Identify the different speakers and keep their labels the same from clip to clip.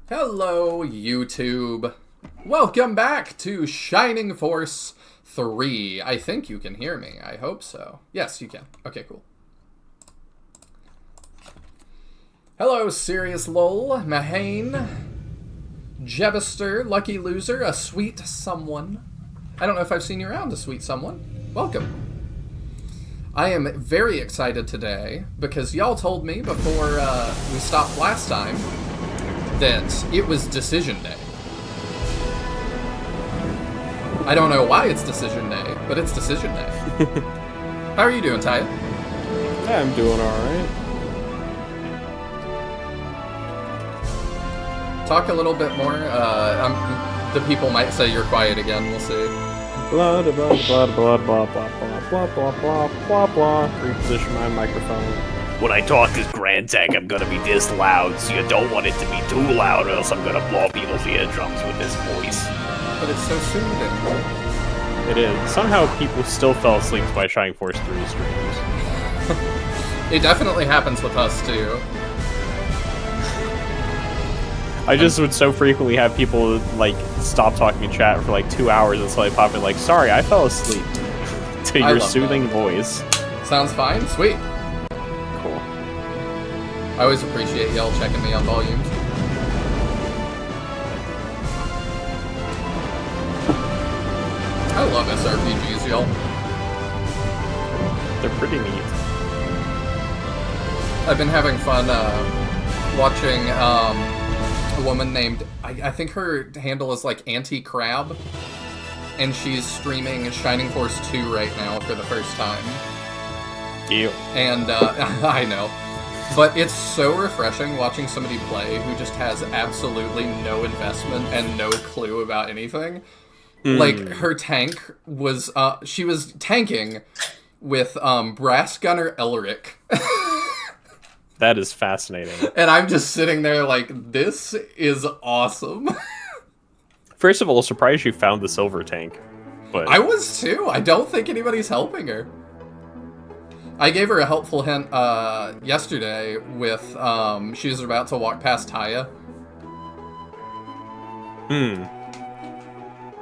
Speaker 1: Hello, YouTube. Welcome back to Shining Force 3. I think you can hear me. I hope so. Yes, you can. Okay, cool. Hello, Serious Lol, Mahane, Jebister, Lucky Loser, a sweet someone. I don't know if I've seen you around, a sweet someone. Welcome. I am very excited today because y'all told me before we stopped last time that it was Decision Day. I don't know why it's Decision Day, but it's Decision Day. How are you doing, Ty?
Speaker 2: Yeah, I'm doing alright.
Speaker 1: Talk a little bit more. The people might say you're quiet again. We'll see.
Speaker 2: Blah blah blah blah blah blah blah blah blah blah blah blah. Reposition my microphone.
Speaker 3: When I talk as Grand Tech, I'm gonna be this loud, so you don't want it to be too loud, or else I'm gonna blow people's eardrums with this voice.
Speaker 1: But it's so soothing.
Speaker 2: It is. Somehow people still fell asleep to my Shining Force 3 streams.
Speaker 1: It definitely happens with us, too.
Speaker 2: I just would so frequently have people, like, stop talking in chat for, like, 2 hours until I pop in, like, sorry, I fell asleep to your soothing voice.
Speaker 1: Sounds fine. Sweet.
Speaker 2: Cool.
Speaker 1: I always appreciate y'all checking me on volumes. I love SRPGs, y'all.
Speaker 2: They're pretty neat.
Speaker 1: I've been having fun watching a woman named, I think her handle is like Auntie Crab, and she's streaming Shining Force 2 right now for the first time.
Speaker 2: Ew.
Speaker 1: And I know. But it's so refreshing watching somebody play who just has absolutely no investment and no clue about anything. Like, her tank was, she was tanking with Brass Gunner Elric.
Speaker 2: That is fascinating.
Speaker 1: And I'm just sitting there like, this is awesome.
Speaker 2: First of all, surprised you found the silver tank. But
Speaker 1: I was too. I don't think anybody's helping her. I gave her a helpful hint yesterday with she was about to walk past Taya.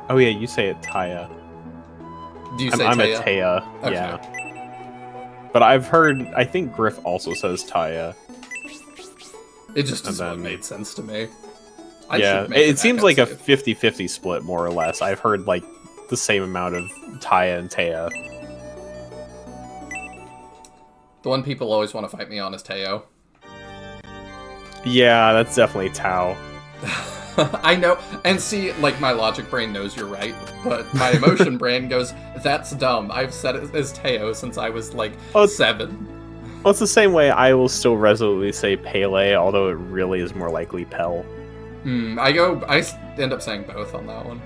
Speaker 2: Oh yeah, you say it Taya.
Speaker 1: Do you say
Speaker 2: I'm
Speaker 1: Taya?
Speaker 2: a Taya,
Speaker 1: Okay.
Speaker 2: yeah. But I've heard, I think Griff also says Taya.
Speaker 1: It just is
Speaker 2: And
Speaker 1: what
Speaker 2: then-
Speaker 1: made sense to me.
Speaker 2: Yeah,
Speaker 1: should make
Speaker 2: it seems like a
Speaker 1: backup
Speaker 2: 50-50 split, more or less. I've heard, like, the same amount of Taya and Taya.
Speaker 1: The one people always want to fight me on is Teo.
Speaker 2: Yeah, that's definitely Tao.
Speaker 1: I know, and see, like, my logic brain knows you're right, but my emotion brain goes, that's dumb. I've said it as Teo since I was, like,
Speaker 2: Oh,
Speaker 1: 7.
Speaker 2: Well, it's the same way I will still resolutely say Pele, although it really is more likely Pel.
Speaker 1: I end up saying both on that one.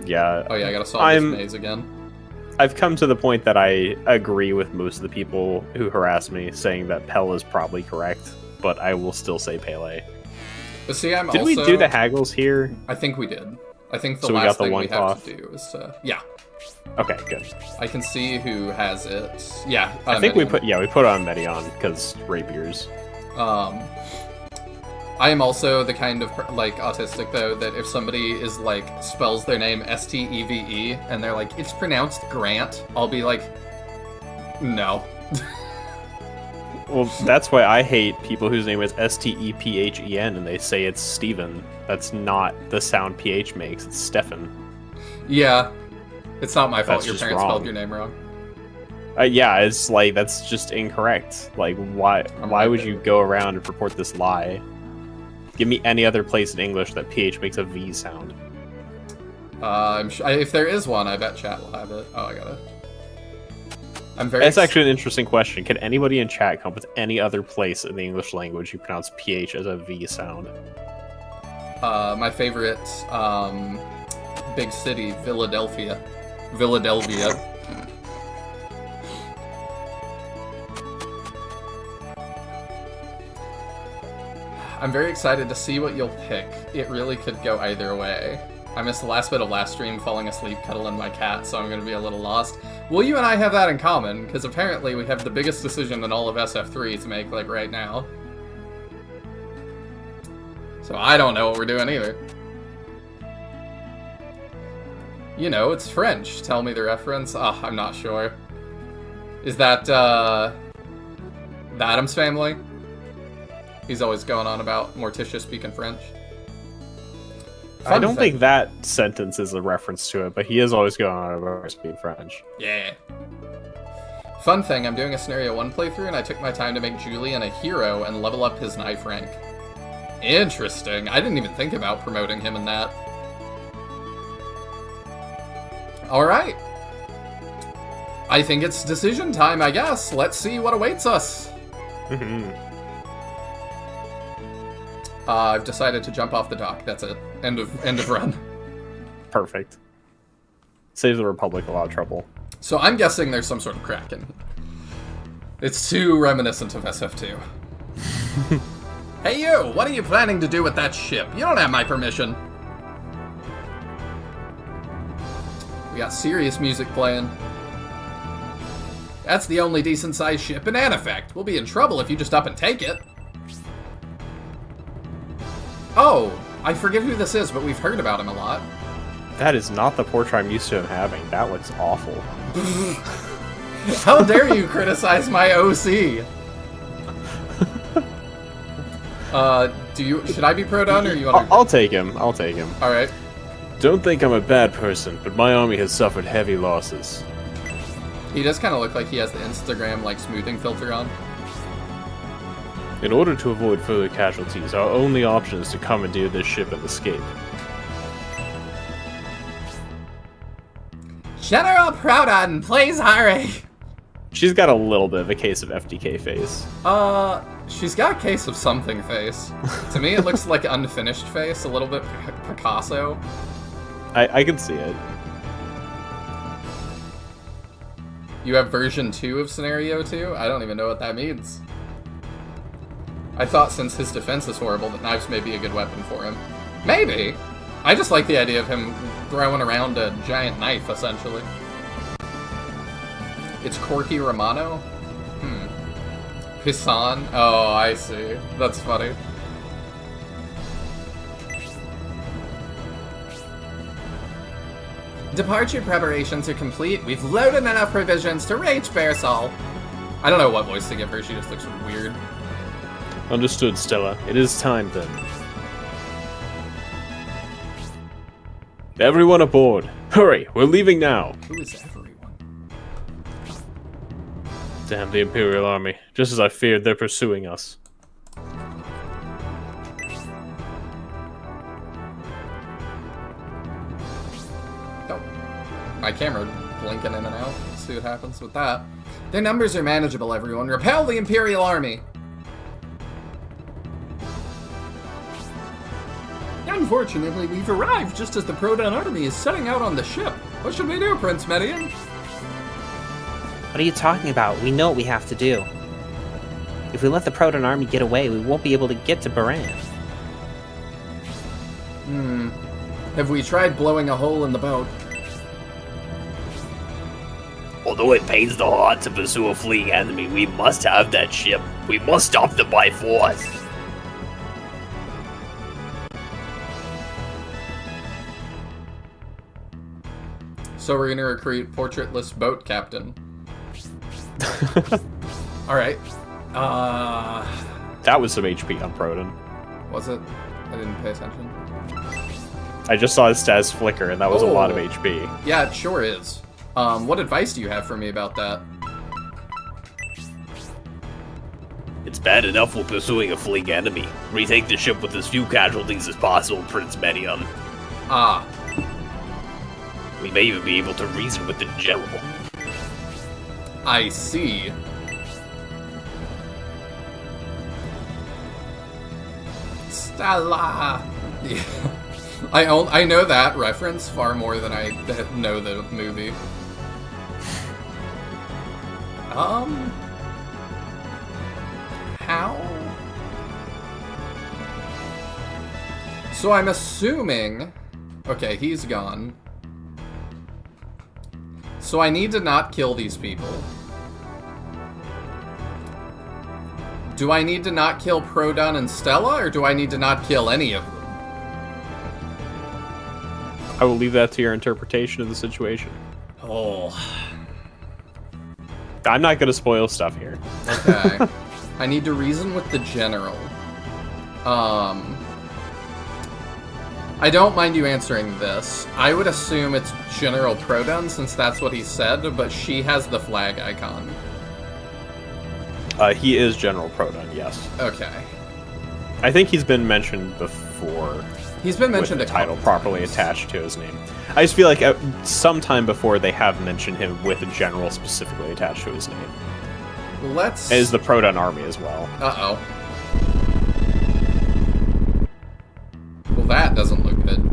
Speaker 2: Yeah.
Speaker 1: Oh yeah, I gotta solve this maze again.
Speaker 2: I've come to the point that I agree with most of the people who harass me, saying that Pel is probably correct, but I will still say Pele.
Speaker 1: But see,
Speaker 2: Did we do the haggles here?
Speaker 1: I think we did. I think the
Speaker 2: So we
Speaker 1: last
Speaker 2: got the
Speaker 1: thing
Speaker 2: one
Speaker 1: we
Speaker 2: cloth?
Speaker 1: have to do is to... Yeah.
Speaker 2: Okay, good.
Speaker 1: I can see who has it. Yeah.
Speaker 2: I think we
Speaker 1: Medion.
Speaker 2: put it on Medion, because rapiers.
Speaker 1: I am also the kind of, like, autistic, though, that if somebody is, like, spells their name S-T-E-V-E, and they're like, it's pronounced Grant, I'll be like, no.
Speaker 2: Well, that's why I hate people whose name is S-T-E-P-H-E-N, and they say it's Steven. That's not the sound PH makes, it's Stefan.
Speaker 1: Yeah. It's not my fault
Speaker 2: That's
Speaker 1: your
Speaker 2: just
Speaker 1: parents
Speaker 2: wrong.
Speaker 1: spelled your name wrong.
Speaker 2: Yeah, it's like, that's just incorrect. Like, why
Speaker 1: right
Speaker 2: would
Speaker 1: there.
Speaker 2: you go around and purport this lie? Give me any other place in English that PH makes a V sound.
Speaker 1: I'm if there is one, I bet chat will have it. Oh, I got it. I'm very...
Speaker 2: That's actually an interesting question. Can anybody in chat come up with any other place in the English language you pronounce PH as a V sound?
Speaker 1: My favorite big city, Philadelphia. Philadelphia. I'm very excited to see what you'll pick. It really could go either way. I missed the last bit of last stream falling asleep cuddling my cat, so I'm going to be a little lost. Well, you and I have that in common, because apparently we have the biggest decision in all of SF3 to make, like, right now. So I don't know what we're doing either. You know, it's French. Tell me the reference. Oh, I'm not sure. Is that, the Addams Family? He's always going on about Morticia speaking French.
Speaker 2: I don't think that sentence is a reference to it, but he is always going on about speaking French.
Speaker 1: Yeah. Fun thing, I'm doing a Scenario 1 playthrough, and I took my time to make Julian a hero and level up his knife rank. Interesting. I didn't even think about promoting him in that. Alright. I think it's decision time, I guess. Let's see what awaits us. I've decided to jump off the dock. That's it. End of run.
Speaker 2: Perfect. Saves the Republic a lot of trouble.
Speaker 1: So I'm guessing there's some sort of Kraken. It's too reminiscent of SF2. Hey you! What are you planning to do with that ship? You don't have my permission. We got serious music playing. That's the only decent-sized ship in Anifect. We'll be in trouble if you just up and take it. Oh, I forget who this is, but we've heard about him a lot.
Speaker 2: That is not the portrait I'm used to him having. That looks awful.
Speaker 1: How dare you criticize my OC? Should I be Proton or you want to?
Speaker 2: I'll take him. I'll take him.
Speaker 1: All right.
Speaker 2: Don't think I'm a bad person, but my army has suffered heavy losses.
Speaker 1: He does kind of look like he has the Instagram like smoothing filter on.
Speaker 2: In order to avoid further casualties, our only option is to commandeer this ship and escape.
Speaker 1: General Proton, please hurry.
Speaker 2: She's got a little bit of a case of FDK face.
Speaker 1: She's got a case of something face. To me, it looks like unfinished face, a little bit Picasso.
Speaker 2: I can see it.
Speaker 1: You have version 2 of Scenario 2? I don't even know what that means. I thought since his defense is horrible that knives may be a good weapon for him. Maybe. I just like the idea of him throwing around a giant knife, essentially. It's Corky Romano? Pisan? Oh, I see. That's funny. Departure preparations are complete. We've loaded enough provisions to reach Bearsall. I don't know what voice to give her. She just looks weird.
Speaker 2: Understood, Stella. It is time then. Everyone aboard. Hurry, we're leaving now.
Speaker 1: Who is everyone?
Speaker 2: Damn the Imperial Army. Just as I feared, they're pursuing us.
Speaker 1: Oh. My camera blinking in and out. Let's see what happens with that. Their numbers are manageable, everyone. Repel the Imperial Army! Unfortunately, we've arrived just as the Proton army is setting out on the ship. What should we do, Prince Median?
Speaker 4: What are you talking about? We know what we have to do. If we let the Proton army get away, we won't be able to get to Baran.
Speaker 1: Have we tried blowing a hole in the boat?
Speaker 3: Although it pains the heart to pursue a fleeing enemy, we must have that ship. We must stop them by force.
Speaker 1: So we're gonna recruit portraitless boat captain. Alright.
Speaker 2: That was some HP on Proton.
Speaker 1: Was it? I didn't pay attention.
Speaker 2: I just saw his stats flicker, and that was a lot of
Speaker 1: Oh.
Speaker 2: HP.
Speaker 1: Yeah, it sure is. What advice do you have for me about that?
Speaker 3: It's bad enough we're pursuing a fleeing enemy. Retake the ship with as few casualties as possible, Prince Medion.
Speaker 1: Ah.
Speaker 3: We may even be able to reason with the general.
Speaker 1: I see. Stella! Yeah. I know that reference far more than I know the movie. How? So I'm assuming... Okay, he's gone. So I need to not kill these people. Do I need to not kill Proton and Stella, or do I need to not kill any of them?
Speaker 2: I will leave that to your interpretation of the situation.
Speaker 1: Oh.
Speaker 2: I'm not going to spoil stuff here.
Speaker 1: Okay. I need to reason with the general. I don't mind you answering this. I would assume it's General Produn, since that's what he said, but she has the flag icon.
Speaker 2: He is General Produn, yes.
Speaker 1: Okay.
Speaker 2: I think he's been mentioned before.
Speaker 1: He's been
Speaker 2: With
Speaker 1: mentioned
Speaker 2: the
Speaker 1: a couple
Speaker 2: title properly
Speaker 1: times.
Speaker 2: attached to his name. I just feel like sometime before they have mentioned him with a general specifically attached to his name.
Speaker 1: Let's...
Speaker 2: Is the Produn army as well.
Speaker 1: Uh-oh. Well, that doesn't look good.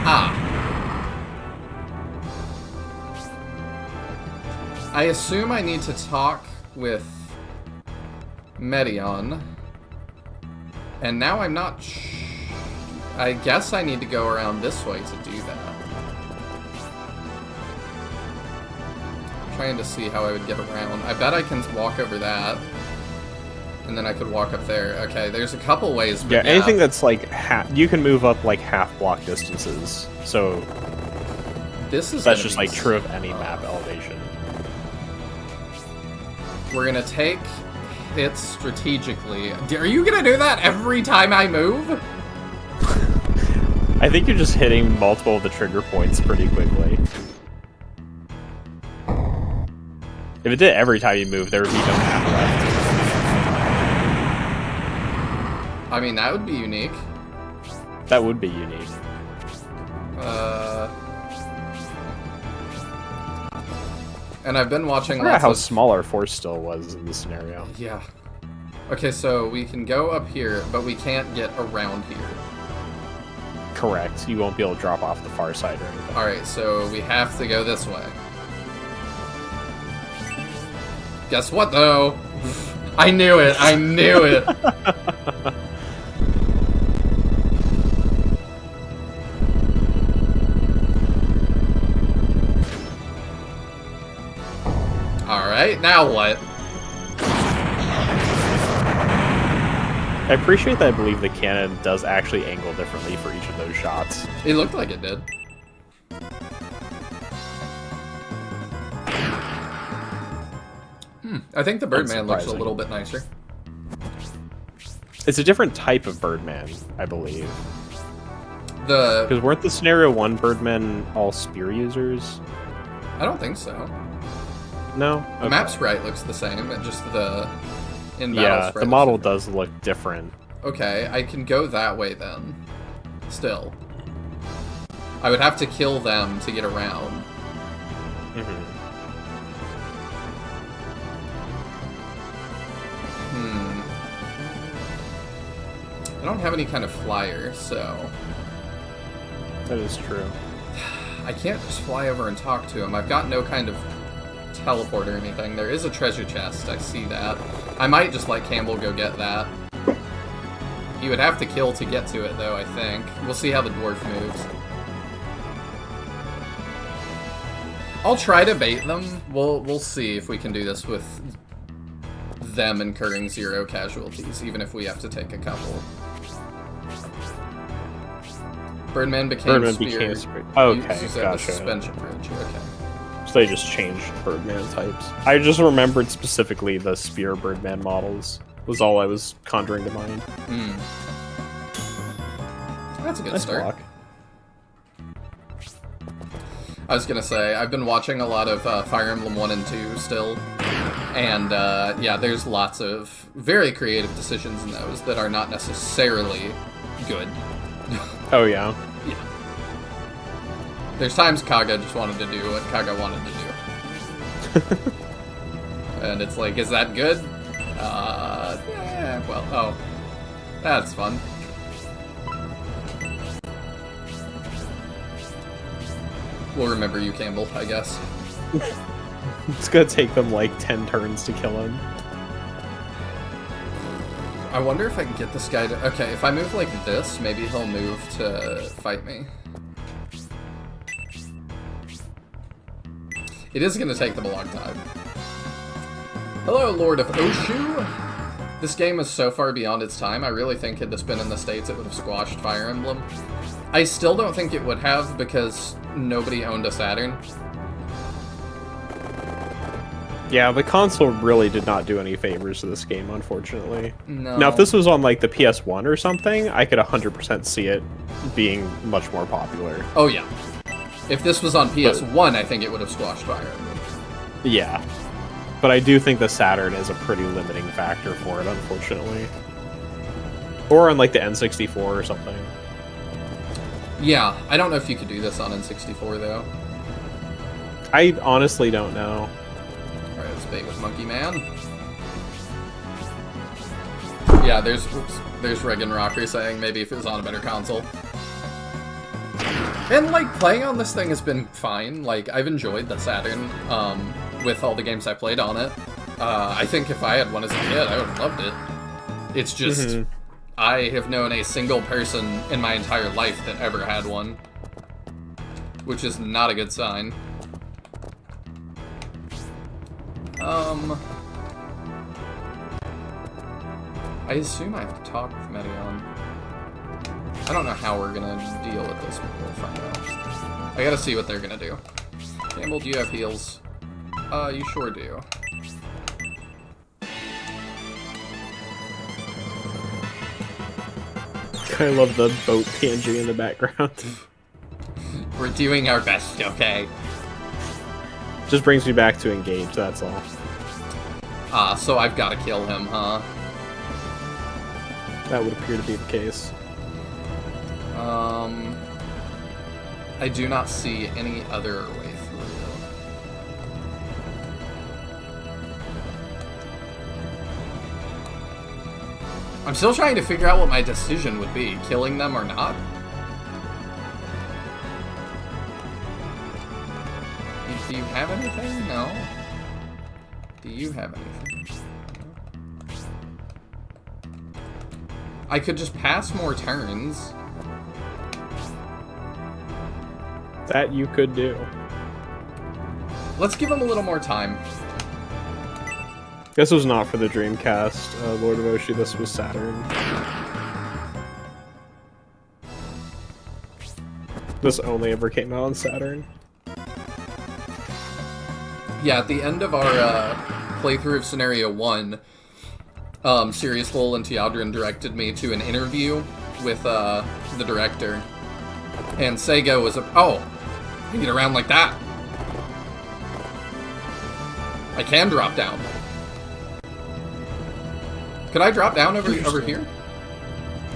Speaker 1: Ah. I assume I need to talk with Medion. And now I'm not I guess I need to go around this way to do that. I'm trying to see how I would get around. I bet I can walk over that. And then I could walk up there. Okay, there's a couple ways. But
Speaker 2: Yeah, anything that's like you can move up like half block distances. So
Speaker 1: this is
Speaker 2: that's
Speaker 1: gonna
Speaker 2: just
Speaker 1: be
Speaker 2: like true of any map elevation.
Speaker 1: We're gonna take hits strategically. Are you gonna do that every time I move?
Speaker 2: I think you're just hitting multiple of the trigger points pretty quickly. If it did every time you move, there would be no map left.
Speaker 1: I mean, that would be unique.
Speaker 2: That would be unique.
Speaker 1: And I've been watching
Speaker 2: I forgot
Speaker 1: lots
Speaker 2: how
Speaker 1: of...
Speaker 2: small our force still was in this scenario.
Speaker 1: Yeah. Okay, so we can go up here, but we can't get around here.
Speaker 2: Correct. You won't be able to drop off the far side or anything.
Speaker 1: Alright, so we have to go this way. Guess what, though? I knew it! I knew it! Alright, now what?
Speaker 2: I appreciate that I believe the cannon does actually angle differently for each of those shots.
Speaker 1: It looked like it did. I think the Birdman looks a
Speaker 2: Unsurprising.
Speaker 1: little bit nicer.
Speaker 2: It's a different type of Birdman, I believe.
Speaker 1: The...
Speaker 2: Because weren't the Scenario 1 Birdmen all spear users?
Speaker 1: I don't think so.
Speaker 2: No?
Speaker 1: The map sprite looks the same, and just the in-battle
Speaker 2: Yeah,
Speaker 1: sprite
Speaker 2: the
Speaker 1: looks
Speaker 2: model
Speaker 1: different.
Speaker 2: does look different.
Speaker 1: Okay, I can go that way then. Still. I would have to kill them to get around. I don't have any kind of flyer, so...
Speaker 2: That is true.
Speaker 1: I can't just fly over and talk to him. I've got no kind of teleport or anything. There is a treasure chest, I see that. I might just let Campbell go get that. He would have to kill to get to it, though, I think. We'll see how the dwarf moves. I'll try to bait them. We'll see if we can do this with them incurring 0 casualties, even if we have to take a couple. Birdman became spear.
Speaker 2: Okay,
Speaker 1: Uses at the
Speaker 2: gotcha.
Speaker 1: suspension bridge. Okay.
Speaker 2: So they just changed Birdman types. I just remembered specifically the spear Birdman models. Was all I was conjuring to mind.
Speaker 1: That's a good
Speaker 2: Nice
Speaker 1: start.
Speaker 2: block.
Speaker 1: I was gonna say, I've been watching a lot of Fire Emblem 1 and 2 still, and yeah, there's lots of very creative decisions in those that are not necessarily good.
Speaker 2: Oh yeah.
Speaker 1: Yeah. There's times Kaga just wanted to do what Kaga wanted to do. And it's like, is that good? Yeah, well, oh. That's fun. We'll remember you, Campbell, I guess.
Speaker 2: It's gonna take them like 10 turns to kill him.
Speaker 1: I wonder if I can get this guy to... Okay, if I move like this, maybe he'll move to fight me. It is going to take them a long time. Hello, Lord of Oshu! This game is so far beyond its time. I really think had this been in the States, it would have squashed Fire Emblem. I still don't think it would have, because nobody owned a Saturn.
Speaker 2: Yeah, the console really did not do any favors to this game, unfortunately.
Speaker 1: No.
Speaker 2: Now, if this was on like the PS1 or something, I could 100% see it being much more popular.
Speaker 1: Oh yeah. If this was on PS1, I think it would have squashed Fire Emblem.
Speaker 2: Yeah. But I do think the Saturn is a pretty limiting factor for it, unfortunately. Or on like the N64 or something.
Speaker 1: Yeah, I don't know if you could do this on N64 though.
Speaker 2: I honestly don't know.
Speaker 1: Alright, let's bait with Monkey Man. Yeah, there's Regan Rocker saying maybe if it was on a better console. And like playing on this thing has been fine. Like I've enjoyed the Saturn with all the games I played on it. I think if I had one as a kid, I would have loved it. It's just I have known a single person in my entire life that ever had one, which is not a good sign. I assume I have to talk with Medion. I don't know how we're gonna deal with this, but we'll find out. I gotta see what they're gonna do. Campbell, do you have heals? You sure do.
Speaker 2: I love the boat PNG in the background.
Speaker 1: We're doing our best, okay?
Speaker 2: Just brings me back to Engage, that's all.
Speaker 1: So I've gotta kill him, huh?
Speaker 2: That would appear to be the case.
Speaker 1: I do not see any other way through. I'm still trying to figure out what my decision would be, killing them or not. Do you have anything? No. Do you have anything? I could just pass more turns.
Speaker 2: That you could do.
Speaker 1: Let's give him a little more time.
Speaker 2: This was not for the Dreamcast, Lord of Oshi, this was Saturn. This only ever came out on Saturn.
Speaker 1: Yeah, at the end of our playthrough of Scenario 1, Sirius Lowell and Teodrin directed me to an interview with the director. And Sega was oh! I can get around like that! I can drop down. Could I drop down over here?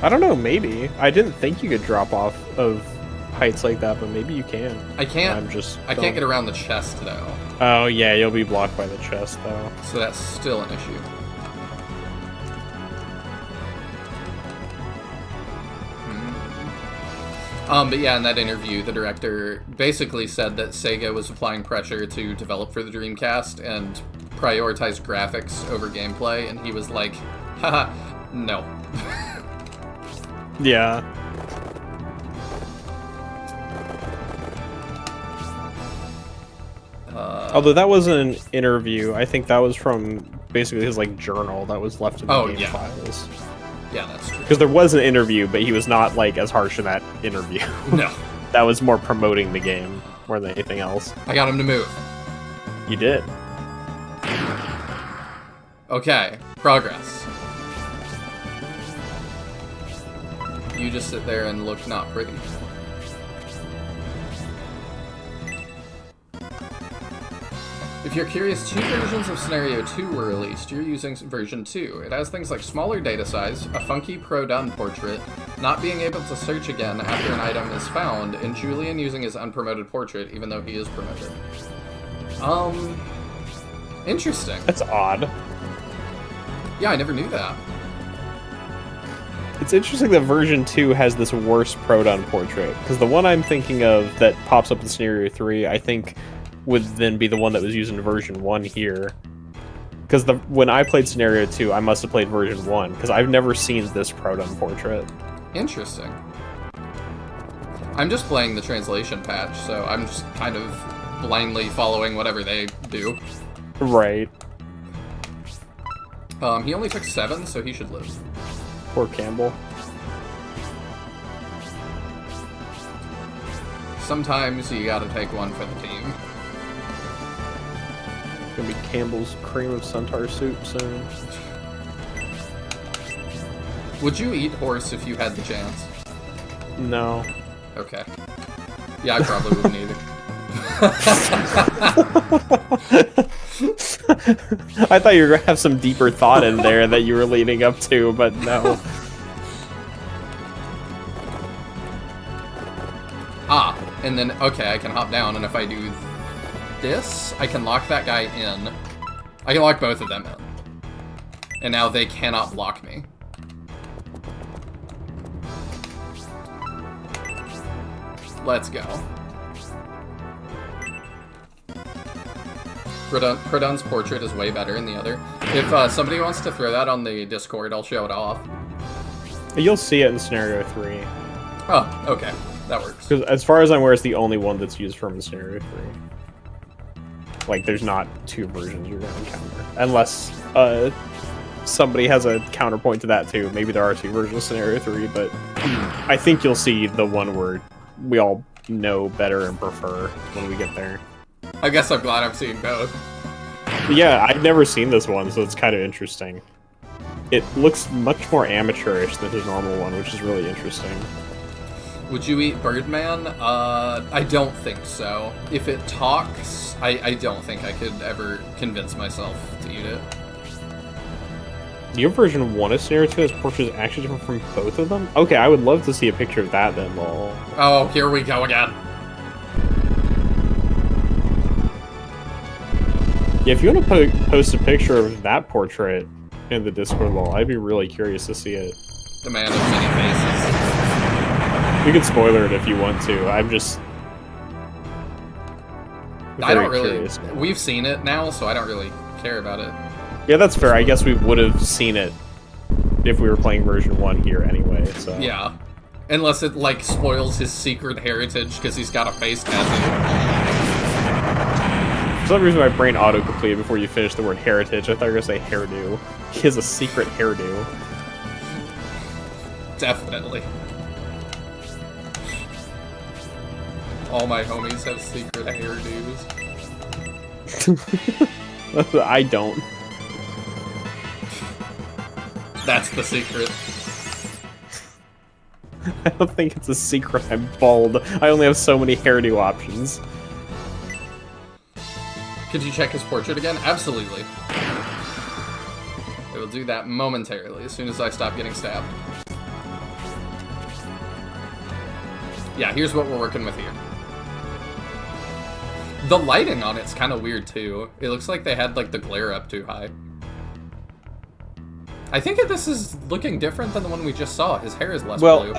Speaker 2: I don't know, maybe. I didn't think you could drop off of heights like that, but maybe you can.
Speaker 1: I can't. I can't get around the chest though.
Speaker 2: Oh yeah, you'll be blocked by the chest though.
Speaker 1: So that's still an issue. But yeah, in that interview, the director basically said that Sega was applying pressure to develop for the Dreamcast and prioritize graphics over gameplay, and he was like, haha, no.
Speaker 2: Yeah. Although that wasn't an interview, I think that was from basically his like journal that was left in the game files.
Speaker 1: Yeah, that's true.
Speaker 2: Because there was an interview, but he was not like as harsh in that interview.
Speaker 1: No.
Speaker 2: That was more promoting the game more than anything else.
Speaker 1: I got him to move.
Speaker 2: You did.
Speaker 1: Okay, progress. You just sit there and look not pretty. If you're curious, 2 versions of Scenario 2 were released. You're using version 2. It has things like smaller data size, a funky pro-done portrait, not being able to search again after an item is found, and Julian using his unpromoted portrait, even though he is promoted. Interesting.
Speaker 2: That's odd.
Speaker 1: Yeah, I never knew that.
Speaker 2: It's interesting that version 2 has this worse pro-done portrait, because the one I'm thinking of that pops up in Scenario 3, I think would then be the one that was used in version 1 here. Because when I played Scenario 2, I must have played version 1, because I've never seen this pro-done portrait.
Speaker 1: Interesting. I'm just playing the translation patch, so I'm just kind of blindly following whatever they do.
Speaker 2: Right.
Speaker 1: He only took 7, so he should live.
Speaker 2: Poor Campbell.
Speaker 1: Sometimes you gotta take one for the team.
Speaker 2: me Campbell's cream of centaur soup soon.
Speaker 1: Would you eat horse if you had the chance?
Speaker 2: No.
Speaker 1: Okay. Yeah, I probably wouldn't either.
Speaker 2: I thought you were gonna have some deeper thought in there that you were leading up to, but no.
Speaker 1: Ah, and then, okay, I can hop down, and if I do this, I can lock that guy in. I can lock both of them in. And now they cannot block me. Let's go. Prodon's portrait is way better than the other. If somebody wants to throw that on the Discord, I'll show it off.
Speaker 2: You'll see it in Scenario 3.
Speaker 1: Oh, okay. That works.
Speaker 2: Because as far as I'm aware, it's the only one that's used from Scenario 3. Like, there's not two versions you're going to encounter. Unless somebody has a counterpoint to that, too. Maybe there are two versions of Scenario 3, but I think you'll see the one where we all know better and prefer when we get there.
Speaker 1: I guess I'm glad I'm seeing both.
Speaker 2: Yeah, I've never seen this one, so it's kind of interesting. It looks much more amateurish than his normal one, which is really interesting.
Speaker 1: Would you eat Birdman? I don't think so. If it talks, I don't think I could ever convince myself to eat it.
Speaker 2: Your version 1 of Scenario 2 has portraits actually different from both of them? Okay, I would love to see a picture of that then, lol.
Speaker 1: Oh, here we go again.
Speaker 2: Yeah, if you want to post a picture of that portrait in the Discord, lol, I'd be really curious to see it.
Speaker 1: The man of many faces.
Speaker 2: We could spoiler it if you want to. I'm just...
Speaker 1: I don't
Speaker 2: very
Speaker 1: really...
Speaker 2: curious.
Speaker 1: We've seen it now, so I don't really care about it.
Speaker 2: Yeah, that's fair. I guess we would have seen it if we were playing version 1 here anyway, so...
Speaker 1: Yeah. Unless it, like, spoils his secret heritage because he's got a face tattoo.
Speaker 2: For some reason my brain auto-completed before you finished the word heritage. I thought you were going to say hairdo. He has a secret hairdo.
Speaker 1: Definitely. All my homies have secret hairdos.
Speaker 2: I don't.
Speaker 1: That's the secret.
Speaker 2: I don't think it's a secret I'm bald. I only have so many hairdo options.
Speaker 1: Could you check his portrait again? Absolutely. I will do that momentarily, as soon as I stop getting stabbed. Yeah, here's what we're working with here. The lighting on it's kind of weird, too. It looks like they had, like, the glare up too high. I think this is looking different than the one we just saw. His hair is less blue.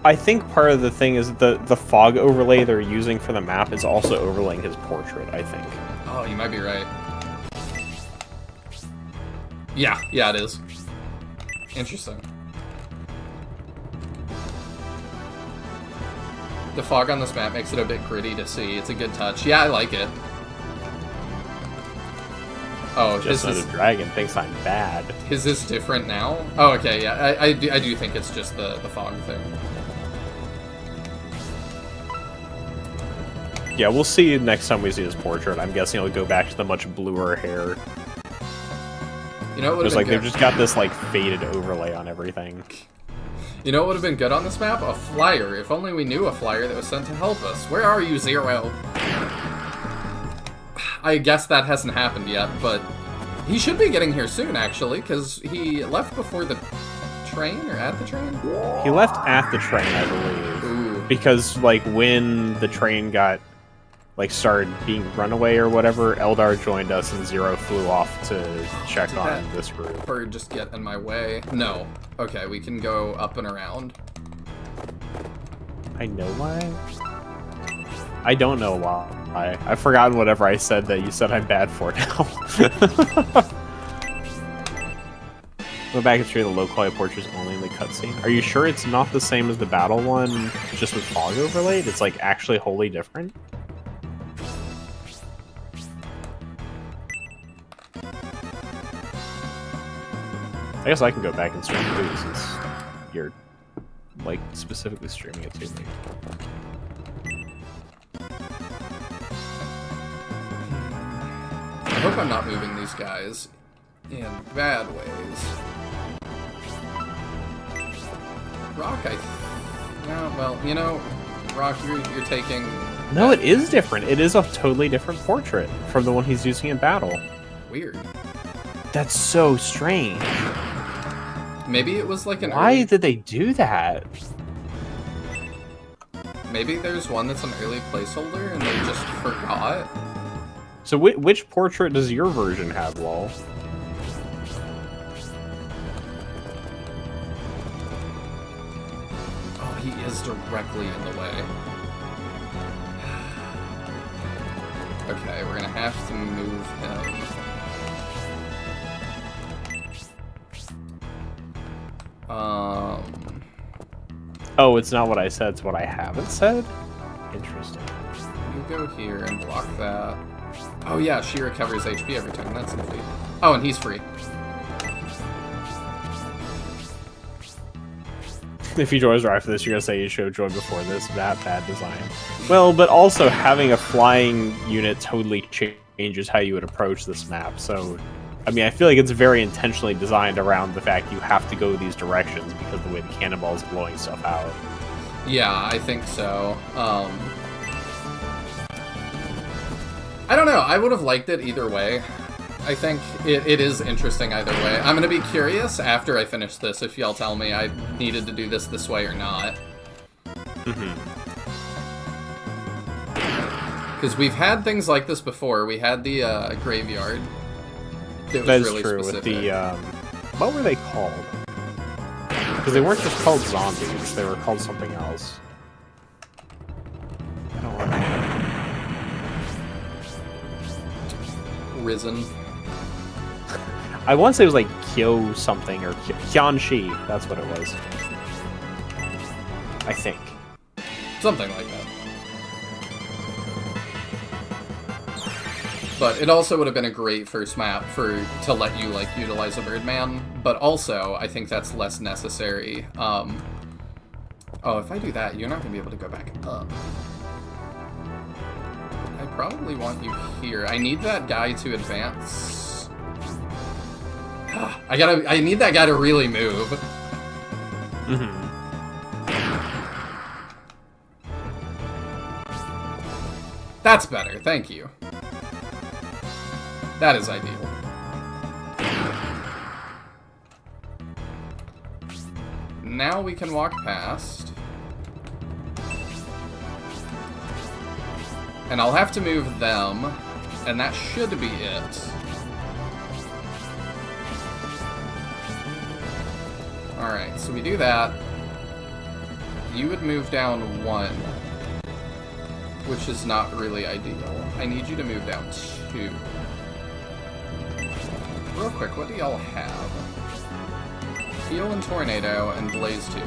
Speaker 2: I think part of the thing is the fog overlay they're using for the map is also overlaying his portrait, I think.
Speaker 1: Oh, you might be right. Yeah, it is. Interesting. The fog on this map makes it a bit gritty to see. It's a good touch. Yeah, I like it. Oh,
Speaker 2: Just
Speaker 1: his
Speaker 2: another dragon thinks I'm bad.
Speaker 1: His is different now? Oh, okay, yeah. I do think it's just the fog thing.
Speaker 2: Yeah, we'll see next time we see his portrait. I'm guessing he'll go back to the much bluer hair.
Speaker 1: You know what would
Speaker 2: There's
Speaker 1: have
Speaker 2: like
Speaker 1: been
Speaker 2: they've
Speaker 1: good?
Speaker 2: just got this like faded overlay on everything.
Speaker 1: You know what would have been good on this map? A flyer. If only we knew a flyer that was sent to help us. Where are you, Zero? I guess that hasn't happened yet, but he should be getting here soon, actually, because he left before the train, or at the train?
Speaker 2: He left at the train, I believe.
Speaker 1: Ooh.
Speaker 2: Because like when the train got like started being runaway or whatever, Eldar joined us and Zero flew off to check on this route.
Speaker 1: Bird just get in my way. No. Okay, we can go up and around.
Speaker 2: I know why? I don't know why. I've forgotten whatever I said that you said I'm bad for now. Go back and show you the low quality portraits only in the cutscene. Are you sure it's not the same as the battle one, just with fog overlaid? It's like actually wholly different? I guess I can go back and stream it too, since you're like specifically streaming it to me.
Speaker 1: I hope I'm not moving these guys in bad ways. Rock, yeah, well, you know, Rock, you're taking...
Speaker 2: No, it is different. It is a totally different portrait from the one he's using in battle.
Speaker 1: Weird.
Speaker 2: That's so strange.
Speaker 1: Maybe it was like an
Speaker 2: Why
Speaker 1: early...
Speaker 2: did they do that?
Speaker 1: Maybe there's one that's an early placeholder and they just forgot.
Speaker 2: So which portrait does your version have, lol?
Speaker 1: Oh, he is directly in the way. Okay, we're gonna have to move him.
Speaker 2: Oh, it's not what I said, it's what I haven't said? Interesting.
Speaker 1: You go here and block that. Oh yeah, she recovers HP every time. That's nifty. Oh, and he's free.
Speaker 2: If you join right for this, you're gonna say you showed joy before this. That bad design. Well, but also having a flying unit totally changes how you would approach this map. So, I mean, I feel like it's very intentionally designed around the fact you have to go these directions because the way the cannonball is blowing stuff out.
Speaker 1: Yeah, I think so. I don't know. I would have liked it either way. I think it is interesting either way. I'm going to be curious after I finish this if y'all tell me I needed to do this way or not. Because we've had things like this before. We had the graveyard. That
Speaker 2: That is
Speaker 1: really
Speaker 2: true.
Speaker 1: specific.
Speaker 2: With the what were they called? Because they weren't just called zombies; they were called something else. I don't remember.
Speaker 1: Risen.
Speaker 2: I want to say it was like Kyo something or Hyunshi. That's what it was. I think.
Speaker 1: Something like that. But it also would have been a great first map to let you like utilize a Birdman. But also, I think that's less necessary. Oh, if I do that, you're not gonna be able to go back up. I probably want you here. I need that guy to advance. I need that guy to really move. That's better, thank you. That is ideal. Now we can walk past. And I'll have to move them, and that should be it. Alright, so we do that. You would move down 1, which is not really ideal. I need you to move down 2. Real quick, what do y'all have? Heal and Tornado and Blaze 2.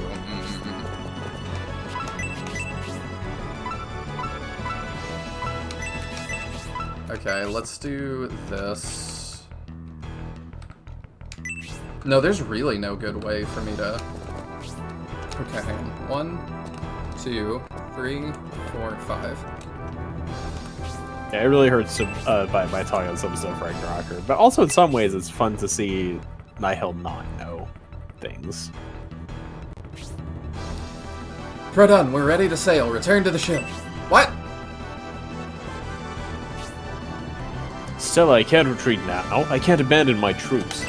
Speaker 1: Okay, let's do this. No, there's really no good way for me to... Okay, hang on. 1, 2, 3, 4, 5.
Speaker 2: Yeah, it really hurts to, by talking on some stuff Ragnaroker. But also in some ways it's fun to see Nihil not know things.
Speaker 1: Produn, we're ready to sail. Return to the ship. What?
Speaker 2: Stella, I can't retreat now. I can't abandon my troops.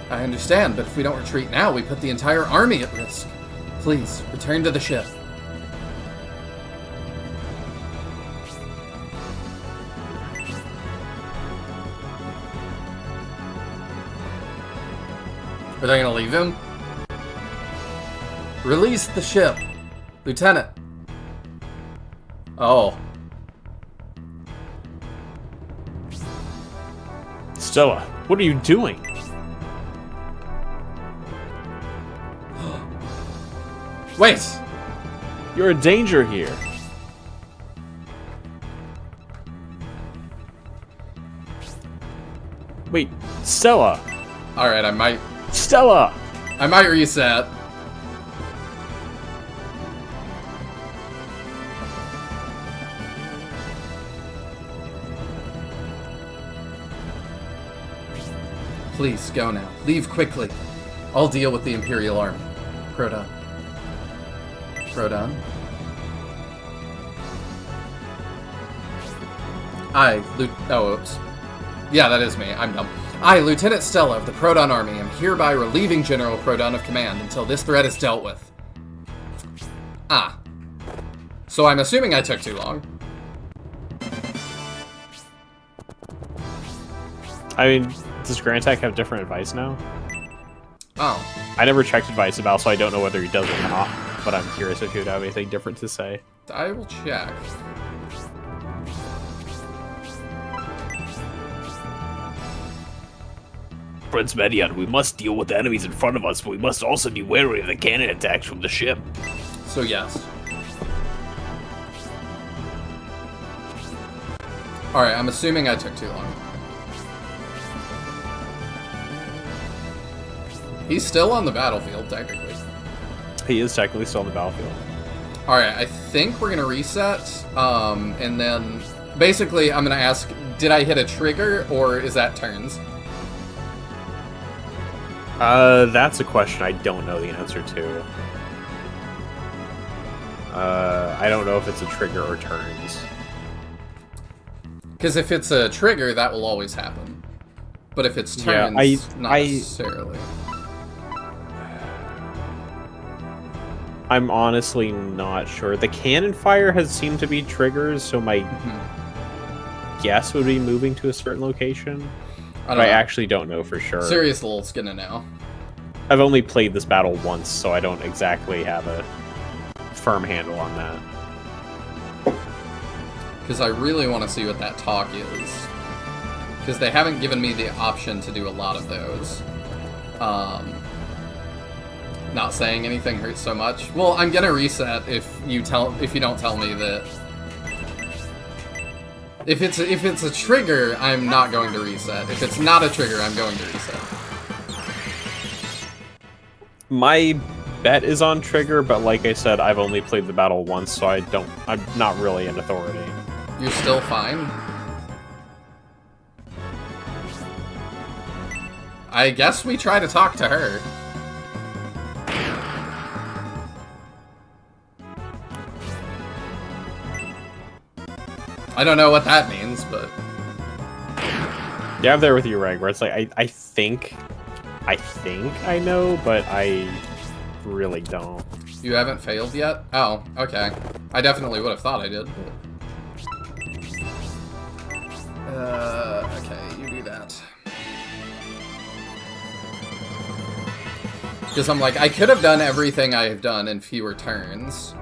Speaker 1: I understand, but if we don't retreat now, we put the entire army at risk. Please, return to the ship. Are they gonna leave him? Release the ship, Lieutenant. Oh.
Speaker 2: Stella, what are you doing?
Speaker 1: Wait!
Speaker 2: You're a danger here. Wait, Stella!
Speaker 1: Alright, I might reset. Please, go now. Leave quickly. I'll deal with the Imperial Army. Proton. Proton. Oh, oops. Yeah, that is me. I'm dumb. I, Lieutenant Stella of the Proton Army, am hereby relieving General Proton of command until this threat is dealt with. Ah. So I'm assuming I took too long.
Speaker 2: I mean, does Grantak have different advice now?
Speaker 1: Oh.
Speaker 2: I never checked advice about, so I don't know whether he does or not, but I'm curious if he would have anything different to say.
Speaker 1: I will check.
Speaker 3: Prince Medion, we must deal with the enemies in front of us, but we must also be wary of the cannon attacks from the ship.
Speaker 1: So yes. Alright, I'm assuming I took too long. He's still on the battlefield, technically.
Speaker 2: He is technically still on the battlefield.
Speaker 1: Alright, I think we're gonna reset, and then... Basically, I'm gonna ask, did I hit a trigger, or is that turns?
Speaker 2: That's a question I don't know the answer to. I don't know if it's a trigger or turns.
Speaker 1: Because if it's a trigger, that will always happen. But if it's turns, not necessarily.
Speaker 2: I'm honestly not sure. The cannon fire has seemed to be triggers, so my guess would be moving to a certain location. I actually don't know for sure.
Speaker 1: Sirius Lul's gonna know.
Speaker 2: I've only played this battle once, so I don't exactly have a firm handle on that.
Speaker 1: Because I really want to see what that talk is. Because they haven't given me the option to do a lot of those. Not saying anything hurts so much. Well, I'm gonna reset if you don't tell me that. If it's a trigger, I'm not going to reset. If it's not a trigger, I'm going to reset.
Speaker 2: My bet is on trigger, but like I said, I've only played the battle once, so I'm not really an authority.
Speaker 1: You're still fine? I guess we try to talk to her. I don't know what that means, but...
Speaker 2: Yeah, I'm there with you, Reg, where it's like, I think I know, but I really don't.
Speaker 1: You haven't failed yet? Oh, okay. I definitely would have thought I did, but... okay, you do that. Because I'm like, I could have done everything I have done in fewer turns.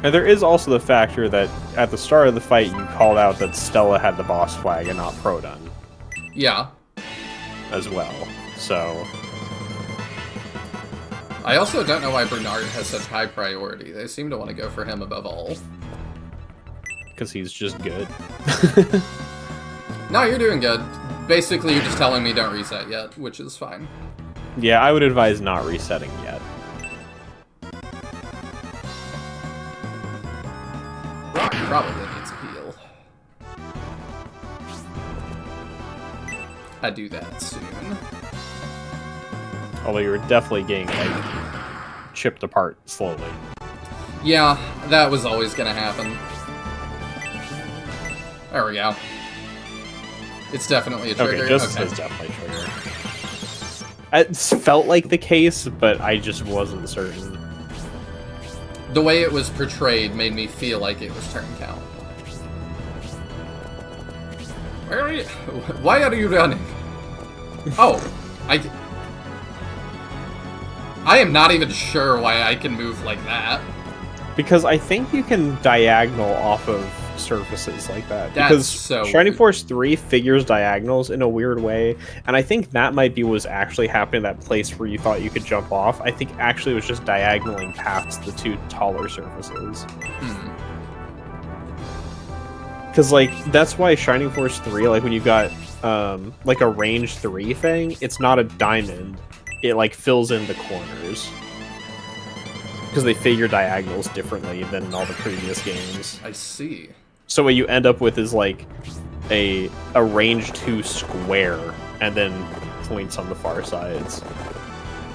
Speaker 2: And there is also the factor that at the start of the fight, you called out that Stella had the boss flag and not Proton.
Speaker 1: Yeah.
Speaker 2: As well, so...
Speaker 1: I also don't know why Bernard has such high priority. They seem to want to go for him above all.
Speaker 2: Because he's just good.
Speaker 1: No, you're doing good. Basically, you're just telling me don't reset yet, which is fine.
Speaker 2: Yeah, I would advise not resetting yet.
Speaker 1: Rock probably needs a heal. I do that soon.
Speaker 2: Although you were definitely getting, like, chipped apart slowly.
Speaker 1: Yeah, that was always gonna happen. There we go. It's definitely a trigger.
Speaker 2: Okay, Justice is definitely a trigger. It felt like the case, but I just wasn't certain.
Speaker 1: The way it was portrayed made me feel like it was turn count. Where are you? Why are you running? Oh, I am not even sure why I can move like that.
Speaker 2: Because I think you can diagonal off of surfaces like that.
Speaker 1: That's
Speaker 2: because
Speaker 1: so
Speaker 2: Shining
Speaker 1: weird.
Speaker 2: Force 3 figures diagonals in a weird way, and I think that might be what was actually happening at that place where you thought you could jump off. I think actually it was just diagonaling past the two taller surfaces. Because, like, that's why Shining Force 3, like, when you got, like, a range 3 thing, it's not a diamond. It, like, fills in the corners. Because they figure diagonals differently than in all the previous games.
Speaker 1: I see.
Speaker 2: So what you end up with is, like, a range 2 square, and then points on the far sides.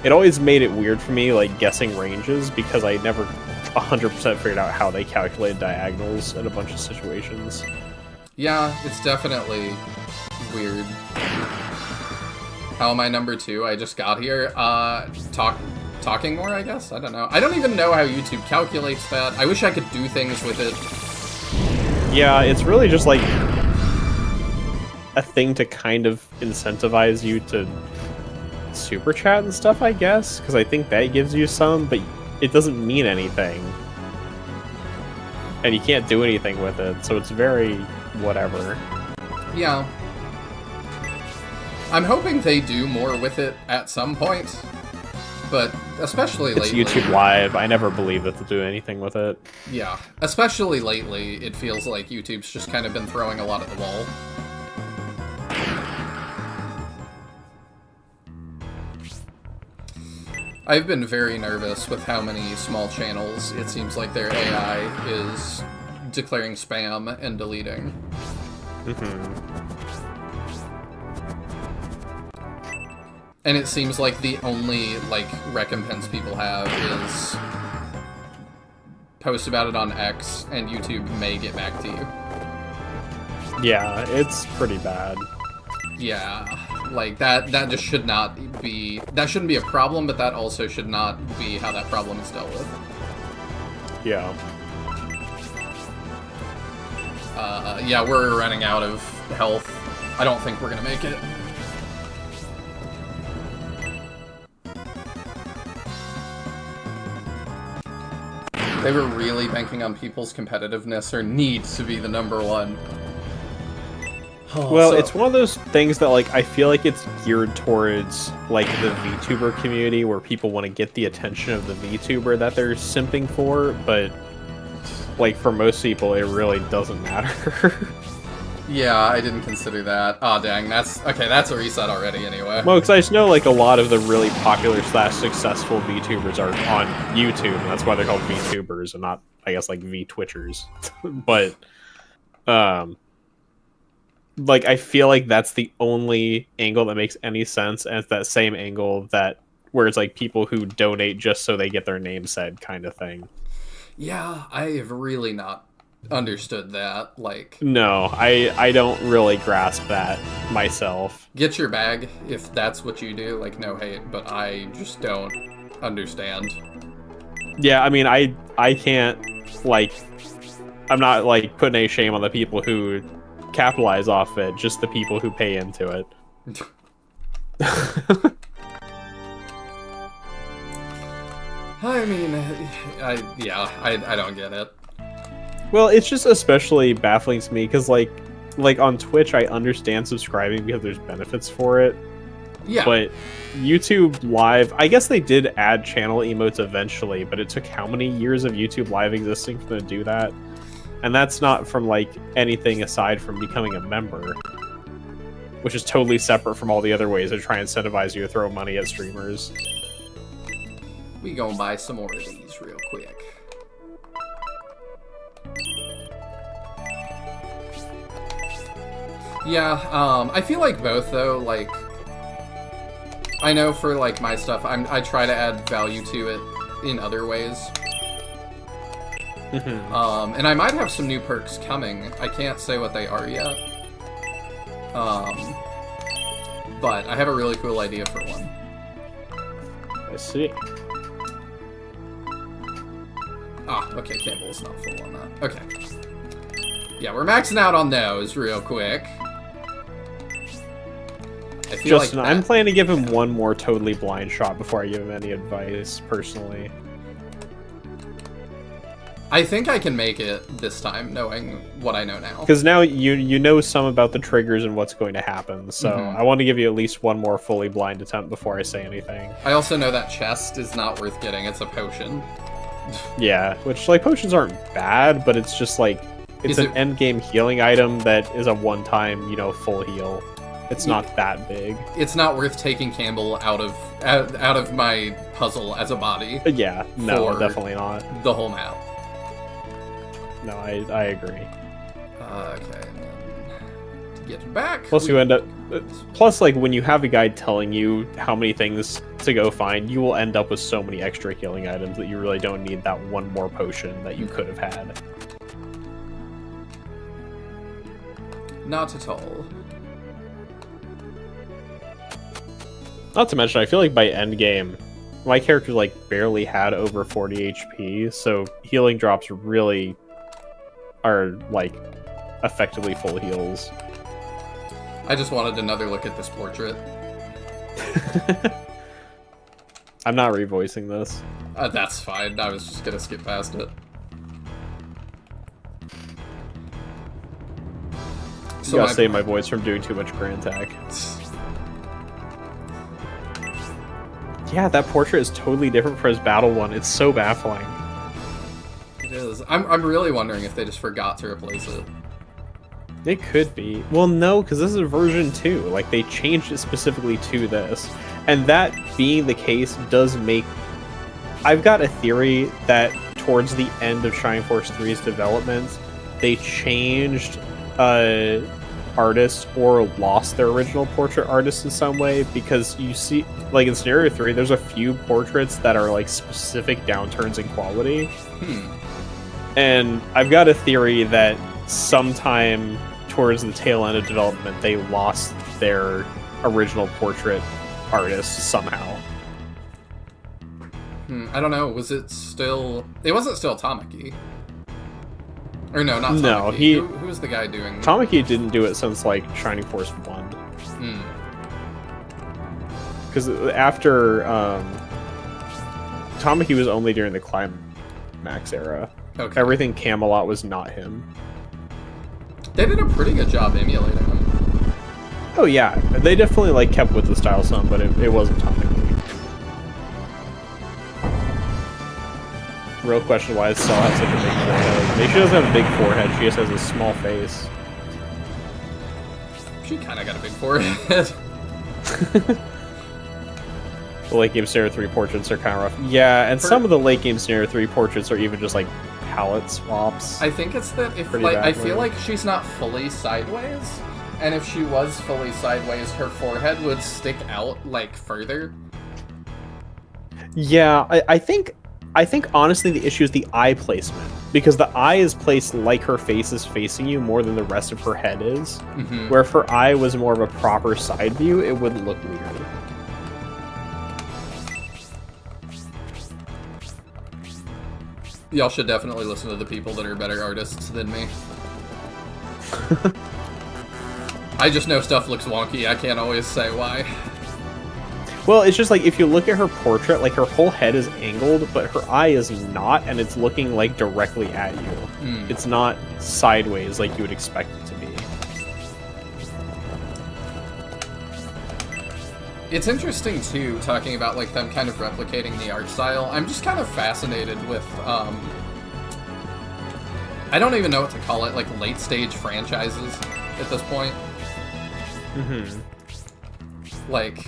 Speaker 2: It always made it weird for me, like, guessing ranges, because I never 100% figured out how they calculated diagonals in a bunch of situations.
Speaker 1: Yeah, it's definitely weird. How am I number 2? I just got here. Talking more, I guess? I don't know. I don't even know how YouTube calculates that. I wish I could do things with it.
Speaker 2: Yeah, it's really just like a thing to kind of incentivize you to super chat and stuff, I guess, because I think that gives you some, but it doesn't mean anything. And you can't do anything with it, so it's very whatever.
Speaker 1: Yeah. I'm hoping they do more with it at some point, but especially
Speaker 2: It's
Speaker 1: lately.
Speaker 2: YouTube Live. I never believe that they'll do anything with it.
Speaker 1: Yeah, especially lately, it feels like YouTube's just kind of been throwing a lot at the wall. I've been very nervous with how many small channels it seems like their AI is declaring spam and deleting. And it seems like the only, like, recompense people have is post about it on X, and YouTube may get back to you.
Speaker 2: Yeah, it's pretty bad.
Speaker 1: Yeah, like, that just should not be... That shouldn't be a problem, but that also should not be how that problem is dealt with.
Speaker 2: Yeah.
Speaker 1: Yeah, we're running out of health. I don't think we're gonna make it. They were really banking on people's competitiveness or need to be the number one.
Speaker 2: Well, it's one of those things that, like, I feel like it's geared towards, like, the VTuber community, where people want to get the attention of the VTuber that they're simping for, but, like, for most people, it really doesn't matter.
Speaker 1: Yeah, I didn't consider that. Aw, dang, that's a reset already anyway.
Speaker 2: Well, because I just know, like, a lot of the really popular / successful VTubers are on YouTube, and that's why they're called VTubers and not, I guess, like, VTwitchers. But, like, I feel like that's the only angle that makes any sense, and it's that same angle that, where it's, like, people who donate just so they get their name said kind of thing.
Speaker 1: Yeah, I have really not understood that. Like,
Speaker 2: No, I don't really grasp that myself.
Speaker 1: get your bag if that's what you do. Like, no hate, but I just don't understand.
Speaker 2: Yeah, I mean, I can't, like, I'm not, like, putting any shame on the people who capitalize off it, just the people who pay into it.
Speaker 1: I mean, I don't get it.
Speaker 2: Well, it's just especially baffling to me because, like on Twitch, I understand subscribing because there's benefits for it.
Speaker 1: Yeah.
Speaker 2: But YouTube Live, I guess they did add channel emotes eventually, but it took how many years of YouTube Live existing for them to do that? And that's not from, like, anything aside from becoming a member, which is totally separate from all the other ways to try and incentivize you to throw money at streamers.
Speaker 1: We gonna buy some more of these real quick. Yeah, I feel like both, though. Like, I know for, like, my stuff, I try to add value to it in other ways. And I might have some new perks coming. I can't say what they are yet. But I have a really cool idea for one.
Speaker 2: I see.
Speaker 1: Ah, okay, Campbell's not full on that. Okay. Yeah, we're maxing out on those real quick. I feel
Speaker 2: Justin,
Speaker 1: like
Speaker 2: I'm planning to give him one more totally blind shot before I give him any advice, personally.
Speaker 1: I think I can make it this time, knowing what I know now.
Speaker 2: Because now you know some about the triggers and what's going to happen, so I want to give you at least one more fully blind attempt before I say anything.
Speaker 1: I also know that chest is not worth getting. It's a potion.
Speaker 2: Yeah, which, like, potions aren't bad, but it's just, like, it's
Speaker 1: Is
Speaker 2: an
Speaker 1: it-
Speaker 2: endgame healing item that is a one-time, full heal. It's not that big.
Speaker 1: It's not worth taking Campbell out of my puzzle as a body.
Speaker 2: Yeah, no,
Speaker 1: For-
Speaker 2: definitely not.
Speaker 1: The whole map.
Speaker 2: No, I agree.
Speaker 1: Okay, and then to get back.
Speaker 2: Plus, you end up. Plus, like when you have a guide telling you how many things to go find, you will end up with so many extra healing items that you really don't need that one more potion that you could have had.
Speaker 1: Not at all.
Speaker 2: Not to mention, I feel like by end game, my character like barely had over 40 HP, so healing drops really are like effectively full heals.
Speaker 1: I just wanted another look at this portrait.
Speaker 2: I'm not revoicing this.
Speaker 1: That's fine. I was just gonna skip past it.
Speaker 2: So gotta save my voice from doing too much grand attack. Yeah, that portrait is totally different from his battle one. It's so baffling.
Speaker 1: It is. I'm really wondering if they just forgot to replace it.
Speaker 2: It could be. Well, no, because this is version 2. Like, they changed it specifically to this. And that being the case does make... I've got a theory that towards the end of Shining Force 3's development, they changed artists or lost their original portrait artist in some way, because you see, like in Scenario 3, there's a few portraits that are like specific downturns in quality. And I've got a theory that sometime towards the tail end of development, they lost their original portrait artist somehow.
Speaker 1: I don't know. Was it still... It wasn't still Tamaki. Or no, not Tamaki.
Speaker 2: No,
Speaker 1: Who was the guy doing...
Speaker 2: Tamaki didn't do it since, like, Shining Force 1. Because after... Tamaki was only during the Climax era.
Speaker 1: Okay.
Speaker 2: Everything Camelot was not him.
Speaker 1: They did a pretty good job emulating him.
Speaker 2: Oh yeah, they definitely, like, kept with the style some, but it wasn't Tamaki. Real question, why does Cell have such a big forehead? Maybe she doesn't have a big forehead, she just has a small face.
Speaker 1: She kind of got a big forehead.
Speaker 2: The late game Scenario 3 portraits are kind of rough. Yeah, and some of the late game Scenario 3 portraits are even just like palette swaps.
Speaker 1: I think it's that if like I feel like she's not fully sideways, and if she was fully sideways, her forehead would stick out like further.
Speaker 2: Yeah, I think honestly the issue is the eye placement, because the eye is placed like her face is facing you more than the rest of her head is. Where if her eye was more of a proper side view, it wouldn't look weird.
Speaker 1: Y'all should definitely listen to the people that are better artists than me. I just know stuff looks wonky. I can't always say why.
Speaker 2: Well, it's just like if you look at her portrait, like her whole head is angled, but her eye is not, and it's looking like directly at you. It's not sideways like you would expect it to be.
Speaker 1: It's interesting too, talking about like them kind of replicating the art style. I'm just kind of fascinated with I don't even know what to call it, like late stage franchises at this point. Like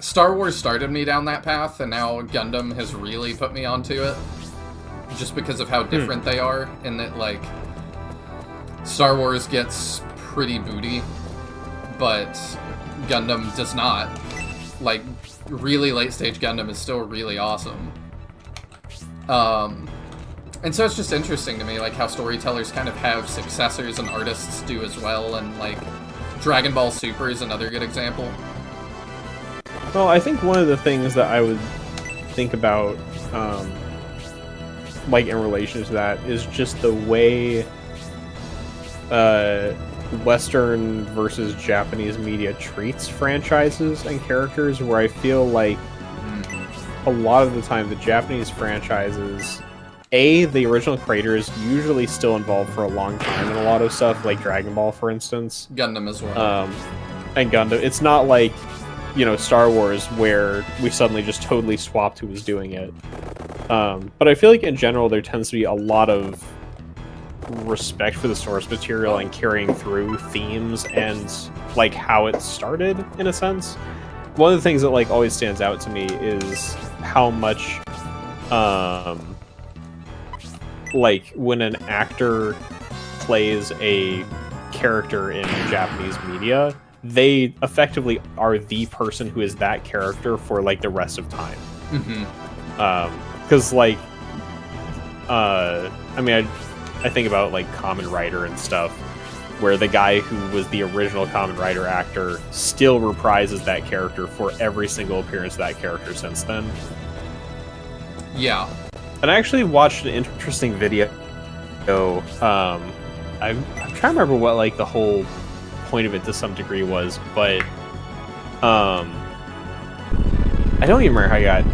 Speaker 1: Star Wars started me down that path, and now Gundam has really put me onto it, just because of how different they are, and that like Star Wars gets pretty booty, but Gundam does not. Like, really late-stage Gundam is still really awesome. And so it's just interesting to me, like, how storytellers kind of have successors and artists do as well, and, like, Dragon Ball Super is another good example.
Speaker 2: Well, I think one of the things that I would think about, like, in relation to that, is just the way, Western versus Japanese media treats franchises and characters, where I feel like a lot of the time the Japanese franchises, the original creators usually still involved for a long time in a lot of stuff, like Dragon Ball, for instance.
Speaker 1: Gundam as well.
Speaker 2: And Gundam. It's not like, you know, Star Wars, where we suddenly just totally swapped who was doing it. But I feel like in general there tends to be a lot of respect for the source material and carrying through themes and like how it started, in a sense. One of the things that like always stands out to me is how much like when an actor plays a character in Japanese media, they effectively are the person who is that character for like the rest of time. Because like, I mean, I think about like Kamen Rider and stuff, where the guy who was the original Kamen Rider actor still reprises that character for every single appearance of that character since then.
Speaker 1: Yeah.
Speaker 2: And I actually watched an interesting video. I'm trying to remember what like the whole point of it to some degree was, but I don't even remember how I got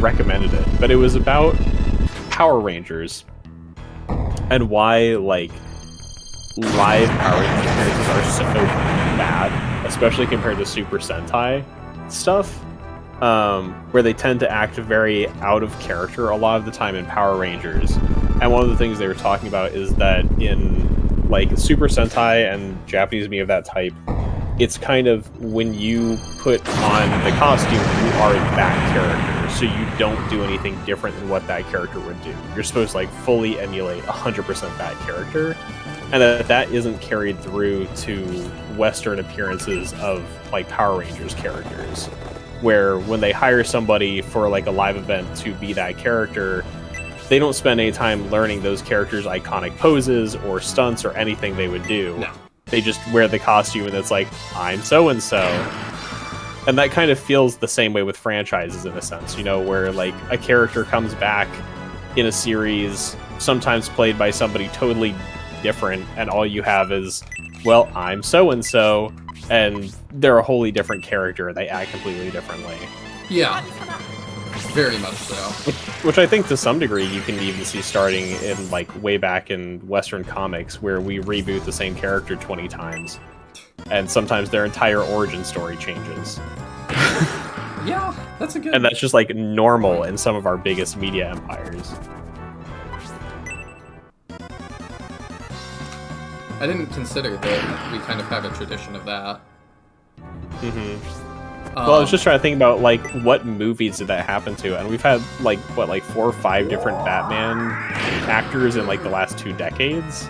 Speaker 2: recommended it, but it was about Power Rangers and why like live Power Rangers appearances are so bad, especially compared to Super Sentai stuff, where they tend to act very out of character a lot of the time in Power Rangers. And one of the things they were talking about is that in like Super Sentai and Japanese media of that type, it's kind of when you put on the costume, you are that character, so you don't do anything different than what that character would do. You're supposed to like fully emulate 100% that character, and that isn't carried through to Western appearances of like Power Rangers characters, where when they hire somebody for like a live event to be that character, they don't spend any time learning those characters' iconic poses or stunts or anything they would do.
Speaker 1: No.
Speaker 2: They just wear the costume and it's like, I'm so-and-so. And that kind of feels the same way with franchises in a sense, you know, where like a character comes back in a series, sometimes played by somebody totally different, and all you have is, well, I'm so-and-so, and they're a wholly different character. They act completely differently.
Speaker 1: Yeah. Very much so.
Speaker 2: Which I think to some degree you can even see starting in like way back in Western comics, where we reboot the same character 20 times. And sometimes their entire origin story changes.
Speaker 1: Yeah, that's a good...
Speaker 2: And that's just like normal in some of our biggest media empires.
Speaker 1: I didn't consider that we kind of have a tradition of that.
Speaker 2: Well, I was just trying to think about like what movies did that happen to, and we've had like what, like 4 or 5 different Batman actors in like the last 2 decades.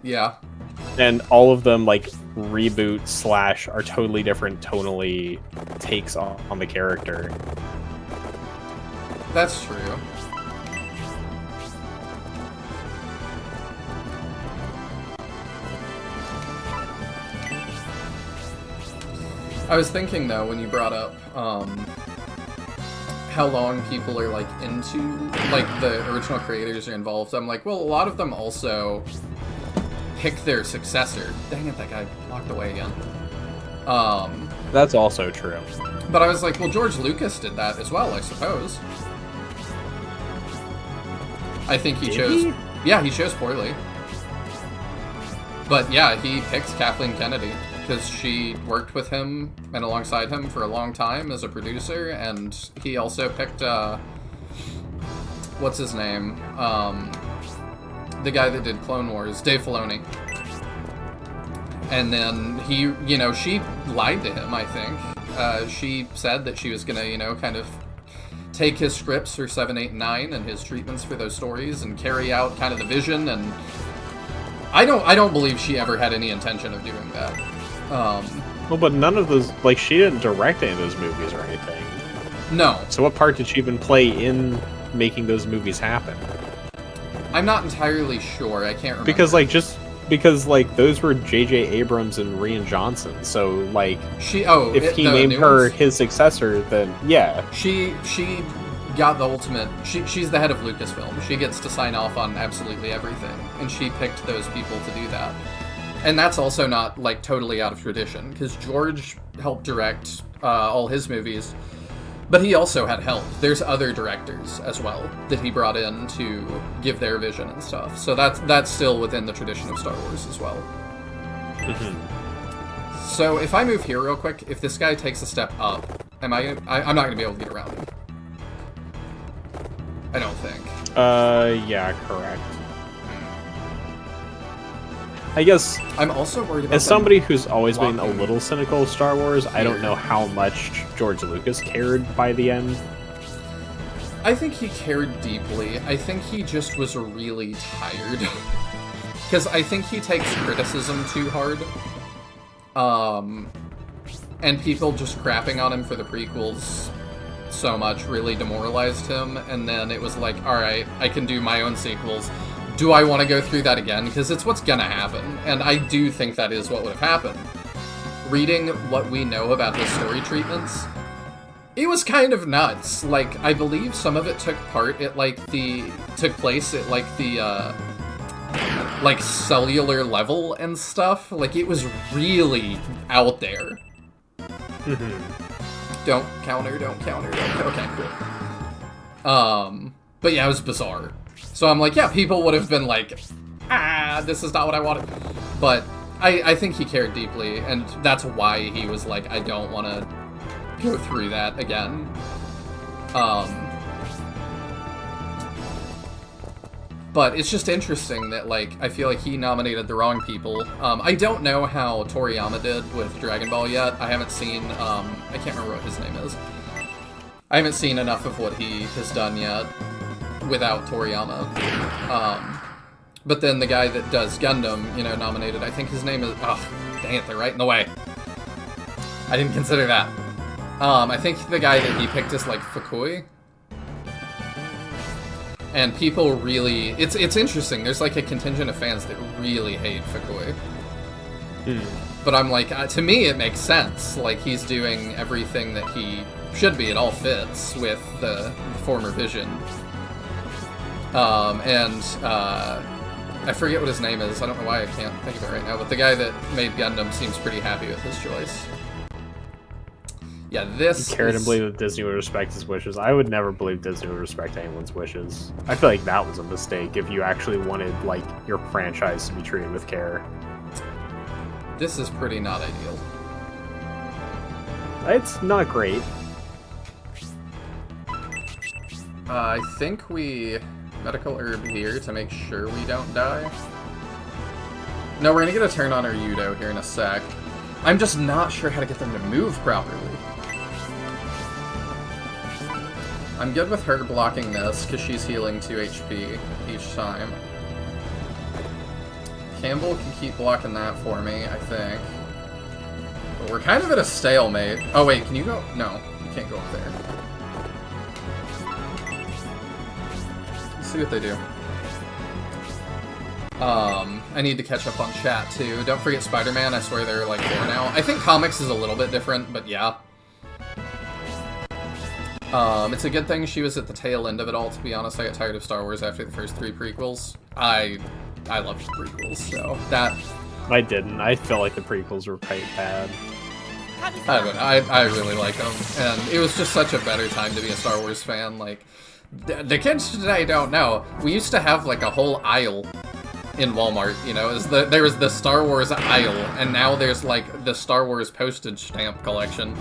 Speaker 1: Yeah.
Speaker 2: And all of them like reboot / are totally different tonally takes on the character.
Speaker 1: That's true. I was thinking though, when you brought up how long people are like into, like the original creators are involved, I'm like, well, a lot of them also pick their successor. Dang it, that guy walked away again.
Speaker 2: That's also true.
Speaker 1: But I was like, well, George Lucas did that as well, I suppose. I think he chose... Yeah, he chose poorly. But yeah, he picked Kathleen Kennedy because she worked with him and alongside him for a long time as a producer, and he also picked, what's his name? The guy that did Clone Wars, Dave Filoni. And then he, you know, she lied to him, I think. She said that she was gonna, you know, kind of take his scripts for 7, 8, and 9 and his treatments for those stories and carry out kind of the vision, and I don't believe she ever had any intention of doing that.
Speaker 2: Well, but none of those, like, she didn't direct any of those movies or anything.
Speaker 1: No.
Speaker 2: So what part did she even play in making those movies happen?
Speaker 1: I'm not entirely sure. I can't remember.
Speaker 2: Because, like, those were J.J. Abrams and Rian Johnson, so, like, if he named her his successor, then, yeah.
Speaker 1: She got the ultimate... She's the head of Lucasfilm. She gets to sign off on absolutely everything, and she picked those people to do that. And that's also not, like, totally out of tradition, because George helped direct all his movies, but he also had help. There's other directors as well that he brought in to give their vision and stuff. So that's still within the tradition of Star Wars as well. So if I move here real quick, if this guy takes a step up, I'm not going to be able to get around him. I don't think.
Speaker 2: Yeah, correct. I guess
Speaker 1: I'm also worried about
Speaker 2: as somebody who's always been a little cynical of Star Wars, I don't know how much George Lucas cared by the end.
Speaker 1: I think he cared deeply. I think he just was really tired. because I think he takes criticism too hard. And people just crapping on him for the prequels so much really demoralized him, and then it was like, alright, I can do my own sequels. Do I want to go through that again? Because it's what's gonna happen, and I do think that is what would have happened. Reading what we know about his story treatments, it was kind of nuts. Like, I believe some of it took place at like the cellular level and stuff. Like, it was really out there. Don't counter. Okay, cool. But yeah, it was bizarre. So I'm like, yeah, people would have been like, this is not what I wanted. But I think he cared deeply, and that's why he was like, I don't want to go through that again. But it's just interesting that, like, I feel like he nominated the wrong people. I don't know how Toriyama did with Dragon Ball yet. I haven't seen, I can't remember what his name is. I haven't seen enough of what he has done yet without Toriyama. But then the guy that does Gundam, you know, nominated, I think his name is, oh, dang it, they're right in the way. I didn't consider that. I think the guy that he picked is, like, Fukui. And people really... It's interesting. There's, like, a contingent of fans that really hate Fukui. But I'm like, to me, it makes sense. Like, he's doing everything that he should be. It all fits with the former vision. I forget what his name is. I don't know why I can't think of it right now. But the guy that made Gundam seems pretty happy with his choice. Yeah, this
Speaker 2: You cared and believe that Disney would respect his wishes. I would never believe Disney would respect anyone's wishes. I feel like that was a mistake if you actually wanted, like, your franchise to be treated with care.
Speaker 1: This is pretty not ideal.
Speaker 2: It's not great.
Speaker 1: I think we... Medical herb here to make sure we don't die. No, we're gonna get a turn on our Yudo here in a sec. I'm just not sure how to get them to move properly. I'm good with her blocking this, because she's healing 2 HP each time. Campbell can keep blocking that for me, I think. But we're kind of at a stalemate. Oh wait, can you go? No, you can't go up there. Let's see what they do. I need to catch up on chat, too. Don't forget Spider-Man, I swear they're, like, 4 now. I think comics is a little bit different, but yeah. It's a good thing she was at the tail end of it all, to be honest. I got tired of Star Wars after the first 3 prequels. I loved the prequels, so that...
Speaker 2: I didn't. I felt like the prequels were quite bad.
Speaker 1: I don't know. I really like them, and it was just such a better time to be a Star Wars fan. Like, the kids today don't know. We used to have, like, a whole aisle in Walmart, you know, there was the Star Wars aisle, and now there's, like, the Star Wars postage stamp collection.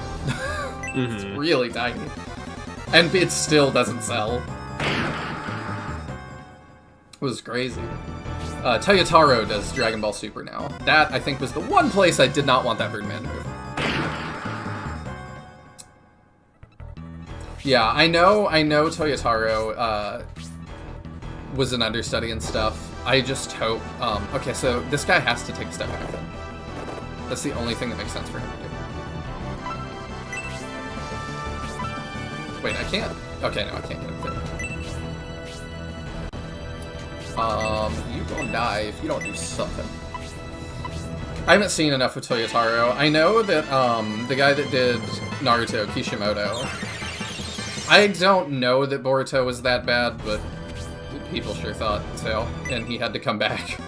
Speaker 1: It's really tiny. And it still doesn't sell. It was crazy. Toyotaro does Dragon Ball Super now. That, I think, was the one place I did not want that Birdman move. Yeah, I know Toyotaro, was an understudy and stuff. I just hope... okay, so this guy has to take a step back then. That's the only thing that makes sense for him to do. Wait, I can't... Okay, no, I can't get up there. You gonna die if you don't do something. I haven't seen enough of Toyotaro. I know that, the guy that did Naruto, Kishimoto... I don't know that Boruto was that bad, but... people sure thought so, and he had to come back.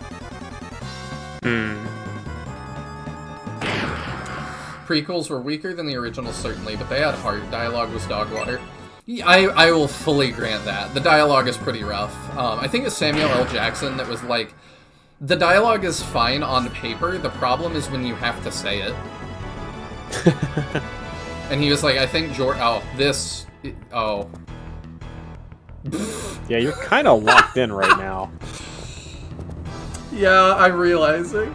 Speaker 1: Prequels were weaker than the originals, certainly, but they had heart. Dialogue was dog water. Yeah, I will fully grant that. The dialogue is pretty rough. I think it's Samuel L. Jackson that was like, the dialogue is fine on paper, the problem is when you have to say it. And he was like, I think
Speaker 2: Yeah, you're kind of locked in right now.
Speaker 1: Yeah, I'm realizing.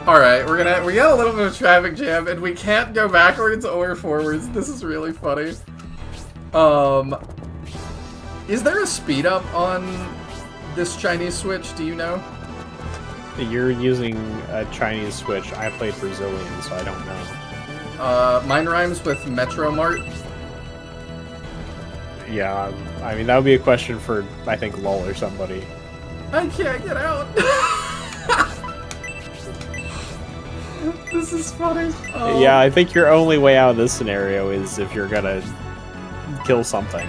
Speaker 1: Alright, we got a little bit of traffic jam, and we can't go backwards or forwards. This is really funny. Is there a speed up on this Chinese Switch? Do you know?
Speaker 2: You're using a Chinese Switch. I played Brazilian, so I don't know.
Speaker 1: Mine rhymes with Metro Mart.
Speaker 2: Yeah, I mean, that would be a question for, I think, LOL or somebody.
Speaker 1: I can't get out. This is funny. Oh.
Speaker 2: Yeah, I think your only way out of this scenario is if you're gonna kill something.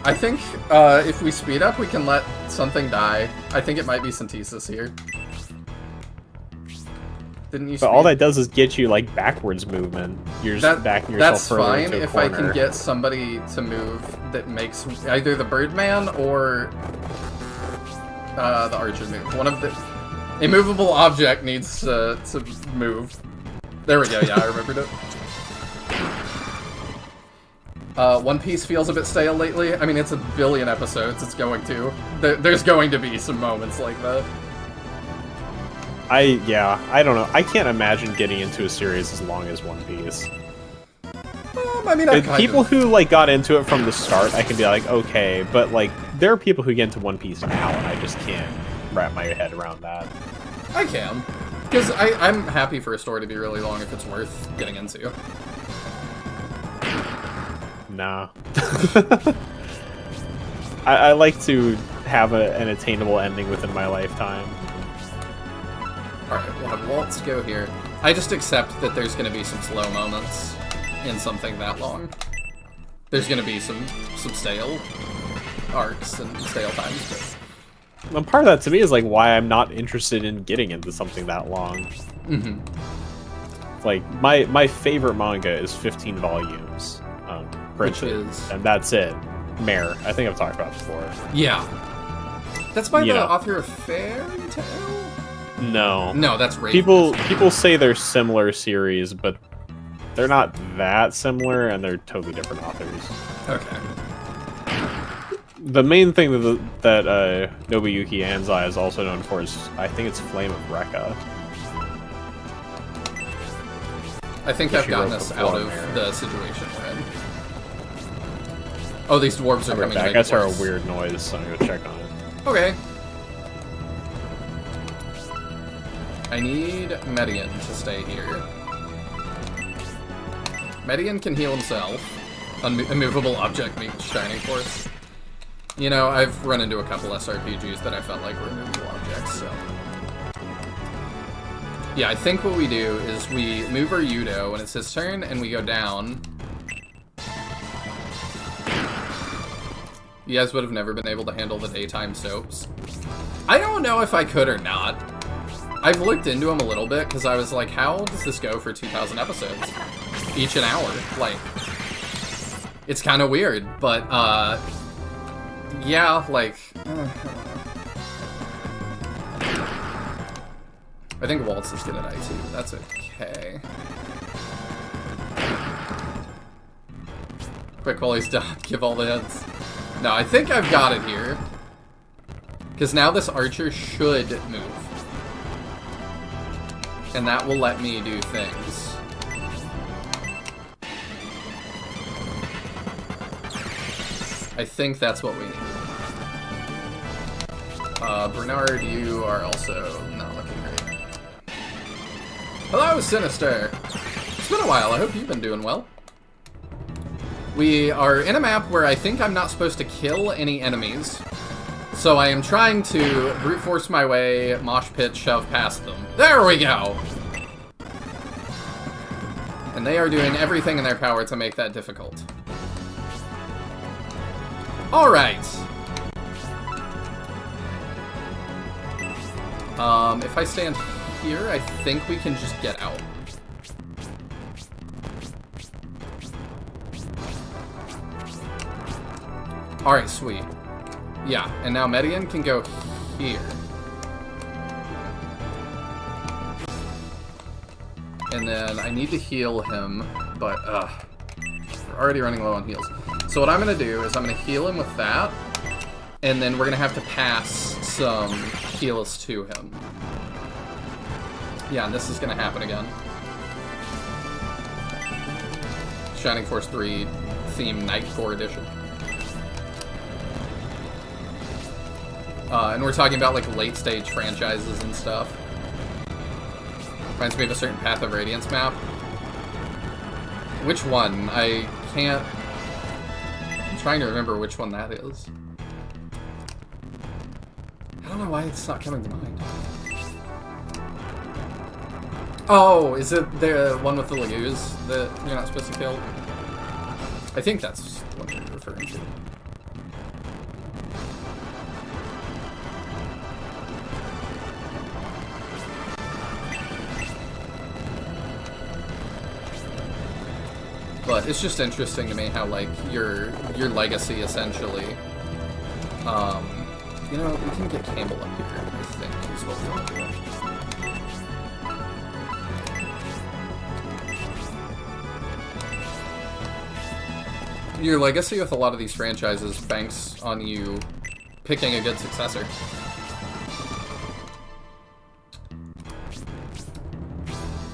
Speaker 1: I think if we speed up, we can let something die. I think it might be Synthesis here. Didn't you?
Speaker 2: But all that does is get you like backwards movement. You're just backing yourself
Speaker 1: that's
Speaker 2: further
Speaker 1: fine
Speaker 2: into a
Speaker 1: if
Speaker 2: corner.
Speaker 1: I can get somebody to move that makes either the Birdman or the Archer move. One of the immovable object needs to move. There we go. Yeah, I remembered it. One Piece feels a bit stale lately. I mean, it's a billion episodes. It's going to. There's going to be some moments like that.
Speaker 2: I don't know. I can't imagine getting into a series as long as One Piece.
Speaker 1: I mean,
Speaker 2: People who like got into it from the start, I can be like, okay, but like there are people who get into One Piece now, and I just can't wrap my head around that.
Speaker 1: I can, because I'm happy for a story to be really long if it's worth getting into.
Speaker 2: Nah. I like to have an attainable ending within my lifetime.
Speaker 1: Alright, we'll have Waltz go here. I just accept that there's going to be some slow moments in something that long. There's going to be some stale arcs and stale times, but...
Speaker 2: And part of that to me is like why I'm not interested in getting into something that long.
Speaker 1: Mm-hmm.
Speaker 2: Like my favorite manga is 15 volumes.
Speaker 1: Which is...
Speaker 2: And that's it. Mare. I think I've talked about it before.
Speaker 1: Yeah. That's by
Speaker 2: You
Speaker 1: the
Speaker 2: know.
Speaker 1: author of Fairy Tail?
Speaker 2: No.
Speaker 1: No, that's Raven.
Speaker 2: People say they're similar series, but they're not that similar, and they're totally different authors.
Speaker 1: Okay.
Speaker 2: The main thing that Nobuyuki Anzai is also known for is, I think it's Flame of Rekka.
Speaker 1: I think
Speaker 2: Which
Speaker 1: I've
Speaker 2: she
Speaker 1: gotten
Speaker 2: wrote
Speaker 1: us
Speaker 2: before
Speaker 1: out of
Speaker 2: Mare.
Speaker 1: the situation we're in. Oh, these dwarves are coming to
Speaker 2: I
Speaker 1: make
Speaker 2: guess
Speaker 1: it
Speaker 2: are a
Speaker 1: worse.
Speaker 2: weird noise, so I'm gonna check on it.
Speaker 1: Okay. I need Median to stay here. Median can heal himself. Immovable object meets Shining Force. You know, I've run into a couple SRPGs that I felt like were immovable objects, so... Yeah, I think what we do is we move our Yudo when it's his turn, and we go down. You guys would have never been able to handle the daytime soaps. I don't know if I could or not. I've looked into them a little bit, because I was like, how does this go for 2,000 episodes? Each an hour. Like, it's kind of weird, but, yeah, like... I think Waltz is gonna die too. That's okay. Quick while he's done, give all the hits. No, I think I've got it here. Because now this archer should move. And that will let me do things. I think that's what we need. Bernard, you are also not looking great. Hello, Sinister! It's been a while, I hope you've been doing well. We are in a map where I think I'm not supposed to kill any enemies. So I am trying to brute force my way, mosh pit, shove past them. There we go! And they are doing everything in their power to make that difficult. Alright. If I stand here, I think we can just get out. Alright, sweet. Yeah, and now Median can go here. And then I need to heal him, but, we're already running low on heals. So what I'm gonna do is I'm gonna heal him with that, and then we're gonna have to pass some heals to him. Yeah, and this is gonna happen again. Shining Force 3 theme Nightcore Edition. And we're talking about like late stage franchises and stuff. Reminds me of a certain Path of Radiance map. Which one? I can't... I'm trying to remember which one that is. I don't know why it's not coming to mind. Oh, is it the one with the Lagoos that you're not supposed to kill? I think that's what you're referring to. But it's just interesting to me how, like, your legacy, essentially... you know, we can get Campbell up here, I think, is what we want to do. Your legacy with a lot of these franchises banks on you picking a good successor.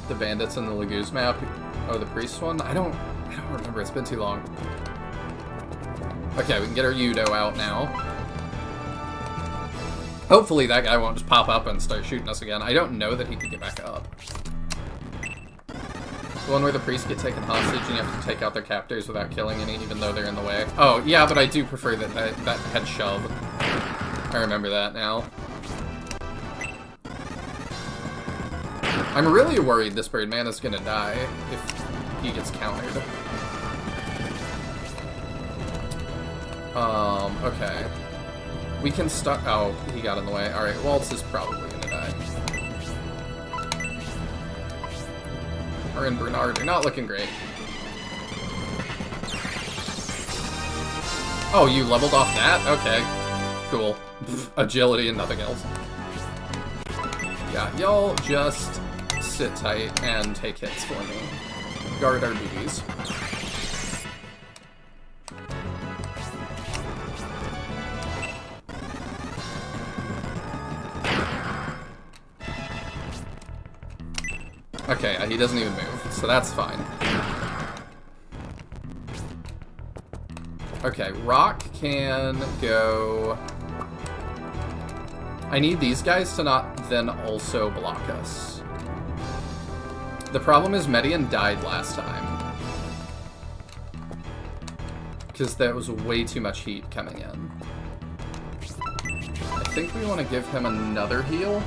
Speaker 1: The bandits in the Lagoos map. Oh, the priest one? I don't remember. It's been too long. Okay, we can get our Yudo out now. Hopefully that guy won't just pop up and start shooting us again. I don't know that he could get back up. The one where the priests get taken hostage and you have to take out their captors without killing any, even though they're in the way. Oh, yeah, but I do prefer that head shove. I remember that now. I'm really worried this Birdman is gonna die if he gets countered. Okay. We can start... Oh, he got in the way. Alright, Waltz is probably gonna die. Her and Bernard are not looking great. Oh, you leveled off that? Okay. Cool. Agility and nothing else. Yeah, y'all just sit tight and take hits for me. Guard our booties. Okay, he doesn't even move, so that's fine. Okay, Rock can go... I need these guys to not then also block us. The problem is Median died last time. Because there was way too much heat coming in. I think we want to give him another heal.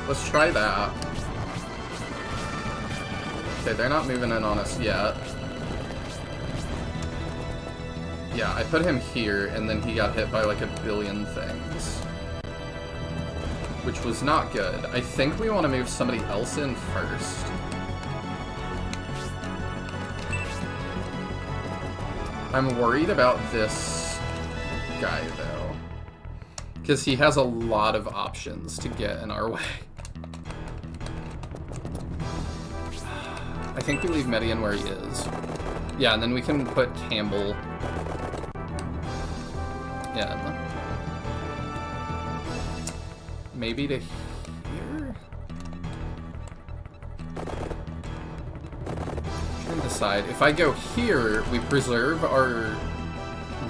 Speaker 1: Let's try that. Okay, they're not moving in on us yet. Yeah, I put him here, and then he got hit by like a billion things. Which was not good. I think we want to move somebody else in first. I'm worried about this guy, though. Because he has a lot of options to get in our way. I think we leave Median where he is. Yeah, and then we can put Campbell in. Maybe to here? I'm trying to decide. If I go here, we preserve our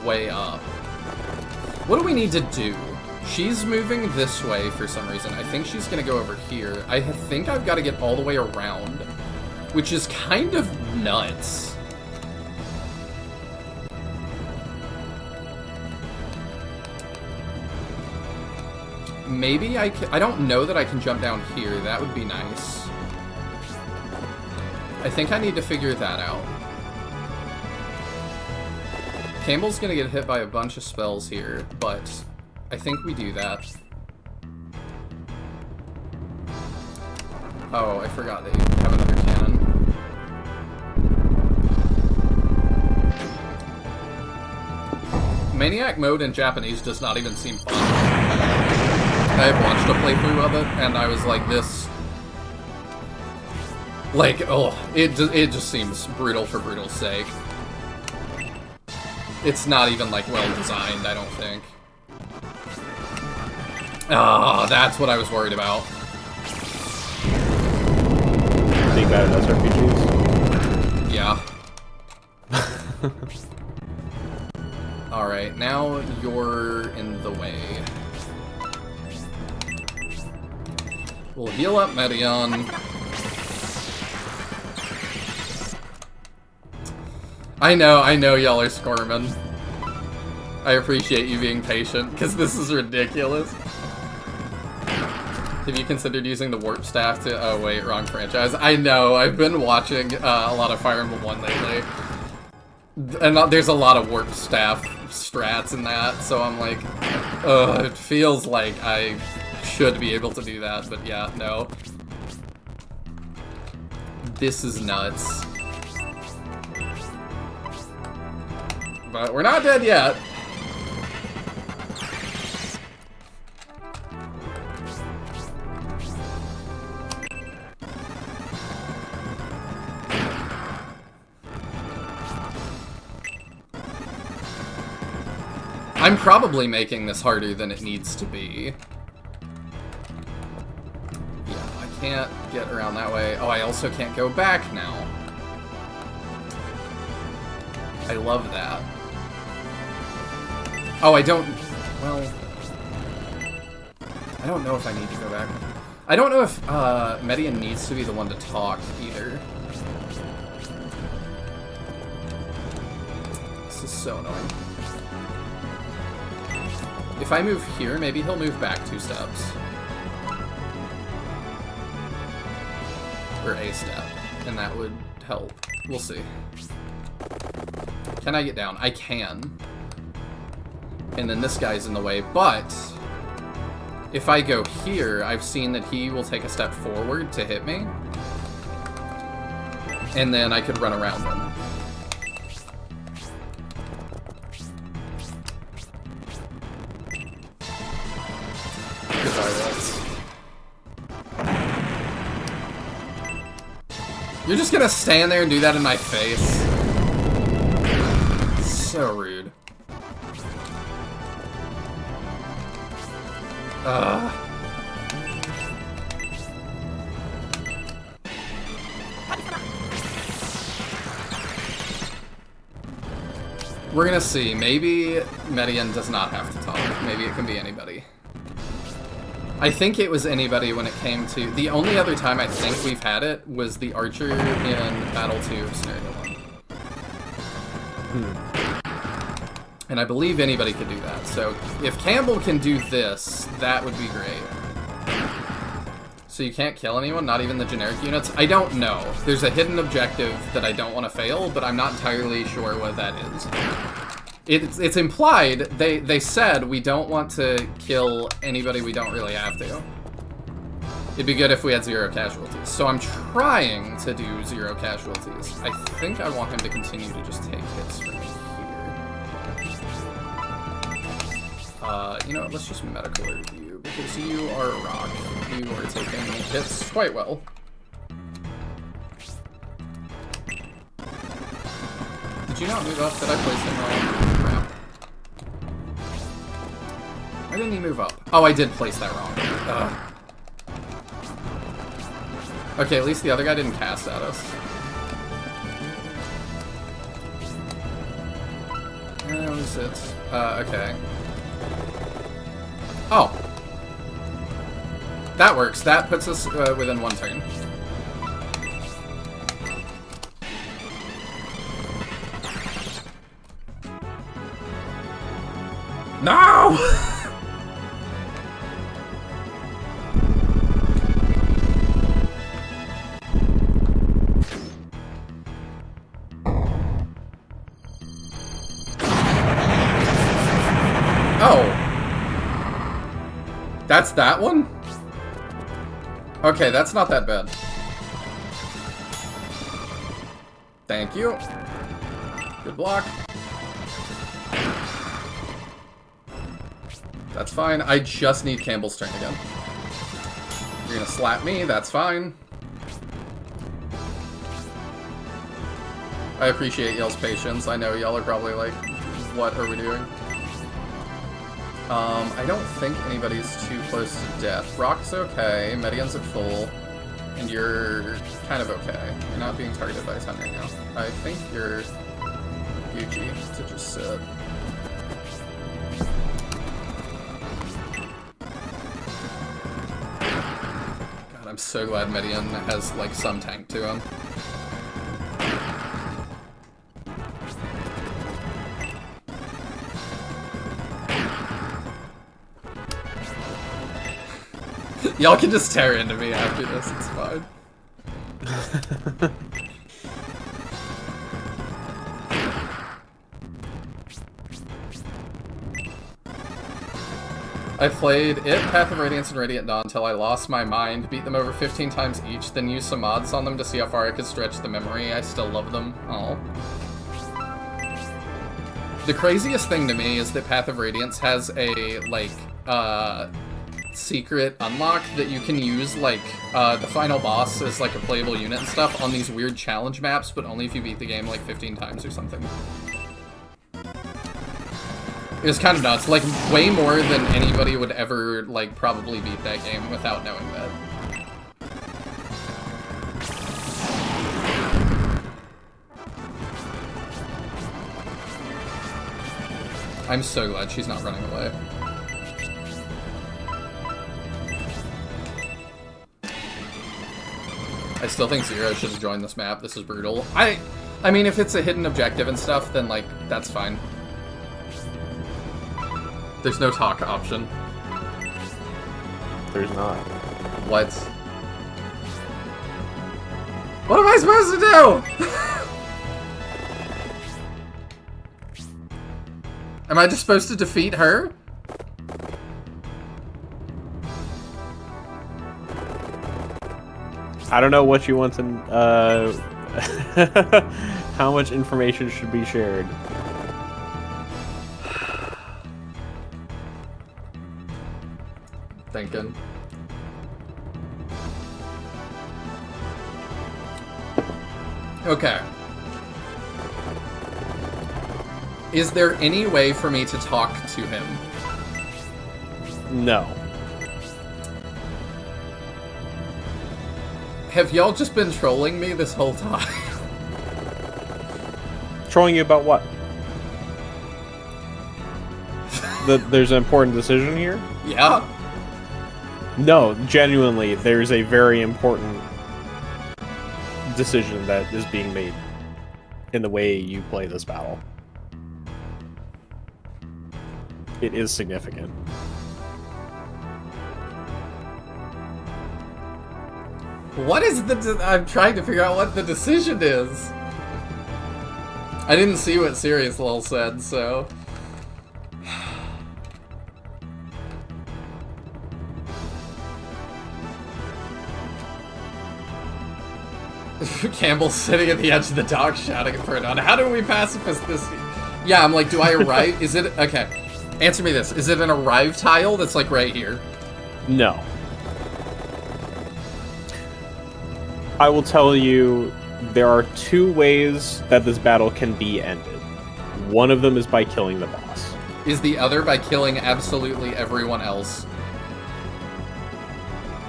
Speaker 1: way up. What do we need to do? She's moving this way for some reason. I think she's gonna go over here. I think I've got to get all the way around. Which is kind of nuts. Maybe I don't know that I can jump down here. That would be nice. I think I need to figure that out. Campbell's gonna get hit by a bunch of spells here, but I think we do that. Oh, I forgot that you have another cannon. Maniac mode in Japanese does not even seem fun. I have watched a playthrough of it, and I was like, this... Like, oh, it just seems brutal for brutal's sake. It's not even, like, well-designed, I don't think. Ah, that's what I was worried about.
Speaker 2: Being bad at SRPGs?
Speaker 1: Yeah. Alright, now you're in the way. We'll heal up Medion. I know y'all are squirming. I appreciate you being patient, because this is ridiculous. Have you considered using the warp staff to... Oh wait, wrong franchise. I know, I've been watching a lot of Fire Emblem 1 lately. And there's a lot of warp staff strats in that, so I'm like... it feels like I should be able to do that, but yeah, no. This is nuts. But we're not dead yet. I'm probably making this harder than it needs to be. Yeah, I can't get around that way. Oh, I also can't go back now. I love that. Oh, I don't... Well... I don't know if I need to go back. I don't know if Medion needs to be the one to talk, either. This is so annoying. If I move here, maybe he'll move back 2 steps. Or a step. And that would help. We'll see. Can I get down? I can. And then this guy's in the way, but... if I go here, I've seen that he will take a step forward to hit me. And then I could run around him. You're just gonna stand there and do that in my face? So rude. We're gonna see. Maybe Medion does not have to talk. Maybe it can be anybody. I think it was anybody when it came to... The only other time I think we've had it was the Archer in Battle 2 of Scenario 1. And I believe anybody could do that. So if Campbell can do this, that would be great. So you can't kill anyone, not even the generic units? I don't know. There's a hidden objective that I don't want to fail, but I'm not entirely sure what that is. It's implied, they said we don't want to kill anybody we don't really have to. It'd be good if we had 0 casualties. So I'm trying to do 0 casualties. I think I want him to continue to just take hits from me here. You know what, let's just medical alert you, because you are a rock. You are taking hits quite well. Did you not move up? Did I place him wrong? Crap. Why didn't he move up? Oh, I did place that wrong. Okay, at least the other guy didn't cast at us. Where was it? Okay. Oh. That works. That puts us within 1 turn. No! Oh. That's that one? Okay, that's not that bad. Thank you. Good block. That's fine. I just need Campbell's turn again. You're gonna slap me, that's fine. I appreciate y'all's patience. I know y'all are probably like, what are we doing? I don't think anybody's too close to death. Rock's okay. Medion's at full. and you're kind of okay. You're not being targeted by a ton right now. I think you're Gucci to just sit. God, I'm so glad Median has, like, some tank to him. Y'all can just tear into me after this, it's fine. I played it, Path of Radiance, and Radiant Dawn until I lost my mind, beat them over 15 times each, then used some mods on them to see how far I could stretch the memory. I still love them. Oh. The craziest thing to me is that Path of Radiance has a, like, secret unlock that you can use, like, the final boss as, like, a playable unit and stuff on these weird challenge maps, but only if you beat the game, like, 15 times or something. It was kind of nuts. Like, way more than anybody would ever, like, probably beat that game without knowing that. I'm so glad she's not running away. I still think Zero should have joined this map. This is brutal. I mean, if it's a hidden objective and stuff, then, like, that's fine. There's no talk option.
Speaker 2: There's not.
Speaker 1: What? What am I supposed to do? Am I just supposed to defeat her?
Speaker 2: I don't know what you want to, how much information should be shared.
Speaker 1: Thinking. Okay. Is there any way for me to talk to him?
Speaker 2: No.
Speaker 1: Have y'all just been trolling me this whole time?
Speaker 2: Trolling you about what? That there's an important decision here?
Speaker 1: Yeah.
Speaker 2: No, genuinely, there's a very important decision that is being made in the way you play this battle. It is significant.
Speaker 1: What is the... I'm trying to figure out what the decision is. I didn't see what Serious Lol said, so... Campbell's sitting at the edge of the dock shouting at Ferdinand. How do we pacifist this? Yeah, I'm like, do I arrive? Is it... Okay. Answer me this. Is it an arrive tile that's like right here?
Speaker 2: No. I will tell you, there are two ways that this battle can be ended. One of them is by killing the boss.
Speaker 1: Is the other by killing absolutely everyone else?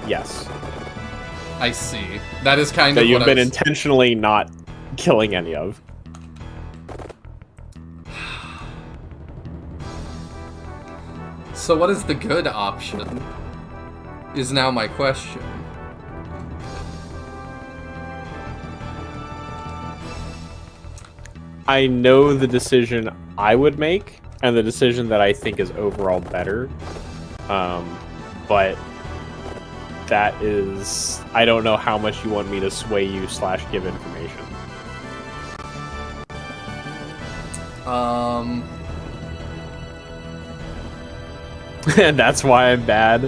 Speaker 2: Yes.
Speaker 1: I see. That is kind
Speaker 2: that
Speaker 1: of
Speaker 2: you've
Speaker 1: what
Speaker 2: been
Speaker 1: I was...
Speaker 2: intentionally not killing any of.
Speaker 1: So what is the good option? Is now my question.
Speaker 2: I know the decision I would make, and the decision that I think is overall better. But that is... I don't know how much you want me to sway you / give information. And that's why I'm bad.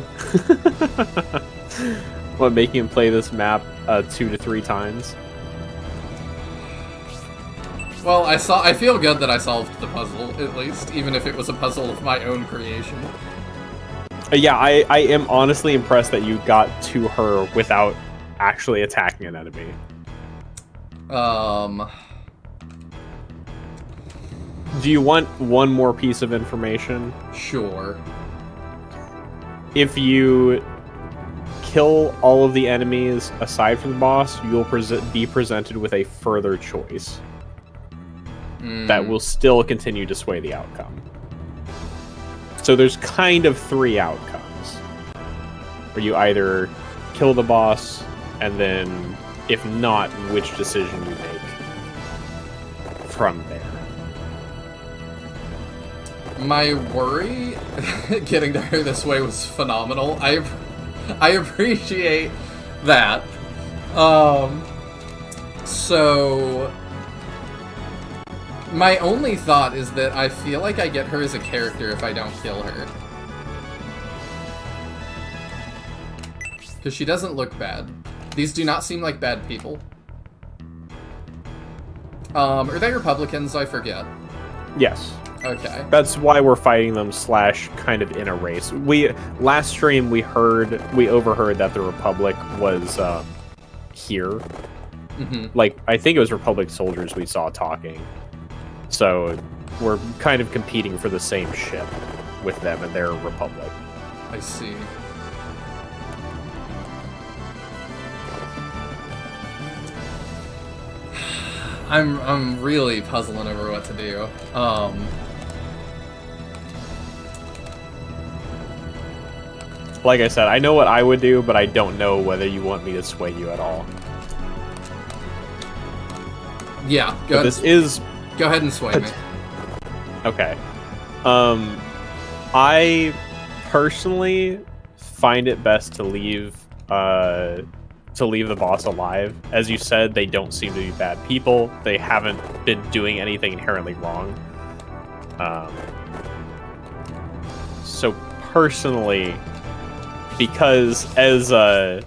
Speaker 2: What, making him play this map 2 to 3 times?
Speaker 1: Well, I feel good that I solved the puzzle, at least, even if it was a puzzle of my own creation.
Speaker 2: Yeah, I am honestly impressed that you got to her without actually attacking an enemy. Do you want one more piece of information?
Speaker 1: Sure.
Speaker 2: If you kill all of the enemies aside from the boss, you'll be presented with a further choice that will still continue to sway the outcome. So there's kind of 3 outcomes, where you either kill the boss, and then, if not, which decision you make from there.
Speaker 1: My worry getting to her this way was phenomenal. I appreciate that. So my only thought is that I feel like I get her as a character if I don't kill her. Because she doesn't look bad. These do not seem like bad people. Are they Republicans? I forget.
Speaker 2: Yes.
Speaker 1: Okay.
Speaker 2: That's why we're fighting them / kind of in a race. Last stream we overheard that the Republic was here.
Speaker 1: Mm-hmm.
Speaker 2: Like, I think it was Republic soldiers we saw talking. So we're kind of competing for the same ship with them and their Republic.
Speaker 1: I see. I'm really puzzling over what to do.
Speaker 2: Like I said, I know what I would do, but I don't know whether you want me to sway you at all.
Speaker 1: Yeah,
Speaker 2: But this is...
Speaker 1: Go ahead and sway me.
Speaker 2: Okay. I personally find it best to leave the boss alive. As you said, they don't seem to be bad people. They haven't been doing anything inherently wrong. So personally, because as I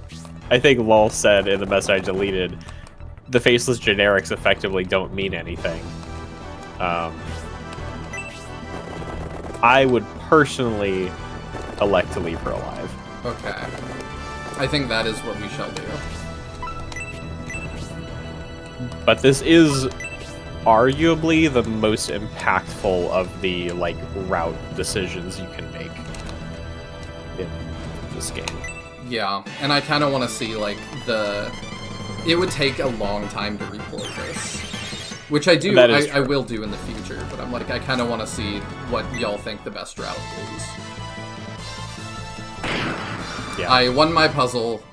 Speaker 2: think Lol said in the message I deleted, the faceless generics effectively don't mean anything. I would personally elect to leave her alive.
Speaker 1: Okay. I think that is what we shall do.
Speaker 2: But this is arguably the most impactful of the, like, route decisions you can make in this game.
Speaker 1: Yeah, and I kind of want to see, like, it would take a long time to replay this. Which I do, I will do in the future, but I'm like, I kind of want to see what y'all think the best route is.
Speaker 2: Yeah.
Speaker 1: I won my puzzle,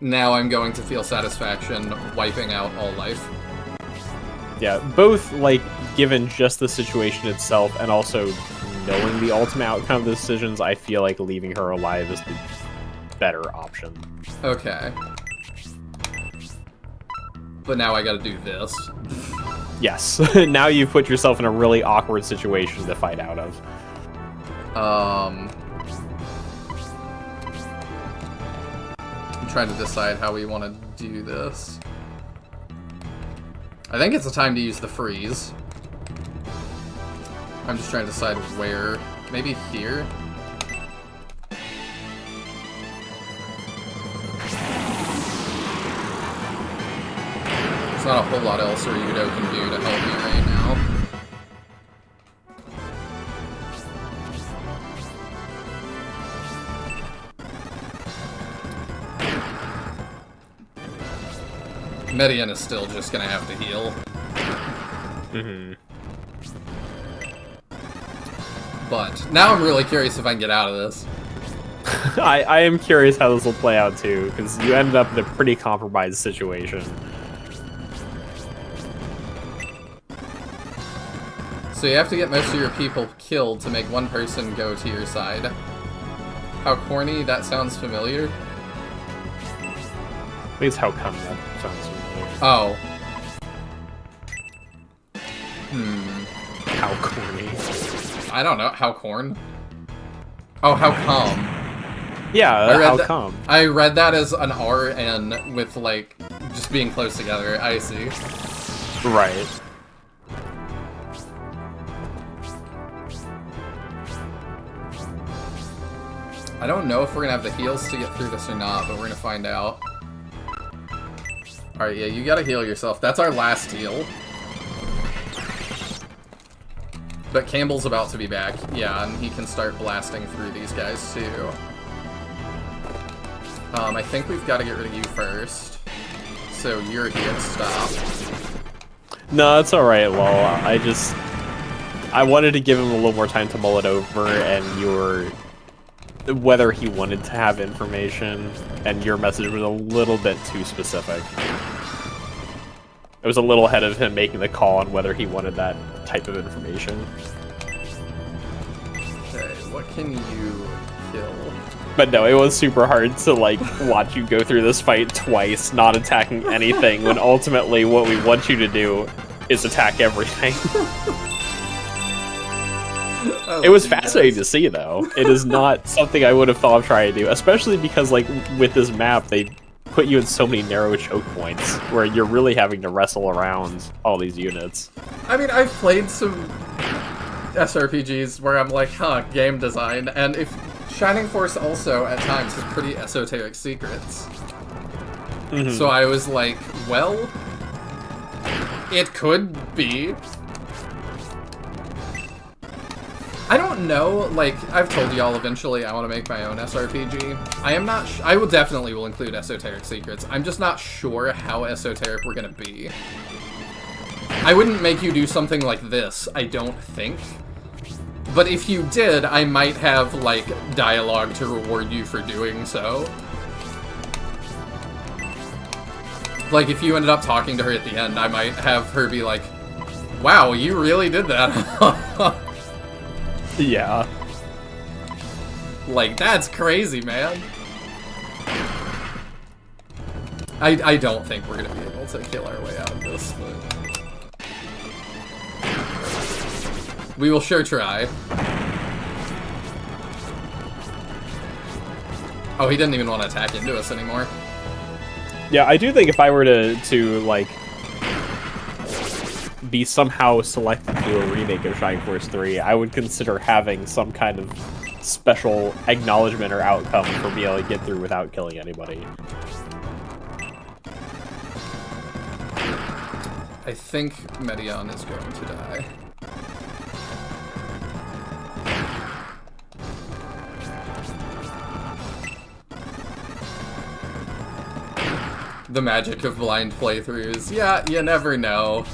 Speaker 1: now I'm going to feel satisfaction wiping out all life.
Speaker 2: Yeah, both, like, given just the situation itself and also knowing the ultimate outcome of the decisions, I feel like leaving her alive is the better option.
Speaker 1: Okay. But now I gotta do this.
Speaker 2: Yes. Now you've put yourself in a really awkward situation to fight out of.
Speaker 1: I'm trying to decide how we want to do this. I think it's the time to use the freeze. I'm just trying to decide where. Maybe here? There's not a whole lot else Ryudo can do to help me right now. Median is still just gonna have to heal.
Speaker 2: Mm-hmm.
Speaker 1: But now I'm really curious if I can get out of this.
Speaker 2: I am curious how this will play out too, because you ended up in a pretty compromised situation.
Speaker 1: So you have to get most of your people killed to make one person go to your side. How corny, that sounds familiar.
Speaker 2: I think it's how come that sounds familiar.
Speaker 1: Oh.
Speaker 2: How corny.
Speaker 1: I don't know. How corn? Oh, how come?
Speaker 2: Yeah, how come?
Speaker 1: I read that as an R and with, like, just being close together. I see.
Speaker 2: Right.
Speaker 1: I don't know if we're gonna have the heals to get through this or not, but we're gonna find out. Alright, yeah, you gotta heal yourself. That's our last heal. But Campbell's about to be back. Yeah, and he can start blasting through these guys, too. I think we've got to get rid of you first. So you're here, stop.
Speaker 2: No, it's alright, lol. I wanted to give him a little more time to mull it over, and whether he wanted to have information, and your message was a little bit too specific. It was a little ahead of him making the call on whether he wanted that type of information.
Speaker 1: Okay, what can you kill?
Speaker 2: But no, it was super hard to, like, watch you go through this fight twice, not attacking anything, when ultimately what we want you to do is attack everything. It was fascinating to see, though. It is not something I would have thought of trying to do, especially because, like, with this map, they put you in so many narrow choke points, where you're really having to wrestle around all these units.
Speaker 1: I mean, I've played some SRPGs where I'm like, huh, game design, and if Shining Force also, at times, has pretty esoteric secrets. So I was like, well, it could be. I don't know, like, I've told y'all eventually I want to make my own SRPG. I am not I will definitely will include esoteric secrets. I'm just not sure how esoteric we're gonna be. I wouldn't make you do something like this, I don't think. But if you did, I might have, like, dialogue to reward you for doing so. Like, if you ended up talking to her at the end, I might have her be like, wow, you really did that.
Speaker 2: Yeah.
Speaker 1: Like, that's crazy, man. I don't think we're gonna be able to kill our way out of this, but... we will sure try. Oh, he didn't even want to attack into us anymore.
Speaker 2: Yeah, I do think if I were to like, be somehow selected to do a remake of Shining Force 3, I would consider having some kind of special acknowledgement or outcome for being able to get through without killing anybody.
Speaker 1: I think Medion is going to die. The magic of blind playthroughs. Yeah, you never know.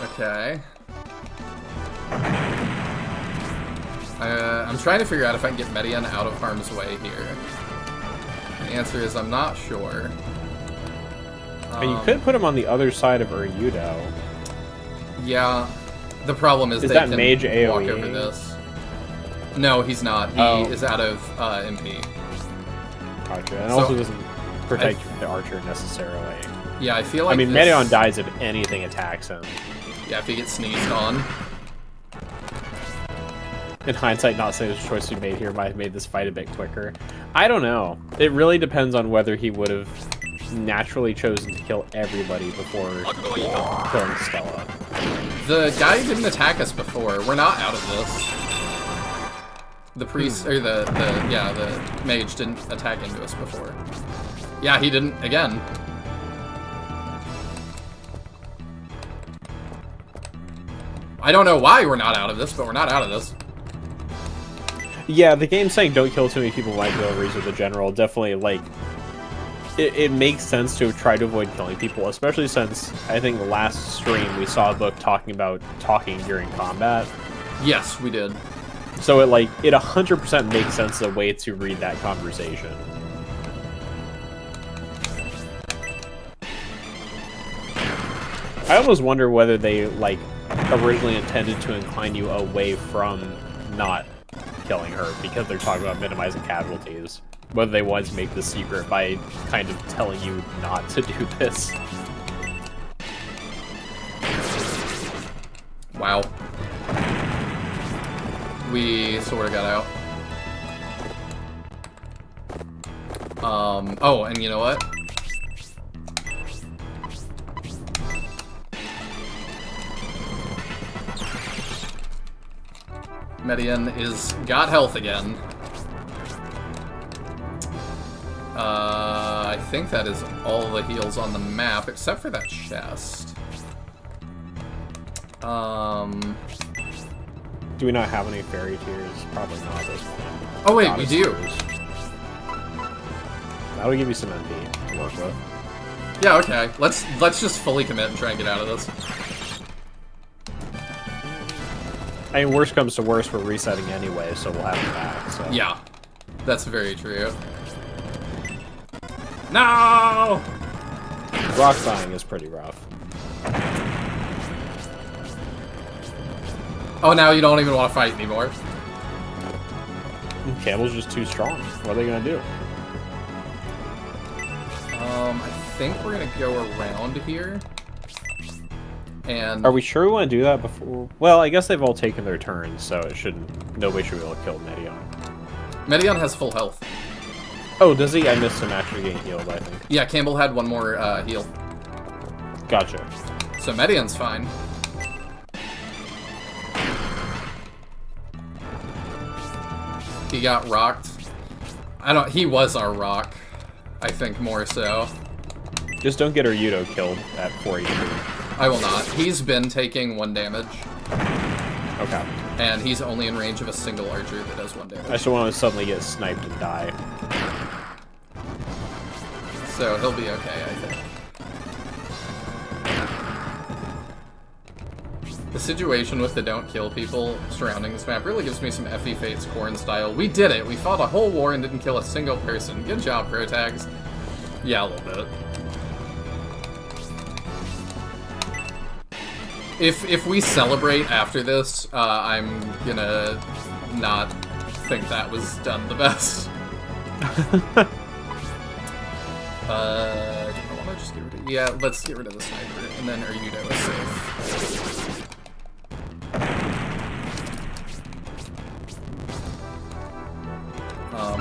Speaker 1: Okay. I'm trying to figure out if I can get Medion out of harm's way here. The answer is I'm not sure.
Speaker 2: And you could put him on the other side of Uryudo.
Speaker 1: Yeah. The problem is they
Speaker 2: that
Speaker 1: can
Speaker 2: mage
Speaker 1: walk
Speaker 2: AoE?
Speaker 1: over this. No, he's not. He is out of MP.
Speaker 2: Gotcha. And
Speaker 1: So,
Speaker 2: also doesn't protect the archer necessarily.
Speaker 1: Yeah, I feel like
Speaker 2: I mean,
Speaker 1: this...
Speaker 2: Medion dies if anything attacks him.
Speaker 1: Yeah, if he gets sneezed on.
Speaker 2: In hindsight, not saying the choice we made here might have made this fight a bit quicker. I don't know. It really depends on whether he would have naturally chosen to kill everybody before killing Stella.
Speaker 1: The guy didn't attack us before. We're not out of this. The priest, or the mage didn't attack into us before. Yeah, he didn't again. I don't know why we're not out of this, but we're not out of this.
Speaker 2: Yeah, the game's saying don't kill too many people like Rivalries with the general. Definitely, like, it makes sense to try to avoid killing people, especially since I think the last stream we saw a book talking about talking during combat.
Speaker 1: Yes, we did.
Speaker 2: So it 100% makes sense as a way to read that conversation. I almost wonder whether they, originally intended to incline you away from not killing her because they're talking about minimizing casualties. Whether they wanted to make this secret by kind of telling you not to do this.
Speaker 1: Wow. We sort of got out. Oh, and you know what? Medion is got health again. I think that is all the heals on the map, except for that chest.
Speaker 2: Do we not have any fairy tiers? Probably not at this point.
Speaker 1: Oh wait,
Speaker 2: Goddess
Speaker 1: we do.
Speaker 2: tiers. That'll give you some MP to work with.
Speaker 1: Yeah, okay. Let's just fully commit and try and get out of this.
Speaker 2: I mean, worst comes to worst, we're resetting anyway, so we'll have it back. So.
Speaker 1: Yeah, that's very true. No!
Speaker 2: Rock dying is pretty rough.
Speaker 1: Oh, now you don't even want to fight anymore.
Speaker 2: Campbell's just too strong. What are they gonna do?
Speaker 1: I think we're gonna go around here. And
Speaker 2: Are we sure we want to do that before? Well, I guess they've all taken their turns, so it shouldn't. Nobody should be able to kill Medion.
Speaker 1: Medion has full health.
Speaker 2: Oh, does he? I missed him actually getting healed, I think.
Speaker 1: Yeah, Campbell had one more heal.
Speaker 2: Gotcha.
Speaker 1: So Medion's fine. He got rocked. He was our rock. I think more so.
Speaker 2: Just don't get Ryudo killed at 4 HP.
Speaker 1: I will not. He's been taking 1 damage.
Speaker 2: Okay.
Speaker 1: And he's only in range of a single archer that does 1 damage.
Speaker 2: I just don't want to suddenly get sniped and die.
Speaker 1: So he'll be okay, I think. The situation with the don't kill people surrounding this map really gives me some FE Fates Corrin style. We did it! We fought a whole war and didn't kill a single person. Good job, Protags. Yeah, a little bit. If we celebrate after this, I'm gonna not think that was done the best. Do I want to just get rid of... Yeah, let's get rid of the sniper, and then Ryudo is safe.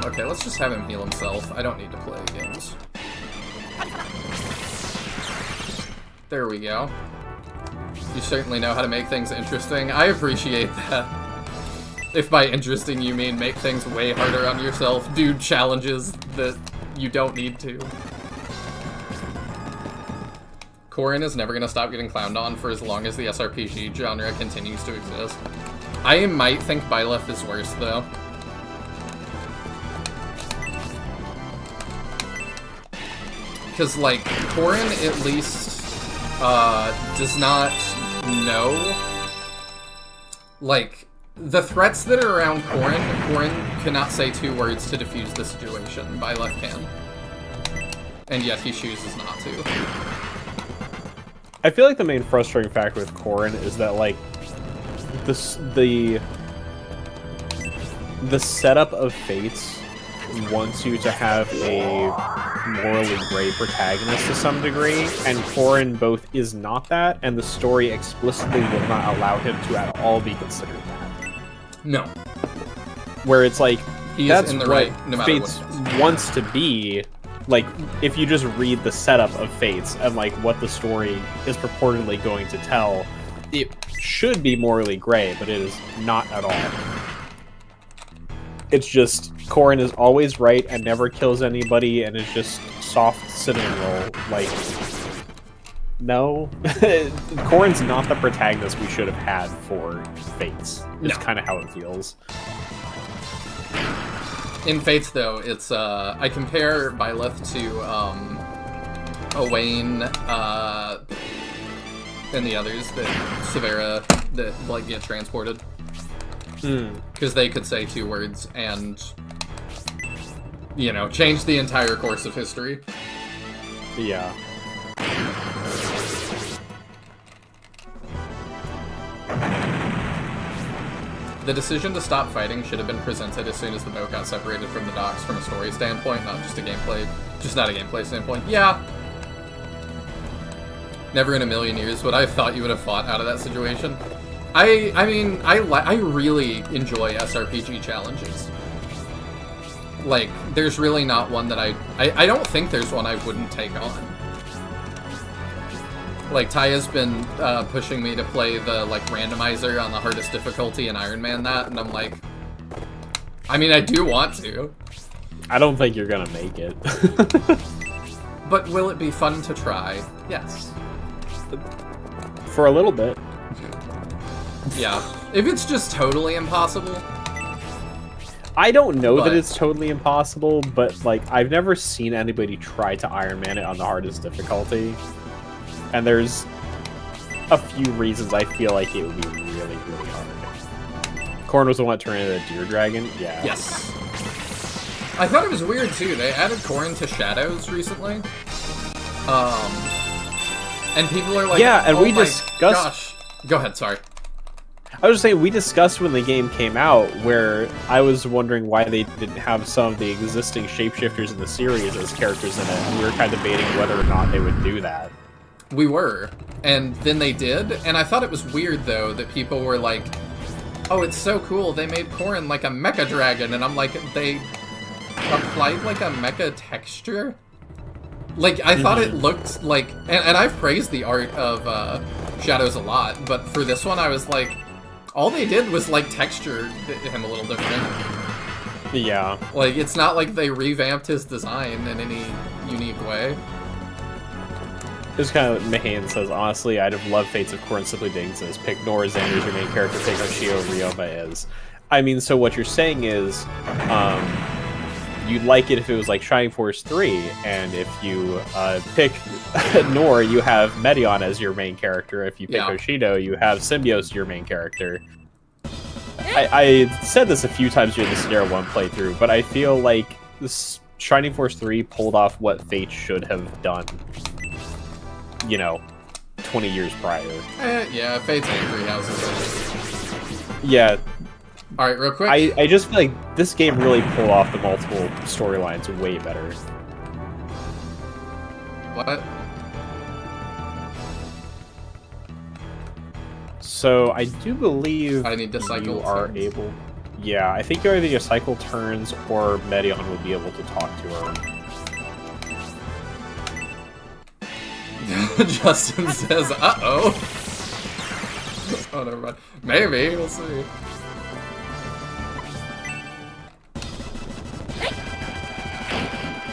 Speaker 1: Okay, let's just have him heal himself. I don't need to play games. There we go. You certainly know how to make things interesting. I appreciate that. If by interesting you mean make things way harder on yourself, do challenges that you don't need to. Corrin is never going to stop getting clowned on for as long as the SRPG genre continues to exist. I might think Byleth is worse, though. Because, like, Corrin at least does not know. Like, the threats that are around Corrin cannot say 2 words to defuse the situation. Byleth can. And yet he chooses not to.
Speaker 2: I feel like the main frustrating factor with Corrin is that, like, the setup of Fates wants you to have a morally gray protagonist to some degree, and Corrin both is not that, and the story explicitly will not allow him to at all be considered that.
Speaker 1: No.
Speaker 2: Where it's like, that's
Speaker 1: in the
Speaker 2: what
Speaker 1: right, no matter
Speaker 2: Fates
Speaker 1: what it is.
Speaker 2: wants to be. Like, if you just read the setup of Fates and, like, what the story is purportedly going to tell, it should be morally gray, but it is not at all. It's just, Corrin is always right and never kills anybody and is just soft cinnamon roll. Like, no. Corrin's not the protagonist we should have had for Fates. It's kind of how it feels.
Speaker 1: In Fates, though, it's, I compare Byleth to, Owain, and the others that Severa, that, like, get transported. Because they could say 2 words and, you know, change the entire course of history.
Speaker 2: Yeah.
Speaker 1: The decision to stop fighting should have been presented as soon as the boat got separated from the docks from a story standpoint, not just a gameplay, not a gameplay standpoint. Yeah. Never in a million years would I have thought you would have fought out of that situation. I mean, I really enjoy SRPG challenges. Like, there's really not one that I don't think there's one I wouldn't take on. Like, Taya's been pushing me to play the, like, randomizer on the hardest difficulty in Iron Man that, and I'm like, I mean, I do want to.
Speaker 2: I don't think you're gonna make it.
Speaker 1: But will it be fun to try? Yes.
Speaker 2: For a little bit.
Speaker 1: Yeah. If it's just totally impossible.
Speaker 2: I don't know
Speaker 1: But-
Speaker 2: that it's totally impossible, but like I've never seen anybody try to Iron Man it on the hardest difficulty. And there's a few reasons I feel like it would be really, really hard. Corn was the one that turned into a deer dragon. Yeah.
Speaker 1: Yes. I thought it was weird too. They added Corrin to Shadows recently. And people are like,
Speaker 2: Yeah, and
Speaker 1: oh
Speaker 2: we
Speaker 1: my
Speaker 2: discussed-
Speaker 1: Gosh. Go ahead, sorry.
Speaker 2: I was just saying, we discussed when the game came out, where I was wondering why they didn't have some of the existing shapeshifters in the series as characters in it, and we were kind of debating whether or not they would do that.
Speaker 1: We were. And then they did. And I thought it was weird, though, that people were like, oh, it's so cool. They made Corrin like a mecha dragon. And I'm like, they applied like a mecha texture? Like, I thought it looked like... And I've praised the art of Shadows a lot, but for this one, I was like... All they did was, like, texture him a little different.
Speaker 2: Yeah.
Speaker 1: Like, it's not like they revamped his design in any unique way.
Speaker 2: It's kind of Mahan says, honestly, I'd have loved Fates of Corrin simply to exist. Pick Nora Xander as your main character, pick Hoshio Ryoma as. I mean, so what you're saying is, you'd like it if it was like Shining Force 3, and if you pick Nor, you have Medion as your main character. If you pick
Speaker 1: Yeah.
Speaker 2: Hoshido, you have Symbios your main character. I said this a few times during the Scenario 1 playthrough, but I feel like this Shining Force 3 pulled off what Fate should have done, 20 years prior.
Speaker 1: Yeah, Fate's Angry Houses.
Speaker 2: Yeah,
Speaker 1: Alright, real quick.
Speaker 2: I just feel like this game really pulled off the multiple storylines way better.
Speaker 1: What?
Speaker 2: So I do believe
Speaker 1: I need to cycle
Speaker 2: you are
Speaker 1: turns.
Speaker 2: able. Yeah, I think you're either your cycle turns or Medion would be able to talk to her.
Speaker 1: Justin says, uh-oh. Oh, never mind. Maybe, we'll see.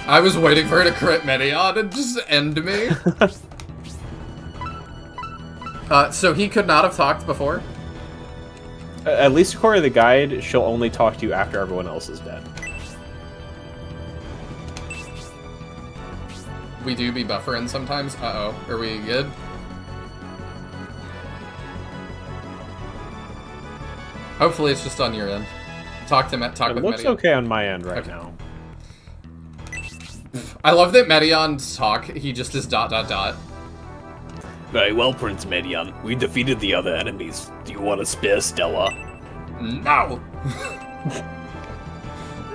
Speaker 1: I was waiting for her to crit Medion and just end me. So he could not have talked before?
Speaker 2: At least according to the guide, she'll only talk to you after everyone else is dead.
Speaker 1: We do be buffering sometimes. Uh-oh. Are we good? Hopefully it's just on your end. Talk
Speaker 2: It
Speaker 1: with
Speaker 2: looks
Speaker 1: Medion.
Speaker 2: okay on my end right
Speaker 1: Okay.
Speaker 2: now.
Speaker 1: I love that Medion's talk, he just is ...
Speaker 3: Very well, Prince Medion. We defeated the other enemies. Do you want to spare Stella?
Speaker 1: No!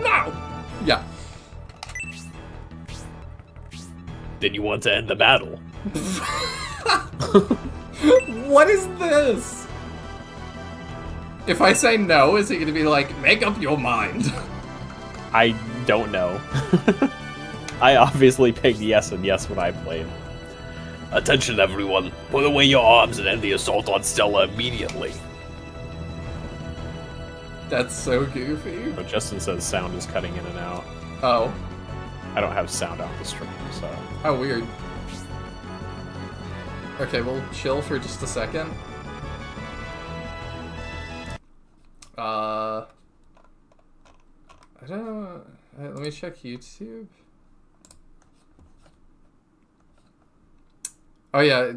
Speaker 1: No! Yeah.
Speaker 3: Then you want to end the battle?
Speaker 1: What is this? If I say no, is he gonna be like, make up your mind?
Speaker 2: I don't know. I obviously picked yes and yes when I played.
Speaker 3: Attention, everyone. Put away your arms and end the assault on Stella immediately.
Speaker 1: That's so goofy.
Speaker 2: But Justin says sound is cutting in and out.
Speaker 1: Oh.
Speaker 2: I don't have sound out the stream, so.
Speaker 1: How weird. Okay, we'll chill for just a second. I don't know. Let me check YouTube. Oh yeah,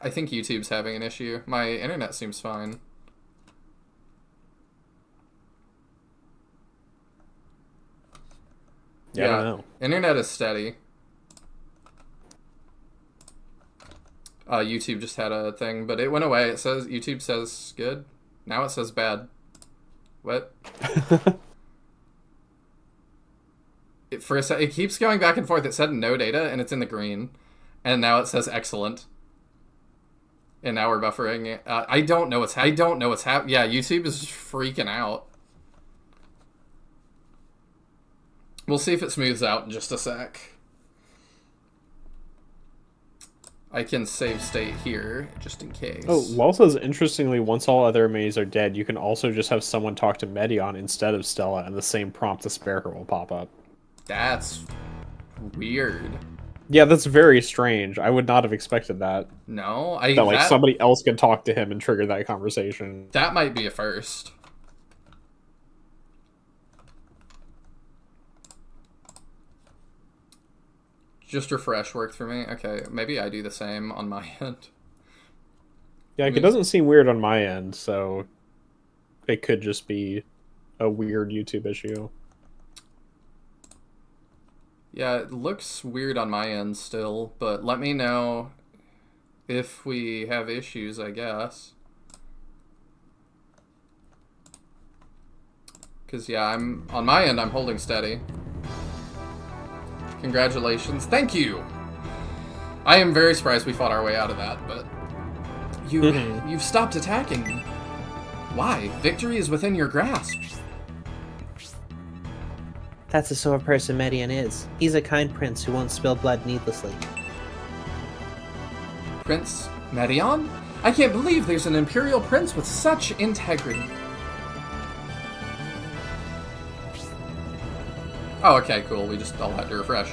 Speaker 1: I think YouTube's having an issue. My internet seems fine.
Speaker 2: Yeah, I don't know.
Speaker 1: Internet is steady. YouTube just had a thing, but it went away. It says YouTube says good. Now it says bad. What? It keeps going back and forth. It said no data, and it's in the green, and now it says excellent. And now we're buffering. I don't know what's happening. Yeah, YouTube is freaking out. We'll see if it smooths out in just a sec. I can save state here, just in case.
Speaker 2: Oh, Lol says, interestingly, once all other enemies are dead, you can also just have someone talk to Medion instead of Stella, and the same prompt to spare her will pop up.
Speaker 1: That's weird.
Speaker 2: Yeah, that's very strange. I would not have expected that.
Speaker 1: No,
Speaker 2: That somebody else could talk to him and trigger that conversation.
Speaker 1: that might be a first. Just refresh worked for me. Okay, maybe I do the same on my end.
Speaker 2: Yeah, it doesn't seem weird on my end, so it could just be a weird YouTube issue.
Speaker 1: Yeah, it looks weird on my end still, but let me know if we have issues, I guess. Because, yeah, on my end, I'm holding steady. Congratulations. Thank you! I am very surprised we fought our way out of that, but... You've stopped attacking me. Why? Victory is within your grasp.
Speaker 4: That's the sort of person Median is. He's a kind prince who won't spill blood needlessly.
Speaker 1: Prince Medion? I can't believe there's an Imperial Prince with such integrity. Oh, okay, cool. We just all had to refresh.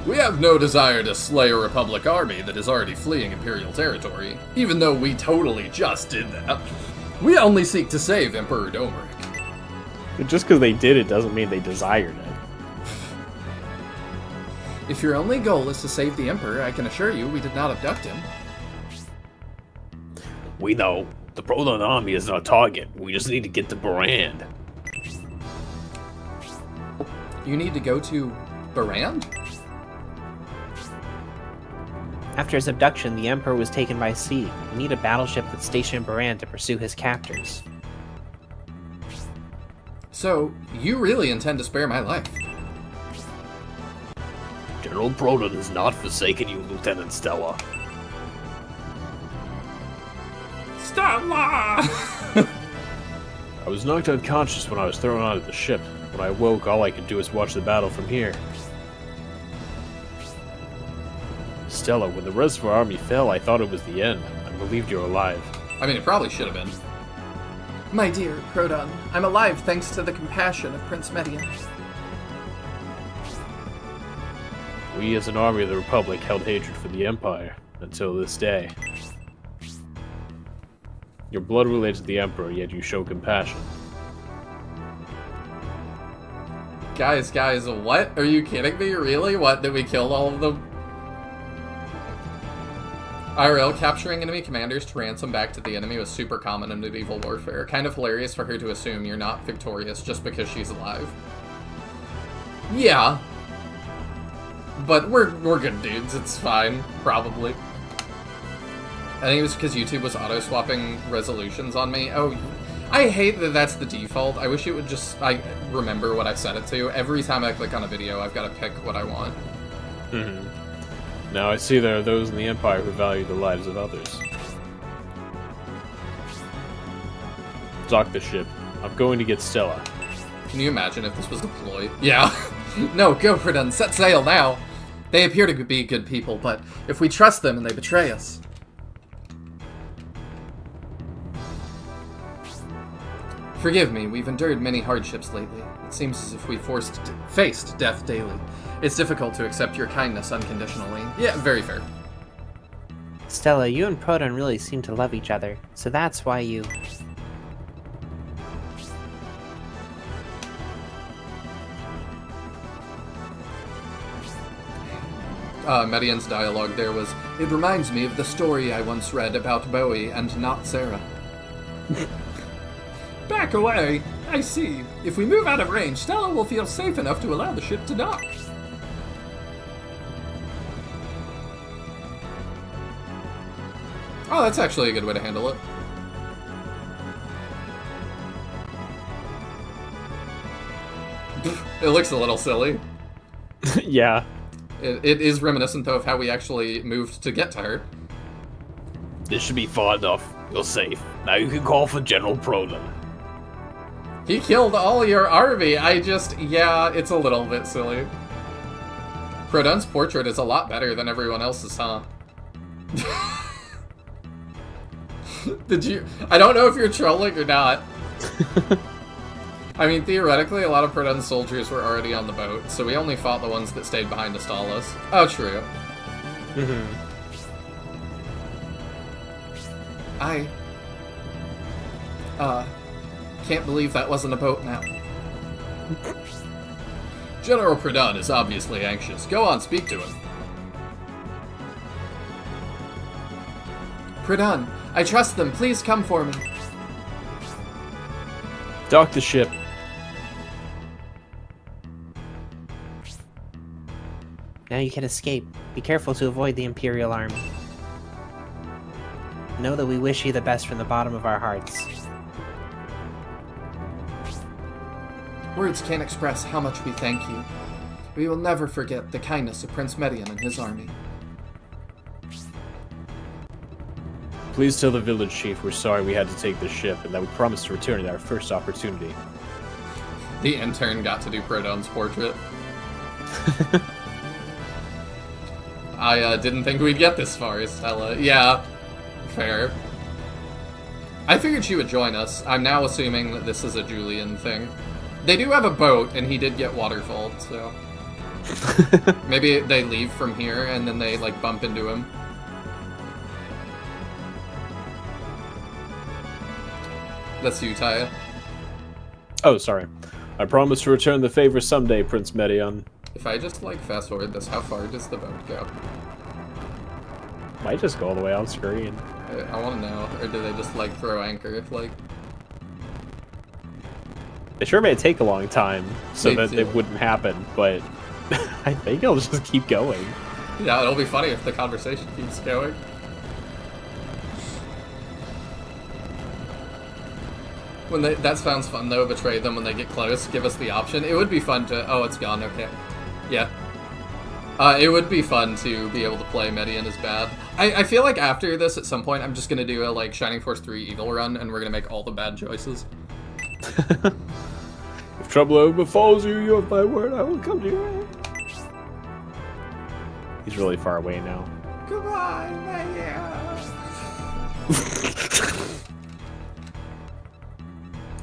Speaker 1: We have no desire to slay a Republic army that is already fleeing Imperial territory, even though we totally just did that. We only seek to save Emperor Domeric.
Speaker 2: Just because they did it doesn't mean they desired it.
Speaker 1: If your only goal is to save the Emperor, I can assure you we did not abduct him.
Speaker 3: We know. The Proton army is our target. We just need to get to Barand.
Speaker 1: You need to go to Barand?
Speaker 4: After his abduction, the Emperor was taken by sea. We need a battleship that's stationed in Barand to pursue his captors.
Speaker 1: So, you really intend to spare my life?
Speaker 3: General Proton has not forsaken you, Lieutenant Stella.
Speaker 1: Stella!
Speaker 3: I was knocked unconscious when I was thrown out of the ship. When I woke, all I could do was watch the battle from here. Stella, when the rest of our army fell, I thought it was the end. I believed you were alive.
Speaker 1: I mean, it probably should have been. My dear Proton, I'm alive thanks to the compassion of Prince Median.
Speaker 3: We, as an army of the Republic, held hatred for the Empire, until this day. Your blood relates to the Emperor, yet you show compassion.
Speaker 1: Guys, what? Are you kidding me? Really? What, did we kill all of them? IRL, capturing enemy commanders to ransom back to the enemy was super common in medieval warfare. Kind of hilarious for her to assume you're not victorious just because she's alive. Yeah. But we're good dudes, it's fine, probably. I think it was because YouTube was auto-swapping resolutions on me. Oh, I hate that that's the default. I wish it would just, I remember what I set it to. Every time I click on a video, I've got to pick what I want.
Speaker 3: Mm-hmm. Now I see there are those in the Empire who value the lives of others. Dock the ship. I'm going to get Stella.
Speaker 1: Can you imagine if this was deployed? Yeah. No, go Proton, set sail now. They appear to be good people, but if we trust them and they betray us... Forgive me, we've endured many hardships lately. It seems as if we faced death daily. It's difficult to accept your kindness unconditionally. Yeah, very fair.
Speaker 4: Stella, you and Proton really seem to love each other, so that's why you...
Speaker 1: Median's dialogue there was, it reminds me of the story I once read about Bowie and not Sarah. Back away! I see. If we move out of range, Stella will feel safe enough to allow the ship to dock. Oh, that's actually a good way to handle it. It looks a little silly.
Speaker 2: Yeah.
Speaker 1: It is reminiscent, though, of how we actually moved to get to her.
Speaker 3: This should be far enough. You're safe. Now you can call for General Proton.
Speaker 1: He killed all your army. Yeah, it's a little bit silly. Proton's portrait is a lot better than everyone else's, huh? I don't know if you're trolling or not. I mean, theoretically, a lot of Proton soldiers were already on the boat, so we only fought the ones that stayed behind to stall us. Oh, true. I... can't believe that wasn't a boat now. General Proton is obviously anxious. Go on, speak to him. Proton, I trust them. Please come for me.
Speaker 2: Dock the ship.
Speaker 4: Now you can escape. Be careful to avoid the Imperial Army. Know that we wish you the best from the bottom of our hearts.
Speaker 1: Words can't express how much we thank you. We will never forget the kindness of Prince Median and his army.
Speaker 2: Please tell the village chief we're sorry we had to take the ship and that we promise to return at our first opportunity.
Speaker 1: The intern got to do Proton's portrait. I didn't think we'd get this far, Stella. Yeah, fair. I figured she would join us. I'm now assuming that this is a Julian thing. They do have a boat, and he did get waterfalled, so... Maybe they leave from here, and then they, like, bump into him. That's you, Taya.
Speaker 2: Oh, sorry. I promise to return the favor someday, Prince Medion.
Speaker 1: If I just, like, fast-forward this, how far does the boat go?
Speaker 2: Might just go all the way on screen.
Speaker 1: I want to know. Or do they just, like, throw anchor? Like...
Speaker 2: It sure may take a long time so
Speaker 1: Me
Speaker 2: that
Speaker 1: too.
Speaker 2: it wouldn't happen, but I think it'll just keep going.
Speaker 1: Yeah, it'll be funny if the conversation keeps going. When they, that sounds fun though, betray them when they get close, give us the option. It would be fun to, oh, it's gone, okay. Yeah. It would be fun to be able to play Median as bad. I feel like after this, at some point, I'm just gonna do a, like, Shining Force 3 Evil run, and we're gonna make all the bad choices.
Speaker 2: If trouble ever befalls you, you have my word, I will come to you. He's really far away now.
Speaker 1: Goodbye, Median!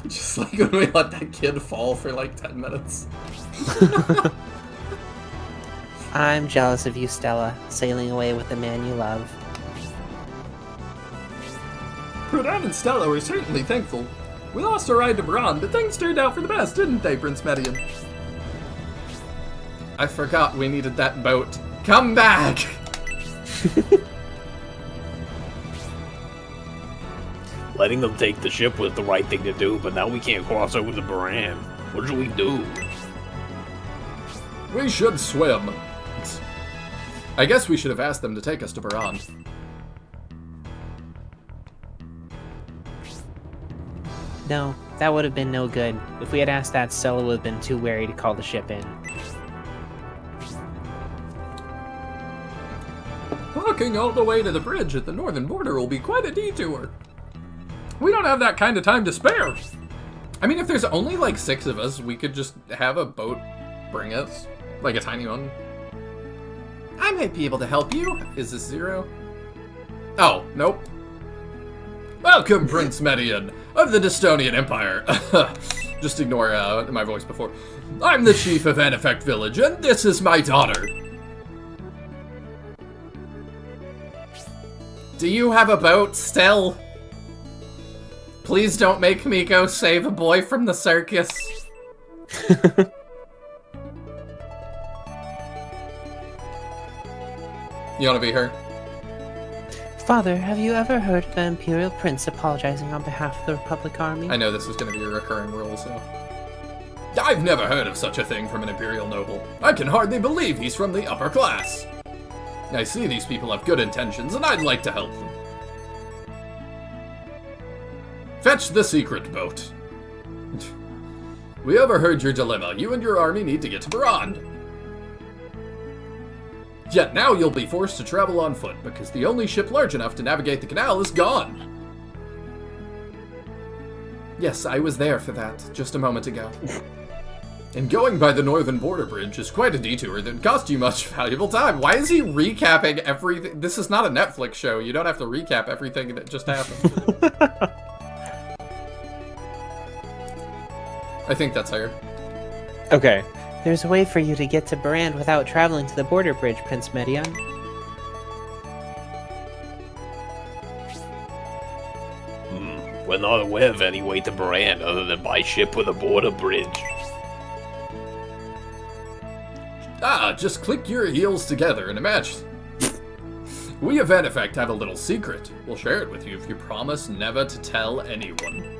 Speaker 1: Just like when we let that kid fall for like 10 minutes.
Speaker 4: I'm jealous of you, Stella, sailing away with the man you love.
Speaker 1: Proton and Stella were certainly thankful. We lost our ride to Bron, but things turned out for the best, didn't they, Prince Median? I forgot we needed that boat. Come back!
Speaker 3: Letting them take the ship was the right thing to do, but now we can't cross over the Baran. What should we do?
Speaker 1: We should swim. I guess we should have asked them to take us to Baran.
Speaker 4: No, that would have been no good. If we had asked that, Stella would have been too wary to call the ship in.
Speaker 1: Walking all the way to the bridge at the northern border will be quite a detour. We don't have that kind of time to spare. I mean, if there's only like 6 of us, we could just have a boat bring us. Like a tiny one. I might be able to help you. Is this 0? Oh, nope. Welcome, Prince Median of the Dystonian Empire. Just ignore my voice before. I'm the chief of Aneffect Village, and this is my daughter. Do you have a boat still? Please don't make me go save a boy from the circus. You want to be her?
Speaker 4: Father, have you ever heard of the Imperial Prince apologizing on behalf of the Republic Army?
Speaker 1: I know this is going to be a recurring role, so... I've never heard of such a thing from an Imperial noble. I can hardly believe he's from the upper class. I see these people have good intentions, and I'd like to help them. Fetch the secret boat. We overheard your dilemma. You and your army need to get to Baran. Yet now you'll be forced to travel on foot, because the only ship large enough to navigate the canal is gone. Yes, I was there for that, just a moment ago. And going by the northern border bridge is quite a detour that cost you much valuable time. Why is he recapping everything? This is not a Netflix show. You don't have to recap everything that just happened. I think that's higher.
Speaker 2: Okay.
Speaker 4: There's a way for you to get to Barand without traveling to the border bridge, Prince Medion.
Speaker 3: We're not aware of any way to Barand other than by ship with a border bridge.
Speaker 1: Just click your heels together and imagine. We of Anifect have a little secret. We'll share it with you if you promise never to tell anyone.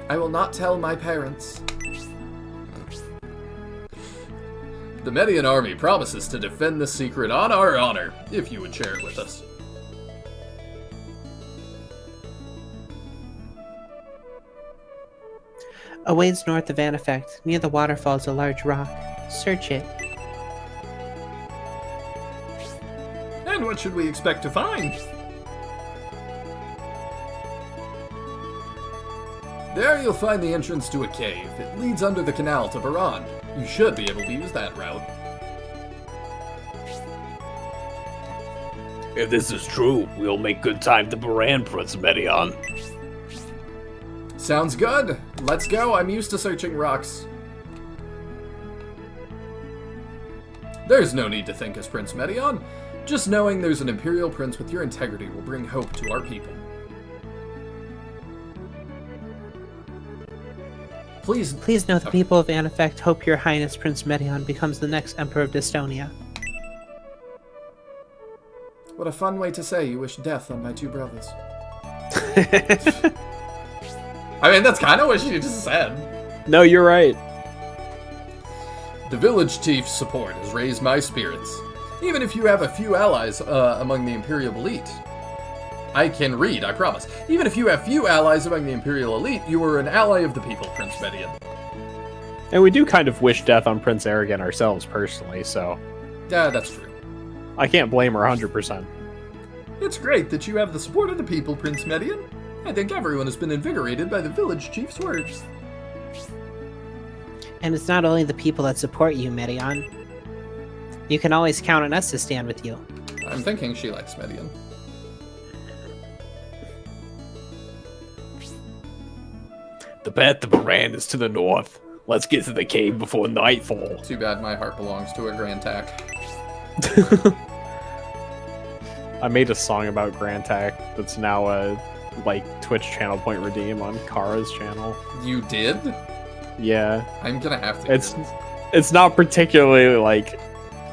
Speaker 1: I will not tell my parents. The Median army promises to defend the secret on our honor, if you would share it with us.
Speaker 4: Awaits north of Anifect, near the waterfall is a large rock. Search it.
Speaker 1: And what should we expect to find? There you'll find the entrance to a cave. It leads under the canal to Barand. You should be able to use that route.
Speaker 3: If this is true, we'll make good time to Barand, Prince Medion.
Speaker 1: Sounds good. Let's go. I'm used to searching rocks. There's no need to thank us, Prince Medion. Just knowing there's an Imperial Prince with your integrity will bring hope to our people.
Speaker 4: Please know the people of Anifect hope your highness Prince Medion becomes the next Emperor of Dystonia.
Speaker 1: What a fun way to say you wish death on my two brothers. I mean, that's kind of what she just said.
Speaker 2: No, you're right.
Speaker 1: The village chief's support has raised my spirits. Even if you have a few allies among the Imperial elite. I can read, I promise. Even if you have few allies among the Imperial elite, you are an ally of the people, Prince Medion.
Speaker 2: And we do kind of wish death on Prince Arrogant ourselves personally, so
Speaker 1: Yeah, that's true.
Speaker 2: I can't blame her 100%.
Speaker 1: It's great that you have the support of the people, Prince Medion. I think everyone has been invigorated by the village chief's words.
Speaker 4: And it's not only the people that support you, Medion. You can always count on us to stand with you.
Speaker 1: I'm thinking she likes Medion.
Speaker 3: The path to Barand is to the north. Let's get to the cave before nightfall.
Speaker 1: Too bad my heart belongs to a Grand Tack.
Speaker 2: I made a song about Grantac that's now a Twitch channel point redeem on Kara's channel.
Speaker 1: You did?
Speaker 2: Yeah.
Speaker 1: I'm gonna have to.
Speaker 2: It's not particularly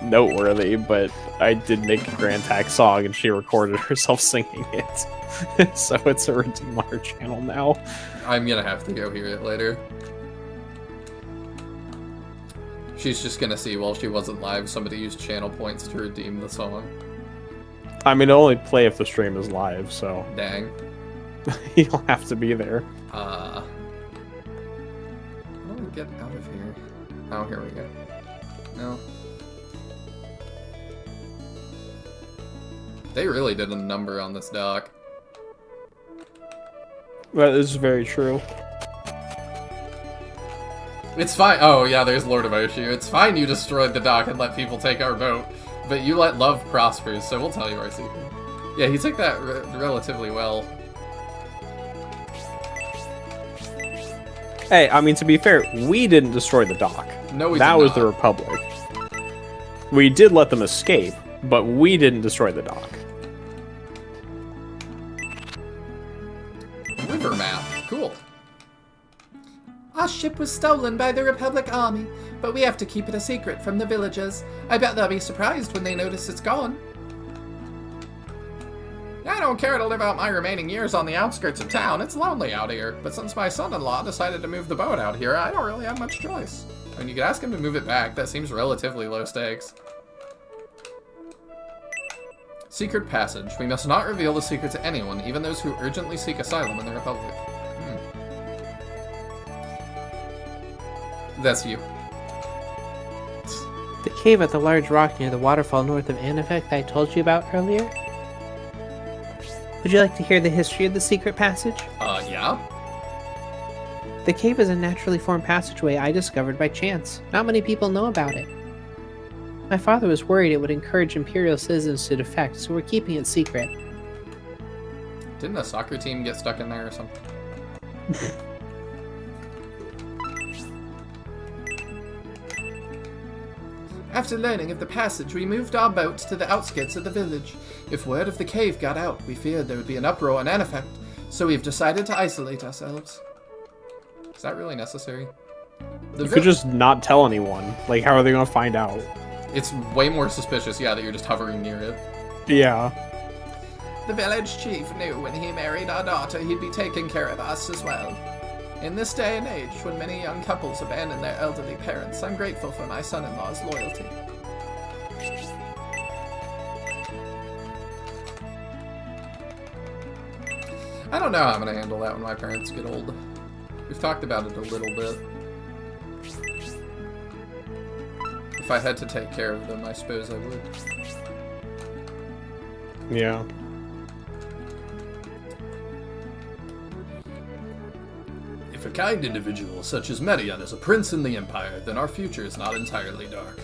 Speaker 2: noteworthy, but I did make a Grantac song and she recorded herself singing it. So it's a redeem on her channel now.
Speaker 1: I'm gonna have to go hear it later. She's just gonna see while she wasn't live, somebody used channel points to redeem the song.
Speaker 2: I mean, it'll only play if the stream is live, so
Speaker 1: Dang.
Speaker 2: you'll have to be there.
Speaker 1: How do we get out of here? Oh, here we go. No. They really did a number on this dock.
Speaker 2: That is very true.
Speaker 1: It's fine. Oh, yeah, there's Lord of Oshu. It's fine you destroyed the dock and let people take our boat, but you let love prosper, so we'll tell you our secret. Yeah, he took that relatively well.
Speaker 2: Hey, I mean, to be fair, we didn't destroy the dock.
Speaker 1: No, we
Speaker 2: That
Speaker 1: did
Speaker 2: was
Speaker 1: not.
Speaker 2: the Republic. We did let them escape, but we didn't destroy the dock.
Speaker 1: River map. Cool. Our ship was stolen by the Republic Army, but we have to keep it a secret from the villagers. I bet they'll be surprised when they notice it's gone. I don't care to live out my remaining years on the outskirts of town. It's lonely out here. But since my son-in-law decided to move the boat out here, I don't really have much choice. I mean, you could ask him to move it back. That seems relatively low stakes. Secret passage. We must not reveal the secret to anyone, even those who urgently seek asylum in the Republic. That's you.
Speaker 4: The cave at the large rock near the waterfall north of Anifect I told you about earlier? Would you like to hear the history of the secret passage?
Speaker 1: Yeah?
Speaker 4: The cave is a naturally formed passageway I discovered by chance. Not many people know about it. My father was worried it would encourage Imperial citizens to defect, so we're keeping it secret.
Speaker 1: Didn't a soccer team get stuck in there or something? After learning of the passage, we moved our boat to the outskirts of the village. If word of the cave got out, we feared there would be an uproar and an effect, so we've decided to isolate ourselves. Is that really necessary?
Speaker 2: You could just not tell anyone. Like, how are they gonna find out?
Speaker 1: It's way more suspicious, yeah, that you're just hovering near it.
Speaker 2: Yeah.
Speaker 1: The village chief knew when he married our daughter he'd be taking care of us as well. In this day and age, when many young couples abandon their elderly parents, I'm grateful for my son-in-law's loyalty. I don't know how I'm gonna handle that when my parents get old. We've talked about it a little bit. If I had to take care of them, I suppose I would.
Speaker 2: Yeah.
Speaker 1: If a kind individual such as Medion is a prince in the Empire, then our future is not entirely dark.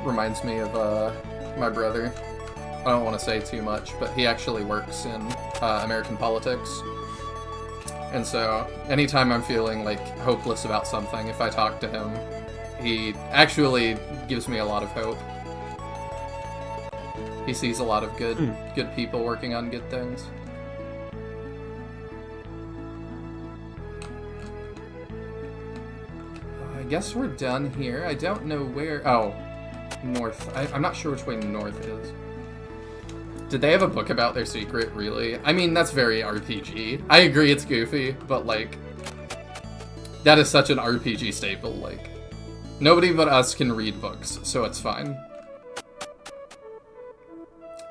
Speaker 1: Reminds me of my brother. I don't want to say too much, but he actually works in American politics. And so, anytime I'm feeling like hopeless about something, if I talk to him, he actually gives me a lot of hope. He sees a lot of good people working on good things. I guess we're done here. I don't know where... Oh, north. I'm not sure which way north is. Did they have a book about their secret, really? I mean, that's very RPG. I agree it's goofy, but, like... That is such an RPG staple, like... Nobody but us can read books, so it's fine.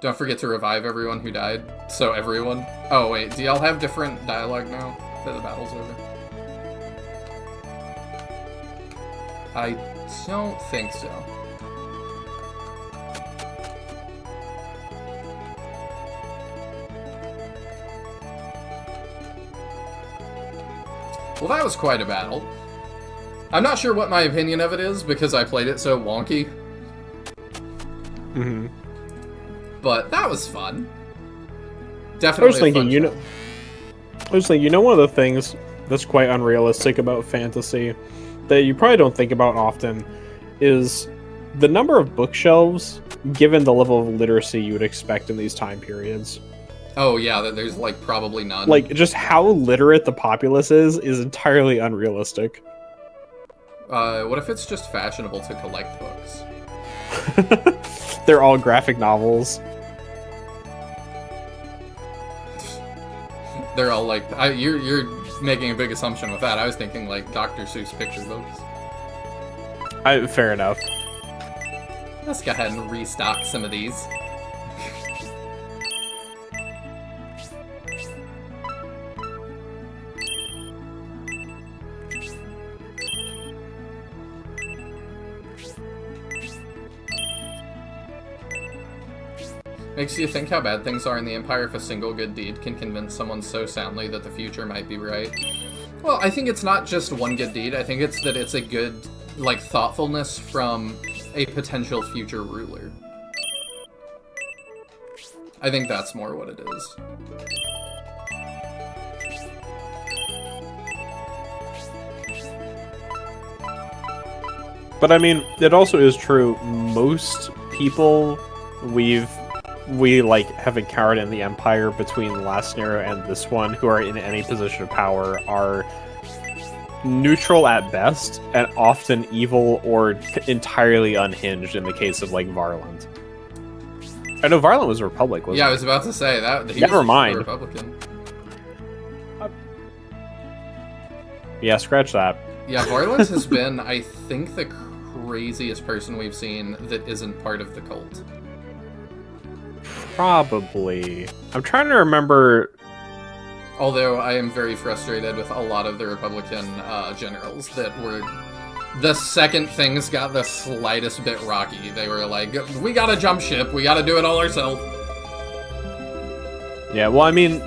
Speaker 1: Don't forget to revive everyone who died. So everyone... Oh, wait, do y'all have different dialogue now that the battle's over? I don't think so. Well, that was quite a battle. I'm not sure what my opinion of it is, because I played it so wonky.
Speaker 2: Mm-hmm.
Speaker 1: But that was fun. Definitely.
Speaker 2: I was thinking, one of the things that's quite unrealistic about fantasy that you probably don't think about often is the number of bookshelves given the level of literacy you would expect in these time periods.
Speaker 1: Oh yeah, there's like probably none.
Speaker 2: Like, just how literate the populace is entirely unrealistic.
Speaker 1: What if it's just fashionable to collect books?
Speaker 2: They're all graphic novels.
Speaker 1: They're all like... You're making a big assumption with that. I was thinking like Dr. Seuss picture books.
Speaker 2: Fair enough.
Speaker 1: Let's go ahead and restock some of these. Makes you think how bad things are in the Empire if a single good deed can convince someone so soundly that the future might be right. Well, I think it's not just one good deed. I think it's that it's a good, like, thoughtfulness from a potential future ruler. I think that's more what it is.
Speaker 2: But I mean, it also is true, most people we like have encountered in the Empire between the last scenario and this one who are in any position of power are neutral at best and often evil or entirely unhinged in the case of like Varland. I know Varland was a Republic, wasn't
Speaker 1: Yeah,
Speaker 2: he?
Speaker 1: I was about to say that. He
Speaker 2: Never
Speaker 1: was
Speaker 2: mind.
Speaker 1: A Republican.
Speaker 2: Yeah, scratch that.
Speaker 1: Yeah, Varland has been, I think, the craziest person we've seen that isn't part of the cult.
Speaker 2: Probably. I'm trying to remember.
Speaker 1: Although I am very frustrated with a lot of the Republican generals that were... The second things got the slightest bit rocky, they were like, we gotta jump ship, we gotta do it all ourselves.
Speaker 2: Yeah, well, I mean,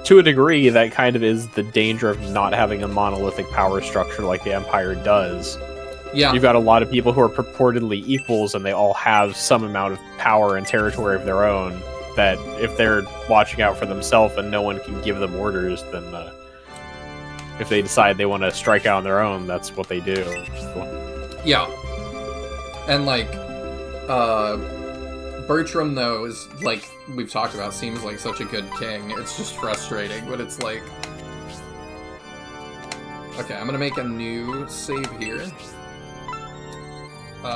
Speaker 2: to a degree, that kind of is the danger of not having a monolithic power structure like the Empire does.
Speaker 1: Yeah.
Speaker 2: You've got a lot of people who are purportedly equals, and they all have some amount of power and territory of their own. That if they're watching out for themselves and no one can give them orders, then if they decide they want to strike out on their own, that's what they do.
Speaker 1: Yeah. And, like, Bertram, though, is, like, we've talked about, seems like such a good king. It's just frustrating, but it's like... Okay, I'm gonna make a new save here.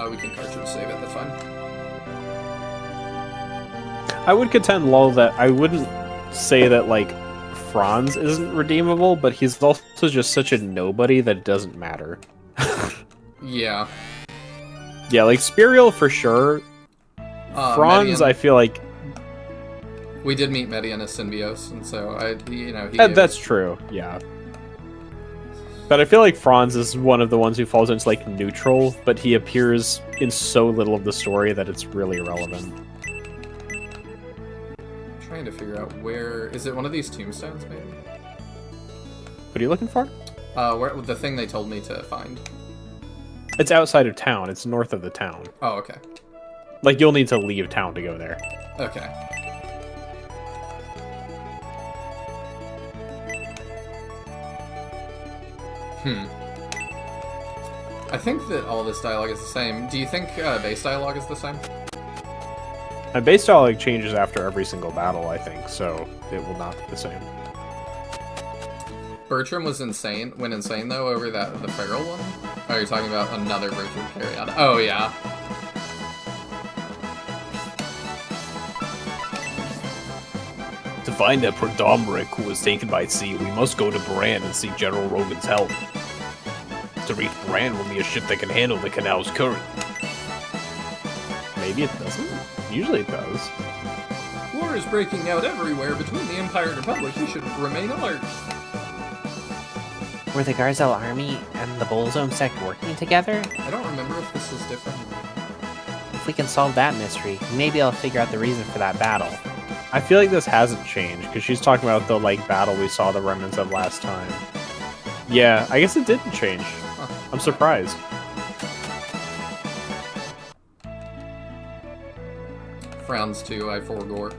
Speaker 1: We can cartridge save it, that's fine.
Speaker 2: I would contend, lol, that I wouldn't say that, like, Franz isn't redeemable, but he's also just such a nobody that it doesn't matter.
Speaker 1: Yeah.
Speaker 2: Yeah, like, Spiriel for sure. Franz,
Speaker 1: Median,
Speaker 2: I feel like...
Speaker 1: we did meet Median as Symbios, and so, he
Speaker 2: that's true, yeah. But I feel like Franz is one of the ones who falls into, like, neutral, but he appears in so little of the story that it's really irrelevant.
Speaker 1: Trying to figure out where... Is it one of these tombstones, maybe?
Speaker 2: What are you looking for?
Speaker 1: Where the thing they told me to find.
Speaker 2: It's outside of town. It's north of the town.
Speaker 1: Oh, okay.
Speaker 2: Like, you'll need to leave town to go there.
Speaker 1: Okay. I think that all this dialogue is the same. Do you think base dialogue is the same?
Speaker 2: My base dialogue changes after every single battle, I think, so it will not be the same.
Speaker 1: Bertram was went insane though over the feral one? Oh, you're talking about another Bertram Carrion. Oh yeah.
Speaker 3: To find that Prodomeric who was taken by sea, we must go to Bran and seek General Rogan's help. To reach Bran, we'll need a ship that can handle the canal's current.
Speaker 2: Maybe it doesn't? Usually it does.
Speaker 1: War is breaking out everywhere between the Empire and Republic. We should remain alert.
Speaker 4: Were the Garzel army and the Bolzone sect working together?
Speaker 1: I don't remember if this is different.
Speaker 4: If we can solve that mystery, maybe I'll figure out the reason for that battle.
Speaker 2: I feel like this hasn't changed, because she's talking about the, like, battle we saw the remnants of last time. Yeah, I guess it didn't change.
Speaker 1: Huh.
Speaker 2: I'm surprised.
Speaker 1: Frowns too, I forgore.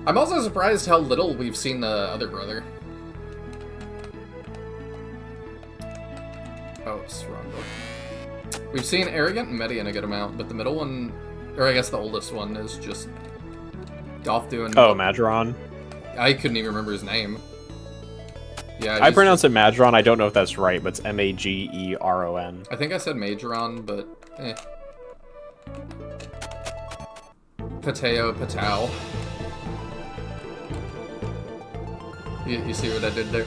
Speaker 1: I'm also surprised how little we've seen the other brother. Oh, it's wrong book. We've seen Arrogant and Median a good amount, but the middle one, or I guess the oldest one, is just off doing...
Speaker 2: Oh, Majoron.
Speaker 1: I couldn't even remember his name. Yeah,
Speaker 2: I pronounce it Majoron. I don't know if that's right, but it's Mageron.
Speaker 1: I think I said Majoron, but eh. Pateo, Patao. You see what I did there?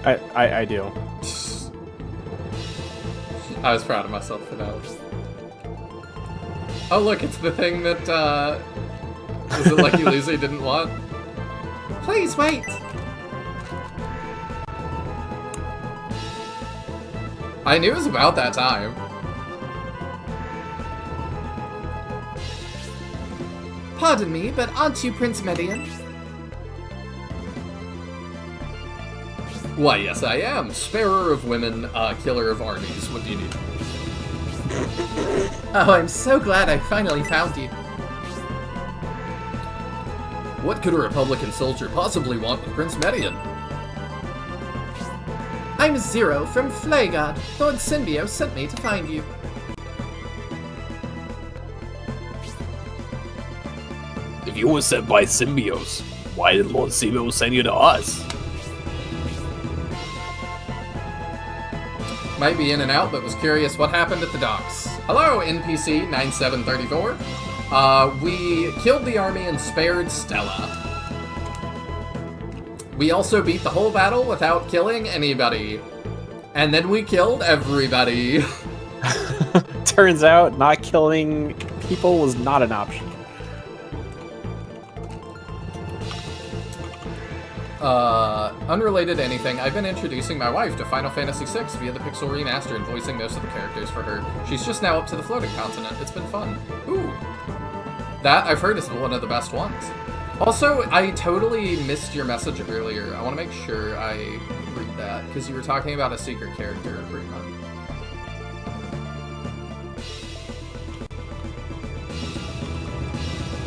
Speaker 2: I do.
Speaker 1: I was proud of myself for that. Oh look, it's the thing that, was it Lucky Lucy didn't want? Please wait! I knew it was about that time. Pardon me, but aren't you Prince Median? Why, yes I am. Sparer of women, killer of armies. What do you need? Oh, I'm so glad I finally found you. What could a Republican soldier possibly want with Prince Median? I'm Zero from Flaegard. Lord Symbios sent me to find you.
Speaker 3: If you were sent by Symbios, why did Lord Symbios send you to us?
Speaker 1: Might be in and out, but was curious what happened at the docks. Hello, NPC 9734. We killed the army and spared Stella. We also beat the whole battle without killing anybody. And then we killed everybody.
Speaker 2: Turns out not killing people was not an option.
Speaker 1: Unrelated to anything, I've been introducing my wife to Final Fantasy VI via the Pixel Remaster and voicing most of the characters for her. She's just now up to the floating continent. It's been fun. Ooh. That, I've heard, is one of the best ones. Also, I totally missed your message earlier. I want to make sure I read that, because you were talking about a secret character recruitment.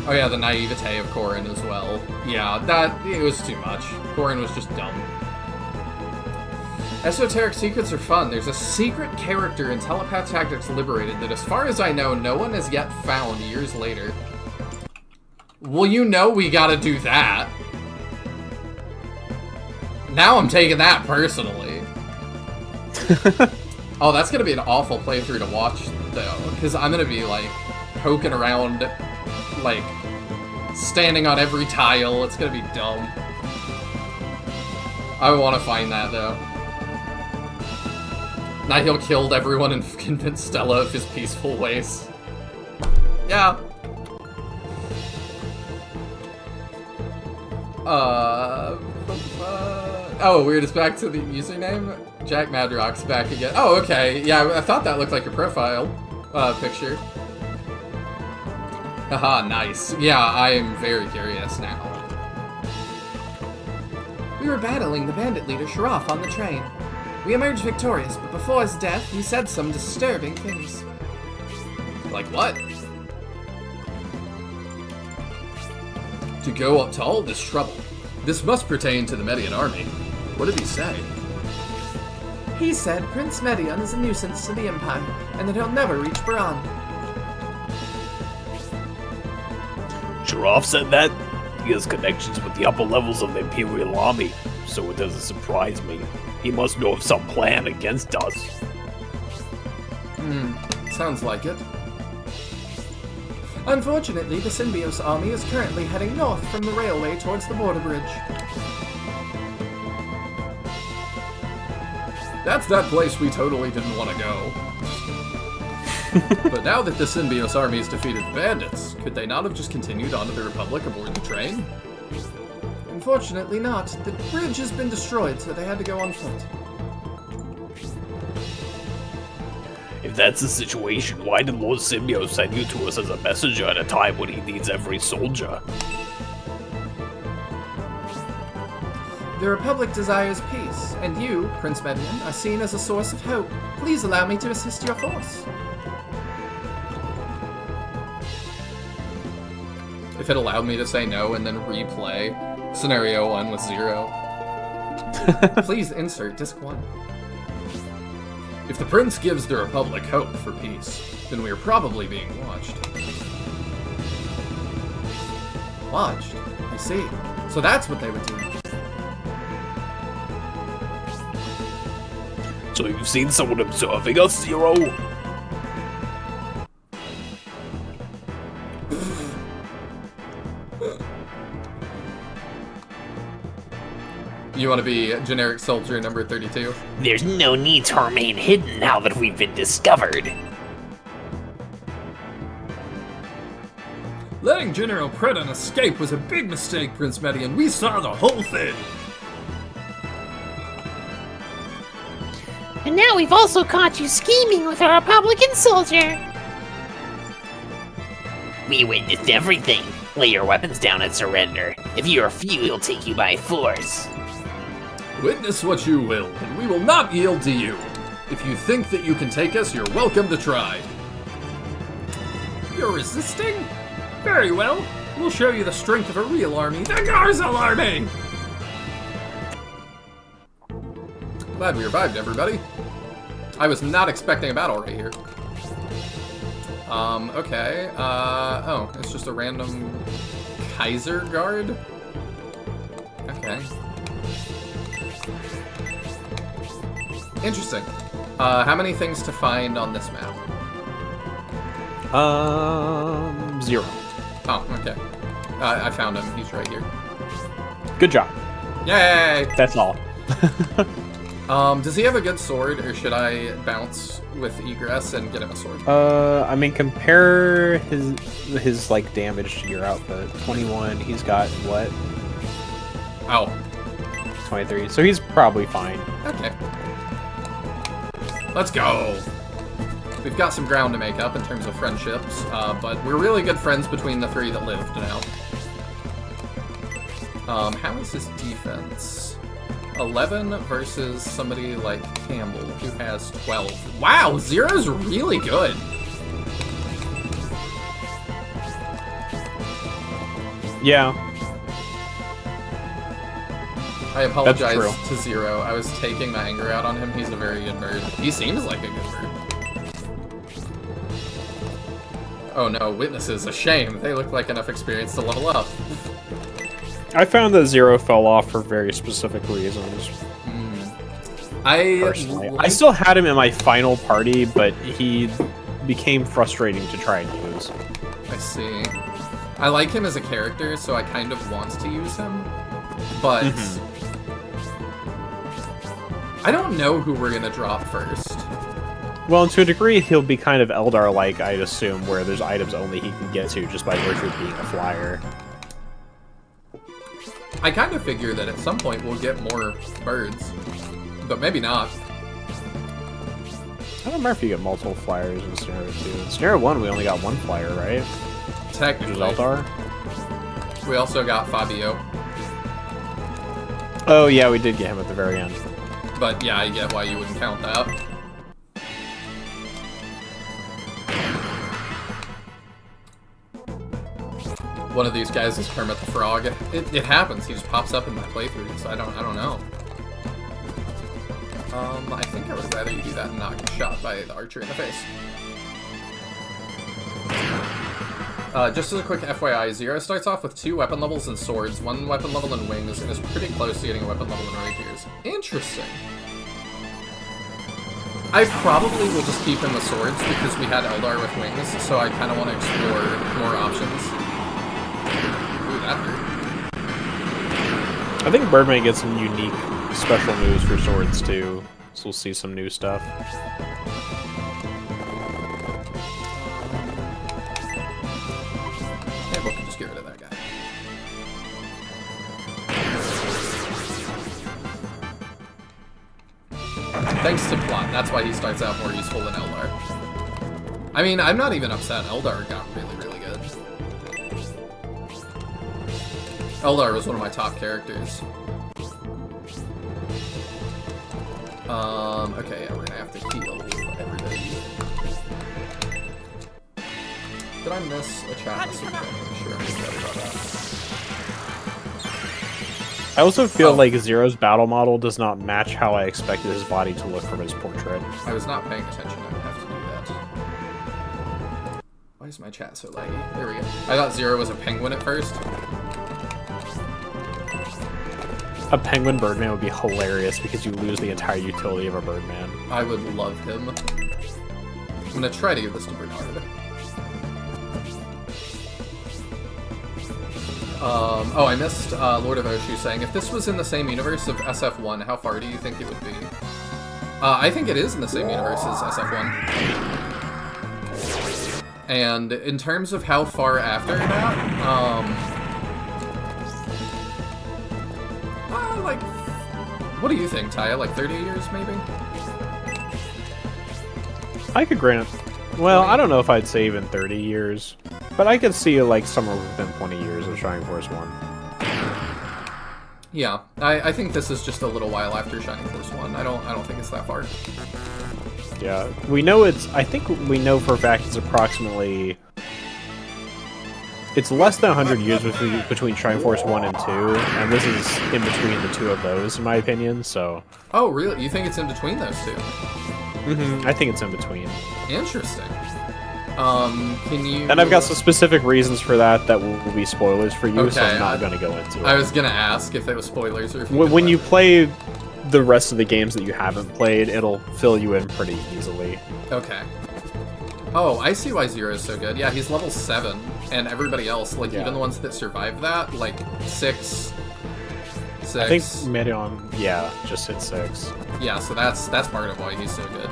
Speaker 1: Oh yeah, the naivete of Corrin as well. Yeah, it was too much. Corrin was just dumb. Esoteric secrets are fun. There's a secret character in Telepath Tactics Liberated that, as far as I know, no one has yet found years later. Well, you know we gotta do that. Now I'm taking that personally. Oh, that's gonna be an awful playthrough to watch, though, because I'm gonna be, like, poking around, like, standing on every tile. It's gonna be dumb. I want to find that, though. Nihil killed everyone and convinced Stella of his peaceful ways. Yeah. Oh, weird, it's back to the username? Jack Madrock's back again. Oh, okay. Yeah, I thought that looked like your profile picture. Haha, nice. Yeah, I am very curious now. We were battling the bandit leader Sharaf on the train. We emerged victorious, but before his death, he said some disturbing things. Like what? To go up to all this trouble. This must pertain to the Median army. What did he say? He said Prince Median is a nuisance to the Empire, and that he'll never reach Baran.
Speaker 3: Sharaf said that? He has connections with the upper levels of the Imperial Army, so it doesn't surprise me. He must know of some plan against us.
Speaker 1: Sounds like it. Unfortunately, the Symbios army is currently heading north from the railway towards the border bridge. That's that place we totally didn't want to go. But now that the Symbios army has defeated the bandits, could they not have just continued on to the Republic aboard the train? Unfortunately not. The bridge has been destroyed, so they had to go on foot.
Speaker 3: If that's the situation, why did Lord Symbio send you to us as a messenger at a time when he needs every soldier?
Speaker 1: The Republic desires peace, and you, Prince Median, are seen as a source of hope. Please allow me to assist your force. If it allowed me to say no and then replay Scenario 1 with 0. Please insert Disc 1. If the Prince gives the Republic hope for peace, then we are probably being watched. Watched? I see. So that's what they would do.
Speaker 3: So you've seen someone observing us, Zero?
Speaker 1: You want to be generic soldier number 32?
Speaker 5: There's no need to remain hidden now that we've been discovered.
Speaker 1: Letting General Predon escape was a big mistake, Prince Median. We saw the whole thing.
Speaker 6: And now we've also caught you scheming with a Republican soldier.
Speaker 5: We witnessed everything. Lay your weapons down and surrender. If you refuse, we'll take you by force.
Speaker 1: Witness what you will, and we will not yield to you. If you think that you can take us, you're welcome to try. You're resisting? Very well. We'll show you the strength of a real army, the Garzal army! Glad we revived, everybody. I was not expecting a battle right here. Okay. Oh, it's just a random Kaiser guard? Okay. Interesting. How many things to find on this map?
Speaker 2: 0.
Speaker 1: Oh, okay. I found him. He's right here.
Speaker 2: Good job.
Speaker 1: Yay!
Speaker 2: That's all.
Speaker 1: Does he have a good sword, or should I bounce with egress and get him a sword?
Speaker 2: I mean, compare his like damage to your output. 21. He's got what?
Speaker 1: Oh.
Speaker 2: 23. So he's probably fine.
Speaker 1: Okay. Let's go! We've got some ground to make up in terms of friendships, but we're really good friends between the three that lived now. How is his defense? 11 versus somebody like Campbell, who has 12. Wow, Zero's really good!
Speaker 2: Yeah.
Speaker 1: I apologize
Speaker 2: true.
Speaker 1: to Zero. I was taking my anger out on him. He's a very good bird. He seems like a good bird. Oh no, witnesses, a shame. They look like enough experience to level up.
Speaker 2: I found that Zero fell off for very specific reasons. Personally, I still had him in my final party, but he became frustrating to try and use.
Speaker 1: I see. I like him as a character, so I kind of want to use him, but I don't know who we're gonna drop first.
Speaker 2: Well, to a degree, he'll be kind of Eldar-like, I'd assume, where there's items only he can get to just by virtue of being a flyer.
Speaker 1: I kind of figure that at some point we'll get more birds, but maybe not.
Speaker 2: I don't remember if you get multiple flyers in Scenario 2. In Scenario 1, we only got one flyer, right? Which
Speaker 1: Technically.
Speaker 2: was Eldar?
Speaker 1: We also got Fabio,
Speaker 2: Oh, yeah, we did get him at the very end.
Speaker 1: but yeah, I get why you wouldn't count that. One of these guys is Kermit the Frog. It happens. He just pops up in my playthroughs. I don't know. I think I would rather you do that and not get shot by the archer in the face. Just as a quick FYI, Zero starts off with 2 weapon levels in swords, 1 weapon level in wings, and is pretty close to getting a weapon level in rapiers. Interesting. I probably will just keep him with swords because we had Eldar with wings, so I kind of want to explore more options. Ooh, that hurt.
Speaker 2: I think Birdman gets some unique special moves for swords, too. So we'll see some new stuff.
Speaker 1: Yeah, we can just get rid of that guy. Thanks to plot, that's why he starts out more useful than Eldar. I mean, I'm not even upset. Eldar got really, really good. Eldar was one of my top characters. Okay, yeah, we're gonna have to heal everybody. Did I miss a chat message? I'm sure I'm sorry about that.
Speaker 2: I also feel
Speaker 1: Oh.
Speaker 2: like Zero's battle model does not match how I expected his body to look from his portrait.
Speaker 1: I was not paying attention. I would have to do that. Why is my chat so laggy? There we go. I thought Zero was a penguin at first.
Speaker 2: A penguin Birdman would be hilarious because you lose the entire utility of a Birdman.
Speaker 1: I would love him. I'm gonna try to give this to Bernard. Oh, I missed Lord of Oshu saying, if this was in the same universe of SF1, how far do you think it would be? I think it is in the same universe as SF1. And in terms of how far after that, like, what do you think, Taya? Like 30 years, maybe?
Speaker 2: I could grant it. Well, I don't know if I'd say even 30 years. But I could see like somewhere within 20 years of Shining Force 1.
Speaker 1: Yeah, I think this is just a little while after Shining Force 1. I don't think it's that far.
Speaker 2: Yeah. We know I think we know for a fact it's approximately... It's less than 100 years between Shining Force 1 and 2, and this is in between the two of those, in my opinion, so...
Speaker 1: Oh, really? You think it's in between those two?
Speaker 2: I think it's in between.
Speaker 1: Interesting. Can you...
Speaker 2: And I've got some specific reasons for that will be spoilers for you, so
Speaker 1: Okay,
Speaker 2: I'm not going to go into it.
Speaker 1: I was gonna ask if it was spoilers or if
Speaker 2: When you play the rest of the games that you haven't played, it'll fill you in pretty easily.
Speaker 1: Okay. Oh, I see why Zero is so good. Yeah, he's level 7, and everybody else, like,
Speaker 2: Yeah.
Speaker 1: even the ones that survived that, like, 6.
Speaker 2: I think Medion, yeah, just hit 6.
Speaker 1: Yeah, so that's part of why he's so good.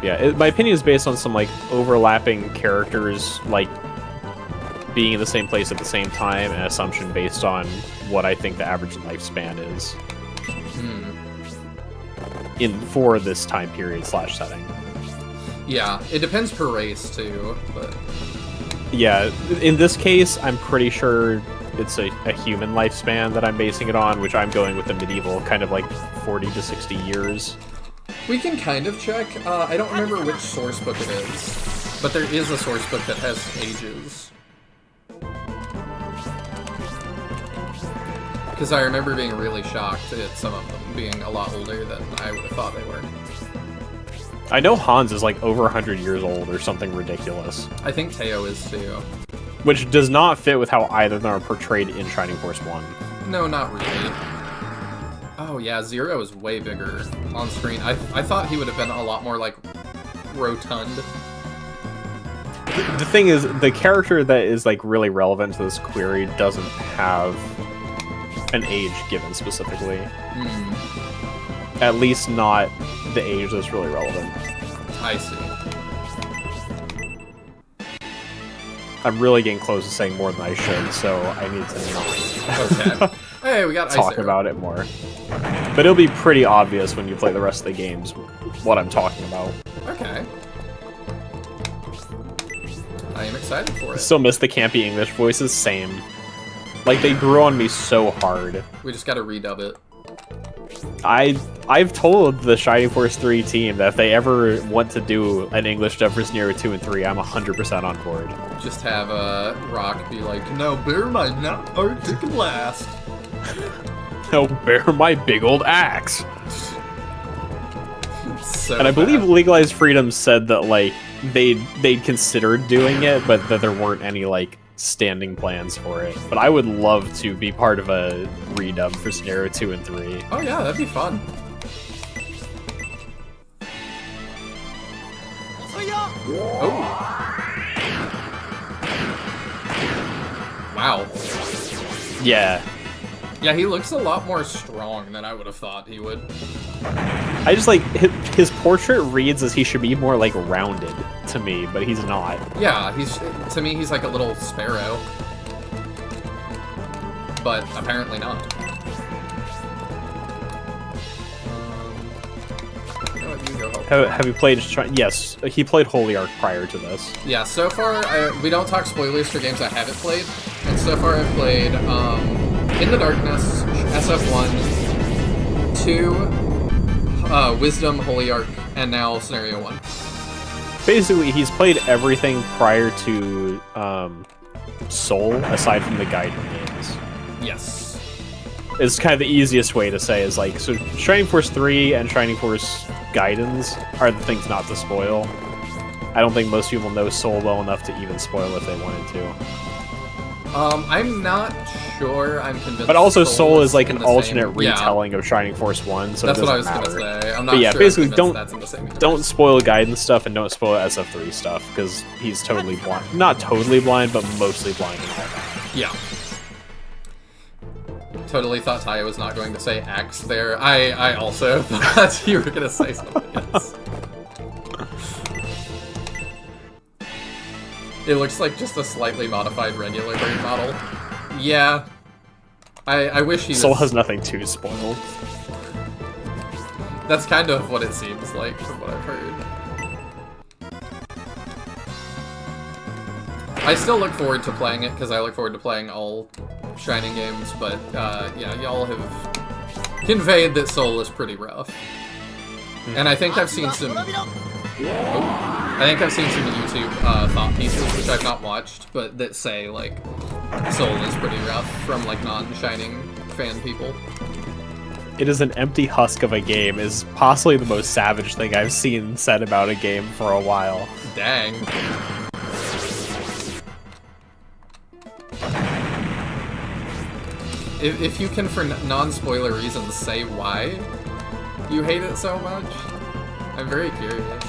Speaker 2: Yeah, my opinion is based on some, like, overlapping characters, like, being in the same place at the same time, and assumption based on what I think the average lifespan is. For this time period / setting.
Speaker 1: Yeah, it depends per race, too, but...
Speaker 2: Yeah, in this case, I'm pretty sure it's a human lifespan that I'm basing it on, which I'm going with the medieval, kind of like 40 to 60 years.
Speaker 1: We can kind of check. I don't remember which source book it is, but there is a source book that has ages. Because I remember being really shocked at some of them being a lot older than I would have thought they were.
Speaker 2: I know Hans is like over 100 years old or something ridiculous,
Speaker 1: I think Teo is too.
Speaker 2: which does not fit with how either of them are portrayed in Shining Force 1.
Speaker 1: No, not really. Oh yeah, Zero is way bigger on screen. I thought he would have been a lot more like rotund.
Speaker 2: The thing is, the character that is like really relevant to this query doesn't have an age given specifically. At least not the age that's really relevant.
Speaker 1: I see.
Speaker 2: I'm really getting close to saying more than I should, so I need to not
Speaker 1: Okay. Hey, we got
Speaker 2: talk
Speaker 1: Ice Arrow.
Speaker 2: about it more. But it'll be pretty obvious when you play the rest of the games what I'm talking about.
Speaker 1: Okay. I am excited for it.
Speaker 2: Still miss the campy English voices, same. Like, they grew on me so hard.
Speaker 1: We just gotta redub it.
Speaker 2: I've told the Shining Force 3 team that if they ever want to do an English dub for Scenario 2 and 3, I'm 100% on board.
Speaker 1: Just have Rock be like, "No, bear my not Arctic blast."
Speaker 2: No, bear my big old axe.
Speaker 1: So
Speaker 2: And I believe
Speaker 1: bad.
Speaker 2: Legalized Freedom said that, like, they'd considered doing it, but that there weren't any, like, standing plans for it. But I would love to be part of a redub for Scenario 2 and 3.
Speaker 1: Oh yeah, that'd be fun. Oh. Wow.
Speaker 2: Yeah.
Speaker 1: Yeah, he looks a lot more strong than I would have thought he would.
Speaker 2: I just, like, his portrait reads as he should be more, like, rounded to me, but he's not.
Speaker 1: Yeah, to me he's like a little sparrow. But apparently not. You know what, you go help.
Speaker 2: Have you played... Yes, he played Holy Ark prior to this.
Speaker 1: Yeah, so far, we don't talk spoilers for games I haven't played, and so far I've played In the Darkness, SF1, 2, Wisdom, Holy Ark, and now Scenario 1.
Speaker 2: Basically, he's played everything prior to Soul, aside from the Gaiden games.
Speaker 1: Yes.
Speaker 2: It's kind of the easiest way to say is, like, so Shining Force 3 and Shining Force Gaidens are the things not to spoil. I don't think most people know Soul well enough to even spoil if they wanted to.
Speaker 1: I'm not sure I'm convinced.
Speaker 2: But also, Soul is like
Speaker 1: in
Speaker 2: an
Speaker 1: the same-
Speaker 2: alternate
Speaker 1: yeah,
Speaker 2: retelling of Shining Force 1, so
Speaker 1: that's
Speaker 2: it
Speaker 1: what I
Speaker 2: doesn't
Speaker 1: was
Speaker 2: matter.
Speaker 1: gonna say. I'm not
Speaker 2: But yeah,
Speaker 1: sure
Speaker 2: basically,
Speaker 1: I'm convinced
Speaker 2: don't-
Speaker 1: that's in the same universe.
Speaker 2: Don't spoil Gaiden stuff and don't spoil SF3 stuff, because he's totally blind. Not totally blind, but mostly blind in all that.
Speaker 1: Yeah. Totally thought Taya was not going to say axe there. I also thought you were gonna say something else. It looks like just a slightly modified regular bird model. Yeah. I wish he was...
Speaker 2: Soul has nothing to spoil.
Speaker 1: That's kind of what it seems like from what I've heard. I still look forward to playing it because I look forward to playing all Shining games, but yeah, y'all have conveyed that Soul is pretty rough. And I think I've seen some... I think I've seen some YouTube thought pieces, which I've not watched, but that say, like, Soul is pretty rough from, like, non-Shining fan people.
Speaker 2: It is an empty husk of a game is possibly the most savage thing I've seen said about a game for a while.
Speaker 1: Dang. If you can, for non-spoiler reasons, say why you hate it so much, I'm very curious.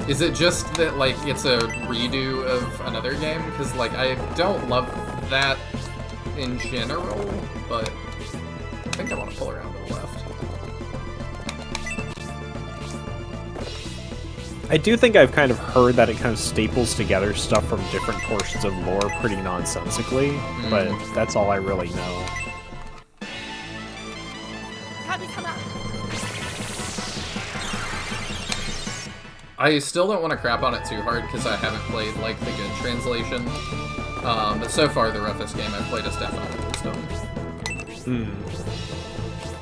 Speaker 1: Is it just that, like, it's a redo of another game? Because, like, I don't love that in general, but I think I want to pull around to the left.
Speaker 2: I do think I've kind of heard that it kind of staples together stuff from different portions of lore pretty nonsensically, but that's all I really know.
Speaker 1: I still don't want to crap on it too hard because I haven't played, like, the good translation. But so far, the roughest game I've played is definitely Wisdom.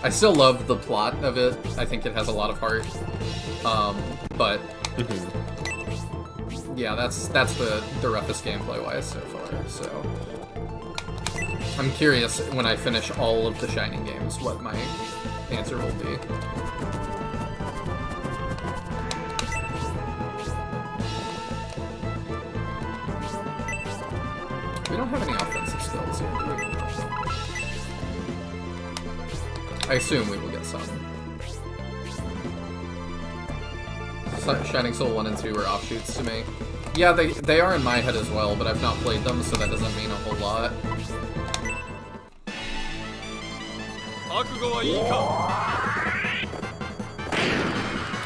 Speaker 1: I still love the plot of it. I think it has a lot of heart. But yeah, that's the roughest gameplay-wise so far. So I'm curious when I finish all of the Shining games what my answer will be. We don't have any offensive skills here, do we? I assume we will get some. Shining Soul 1 and 2 are offshoots to me. Yeah, they are in my head as well, but I've not played them, so that doesn't mean a whole lot.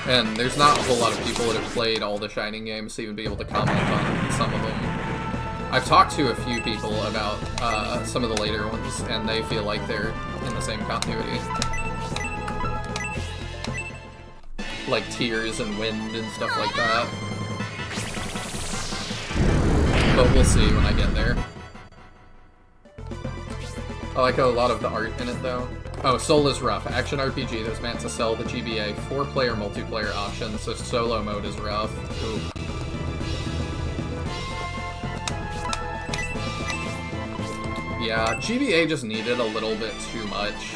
Speaker 1: And there's not a whole lot of people that have played all the Shining games to even be able to comment on some of them. I've talked to a few people about some of the later ones, and they feel like they're in the same continuity. Like Tears and Wind and stuff like that. But we'll see when I get there. I like a lot of the art in it, though. Oh, Soul is rough. Action RPG that's meant to sell the GBA 4-player multiplayer option, so solo mode is rough. Ooh. Yeah, GBA just needed a little bit too much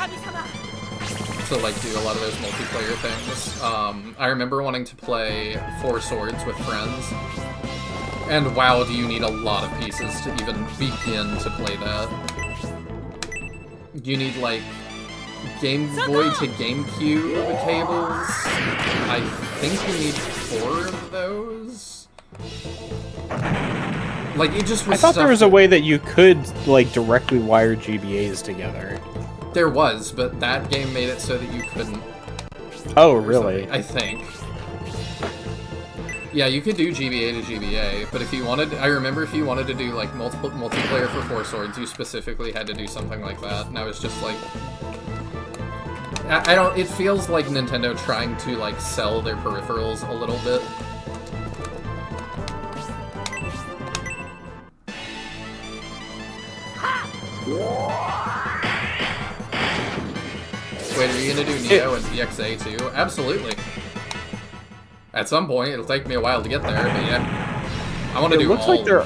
Speaker 1: to like do a lot of those multiplayer things. I remember wanting to play Four Swords with friends, and wow, do you need a lot of pieces to even begin to play that. You need like Game Boy to GameCube cables. I think you need 4 of those. Like, it just was
Speaker 2: I thought there was a way that you could, like, directly wire GBAs together.
Speaker 1: There was, but that game made it so that you couldn't.
Speaker 2: Oh, really?
Speaker 1: I think. Yeah, you could do GBA to GBA, but if you wanted, I remember if you wanted to do, like, multiplayer for Four Swords, you specifically had to do something like that, and I was just like... I don't, it feels like Nintendo trying to, like, sell their peripherals a little bit. Wait, are you gonna do Neo and DXA too? Absolutely. At some point, it'll take me a while to get there, but yeah. I want to do all.
Speaker 2: It looks like there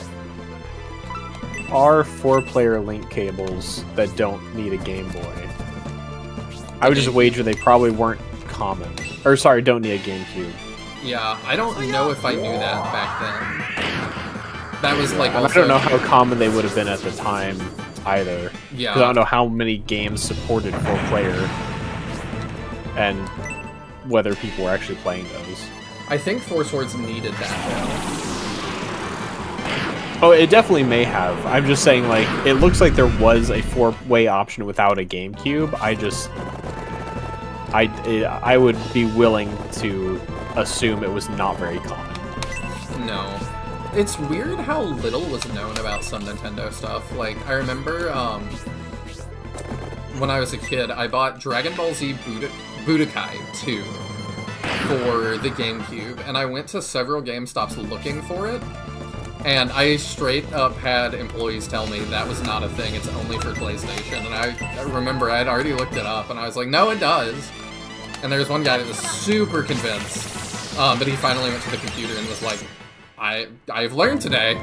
Speaker 2: are 4-player link cables that don't need a Game Boy. I would just wager they probably weren't common. Or, sorry, don't need a GameCube.
Speaker 1: Yeah, I don't know if I knew that back then. That was like
Speaker 2: I don't know how common they would have been at the time either.
Speaker 1: Yeah.
Speaker 2: Because I don't know how many games supported 4-player and whether people were actually playing those.
Speaker 1: I think Four Swords needed that
Speaker 2: Oh, it definitely may have. I'm just saying, like, it looks like there was a 4-way option without a GameCube. I would be willing to assume it was not very common.
Speaker 1: though. No. It's weird how little was known about some Nintendo stuff. Like, I remember, when I was a kid, I bought Dragon Ball Z Budokai 2 for the GameCube, and I went to several GameStops looking for it, and I straight up had employees tell me that was not a thing, it's only for PlayStation, and I remember I had already looked it up, and I was like, no, it does. And there was one guy that was super convinced, but he finally went to the computer and was like, I've learned today.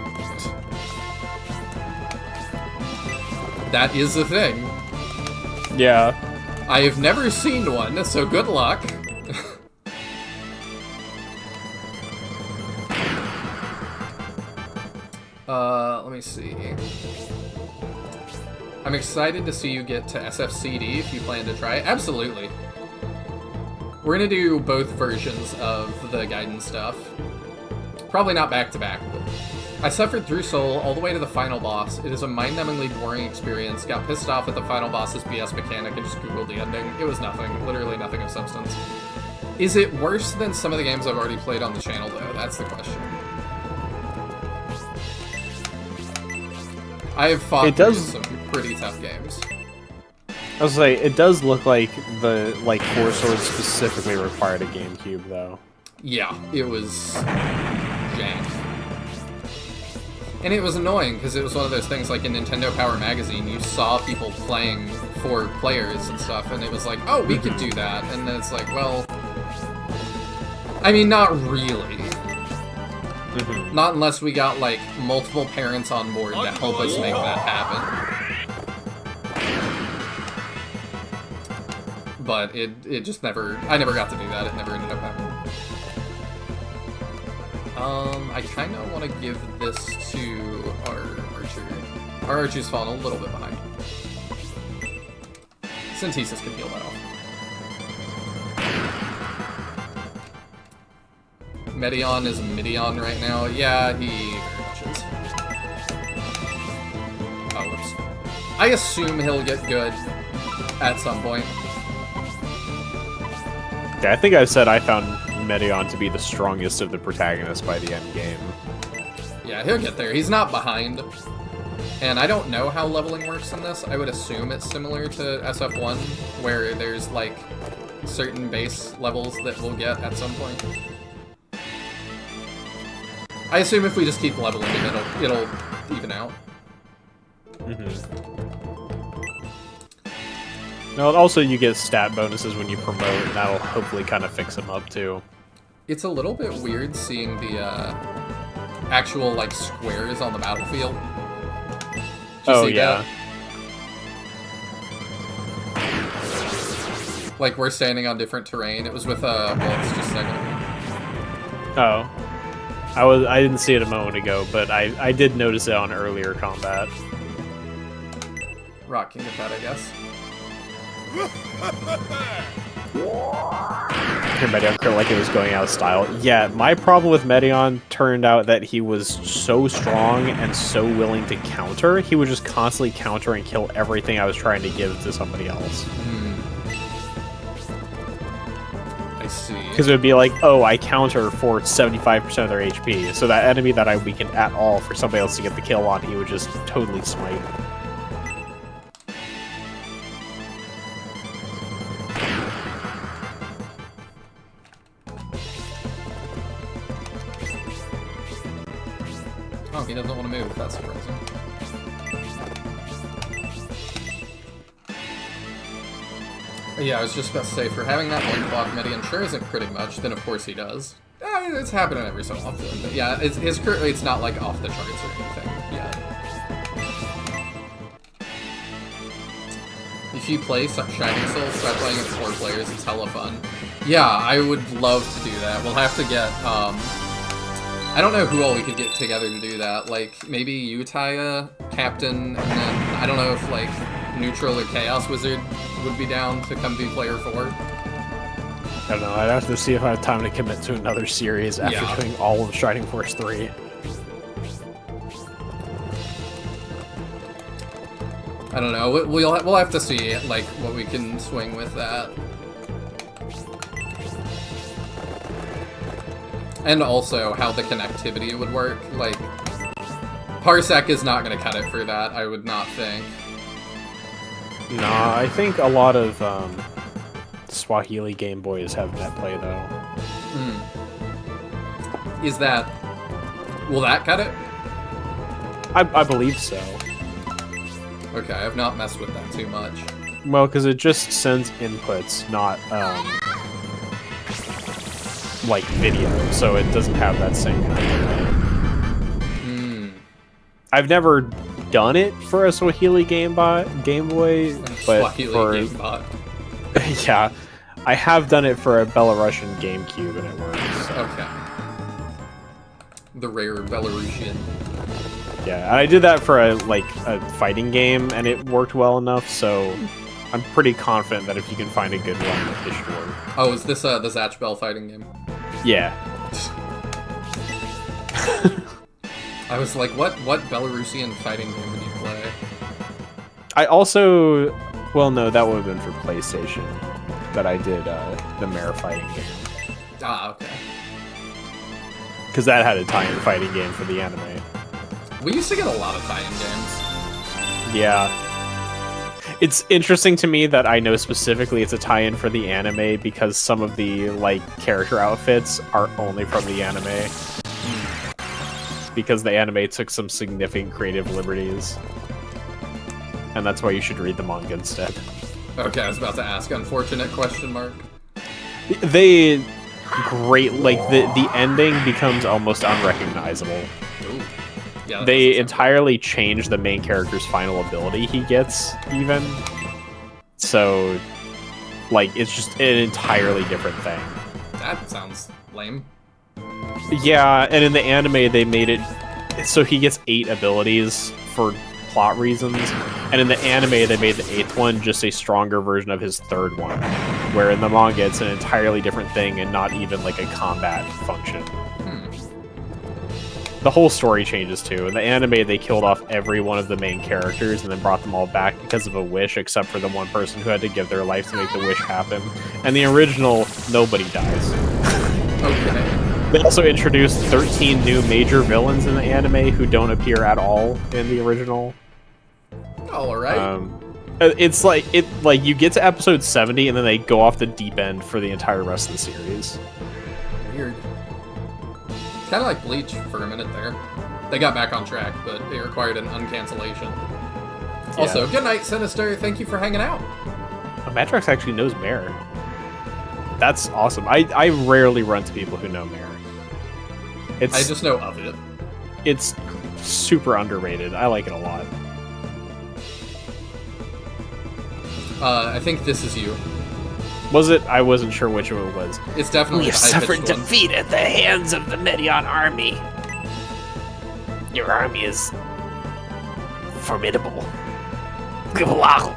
Speaker 1: That is a thing.
Speaker 2: Yeah.
Speaker 1: I have never seen one, so good luck. Let me see. I'm excited to see you get to SFCD if you plan to try it. Absolutely. We're gonna do both versions of the Gaiden stuff. Probably not back-to-back, but... I suffered through Soul all the way to the final boss. It is a mind-numbingly boring experience. Got pissed off at the final boss's BS mechanic and just googled the ending. It was nothing. Literally nothing of substance. Is it worse than some of the games I've already played on the channel, though? That's the question. I have fought through some pretty tough games.
Speaker 2: I was like, it does look like the Four Swords specifically required a GameCube, though.
Speaker 1: Yeah, it was jank. And it was annoying, because it was one of those things like in Nintendo Power Magazine, you saw people playing 4 players and stuff, and it was like, oh, we could do that. And then it's like, well... I mean, not really. Not unless we got, like, multiple parents on board to help us make that happen. but it just never, I never got to do that. It never ended up happening. I kind of want to give this to our archer. Our archer's fallen a little bit behind. Synthesis can heal that off. Medion is Midion right now. Yeah, he very much is. Oh, whoops. I assume he'll get good at some point.
Speaker 2: Yeah, I think I said I found Medion to be the strongest of the protagonists by the end game.
Speaker 1: Yeah, he'll get there. He's not behind. And I don't know how leveling works in this. I would assume it's similar to SF1, where there's, like, certain base levels that we'll get at some point. I assume if we just keep leveling him, it'll even out.
Speaker 2: No, also you get stat bonuses when you promote, and that'll hopefully kind of fix him up too.
Speaker 1: It's a little bit weird seeing the actual, like, squares on the battlefield. Did you see
Speaker 2: yeah.
Speaker 1: that? Like, we're standing on different terrain. It was with, well, it's just a second.
Speaker 2: Oh. I didn't see it a moment ago, but I did notice it on earlier combat.
Speaker 1: Rock King of that, I guess.
Speaker 2: Here, Medion crit like it was going out of style. Yeah, my problem with Medion turned out that he was so strong and so willing to counter, he would just constantly counter and kill everything I was trying to give to somebody else.
Speaker 1: I see.
Speaker 2: Because it would be like, oh, I counter for 75% of their HP, so that enemy that I weakened at all for somebody else to get the kill on, he would just totally smite.
Speaker 1: Oh, he doesn't want to move. That's surprising. Yeah, I was just about to say, for having that one block, Medion sure isn't critting much, then of course he does. It's happening every so often, but yeah, his crit rate's not, like, off the charts or anything yet. If you play Shining Soul, start playing it with 4 players, it's hella fun. Yeah, I would love to do that. We'll have to get, I don't know who all we could get together to do that. Like, maybe you, Taya, Captain, and then, I don't know if, like, Neutral or Chaos Wizard would be down to come do player 4.
Speaker 2: I don't know, I'd have to see if I have time to commit to another series after doing all of Shining Force 3.
Speaker 1: I don't know, we'll have to see, like, what we can swing with that. And also how the connectivity would work. Like, Parsec is not going to cut it for that, I would not think.
Speaker 2: Nah, I think a lot of Swahili Game Boys have NetPlay though.
Speaker 1: Is that... will that cut it?
Speaker 2: I believe so.
Speaker 1: Okay, I've not messed with that too much.
Speaker 2: Well, because it just sends inputs, not like video, so it doesn't have that same kind of thing. I've never done it for a Swahili Game Boy, but
Speaker 1: Swahili
Speaker 2: for
Speaker 1: GameBot.
Speaker 2: yeah, I have done it for a Belarusian GameCube, and it works.
Speaker 1: Okay. The rare Belarusian.
Speaker 2: Yeah, and I did that for a fighting game, and it worked well enough. So I'm pretty confident that if you can find a good one, it should work.
Speaker 1: Oh, is this the Zatch Bell fighting game?
Speaker 2: Yeah.
Speaker 1: I was like, what Belarusian fighting game would you play?
Speaker 2: I also, well, no, that would have been for PlayStation that I did the Mare fighting game.
Speaker 1: Ah, okay.
Speaker 2: Because that had a tie-in fighting game for the anime.
Speaker 1: We used to get a lot of tie-in games.
Speaker 2: Yeah. It's interesting to me that I know specifically it's a tie-in for the anime because some of the, like, character outfits are only from the anime. Because the anime took some significant creative liberties. And that's why you should read the manga instead.
Speaker 1: Okay, I was about to ask, unfortunate question mark.
Speaker 2: They the ending becomes almost unrecognizable.
Speaker 1: Ooh. Yeah,
Speaker 2: They entirely change the main character's final ability he gets, even. So, Like, it's just an entirely different thing.
Speaker 1: That sounds lame.
Speaker 2: Yeah, and in the anime they made it so he gets 8 abilities for plot reasons, and in the anime they made the 8th one just a stronger version of his 3rd one, where in the manga it's an entirely different thing and not even like a combat function. The whole story changes too. In the anime they killed off every one of the main characters and then brought them all back because of a wish, except for the one person who had to give their life to make the wish happen. And the original, nobody dies.
Speaker 1: Okay.
Speaker 2: They also introduced 13 new major villains in the anime who don't appear at all in the original.
Speaker 1: All right.
Speaker 2: It's like you get to episode 70 and then they go off the deep end for the entire rest of the series.
Speaker 1: Weird. Kind of like Bleach for a minute there. They got back on track, but they required an uncancellation. Also, good night, Sinister. Thank you for hanging out.
Speaker 2: Oh, Matrox actually knows Mare. That's awesome. I rarely run to people who know Mare.
Speaker 1: I just know of it.
Speaker 2: It's super underrated. I like it a lot.
Speaker 1: I think this is you.
Speaker 2: Was it? I wasn't sure which one it was.
Speaker 1: It's definitely
Speaker 5: You
Speaker 1: the
Speaker 5: suffered
Speaker 1: high-pitched one.
Speaker 5: defeat at the hands of the Medion army. Your army is formidable. Wow.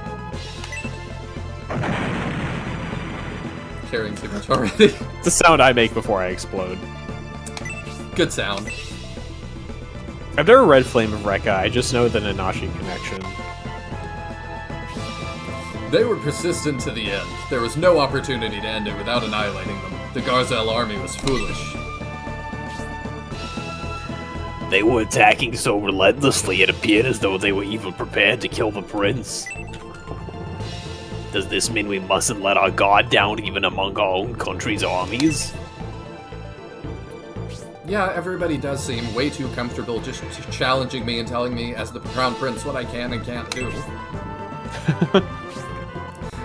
Speaker 1: Carrying too much already.
Speaker 2: It's the sound I make before I explode.
Speaker 1: Good sound.
Speaker 2: I've never read Flame of Rekka, I just know the Nanashi connection.
Speaker 1: They were persistent to the end. There was no opportunity to end it without annihilating them. The Garzel army was foolish.
Speaker 3: They were attacking so relentlessly, it appeared as though they were even prepared to kill the prince. Does this mean we mustn't let our guard down even among our own country's armies?
Speaker 1: Yeah, everybody does seem way too comfortable just challenging me and telling me, as the Crown Prince, what I can and can't do.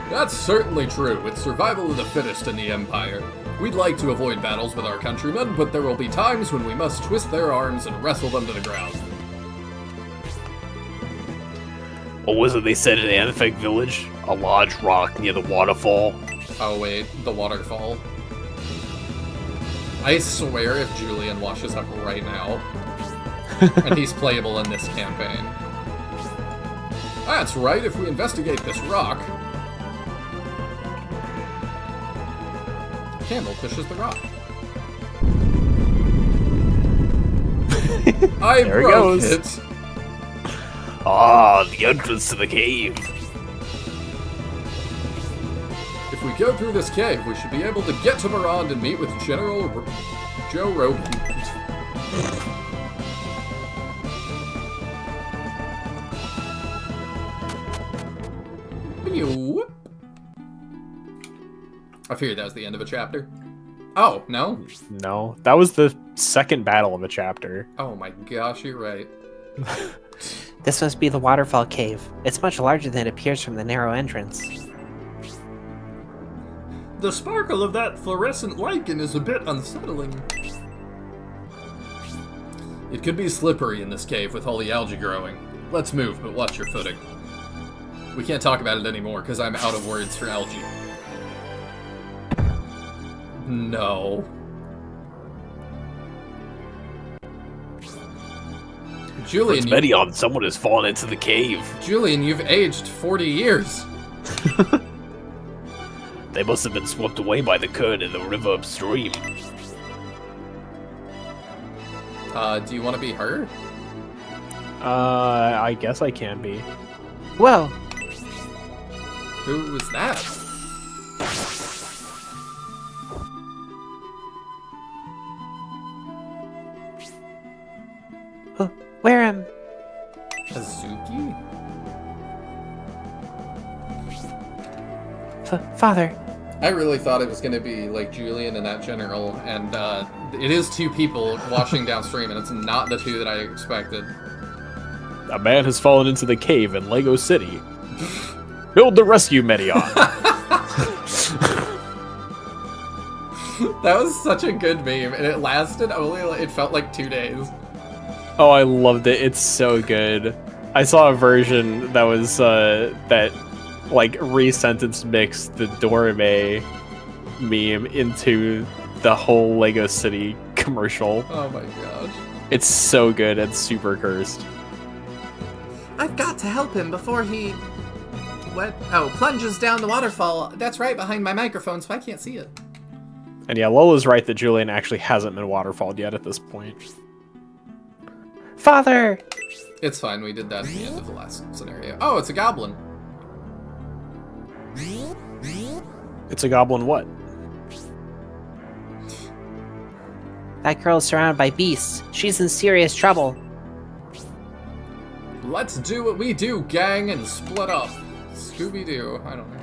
Speaker 1: That's certainly true. It's survival of the fittest in the Empire. We'd like to avoid battles with our countrymen, but there will be times when we must twist their arms and wrestle them to the ground.
Speaker 3: What was it they said in Anthek village? A large rock near the waterfall?
Speaker 1: Oh wait, the waterfall. I swear if Julian washes up right now, and he's playable in this campaign. That's right, if we investigate this rock... Candle pushes the rock. I
Speaker 2: There it
Speaker 1: broke
Speaker 2: goes.
Speaker 1: it.
Speaker 3: Ah, the entrance to the cave.
Speaker 1: If we go through this cave, we should be able to get to Marand and meet with General Joe Rogan. Whoop. I figured that was the end of a chapter. Oh, no?
Speaker 2: No, that was the second battle of the chapter.
Speaker 1: Oh my gosh, you're right.
Speaker 4: This must be the waterfall cave. It's much larger than it appears from the narrow entrance.
Speaker 1: The sparkle of that fluorescent lichen is a bit unsettling. It could be slippery in this cave with all the algae growing. Let's move, but watch your footing. We can't talk about it anymore because I'm out of words for algae. No. Julian,
Speaker 3: Prince Medion, someone has fallen into the cave.
Speaker 1: Julian, you've aged 40 years.
Speaker 3: They must have been swept away by the current in the river upstream.
Speaker 1: Do you want to be her?
Speaker 2: I guess I can be.
Speaker 4: Whoa!
Speaker 1: Who was that?
Speaker 4: Where am...
Speaker 1: Hazuki?
Speaker 4: Father?
Speaker 1: I really thought it was going to be like Julian and that general, and it is two people washing downstream, and it's not the two that I expected.
Speaker 2: A man has fallen into the cave in Lego City. Build the rescue Medion.
Speaker 1: That was such a good meme, and it lasted only, it felt like 2 days.
Speaker 2: Oh, I loved it. It's so good. I saw a version that was that like re-sentence mix the Dorime meme into the whole Lego City commercial.
Speaker 1: Oh my gosh.
Speaker 2: It's so good and super cursed.
Speaker 1: I've got to help him before he... What? Oh, plunges down the waterfall. That's right behind my microphone, so I can't see it.
Speaker 2: And yeah, Lola's right that Julian actually hasn't been waterfalled yet at this point.
Speaker 4: Father!
Speaker 1: It's fine, we did that at the end of the last scenario. Oh, it's a goblin.
Speaker 2: It's a goblin what?
Speaker 4: That girl is surrounded by beasts. She's in serious trouble.
Speaker 1: Let's do what we do, gang, and split up. Scooby-Doo, I don't know.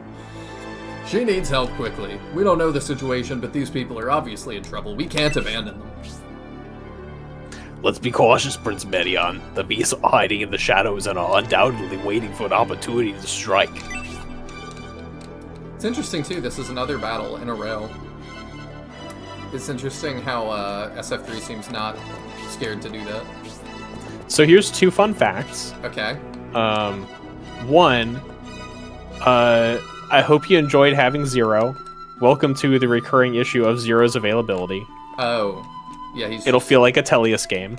Speaker 1: She needs help quickly. We don't know the situation, but these people are obviously in trouble. We can't abandon them.
Speaker 3: Let's be cautious, Prince Medion. The beasts are hiding in the shadows and are undoubtedly waiting for an opportunity to strike.
Speaker 1: It's interesting, too, this is another battle in a row. It's interesting how SF3 seems not scared to do that.
Speaker 2: So here's 2 fun facts.
Speaker 1: Okay.
Speaker 2: One, I hope you enjoyed having Zero. Welcome to the recurring issue of Zero's availability.
Speaker 1: Oh. Yeah,
Speaker 2: It'll feel like a Tellius game.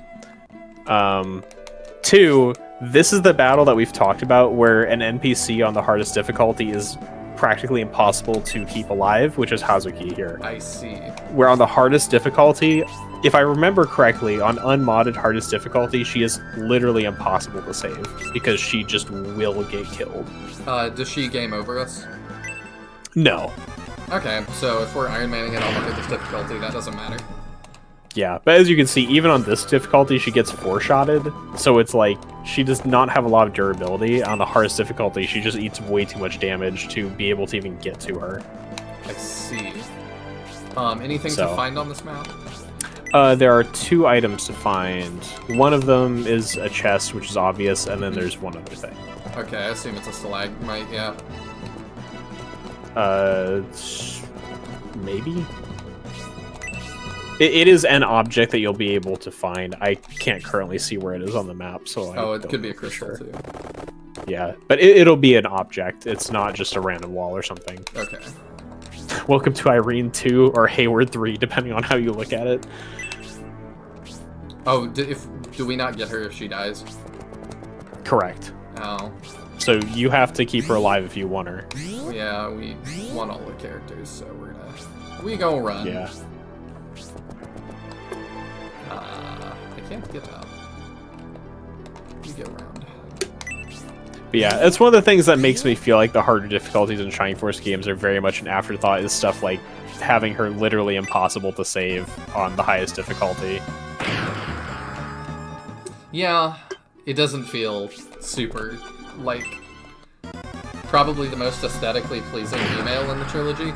Speaker 2: 2, this is the battle that we've talked about where an NPC on the hardest difficulty is practically impossible to keep alive, which is Hazuki here.
Speaker 1: I see.
Speaker 2: Where on the hardest difficulty, if I remember correctly, on unmodded hardest difficulty, she is literally impossible to save because she just will get killed.
Speaker 1: Does she game over us?
Speaker 2: No.
Speaker 1: Okay, so if we're Iron Manning it on the hardest difficulty, that doesn't matter.
Speaker 2: Yeah, but as you can see, even on this difficulty, she gets 4-shotted, so it's like, she does not have a lot of durability. On the hardest difficulty, she just eats way too much damage to be able to even get to her.
Speaker 1: I see. Anything to
Speaker 2: So.
Speaker 1: find on this map?
Speaker 2: There are 2 items to find. One of them is a chest, which is obvious, and then there's one other thing.
Speaker 1: Okay, I assume it's a stalagmite, yeah.
Speaker 2: Maybe? It is an object that you'll be able to find. I can't currently see where it is on the map, so I
Speaker 1: Oh, it
Speaker 2: don't
Speaker 1: could be a
Speaker 2: know for
Speaker 1: crystal,
Speaker 2: sure.
Speaker 1: too.
Speaker 2: Yeah, but it'll be an object. It's not just a random wall or something.
Speaker 1: Okay.
Speaker 2: Welcome to Irene 2 or Hayward 3, depending on how you look at it.
Speaker 1: Oh, do we not get her if she dies?
Speaker 2: Correct.
Speaker 1: Oh.
Speaker 2: So you have to keep her alive if you want her.
Speaker 1: Yeah, we want all the characters, so we gonna run.
Speaker 2: Yeah.
Speaker 1: I can't get up. You go around.
Speaker 2: But yeah, it's one of the things that makes me feel like the harder difficulties in Shining Force games are very much an afterthought, is stuff like having her literally impossible to save on the highest difficulty.
Speaker 1: Yeah, it doesn't feel super, like, probably the most aesthetically pleasing female in the trilogy.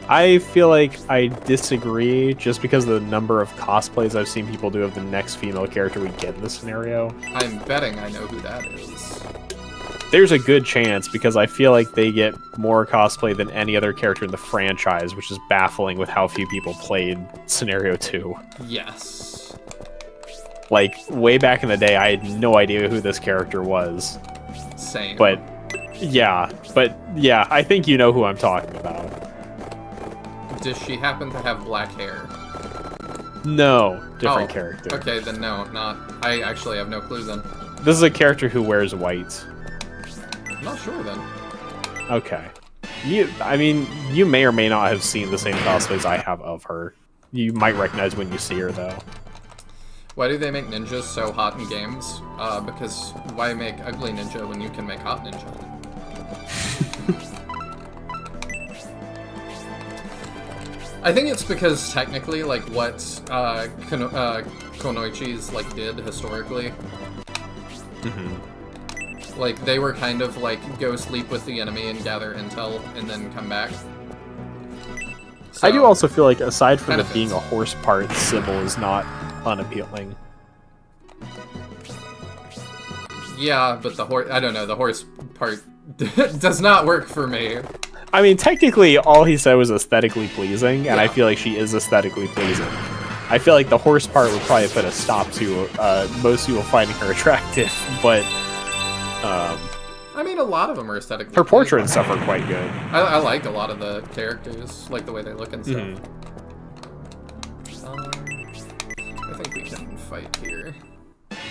Speaker 2: I feel like I disagree just because of the number of cosplays I've seen people do of the next female character we get in this scenario.
Speaker 1: I'm betting I know who that is.
Speaker 2: There's a good chance because I feel like they get more cosplay than any other character in the franchise, which is baffling with how few people played Scenario 2.
Speaker 1: Yes.
Speaker 2: Like, way back in the day, I had no idea who this character was.
Speaker 1: Same.
Speaker 2: But yeah, I think you know who I'm talking about.
Speaker 1: Does she happen to have black hair?
Speaker 2: No, different
Speaker 1: Oh,
Speaker 2: character.
Speaker 1: Okay, then no, not. I actually have no clue then.
Speaker 2: This is a character who wears white.
Speaker 1: I'm not sure then.
Speaker 2: Okay. I mean, you may or may not have seen the same cosplays I have of her. You might recognize when you see her, though.
Speaker 1: Why do they make ninjas so hot in games? Because why make ugly ninja when you can make hot ninja? I think it's because technically, like, what Konoichi's, like, did historically. Like, they were kind of, like, go sleep with the enemy and gather intel and then come back. So,
Speaker 2: I do also feel like, aside from it
Speaker 1: benefits.
Speaker 2: being a horse part, Sybil is not unappealing.
Speaker 1: Yeah, but the horse... I don't know, the horse part does not work for me.
Speaker 2: I mean, technically, all he said was aesthetically pleasing, and I
Speaker 1: Yeah.
Speaker 2: feel like she is aesthetically pleasing. I feel like the horse part would probably put a stop to most people finding her attractive, but
Speaker 1: I mean, a lot of them are aesthetically.
Speaker 2: her portrait and stuff are quite good.
Speaker 1: I like a lot of the characters, like the way they look and stuff. I think we can fight here.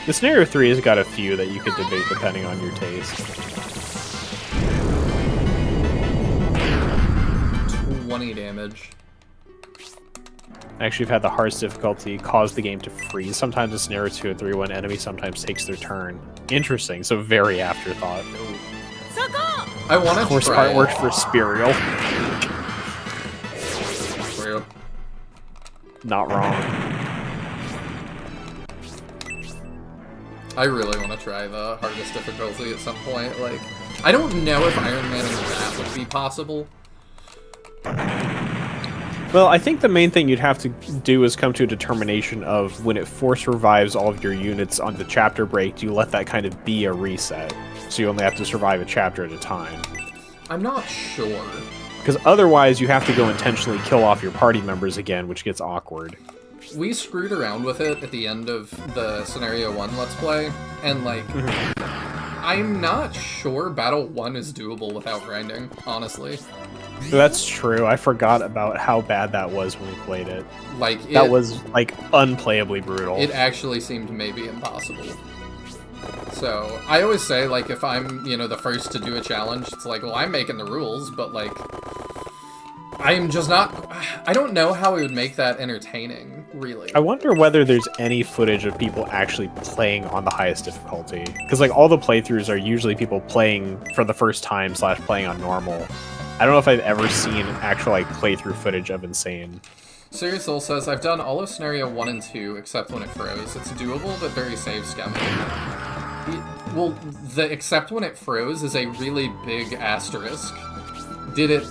Speaker 2: The Scenario 3 has got a few that you could debate depending on your taste.
Speaker 1: 20 damage.
Speaker 2: I actually have had the hardest difficulty cause the game to freeze sometimes in Scenario 2 and 3 when enemy sometimes takes their turn. Interesting, so very afterthought.
Speaker 1: I want to
Speaker 2: Horse
Speaker 1: try
Speaker 2: part
Speaker 1: it.
Speaker 2: worked for Spirial.
Speaker 1: True.
Speaker 2: Not wrong.
Speaker 1: I really want to try the hardest difficulty at some point. Like, I don't know if Iron Man and that would be possible.
Speaker 2: Well, I think the main thing you'd have to do is come to a determination of when it force revives all of your units on the chapter break, do you let that kind of be a reset? So you only have to survive a chapter at a time.
Speaker 1: I'm not sure.
Speaker 2: Because otherwise you have to go intentionally kill off your party members again, which gets awkward.
Speaker 1: We screwed around with it at the end of the Scenario 1 Let's Play, and like, I'm not sure Battle 1 is doable without grinding, honestly.
Speaker 2: That's true. I forgot about how bad that was when we played it.
Speaker 1: Like,
Speaker 2: That was, like, unplayably brutal.
Speaker 1: It actually seemed maybe impossible. So, I always say, like, if I'm, you know, the first to do a challenge, it's like, well, I'm making the rules, but, like, I'm just not... I don't know how it would make that entertaining, really.
Speaker 2: I wonder whether there's any footage of people actually playing on the highest difficulty. Because, like, all the playthroughs are usually people playing for the first time / playing on normal. I don't know if I've ever seen actual, like, playthrough footage of Insane.
Speaker 1: Serious Soul says, I've done all of Scenario 1 and 2, except when it froze. It's doable, but very save scummy. Well, the except when it froze is a really big asterisk. Did it...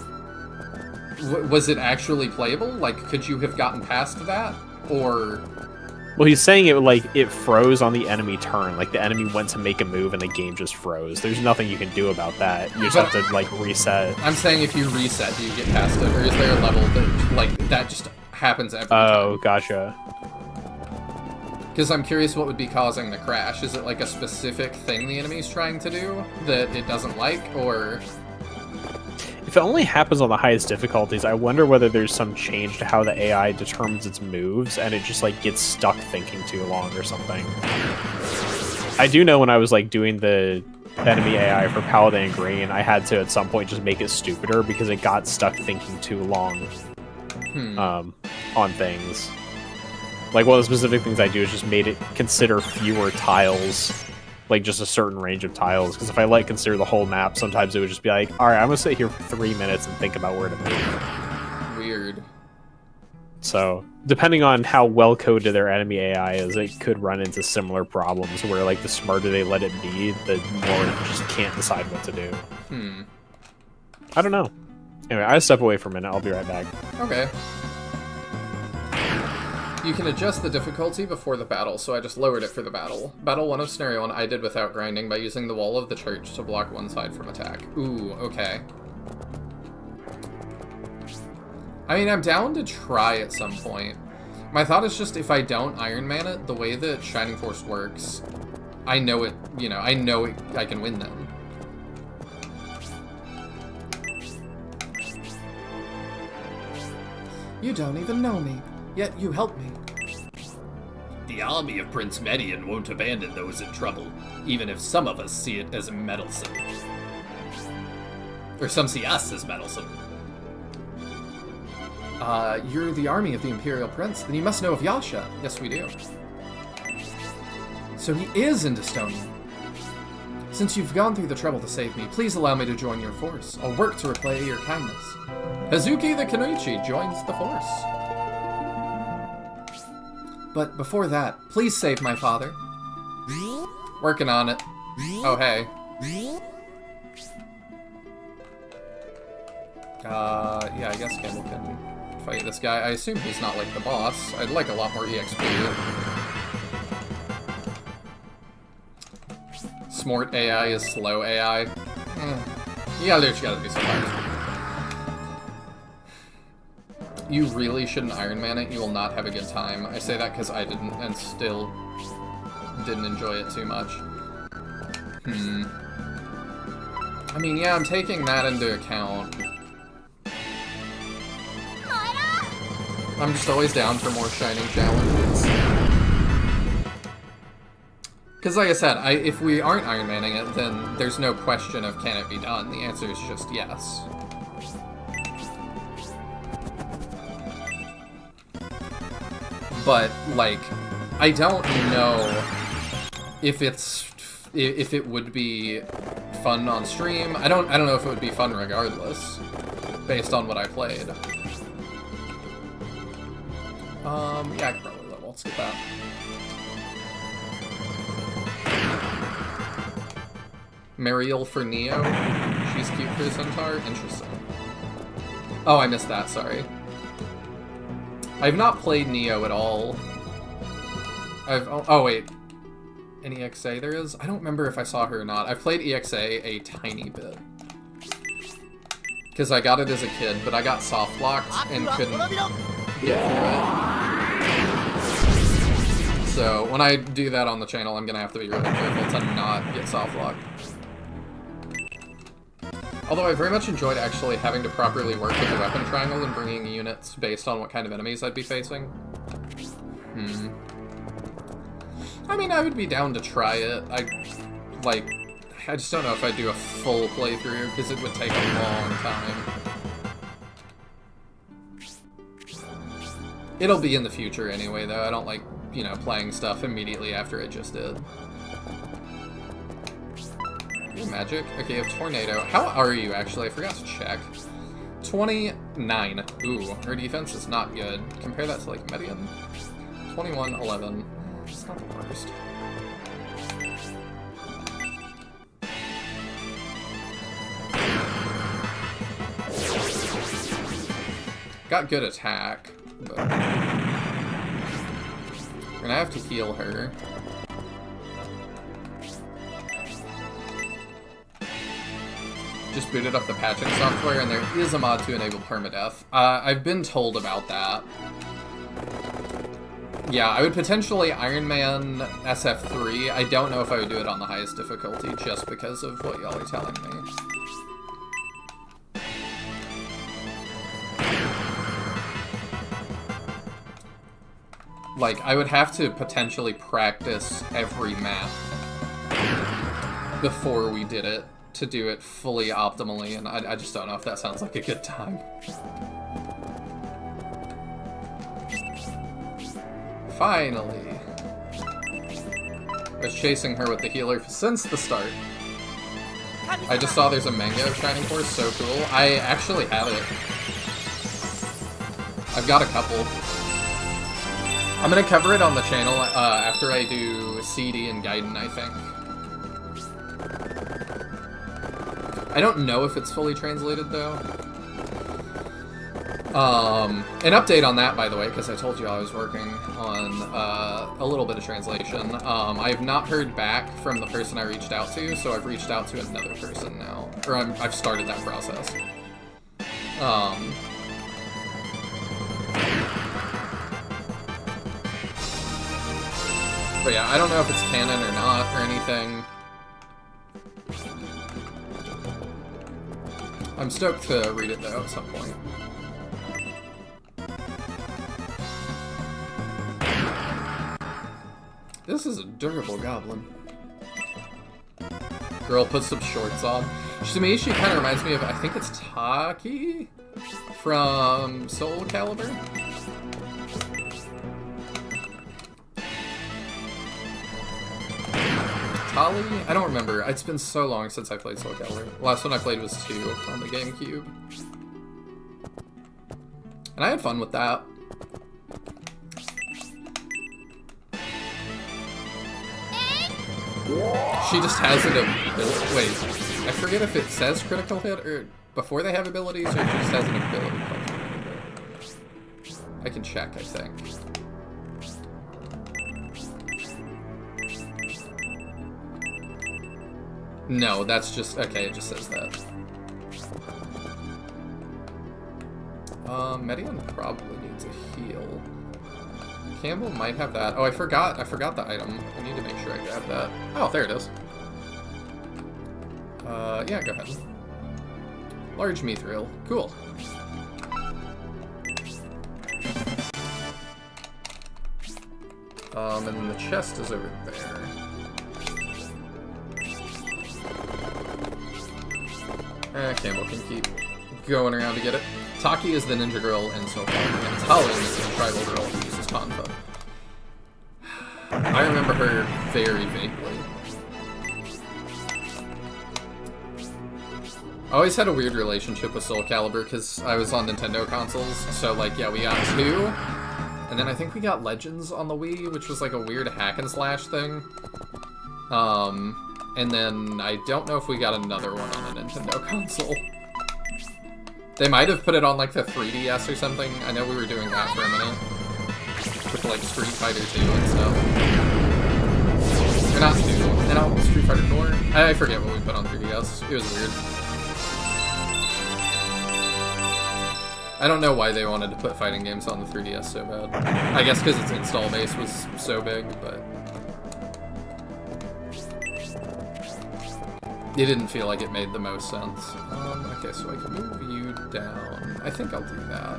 Speaker 1: was it actually playable? Like, could you have gotten past that? Or...
Speaker 2: Well, he's saying it like it froze on the enemy turn. Like, the enemy went to make a move and the game just froze. There's nothing you can do about that. You just have to, like, reset.
Speaker 1: I'm saying if you reset, do you get past it? Or is there a level that, like, that just happens every
Speaker 2: Oh,
Speaker 1: time?
Speaker 2: gotcha.
Speaker 1: Because I'm curious what would be causing the crash. Is it, like, a specific thing the enemy's trying to do that it doesn't like, or...
Speaker 2: If it only happens on the highest difficulties, I wonder whether there's some change to how the AI determines its moves, and it just, like, gets stuck thinking too long or something. I do know when I was, like, doing the enemy AI for Paladin and Green, I had to, at some point, just make it stupider because it got stuck thinking too long on things. Like, one of the specific things I do is just made it consider fewer tiles, like just a certain range of tiles, because if I like consider the whole map, sometimes it would just be like, alright, I'm gonna sit here for 3 minutes and think about where to move.
Speaker 1: Weird.
Speaker 2: So, depending on how well coded their enemy AI is, it could run into similar problems where, like, the smarter they let it be, the more it just can't decide what to do. I don't know. Anyway, I step away for a minute, I'll be right back.
Speaker 1: Okay. You can adjust the difficulty before the battle, so I just lowered it for the battle. Battle 1 of Scenario 1 I did without grinding by using the wall of the church to block one side from attack. Ooh, okay. I mean, I'm down to try at some point. My thought is just if I don't Iron Man it, the way that Shining Force works, I know it, you know, I know it, I can win them. You don't even know me, yet you help me.
Speaker 7: The army of Prince Median won't abandon those in trouble, even if some of us see it as meddlesome. Or some see us as meddlesome.
Speaker 1: You're the army of the Imperial Prince, then you must know of Yasha. Yes, we do. So he is Indostonian. Since you've gone through the trouble to save me, please allow me to join your force. I'll work to repay your kindness. Hazuki the Kunoichi joins the force. But before that, please save my father. Working on it. Oh, hey. Yeah, I guess Campbell can fight this guy. I assume he's not like the boss. I'd like a lot more EXP. Smart AI is slow AI. You gotta do what you gotta do sometimes. You really shouldn't Iron Man it. You will not have a good time. I say that because I didn't, and still didn't enjoy it too much. I mean, yeah, I'm taking that into account. I'm just always down for more shining challenges. Because like I said, if we aren't Iron Manning it, then there's no question of can it be done. The answer is just yes. But, like, I don't know if it would be fun on stream. I don't know if it would be fun regardless, based on what I played. Yeah, I could probably level. Let's get that. Mariel for Neo. She's cute for a centaur. Interesting. Oh, I missed that, sorry. I've not played Neo at all. Oh wait. An EXA there is? I don't remember if I saw her or not. I've played EXA a tiny bit. Because I got it as a kid, but I got soft locked and couldn't get through it. So when I do that on the channel, I'm gonna have to be really careful to not get soft locked. Although I very much enjoyed actually having to properly work with the weapon triangle and bringing units based on what kind of enemies I'd be facing. I mean, I would be down to try it. I just don't know if I'd do a full playthrough, because it would take a long time. It'll be in the future anyway, though. I don't like, you know, playing stuff immediately after I just did. Magic? Okay, you have Tornado. How are you, actually? I forgot to check. 29. Ooh, her defense is not good. Compare that to, like, Median. 21, 11. It's not the worst. Got good attack, but... we're gonna have to heal her. Just booted up the patching software, and there is a mod to enable permadeath. I've been told about that. Yeah, I would potentially Iron Man SF3. I don't know if I would do it on the highest difficulty, just because of what y'all are telling me. Like, I would have to potentially practice every map before we did it, to do it fully optimally, and I just don't know if that sounds like a good time. Finally. I was chasing her with the healer since the start. I just saw there's a manga of Shining Force, so cool. I actually have it. I've got a couple. I'm gonna cover it on the channel after I do CD and Gaiden, I think. I don't know if it's fully translated, though. An update on that, by the way, because I told you I was working on a little bit of translation. I have not heard back from the person I reached out to, so I've reached out to another person now. Or I've started that process. But yeah, I don't know if it's canon or not, or anything. I'm stoked to read it, though, at some point. This is a durable goblin. Girl puts some shorts on. To me, she kind of reminds me of, I think it's Taki from Soul Calibur. Tali? I don't remember. It's been so long since I played Soul Calibur. The last one I played was 2 on the GameCube. And I had fun with that. She just has an ability. Wait, I forget if it says critical hit or before they have abilities, or if she just has an ability called critical hit. I can check, I think. No, that's just... okay, it just says that. Median probably needs a heal. Campbell might have that. Oh, I forgot the item. I need to make sure I grab that. Oh, there it is. Yeah, go ahead. Large mithril. Cool. And then the chest is over there. Campbell can keep going around to get it. Taki is the ninja girl in Soul Calibur, and Tallinn is the tribal girl who uses Tonfa. I remember her very vaguely. I always had a weird relationship with Soul Calibur because I was on Nintendo consoles, so like, yeah, we got 2, and then I think we got Legends on the Wii, which was like a weird hack and slash thing. And then I don't know if we got another one on a Nintendo console. They might have put it on like the 3DS or something. I know we were doing that for a minute. With like Street Fighter 2 and stuff. Or not 2. No, Street Fighter 4. I forget what we put on 3DS. It was weird. I don't know why they wanted to put fighting games on the 3DS so bad. I guess because its install base was so big, but... it didn't feel like it made the most sense. Okay, so I can move you down. I think I'll do that.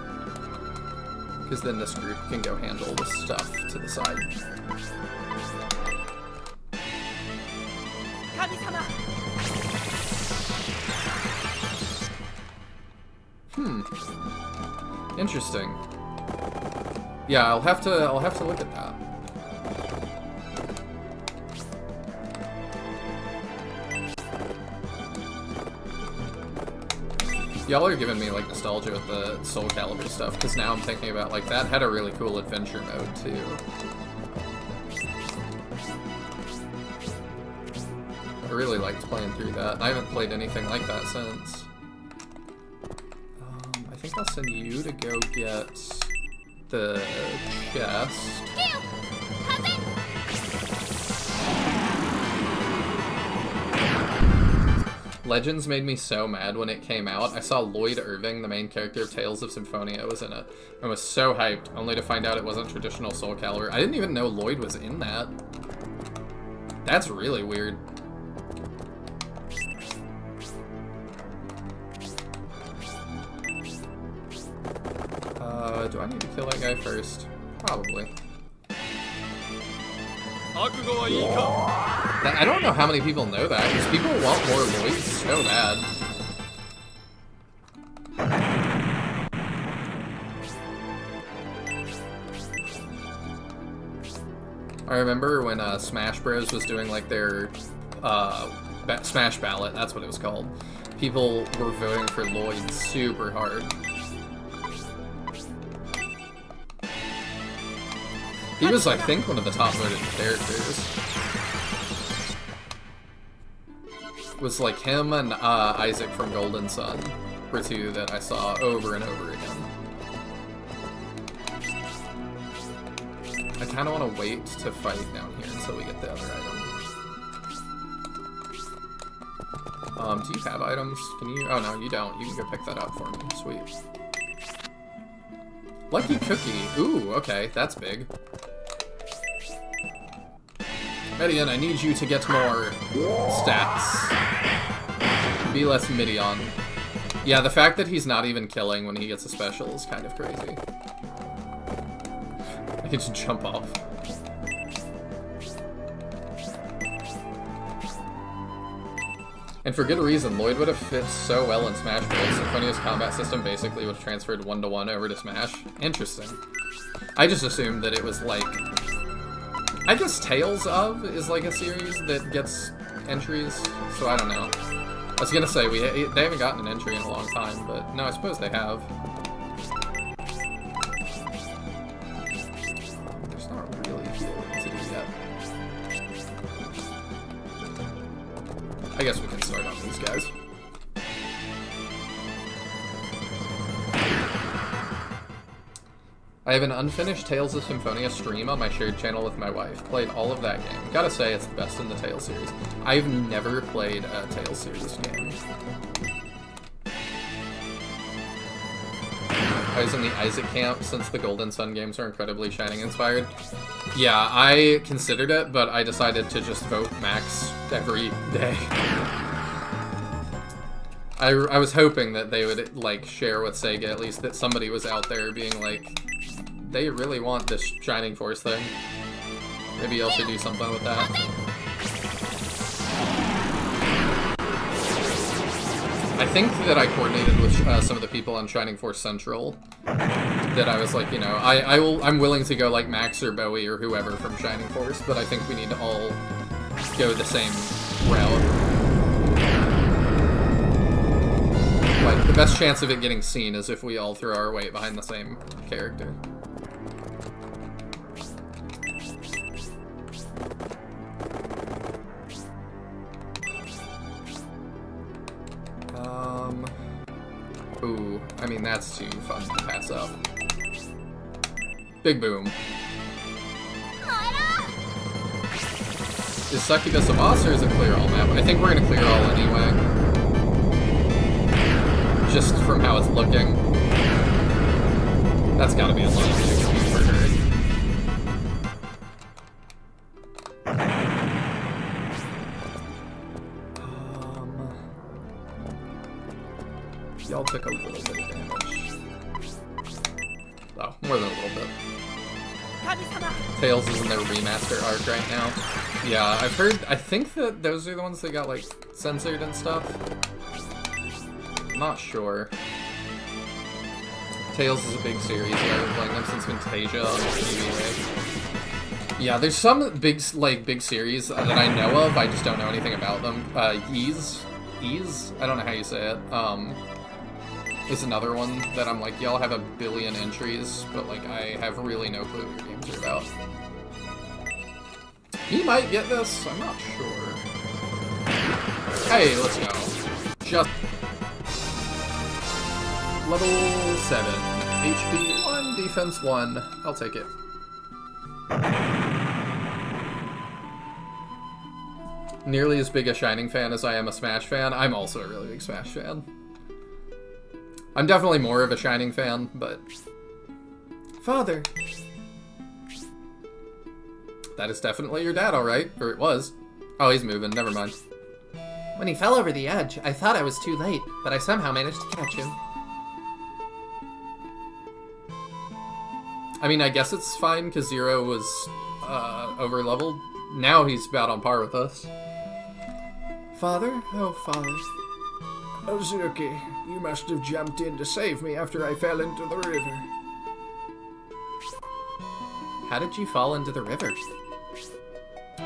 Speaker 1: Because then this group can go handle the stuff to the side. Interesting. Yeah, I'll have to look at that. Y'all are giving me like nostalgia with the Soul Calibur stuff, because now I'm thinking about like that had a really cool adventure mode too. I really liked playing through that. I haven't played anything like that since. I think I'll send you to go get the chest. Legends made me so mad when it came out. I saw Lloyd Irving, the main character of Tales of Symphonia, was in it. I was so hyped, only to find out it wasn't traditional Soul Calibur. I didn't even know Lloyd was in that. That's really weird. Do I need to kill that guy first? Probably. I don't know how many people know that, because people want more Lloyds so bad. I remember when Smash Bros. Was doing like their Smash Ballot, that's what it was called. People were voting for Lloyd super hard. He was, I think, one of the top voted characters. It was like him and Isaac from Golden Sun were 2 that I saw over and over again. I kind of want to wait to fight down here until we get the other item. Do you have items? Can you? Oh no, you don't. You can go pick that up for me. Sweet. Lucky Cookie. Ooh, okay, that's big. Median, I need you to get more stats. Be less Midian. Yeah, the fact that he's not even killing when he gets a special is kind of crazy. I can just jump off. And for good reason, Lloyd would have fit so well in Smash Bros. Symphonia's combat system basically would have transferred 1-to-1 over to Smash. Interesting. I just assumed that it was like... I guess Tales of is like a series that gets entries, so I don't know. I was gonna say, they haven't gotten an entry in a long time, but no, I suppose they have. There's not really healing to do yet. I guess we can start on these guys. I have an unfinished Tales of Symphonia stream on my shared channel with my wife. Played all of that game. Gotta say, it's the best in the Tales series. I've never played a Tales series game. I I was in the Isaac camp since the Golden Sun games are incredibly Shining inspired. Yeah, I considered it, but I decided to just vote Max every day. I was hoping that they would, like, share with Sega at least, that somebody was out there being like, they really want this Shining Force thing. Maybe y'all should do something with that. I think that I coordinated with some of the people on Shining Force Central. That I was like, you know, I'm willing to go like Max or Bowie or whoever from Shining Force, but I think we need to all go the same route. Like, the best chance of it getting seen is if we all throw our weight behind the same character. Ooh, I mean, that's too fun to pass up. Big Boom. Is Succubus a boss or is it clear all map? I think we're gonna clear all anyway. Just from how it's looking. That's gotta be a lot of XP for her. Y'all took a little bit of damage. Oh, more than a little bit. Tails is in their remaster arc right now. Yeah, I've heard, I think that those are the ones that got, like, censored and stuff. I'm not sure. Tails is a big series, yeah, I've been playing them since Fantasia on TV. Yeah, there's some big series that I know of, I just don't know anything about them. Ys? I don't know how you say it. Is another one that I'm like, y'all have a billion entries, but like I have really no clue what your games are about. He might get this, I'm not sure. Hey, let's go. Just level 7. HP 1, defense 1. I'll take it. Nearly as big a Shining fan as I am a Smash fan. I'm also a really big Smash fan. I'm definitely more of a Shining fan, but... Father! That is definitely your dad, alright. Or it was. Oh, he's moving, never mind. When he fell over the edge, I thought I was too late, but I somehow managed to catch him. I mean, I guess it's fine, because Zero was, over-leveled. Now he's about on par with us. Father? Oh, Father.
Speaker 8: Hazuki, you must have jumped in to save me after I fell into the river.
Speaker 1: How did you fall into the river?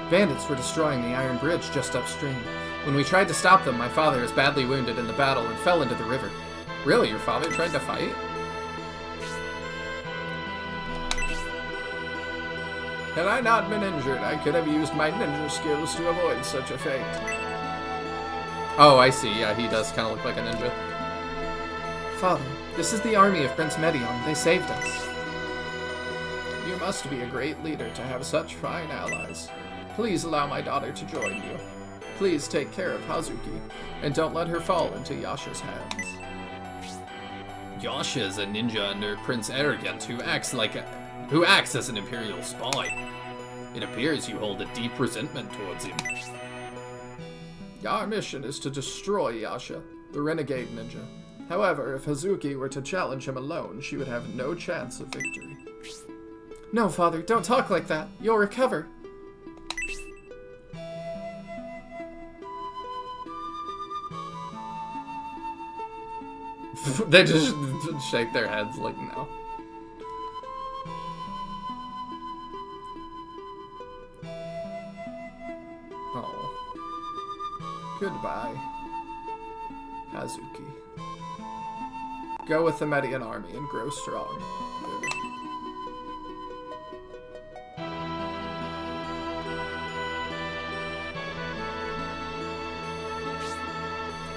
Speaker 1: Bandits were destroying the iron bridge just upstream. When we tried to stop them, my father was badly wounded in the battle and fell into the river. Really, your father tried to fight?
Speaker 8: Had I not been injured, I could have used my ninja skills to avoid such a fate.
Speaker 1: Oh, I see. Yeah, he does kind of look like a ninja. Father, this is the army of Prince Medion. They saved us.
Speaker 8: You must be a great leader to have such fine allies. Please allow my daughter to join you. Please take care of Hazuki, and don't let her fall into Yasha's hands.
Speaker 7: Yasha is a ninja under Prince Arrogant who acts as an Imperial spy. It appears you hold a deep resentment towards him.
Speaker 8: Our mission is to destroy Yasha, the renegade ninja. However, if Hazuki were to challenge him alone, she would have no chance of victory.
Speaker 1: No, Father, don't talk like that. You'll recover. They just shake their heads like, no. Oh.
Speaker 8: Goodbye, Hazuki. Go with the Median army and grow strong.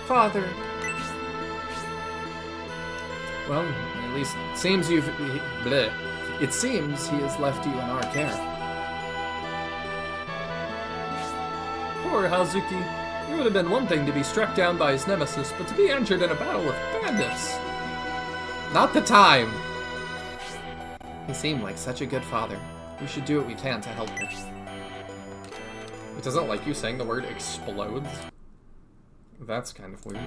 Speaker 1: Father. Well, at least it seems it seems he has left you in our care. Poor Hazuki. It would have been one thing to be struck down by his nemesis, but to be injured in a battle with bandits. Not the time. He seemed like such a good father. We should do what we can to help her. It doesn't like you saying the word explodes? That's kind of weird.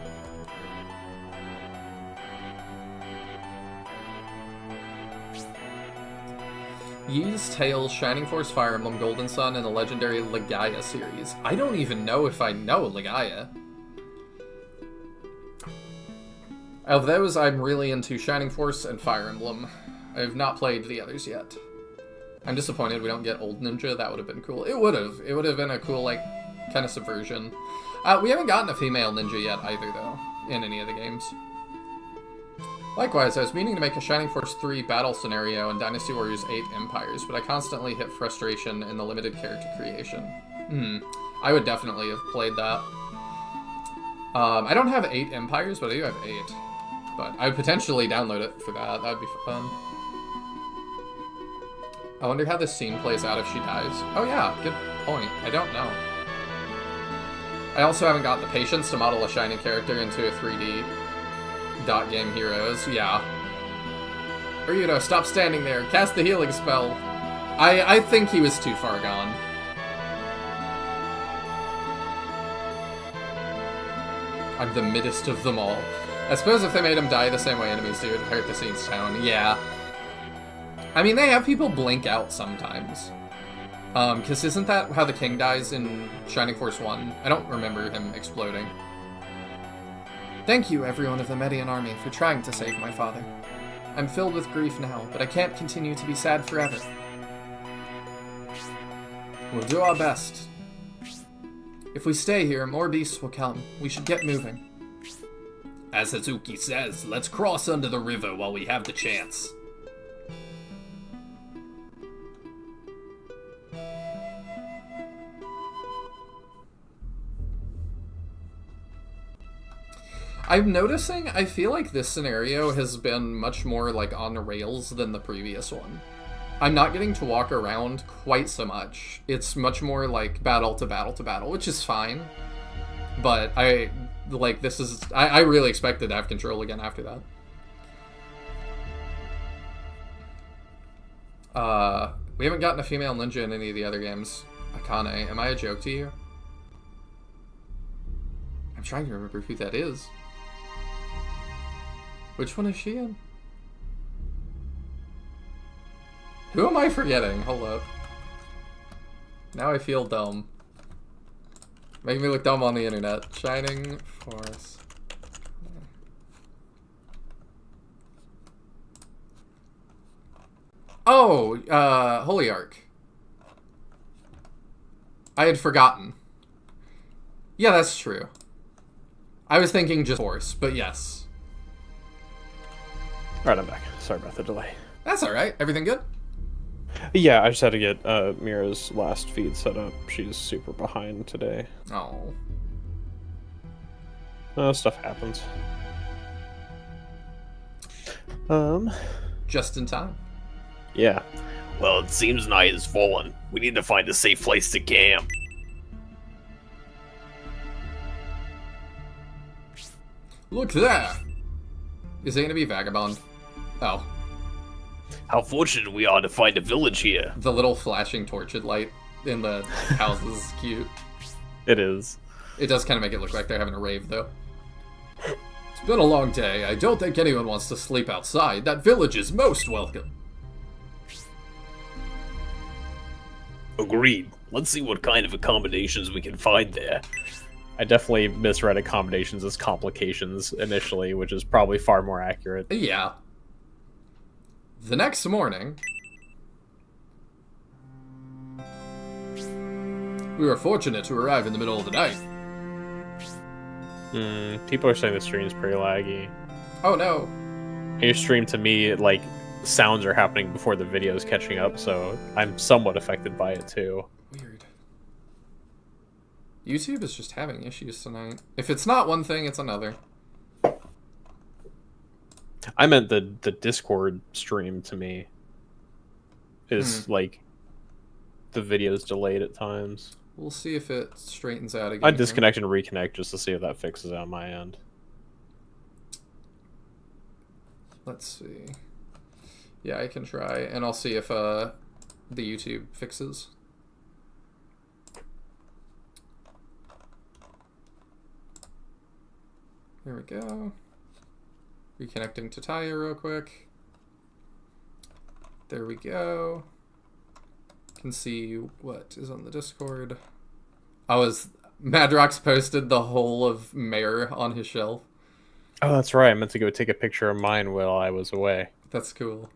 Speaker 1: Ys, Tails, Shining Force, Fire Emblem, Golden Sun, and the legendary Legaia series. I don't even know if I know Legaia. Of those, I'm really into Shining Force and Fire Emblem. I have not played the others yet. I'm disappointed we don't get Old Ninja. That would have been cool. It would have. It would have been a cool, like, kind of subversion. We haven't gotten a female ninja yet either, though, in any of the games. Likewise, I was meaning to make a Shining Force 3 battle scenario in Dynasty Warriors 8 Empires, but I constantly hit frustration in the limited character creation. I would definitely have played that. I don't have 8 Empires, but I do have 8. But I would potentially download it for that. That would be fun. I wonder how this scene plays out if she dies. Oh yeah, good point. I don't know. I also haven't got the patience to model a Shining character into a 3D dot game heroes. Yeah. Ryudo, stop standing there. Cast the healing spell. I think he was too far gone. I'm the middest of them all. I suppose if they made him die the same way enemies do, it'd hurt the scene's tone. Yeah. I mean, they have people blink out sometimes. Because isn't that how the king dies in Shining Force 1? I don't remember him exploding. Thank you, everyone of the Median army, for trying to save my father. I'm filled with grief now, but I can't continue to be sad forever. We'll do our best. If we stay here, more beasts will come. We should get moving.
Speaker 7: As Hazuki says, let's cross under the river while we have the chance.
Speaker 1: I'm noticing, I feel like this scenario has been much more, like, on the rails than the previous one. I'm not getting to walk around quite so much. It's much more, like, battle to battle to battle, which is fine. But I really expected to have control again after that. We haven't gotten a female ninja in any of the other games. Akane, am I a joke to you? I'm trying to remember who that is. Which one is she in? Who am I forgetting? Hold up. Now I feel dumb. Making me look dumb on the internet. Shining Force. Oh, Holy Ark. I had forgotten. Yeah, that's true. I was thinking just Force, but yes.
Speaker 2: Alright, I'm back. Sorry about the delay.
Speaker 1: That's alright. Everything good?
Speaker 2: Yeah, I just had to get Mira's last feed set up. She's super behind today.
Speaker 1: Oh.
Speaker 2: Stuff happens.
Speaker 1: Just in time.
Speaker 2: Yeah.
Speaker 3: Well, it seems night has fallen. We need to find a safe place to camp.
Speaker 1: Look there! Is it gonna be Vagabond? Oh.
Speaker 3: How fortunate we are to find a village here.
Speaker 1: The little flashing torchlight light in the house is cute.
Speaker 2: It is.
Speaker 1: It does kind of make it look like they're having a rave, though. It's been a long day. I don't think anyone wants to sleep outside. That village is most welcome.
Speaker 3: Agreed. Let's see what kind of accommodations we can find there.
Speaker 2: I definitely misread accommodations as complications initially, which is probably far more accurate.
Speaker 1: Yeah. The next morning, we were fortunate to arrive in the middle of the night.
Speaker 2: People are saying the stream's pretty laggy.
Speaker 1: Oh no.
Speaker 2: Your stream, to me, like, sounds are happening before the video's catching up, so I'm somewhat affected by it too.
Speaker 1: Weird. YouTube is just having issues tonight. If it's not one thing, it's another.
Speaker 2: I meant the Discord stream, to me, is like the video's delayed at times.
Speaker 1: We'll see if it straightens out again.
Speaker 2: I'd disconnect and reconnect just to see if that fixes it on my end.
Speaker 1: Let's see. Yeah, I can try, and I'll see if the YouTube fixes. There we go. Reconnecting to Taya real quick. There we go. Can see what is on the Discord. Madrox posted the whole of Mare on his shelf.
Speaker 2: Oh, that's right. I meant to go take a picture of mine while I was away.
Speaker 1: That's cool.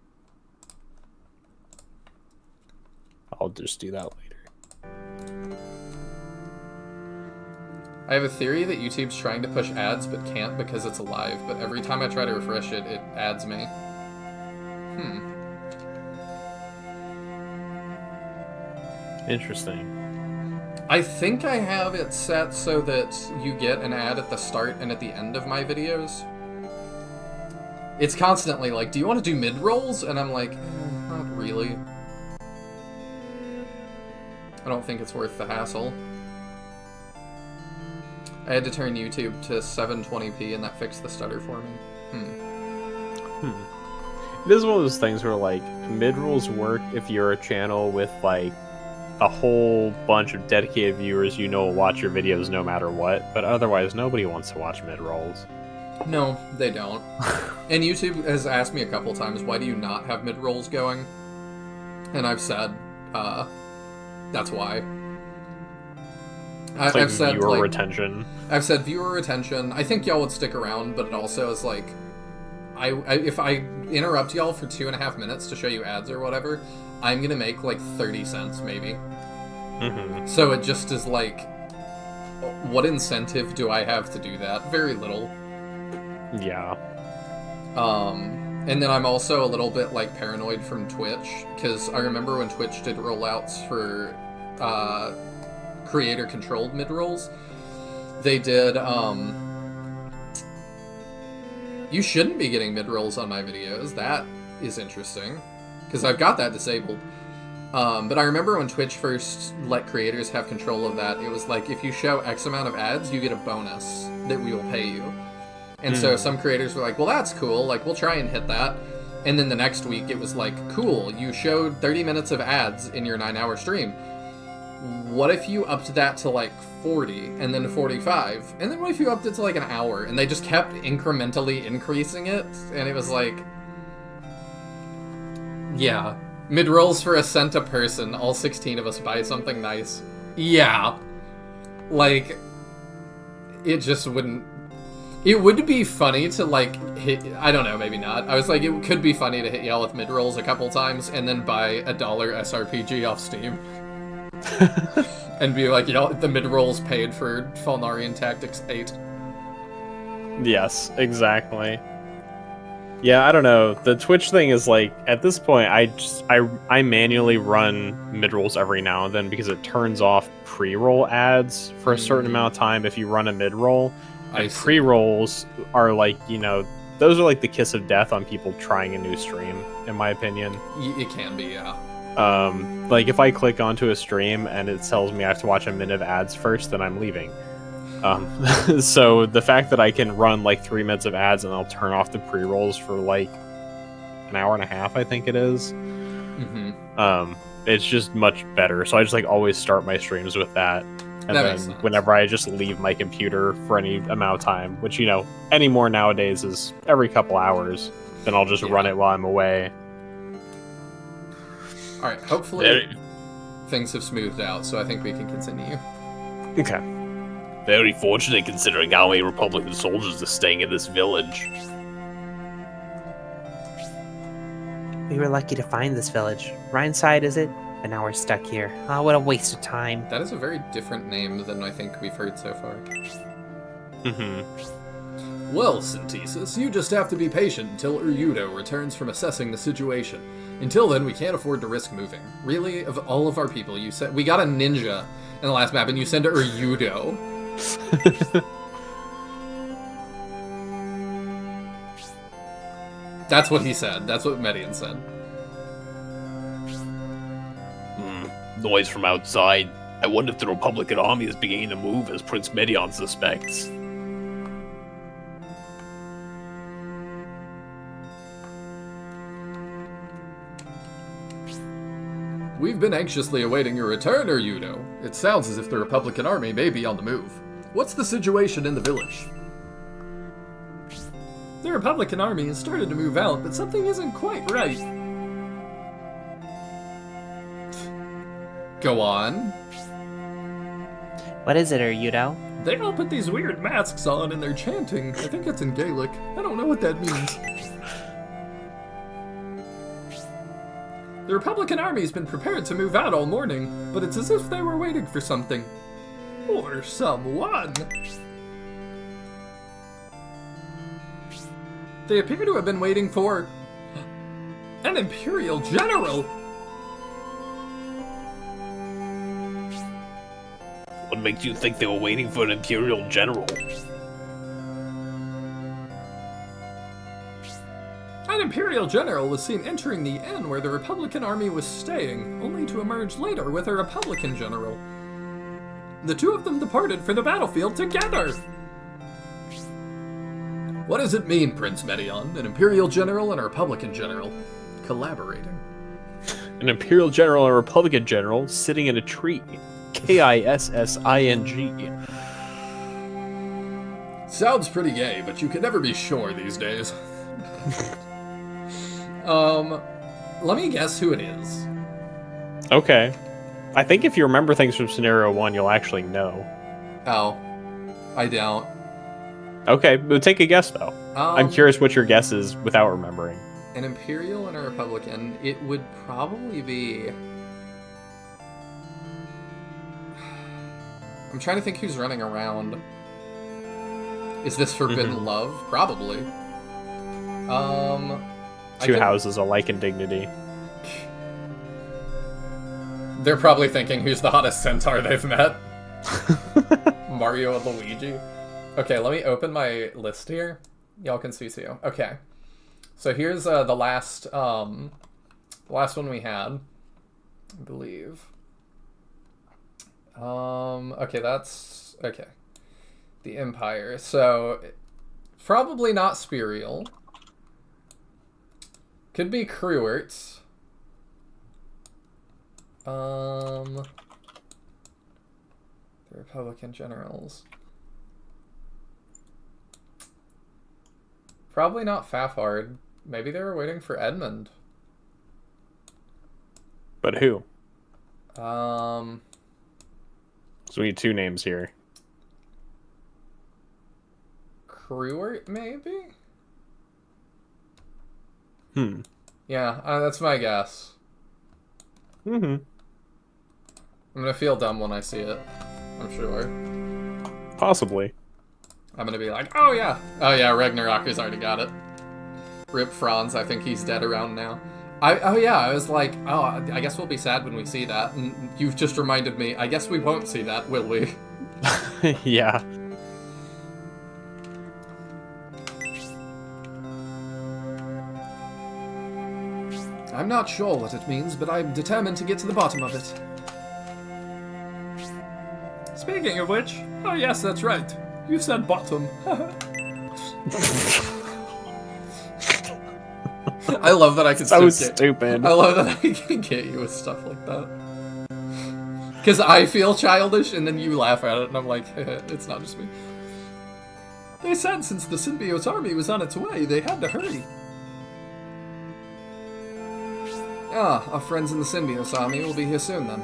Speaker 2: I'll just do that later.
Speaker 1: I have a theory that YouTube's trying to push ads but can't because it's live, but every time I try to refresh it, it adds me.
Speaker 2: Interesting.
Speaker 1: I think I have it set so that you get an ad at the start and at the end of my videos. It's constantly like, do you want to do mid-rolls? And I'm like, not really. I don't think it's worth the hassle. I had to turn YouTube to 720p and that fixed the stutter for me.
Speaker 2: It is one of those things where, like, mid-rolls work if you're a channel with, like, a whole bunch of dedicated viewers you know will watch your videos no matter what, but otherwise nobody wants to watch mid-rolls.
Speaker 1: No, they don't. And YouTube has asked me a couple times, why do you not have mid-rolls going? And I've said, that's why. I've said
Speaker 2: viewer retention.
Speaker 1: I've said viewer retention. I think y'all would stick around, but it also is like, if I interrupt y'all for 2.5 minutes to show you ads or whatever, I'm gonna make like 30 cents maybe. So it just is like, what incentive do I have to do that? Very little.
Speaker 2: Yeah.
Speaker 1: And then I'm also a little bit like paranoid from Twitch, because I remember when Twitch did rollouts for creator controlled mid-rolls, they did you shouldn't be getting mid-rolls on my videos. That is interesting, because I've got that disabled. But I remember when Twitch first let creators have control of that, it was like, if you show X amount of ads, you get a bonus that we will pay you. And so some creators were like, well, that's cool, like, we'll try and hit that. And then the next week, it was like, cool, you showed 30 minutes of ads in your 9-hour stream. What if you upped that to, like, 40, and then 45? And then what if you upped it to, like, an hour? And they just kept incrementally increasing it, and it was like... Yeah. Mid-rolls for a cent a person, all 16 of us buy something nice. Yeah. Like, it just wouldn't... It would be funny to, like, hit... I don't know, maybe not. I was like, it could be funny to hit y'all with mid-rolls a couple times and then buy $1 SRPG off Steam. And be like, y'all, the mid-rolls paid for Falnarian Tactics 8.
Speaker 2: Yes, exactly. Yeah, I don't know. The Twitch thing is like, at this point, I manually run mid-rolls every now and then because it turns off pre-roll ads for a certain amount of time if you run a mid-roll. And pre-rolls are like, you know, those are like the kiss of death on people trying a new stream, in my opinion.
Speaker 1: It can be, yeah.
Speaker 2: Like if I click onto a stream and it tells me I have to watch a minute of ads first, then I'm leaving. So the fact that I can run like 3 minutes of ads and I'll turn off the pre-rolls for like an hour and a half, I think it is. It's just much better. So I just like always start my streams with that. And then whenever I just leave my computer for any amount of time, which, you know, anymore nowadays is every couple hours, then I'll just run it while I'm away.
Speaker 1: Alright, hopefully things have smoothed out, so I think we can continue.
Speaker 2: Okay.
Speaker 3: Very fortunate considering how many Republican soldiers are staying in this village.
Speaker 4: We were lucky to find this village. Rhineside, is it? And now we're stuck here. Oh, what a waste of time.
Speaker 1: That is a very different name than I think we've heard so far.
Speaker 7: Well, Synthesis, you just have to be patient until Uryudo returns from assessing the situation. Until then, we can't afford to risk moving.
Speaker 1: Really? Of all of our people, you said... We got a ninja in the last map, and you send Uryudo. That's what he said. That's what Median said.
Speaker 3: Noise from outside. I wonder if the Republican army is beginning to move as Prince Medion suspects.
Speaker 7: We've been anxiously awaiting your return, Yudo. It sounds as if the Republican army may be on the move. What's the situation in the village?
Speaker 1: The Republican army has started to move out, but something isn't quite right.
Speaker 7: Go on.
Speaker 4: What is it, Yudo?
Speaker 1: They all put these weird masks on and they're chanting. I think it's in Gaelic. I don't know what that means. The Republican army's been prepared to move out all morning, but it's as if they were waiting for something. Or someone. They appear to have been waiting for an Imperial General.
Speaker 3: What makes you think they were waiting for an Imperial General?
Speaker 1: An Imperial General was seen entering the inn where the Republican army was staying, only to emerge later with a Republican General. The two of them departed for the battlefield together.
Speaker 7: What does it mean, Prince Medion? An Imperial General and a Republican General collaborating.
Speaker 2: An Imperial General and a Republican General sitting in a tree. Kissing.
Speaker 7: Sounds pretty gay, but you can never be sure these days.
Speaker 1: Let me guess who it is.
Speaker 2: Okay. I think if you remember things from Scenario 1, you'll actually know.
Speaker 1: Oh. I don't.
Speaker 2: Okay, but take a guess, though. I'm curious what your guess is without remembering.
Speaker 1: An Imperial and a Republican. It would probably be... I'm trying to think who's running around. Is this Forbidden Love? Probably.
Speaker 2: Two houses alike in dignity.
Speaker 1: They're probably thinking, who's the hottest centaur they've met? Mario and Luigi. Okay, let me open my list here. Y'all can see too. Okay. So here's the last one we had, I believe. Okay, that's... Okay. The Empire. So, probably not Spiriel. Could be Cruert. The Republican generals. Probably not Fafard. Maybe they were waiting for Edmund.
Speaker 2: But who?
Speaker 1: Um...
Speaker 2: So we need two names here.
Speaker 1: Cruert, maybe?
Speaker 2: Yeah,
Speaker 1: that's my guess.
Speaker 2: Mm-hmm.
Speaker 1: I'm gonna feel dumb when I see it. I'm sure.
Speaker 2: Possibly.
Speaker 1: I'm gonna be like, oh yeah, Ragnarok has already got it. Rip Franz, I think he's dead around now. I was like, I guess we'll be sad when we see that, and you've just reminded me, I guess we won't see that, will we?
Speaker 2: Yeah.
Speaker 1: I'm not sure what it means, but I'm determined to get to the bottom of it. Speaking of which, oh yes, that's right. You said bottom. I love that I can
Speaker 2: so stupid.
Speaker 1: I love that I can get you with stuff like that. Because I feel childish, and then you laugh at it, and I'm like, it's not just me. They said since the symbiote army was on its way, they had to hurry. Our friends in the symbiote army will be here soon, then.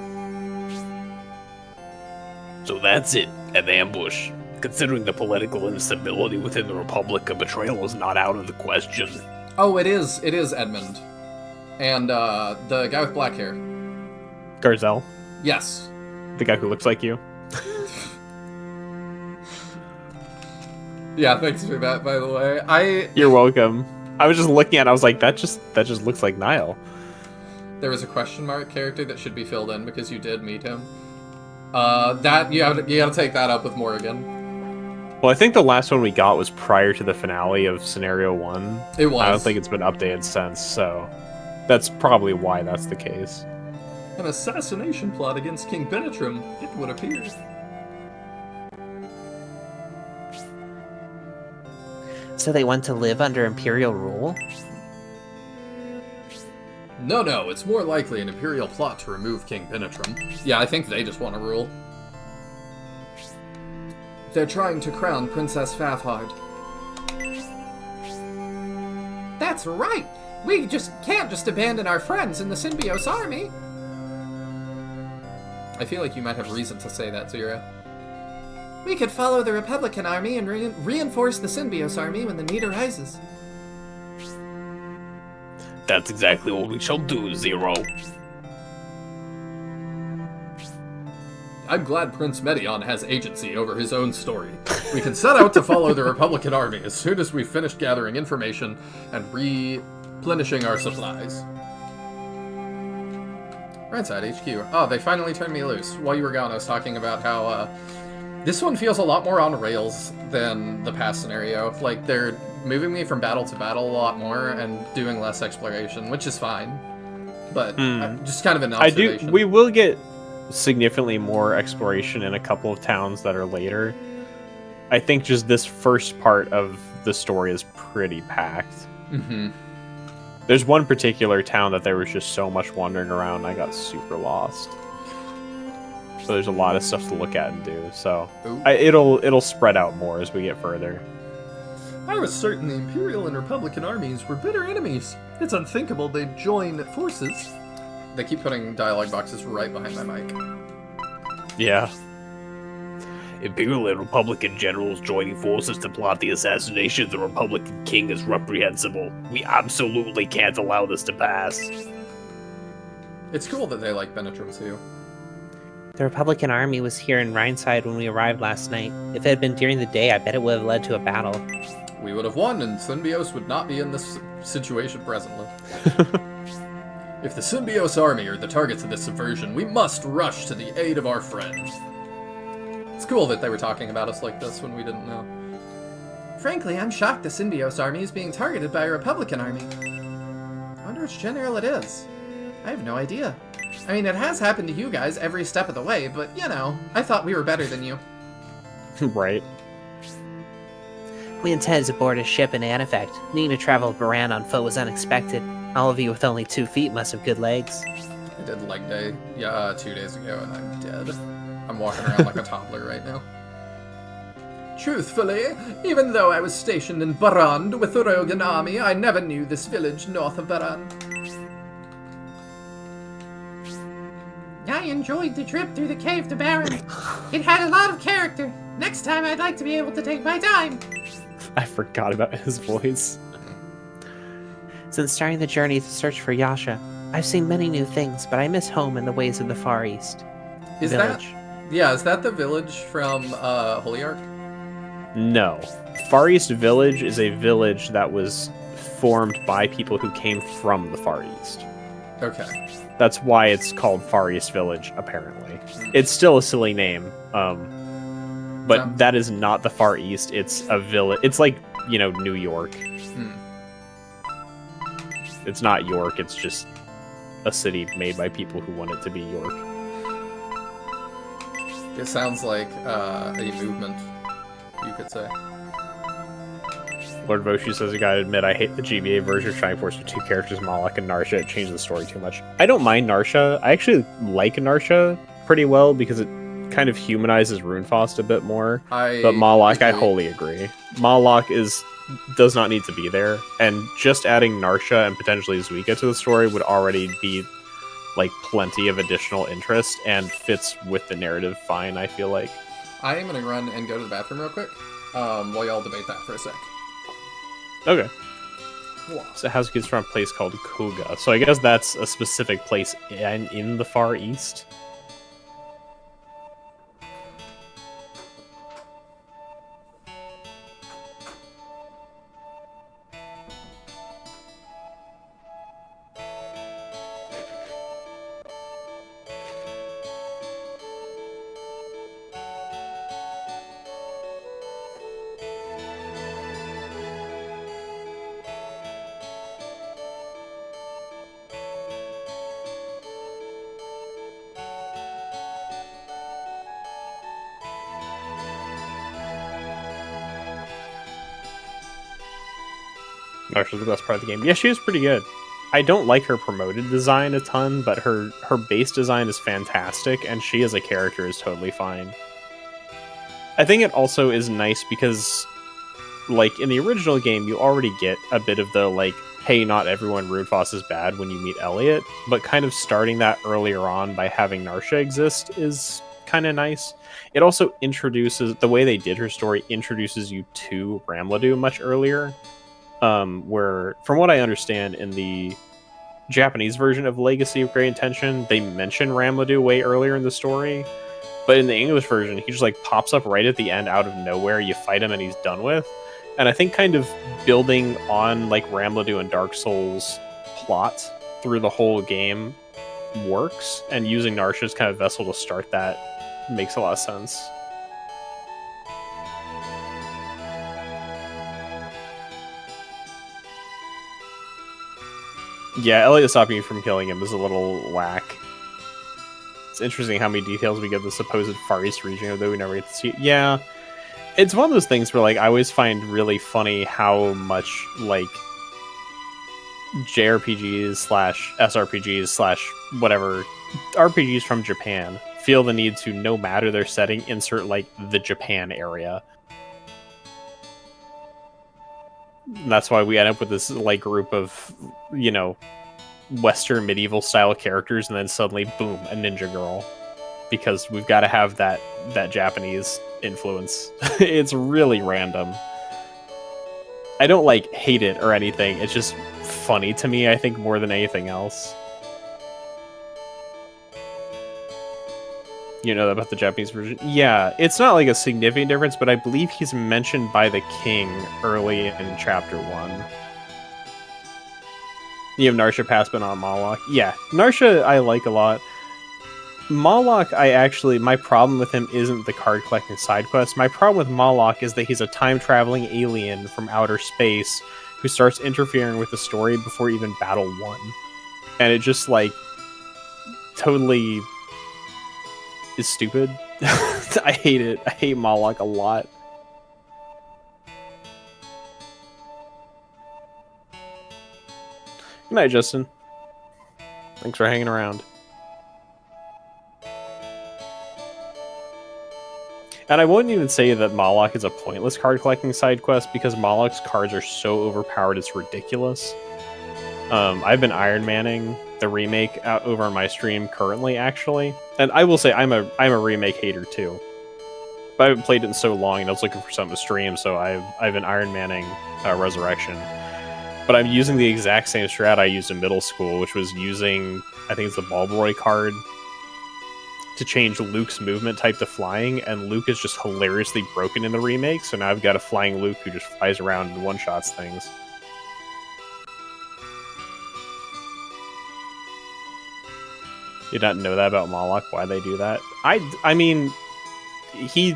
Speaker 3: So that's it, an ambush. Considering the political instability within the Republic, a betrayal is not out of the question.
Speaker 1: Oh, it is Edmund. And, the guy with black hair.
Speaker 2: Garzel?
Speaker 1: Yes.
Speaker 2: The guy who looks like you?
Speaker 1: Yeah, thanks for that, by the way.
Speaker 2: You're welcome. I was just looking at it, I was like, that just looks like Niall.
Speaker 1: There was a question mark character that should be filled in because you did meet him. That, you gotta take that up with Morrigan.
Speaker 2: Well, I think the last one we got was prior to the finale of Scenario 1.
Speaker 1: It was.
Speaker 2: I don't think it's been updated since, so that's probably why that's the case.
Speaker 1: An assassination plot against King Benetrim, it would appear.
Speaker 4: So they want to live under Imperial rule?
Speaker 1: No, it's more likely an Imperial plot to remove King Penetrum. Yeah, I think they just want to rule. They're trying to crown Princess Fafhard.
Speaker 8: That's right! We just can't just abandon our friends in the Symbios army!
Speaker 1: I feel like you might have reason to say that, Zero.
Speaker 8: We could follow the Republican army and reinforce the Symbios army when the need arises.
Speaker 3: That's exactly what we shall do, Zero.
Speaker 1: I'm glad Prince Medion has agency over his own story. We can set out to follow the Republican army as soon as we've finished gathering information and replenishing our supplies. Ringside HQ. Oh, they finally turned me loose. While you were gone, I was talking about how this one feels a lot more on rails than the past scenario. Like, they're moving me from battle to battle a lot more and doing less exploration, which is fine. But just kind of an observation.
Speaker 2: We will get significantly more exploration in a couple of towns that are later. I think just this first part of the story is pretty packed.
Speaker 1: Mm-hmm.
Speaker 2: There's one particular town that there was just so much wandering around, I got super lost. So there's a lot of stuff to look at and do. So it'll spread out more as we get further.
Speaker 1: I was certain the Imperial and Republican armies were bitter enemies. It's unthinkable they'd join forces. They keep putting dialogue boxes right behind my mic.
Speaker 2: Yeah.
Speaker 3: Imperial and Republican generals joining forces to plot the assassination of the Republican king is reprehensible. We absolutely can't allow this to pass.
Speaker 1: It's cool that they like Benetrum too.
Speaker 4: The Republican army was here in Rhineside when we arrived last night. If it had been during the day, I bet it would have led to a battle.
Speaker 1: We would have won, and Symbios would not be in this situation presently. If the Symbios army are the targets of this subversion, we must rush to the aid of our friends. It's cool that they were talking about us like this when we didn't know.
Speaker 8: Frankly, I'm shocked the Symbios army is being targeted by a Republican army. I wonder which general it is. I have no idea. I mean, it has happened to you guys every step of the way, but, you know, I thought we were better than you.
Speaker 2: Right.
Speaker 4: We intended to board a ship in Anifect. Needing to travel Baran on foot was unexpected. All of you with only 2 feet must have good legs.
Speaker 1: I did leg day, 2 days ago, and I'm dead. I'm walking around like a toddler right now. Truthfully, even though I was stationed in Barand with the Rogan army, I never knew this village north of Barand.
Speaker 6: I enjoyed the trip through the cave to Baron. It had a lot of character. Next time I'd like to be able to take my time.
Speaker 2: I forgot about his voice.
Speaker 4: Since starting the journey to search for Yasha, I've seen many new things, but I miss home and the ways of the Far East.
Speaker 1: Is that the village from Holy Ark?
Speaker 2: No. Far East Village is a village that was formed by people who came from the Far East.
Speaker 1: Okay.
Speaker 2: That's why it's called Far East Village, apparently. It's still a silly name, but that is not the Far East. It's a village. It's like, New York. It's not York, it's just a city made by people who want it to be York.
Speaker 1: It sounds like a movement, you could say.
Speaker 2: Lord Voshi says, I gotta admit, I hate the GBA version of Shining Force with 2 characters, Malak and Narsha. It changed the story too much. I don't mind Narsha. I actually like Narsha pretty well because it kind of humanizes Runefaust a bit more. But Malak, I wholly agree. Malak does not need to be there, and just adding Narsha and potentially Zuika to the story would already be like plenty of additional interest and fits with the narrative fine, I feel like.
Speaker 1: I am gonna run and go to the bathroom real quick while y'all debate that for a sec.
Speaker 2: Okay. So Hazuki's from a place called Koga. So I guess that's a specific place in the Far East. Narsha's the best part of the game. Yeah, she is pretty good. I don't like her promoted design a ton, but her base design is fantastic, and she as a character is totally fine. I think it also is nice because, like, in the original game, you already get a bit of the, like, hey, not everyone Rudfoss is bad when you meet Elliot, but kind of starting that earlier on by having Narsha exist is kind of nice. It also introduces, the way they did her story introduces you to Ramladu much earlier, where, from what I understand, in the Japanese version of Legacy of Great Intention, they mention Ramladu way earlier in the story, but in the English version, he just, like, pops up right at the end out of nowhere, you fight him and he's done with. And I think kind of building on, like, Ramladu and Dark Souls plot through the whole game works, and using Narsha as kind of vessel to start that makes a lot of sense. Yeah, Elliot stopping you from killing him is a little whack. It's interesting how many details we get of the supposed Far East region, although we never get to see it. Yeah. It's one of those things where, like, I always find really funny how much, like, JRPGs / SRPGs / whatever, RPGs from Japan feel the need to, no matter their setting, insert, like, the Japan area. And that's why we end up with this, like, group of, you know, Western medieval style characters, and then suddenly, boom, a ninja girl. Because we've got to have that Japanese influence. It's really random. I don't, like, hate it or anything. It's just funny to me, I think, more than anything else. You know about the Japanese version? Yeah, it's not, like, a significant difference, but I believe he's mentioned by the king early in Chapter 1. You have Narsha pass, but not Moloch. Yeah, Narsha I like a lot. Moloch, my problem with him isn't the card collecting side quest. My problem with Moloch is that he's a time-traveling alien from outer space who starts interfering with the story before even Battle 1. And it just, like, totally is stupid. I hate it. I hate Moloch a lot. Good night, Justin. Thanks for hanging around. And I wouldn't even say that Moloch is a pointless card collecting side quest, because Moloch's cards are so overpowered it's ridiculous. I've been Iron Manning the remake out over on my stream currently, actually. And I will say I'm a remake hater too. But I haven't played it in so long, and I was looking for something to stream, so I've been Iron Manning Resurrection. But I'm using the exact same strat I used in middle school, which was using, I think it's the Balbroy card, to change Luke's movement type to flying, and Luke is just hilariously broken in the remake, so now I've got a flying Luke who just flies around and one-shots things. Did not know that about Moloch, why they do that. I mean, he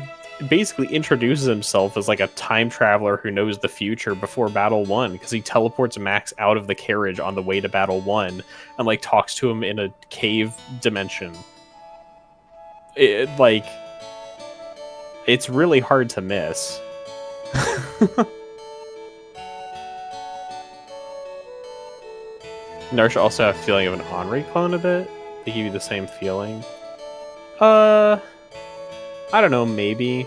Speaker 2: basically introduces himself as like a time traveler who knows the future before Battle 1, because he teleports Max out of the carriage on the way to Battle 1 and like talks to him in a cave dimension. It's really hard to miss. Narsha also have a feeling of an Henri clone a bit. They give you the same feeling. I don't know, maybe.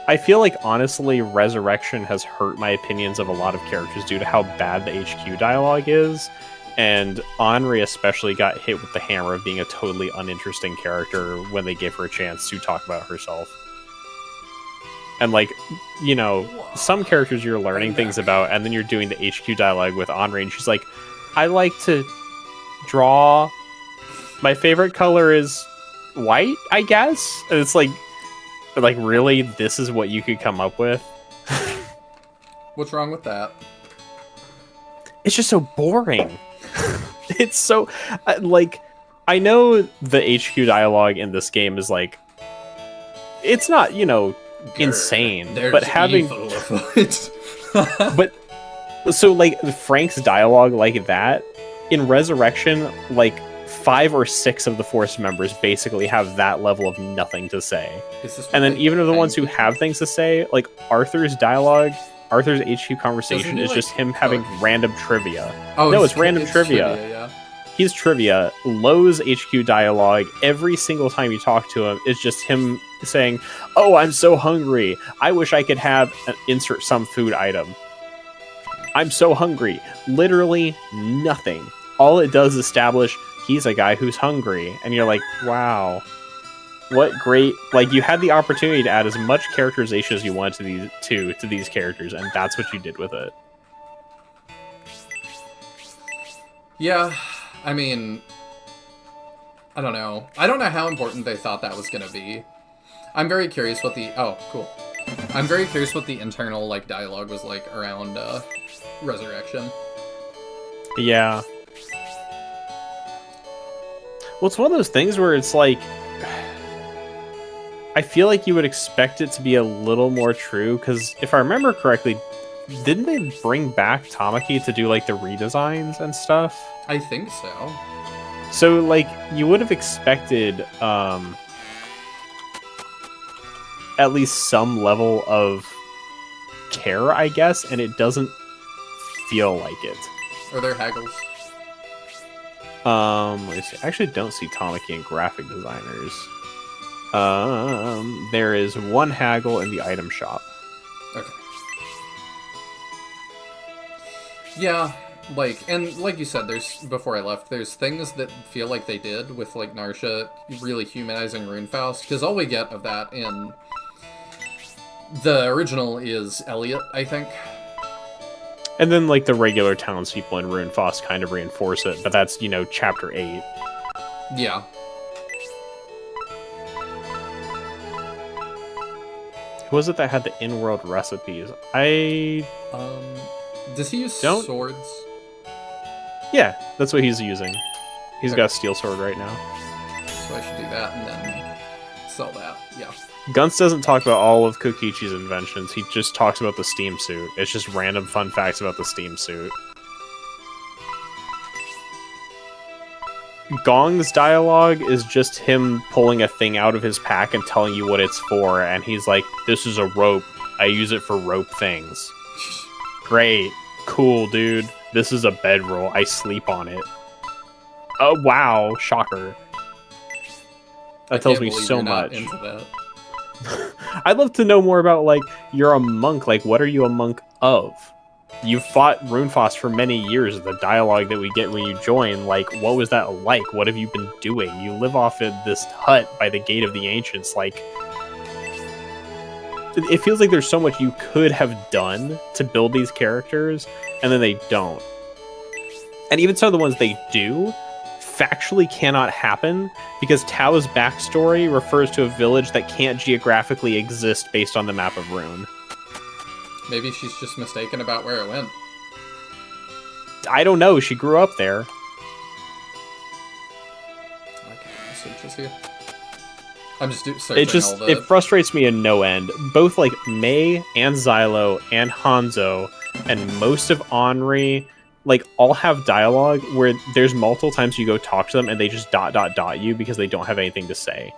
Speaker 2: I feel like, honestly, Resurrection has hurt my opinions of a lot of characters due to how bad the HQ dialogue is. And Henri especially got hit with the hammer of being a totally uninteresting character when they gave her a chance to talk about herself. And, like, you know, some characters you're learning things about, and then you're doing the HQ dialogue with Henri, and she's like, I like to draw. My favorite color is white, I guess? And it's like, really? This is what you could come up with?
Speaker 1: What's wrong with that?
Speaker 2: It's just so boring. It's so, like, I know the HQ dialogue in this game is, like, it's not, you know, insane, but having... But, so, like, Frank's dialogue like that, in Resurrection, like, 5 or 6 of the Force members basically have that level of nothing to say. And then even of the ones who have things to say, like, Arthur's dialogue, Arthur's HQ conversation
Speaker 1: Doesn't he,
Speaker 2: is
Speaker 1: like,
Speaker 2: just him having
Speaker 1: cook?
Speaker 2: random trivia.
Speaker 1: Oh,
Speaker 2: No, it's random trivia.
Speaker 1: Yeah.
Speaker 2: He's trivia. Lowe's HQ dialogue, every single time you talk to him, is just him saying, "Oh, I'm so hungry. I wish I could have insert some food item. I'm so hungry." Literally nothing. All it does is establish he's a guy who's hungry. And you're like, wow. What great... Like, you had the opportunity to add as much characterization as you wanted to these characters, and that's what you did with it.
Speaker 1: Yeah, I mean, I don't know. I don't know how important they thought that was gonna be. I'm very curious what the... Oh, cool. I'm very curious what the internal, like, dialogue was like around, Resurrection.
Speaker 2: Yeah. Well, it's one of those things where it's like... I feel like you would expect it to be a little more true, because if I remember correctly, didn't they bring back Tamaki to do, like, the redesigns and stuff?
Speaker 1: I think so.
Speaker 2: So, like, you would have expected, at least some level of care, I guess, and it doesn't feel like it.
Speaker 1: Or their haggles.
Speaker 2: Let me see. I actually don't see Tamaki and graphic designers. There is one haggle in the item shop.
Speaker 1: Okay. Yeah, like, and like you said, there's, before I left, there's things that feel like they did with, like, Narsha really humanizing Runefaust, because all we get of that in the original is Elliot, I think.
Speaker 2: And then, like, the regular townspeople in Runefaust kind of reinforce it, but that's, you know, chapter 8.
Speaker 1: Yeah.
Speaker 2: Who was it that had the in-world recipes?
Speaker 1: Does he use swords?
Speaker 2: Yeah, that's what he's using. He's got a steel sword right now.
Speaker 1: So I should do that and then sell that, yeah.
Speaker 2: Gunst doesn't talk about all of Kokichi's inventions, he just talks about the steam suit. It's just random fun facts about the steam suit. Gong's dialogue is just him pulling a thing out of his pack and telling you what it's for, and he's like, "This is a rope. I use it for rope things." Great. Cool, dude. This is a bedroll. I sleep on it. Oh, wow. Shocker. That tells me so much.
Speaker 1: Into that.
Speaker 2: I'd love to know more about, like, you're a monk. Like, what are you a monk of? You've fought Runefaust for many years. The dialogue that we get when you join, like, what was that like? What have you been doing? You live off in this hut by the Gate of the Ancients. Like, it feels like there's so much you could have done to build these characters, and then they don't. And even some of the ones they do, factually cannot happen, because Tao's backstory refers to a village that can't geographically exist based on the map of Rune.
Speaker 1: Maybe she's just mistaken about where it went.
Speaker 2: I don't know, she grew up there.
Speaker 1: Okay, search this here. I'm just searching
Speaker 2: It frustrates me in no end. Both, like, Mei and Xylo and Hanzo and most of Henri, like, all have dialogue where there's multiple times you go talk to them and they just ... you because they don't have anything to say.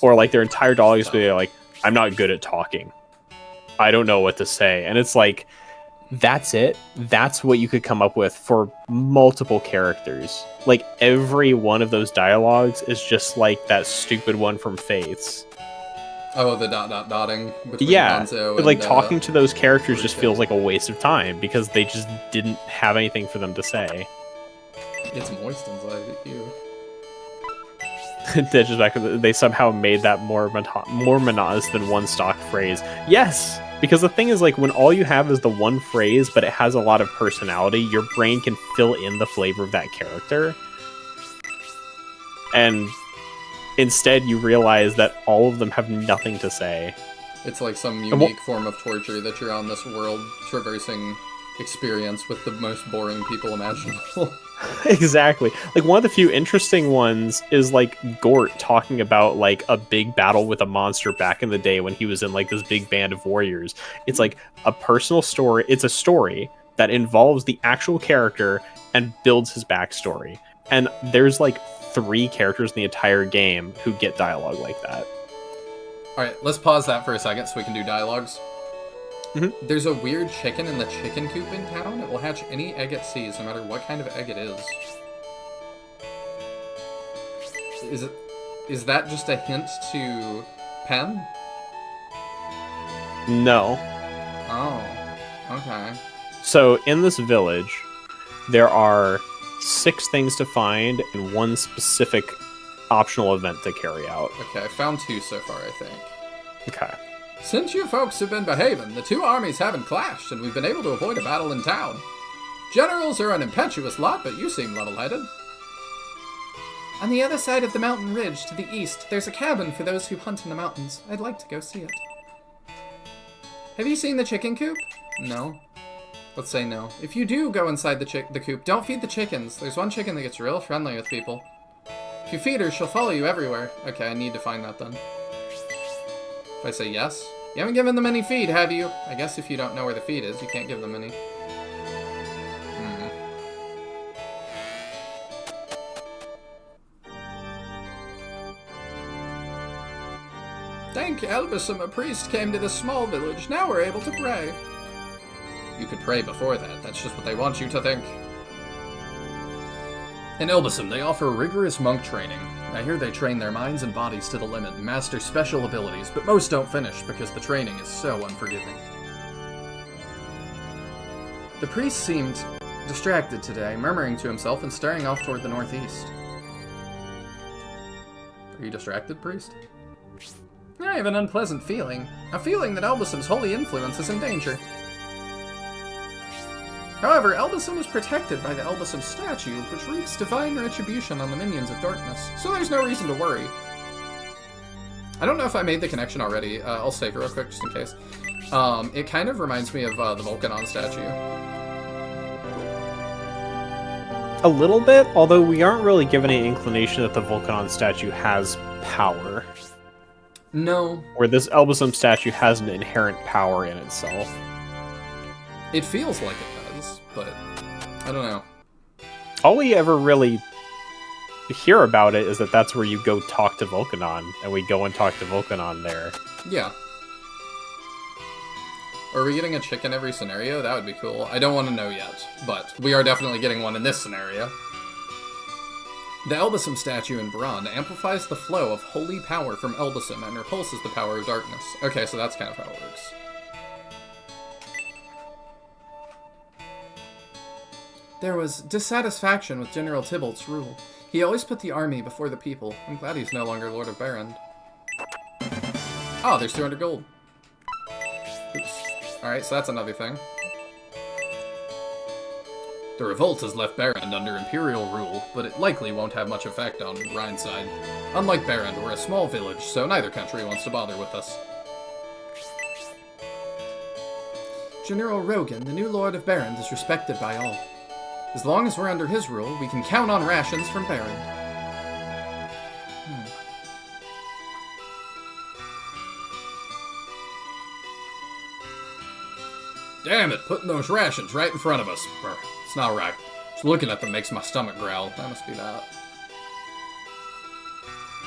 Speaker 2: Or, like, their entire dialogue is they're like, "I'm not good at talking. I don't know what to say." And it's like, that's it? That's what you could come up with for multiple characters. Like, every one of those dialogues is just like that stupid one from Faiths.
Speaker 1: Oh, the ... dotting between Hanzo and,
Speaker 2: like, talking to those characters just feels like a waste of time because they just didn't have anything for them to say.
Speaker 1: It's moist inside you.
Speaker 2: That's just back. They somehow made that more monotonous than one stock phrase. Yes, because the thing is, like, when all you have is the one phrase, but it has a lot of personality, your brain can fill in the flavor of that character. And instead, you realize that all of them have nothing to say.
Speaker 1: It's like some unique form of torture that you're on this world traversing experience with the most boring people imaginable.
Speaker 2: Exactly. Like, one of the few interesting ones is, like, Gort talking about, like, a big battle with a monster back in the day when he was in, like, this big band of warriors. It's like a personal story. It's a story that involves the actual character and builds his backstory. And there's, like, 3 characters in the entire game who get dialogue like that.
Speaker 1: Alright, let's pause that for a second so we can do dialogues. There's a weird chicken in the chicken coop in town. It will hatch any egg it sees, no matter what kind of egg it is. Is that just a hint to Pen?
Speaker 2: No.
Speaker 1: Oh, okay.
Speaker 2: So in this village, there are 6 things to find and 1 specific optional event to carry out.
Speaker 1: Okay, I found 2 so far, I think.
Speaker 2: Okay.
Speaker 1: Since you folks have been behaving, the 2 armies haven't clashed, and we've been able to avoid a battle in town. Generals are an impetuous lot, but you seem level-headed. On the other side of the mountain ridge to the east, there's a cabin for those who hunt in the mountains. I'd like to go see it. Have you seen the chicken coop? No. Let's say no. If you do go inside the coop, don't feed the chickens. There's one chicken that gets real friendly with people. If you feed her, she'll follow you everywhere. Okay, I need to find that then. If I say yes? You haven't given them any feed, have you? I guess if you don't know where the feed is, you can't give them any. Thank Elbisum, a priest came to this small village. Now we're able to pray. You could pray before that. That's just what they want you to think. In Elbisum, they offer rigorous monk training. I hear they train their minds and bodies to the limit and master special abilities, but most don't finish because the training is so unforgiving. The priest seemed distracted today, murmuring to himself and staring off toward the northeast. Are you distracted, priest? I have an unpleasant feeling. A feeling that Elbisum's holy influence is in danger. However, Elbisum is protected by the Elbisum statue, which wreaks divine retribution on the minions of darkness, so there's no reason to worry. I don't know if I made the connection already. I'll save it real quick just in case. It kind of reminds me of the Volcanon statue.
Speaker 2: A little bit, although we aren't really given any inclination that the Volcanon statue has power.
Speaker 1: No.
Speaker 2: Where this Elbisum statue has an inherent power in itself.
Speaker 1: It feels like it does, but I don't know.
Speaker 2: All we ever really hear about it is that that's where you go talk to Volcanon, and we go and talk to Volcanon there.
Speaker 1: Yeah. Are we getting a chicken every scenario? That would be cool. I don't want to know yet, but we are definitely getting one in this scenario. The Elbisum statue in Baran amplifies the flow of holy power from Elbisum and repulses the power of darkness. Okay, so that's kind of how it works. There was dissatisfaction with General Tybalt's rule. He always put the army before the people. I'm glad he's no longer Lord of Barrand. Oh, there's 200 gold. Oops. Alright, so that's another thing. The revolt has left Barrand under Imperial rule, but it likely won't have much effect on Rhineside. Unlike Barrand, we're a small village, so neither country wants to bother with us. General Rogan, the new Lord of Barrand, is respected by all. As long as we're under his rule, we can count on rations from Barrand. Damn it, putting those rations right in front of us. It's not right. Just looking at them makes my stomach growl. That must be that.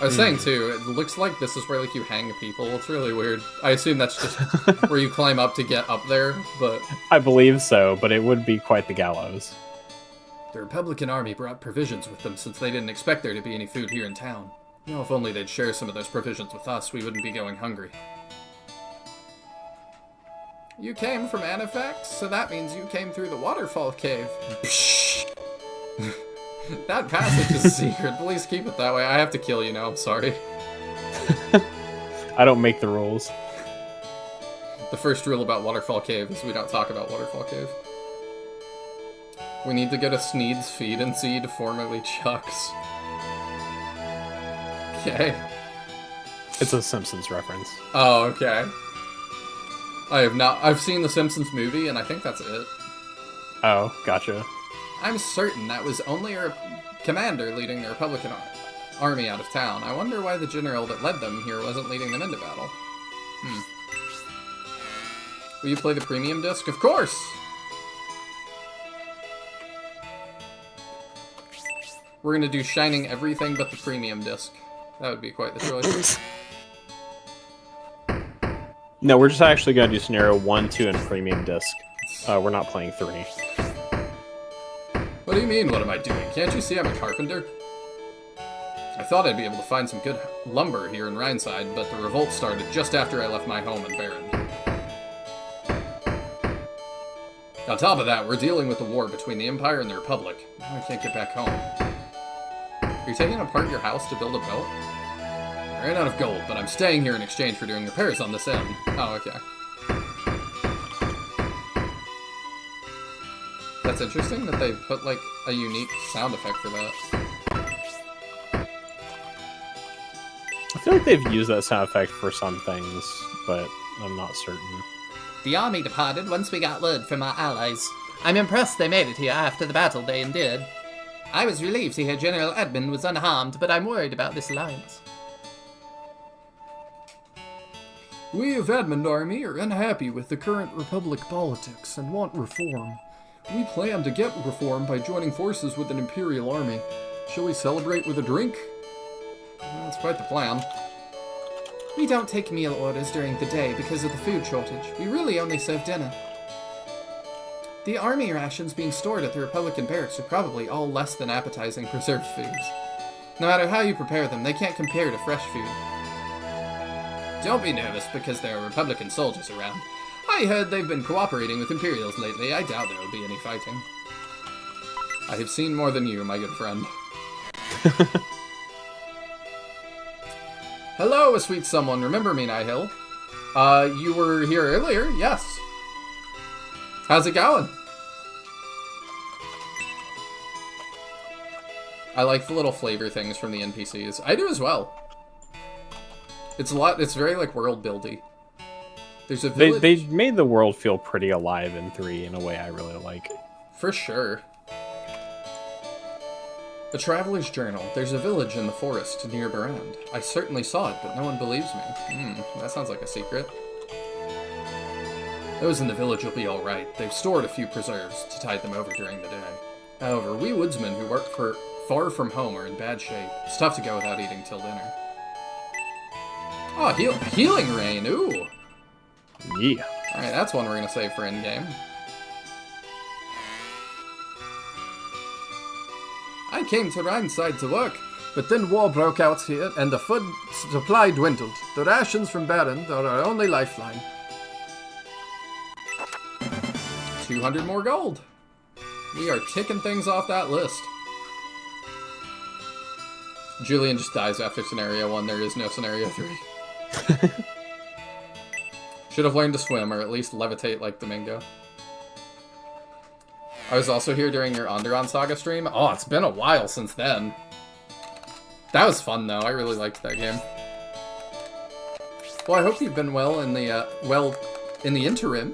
Speaker 1: I was saying, too, it looks like this is where, like, you hang people. It's really weird. I assume that's just where you climb up to get up there, but...
Speaker 2: I believe so, but it would be quite the gallows.
Speaker 1: The Republican army brought provisions with them since they didn't expect there to be any food here in town. Well, if only they'd share some of those provisions with us, we wouldn't be going hungry. You came from Anifex, so that means you came through the waterfall cave. That passage is secret. Please keep it that way. I have to kill you now. I'm sorry.
Speaker 2: I don't make the rules.
Speaker 1: The first rule about Waterfall Cave is we don't talk about Waterfall Cave. We need to go to Sneed's Feed and Seed, formerly Chuck's. Okay.
Speaker 2: It's a Simpsons reference.
Speaker 1: Oh, okay. I've seen the Simpsons movie, and I think that's it.
Speaker 2: Oh, gotcha.
Speaker 1: I'm certain that was only a commander leading the Republican army out of town. I wonder why the general that led them here wasn't leading them into battle. Will you play the premium disc? Of course! We're gonna do Shining everything but the premium disc. That would be quite the choice.
Speaker 2: No, we're just actually going to do scenario 1, 2, and premium disc. We're not playing 3.
Speaker 1: What do you mean, what am I doing? Can't you see I'm a carpenter? I thought I'd be able to find some good lumber here in Rhineside, but the revolt started just after I left my home in Barren. On top of that, we're dealing with the war between the Empire and the Republic. Now I can't get back home. Are you taking apart your house to build a boat? I ran out of gold, but I'm staying here in exchange for doing repairs on this end. Oh, okay. That's interesting that they put, like, a unique sound effect for that.
Speaker 2: I feel like they've used that sound effect for some things, but I'm not certain.
Speaker 8: The army departed once we got word from our allies. I'm impressed they made it here after the battle they endured. I was relieved to hear General Edmund was unharmed, but I'm worried about this alliance.
Speaker 1: We of Edmund Army are unhappy with the current Republic politics and want reform. We plan to get reform by joining forces with an Imperial Army. Shall we celebrate with a drink? Well, that's quite the plan. We don't take meal orders during the day because of the food shortage. We really only serve dinner. The army rations being stored at the Republican barracks are probably all less than appetizing preserved foods. No matter how you prepare them, they can't compare to fresh food. Don't be nervous because there are Republican soldiers around. I heard they've been cooperating with Imperials lately. I doubt there will be any fighting. I have seen more than you, my good friend. Hello, a sweet someone. Remember me, Nihil? You were here earlier? Yes. How's it going? I like the little flavor things from the NPCs. I do as well. It's very, like, world-buildy. There's a village...
Speaker 2: They made the world feel pretty alive in 3 in a way I really like.
Speaker 1: For sure. A Traveler's Journal. There's a village in the forest near Barand. I certainly saw it, but no one believes me. That sounds like a secret. Those in the village will be alright. They've stored a few preserves to tide them over during the day. However, we woodsmen who work far from home are in bad shape. It's tough to go without eating till dinner. Oh, Healing Rain, ooh!
Speaker 2: Yeah.
Speaker 1: Alright, that's one we're gonna save for endgame. I came to Rhineside to work, but then war broke out here, and the food supply dwindled. The rations from Barand are our only lifeline. 200 more gold. We are ticking things off that list. Julian just dies after Scenario 1. There is no Scenario 3. Should have learned to swim, or at least levitate like Domingo. I was also here during your Onderon Saga stream. Oh, it's been a while since then. That was fun, though. I really liked that game. Well, I hope you've been well in the interim.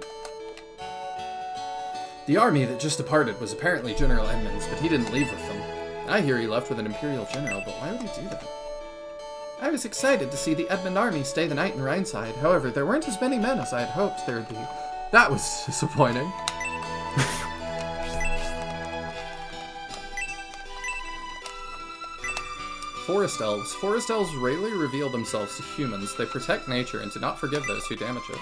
Speaker 1: The army that just departed was apparently General Edmund's, but he didn't leave with them. I hear he left with an Imperial general, but why would he do that? I was excited to see the Edmund army stay the night in Rhineside. However, there weren't as many men as I had hoped there would be. That was disappointing. Forest Elves. Forest Elves rarely reveal themselves to humans. They protect nature and do not forgive those who damage it.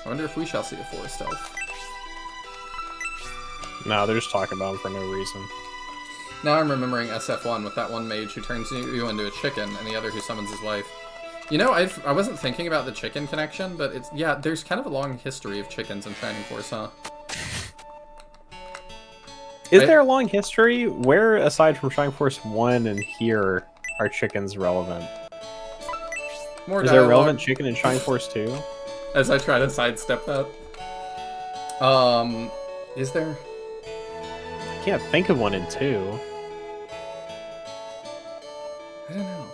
Speaker 1: I wonder if we shall see a Forest Elf.
Speaker 2: No, they're just talking about him for no reason.
Speaker 1: Now I'm remembering SF1 with that one mage who turns you into a chicken and the other who summons his wife. You know, I wasn't thinking about the chicken connection, but it's, yeah, there's kind of a long history of chickens in Shining Force, huh?
Speaker 2: Is there a long history? Where, aside from Shining Force 1 and here, are chickens relevant?
Speaker 1: More
Speaker 2: Is there a relevant chicken in Shining Force 2?
Speaker 1: As I try to sidestep that. Is there?
Speaker 2: I can't think of one in 2.
Speaker 1: I don't know.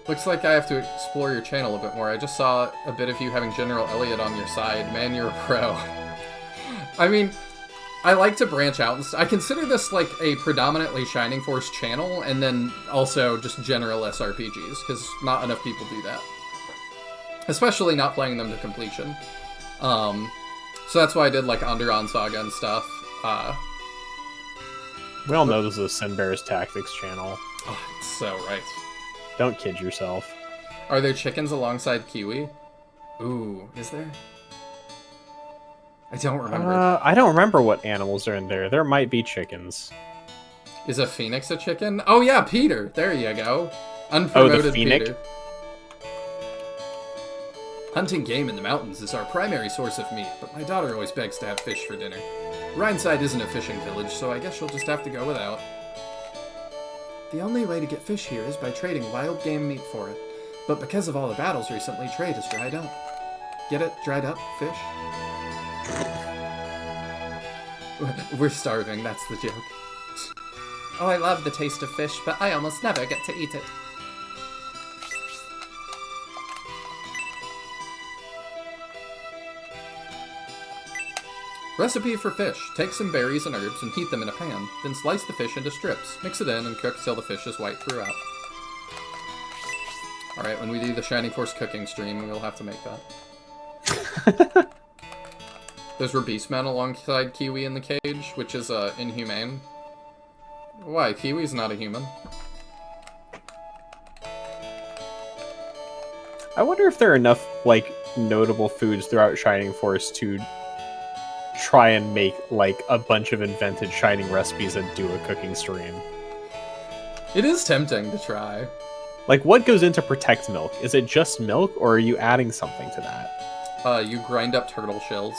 Speaker 1: Looks like I have to explore your channel a bit more. I just saw a bit of you having General Elliot on your side. Man, you're a pro. I mean, I like to branch out. I consider this like a predominantly Shining Force channel, and then also just general SRPGs, because not enough people do that. Especially not playing them to completion. So that's why I did like Onderon Saga and stuff.
Speaker 2: We all know this is a Sin Bear's Tactics channel.
Speaker 1: Oh, it's so right.
Speaker 2: Don't kid yourself.
Speaker 1: Are there chickens alongside Kiwi? Ooh, is there? I don't remember.
Speaker 2: I don't remember what animals are in there. There might be chickens.
Speaker 1: Is a phoenix a chicken? Oh yeah, Peter. There you go. Unpromoted
Speaker 2: phoenix?
Speaker 1: Peter. Hunting game in the mountains is our primary source of meat, but my daughter always begs to have fish for dinner. Rhineside isn't a fishing village, so I guess she'll just have to go without. The only way to get fish here is by trading wild game meat for it. But because of all the battles recently, trade has dried up. Get it? Dried up? Fish? We're starving, that's the joke. Oh, I love the taste of fish, but I almost never get to eat it. Recipe for fish. Take some berries and herbs and heat them in a pan. Then slice the fish into strips. Mix it in and cook till the fish is white throughout. Alright, when we do the Shining Force cooking stream, we'll have to make that. Those were beastmen alongside Kiwi in the cage, which is inhumane. Why? Kiwi's not a human.
Speaker 2: I wonder if there are enough, like, notable foods throughout Shining Force to try and make, like, a bunch of invented Shining recipes and do a cooking stream.
Speaker 1: It is tempting to try.
Speaker 2: Like, what goes into Protect Milk? Is it just milk, or are you adding something to that?
Speaker 1: You grind up turtle shells.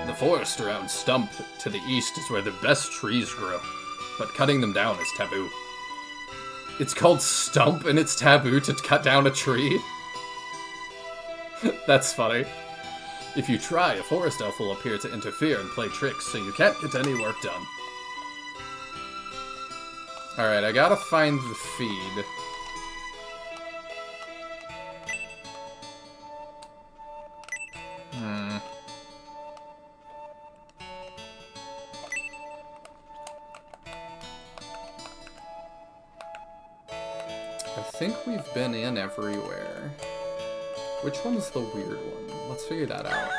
Speaker 1: The forest around Stump to the east is where the best trees grow, but cutting them down is taboo. It's called Stump, and it's taboo to cut down a tree? That's funny. If you try, a forest elf will appear to interfere and play tricks, so you can't get any work done. Alright, I gotta find the feed. I think we've been in everywhere. Which one's the weird one? Let's figure that out.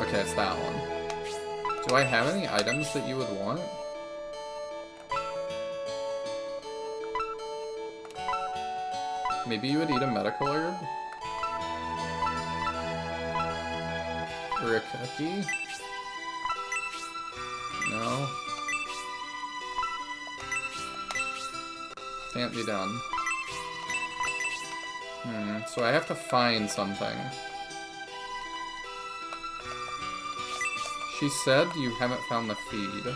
Speaker 1: Okay, it's that one. Do I have any items that you would want? Maybe you would eat a medical herb? Or a cookie? No. Can't be done. So I have to find something. She said you haven't found the feed.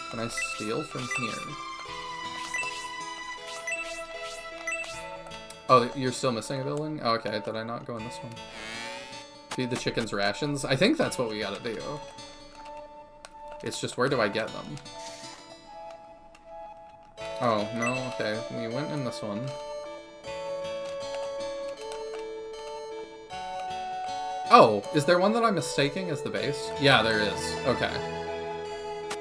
Speaker 1: Can I steal from here? Oh, you're still missing a building? Oh, okay, did I not go in this one? Feed the chickens rations? I think that's what we gotta do. It's just, where do I get them? Oh, no, okay. We went in this one. Oh, is there one that I'm mistaking as the base? Yeah, there is. Okay.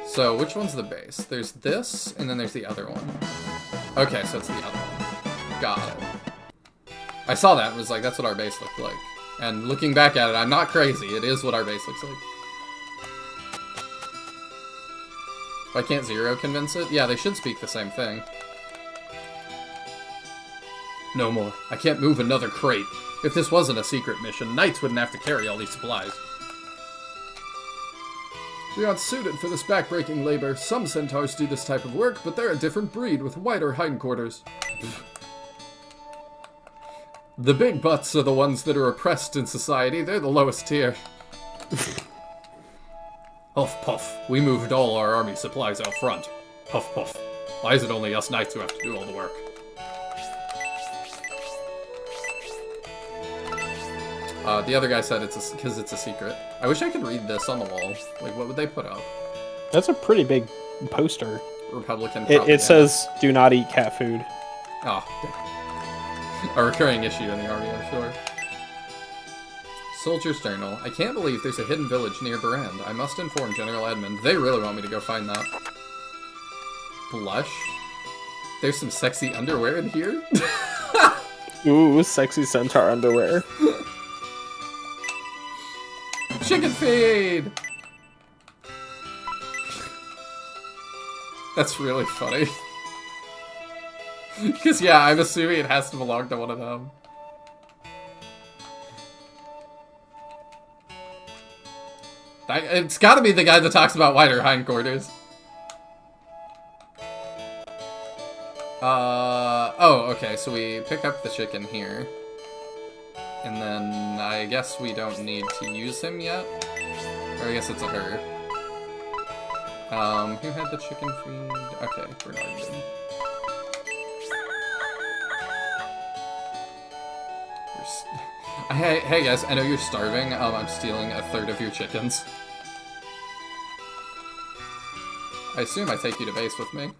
Speaker 1: So, which one's the base? There's this, and then there's the other one. Okay, so it's the other one. Got it. I saw that and was like, that's what our base looked like. And looking back at it, I'm not crazy. It is what our base looks like. Why can't Zero convince it? Yeah, they should speak the same thing. No more. I can't move another crate. If this wasn't a secret mission, Knights wouldn't have to carry all these supplies. We aren't suited for this backbreaking labor. Some centaurs do this type of work, but they're a different breed with wider hindquarters. The big butts are the ones that are oppressed in society. They're the lowest tier. Huff puff. We moved all our army supplies out front. Huff puff. Why is it only us Knights who have to do all the work? The other guy said it's because it's a secret. I wish I could read this on the wall. Like, what would they put up?
Speaker 2: That's a pretty big poster.
Speaker 1: Republican
Speaker 2: It
Speaker 1: propaganda.
Speaker 2: says, do not eat cat food.
Speaker 1: Oh, a recurring issue in the army, I'm sure. Soldier's Journal. I can't believe there's a hidden village near Barand. I must inform General Edmund. They really want me to go find that. Blush? There's some sexy underwear in here?
Speaker 2: Ooh, sexy centaur underwear.
Speaker 1: Chicken feed! That's really funny. Because, yeah, I'm assuming it has to belong to one of them. It's gotta be the guy that talks about wider hindquarters. Oh, okay, so we pick up the chicken here. And then I guess we don't need to use him yet. Or I guess it's a her. Who had the chicken feed? Okay, Bernard did. Hey guys, I know you're starving. I'm stealing a third of your chickens. I assume I take you to base with me.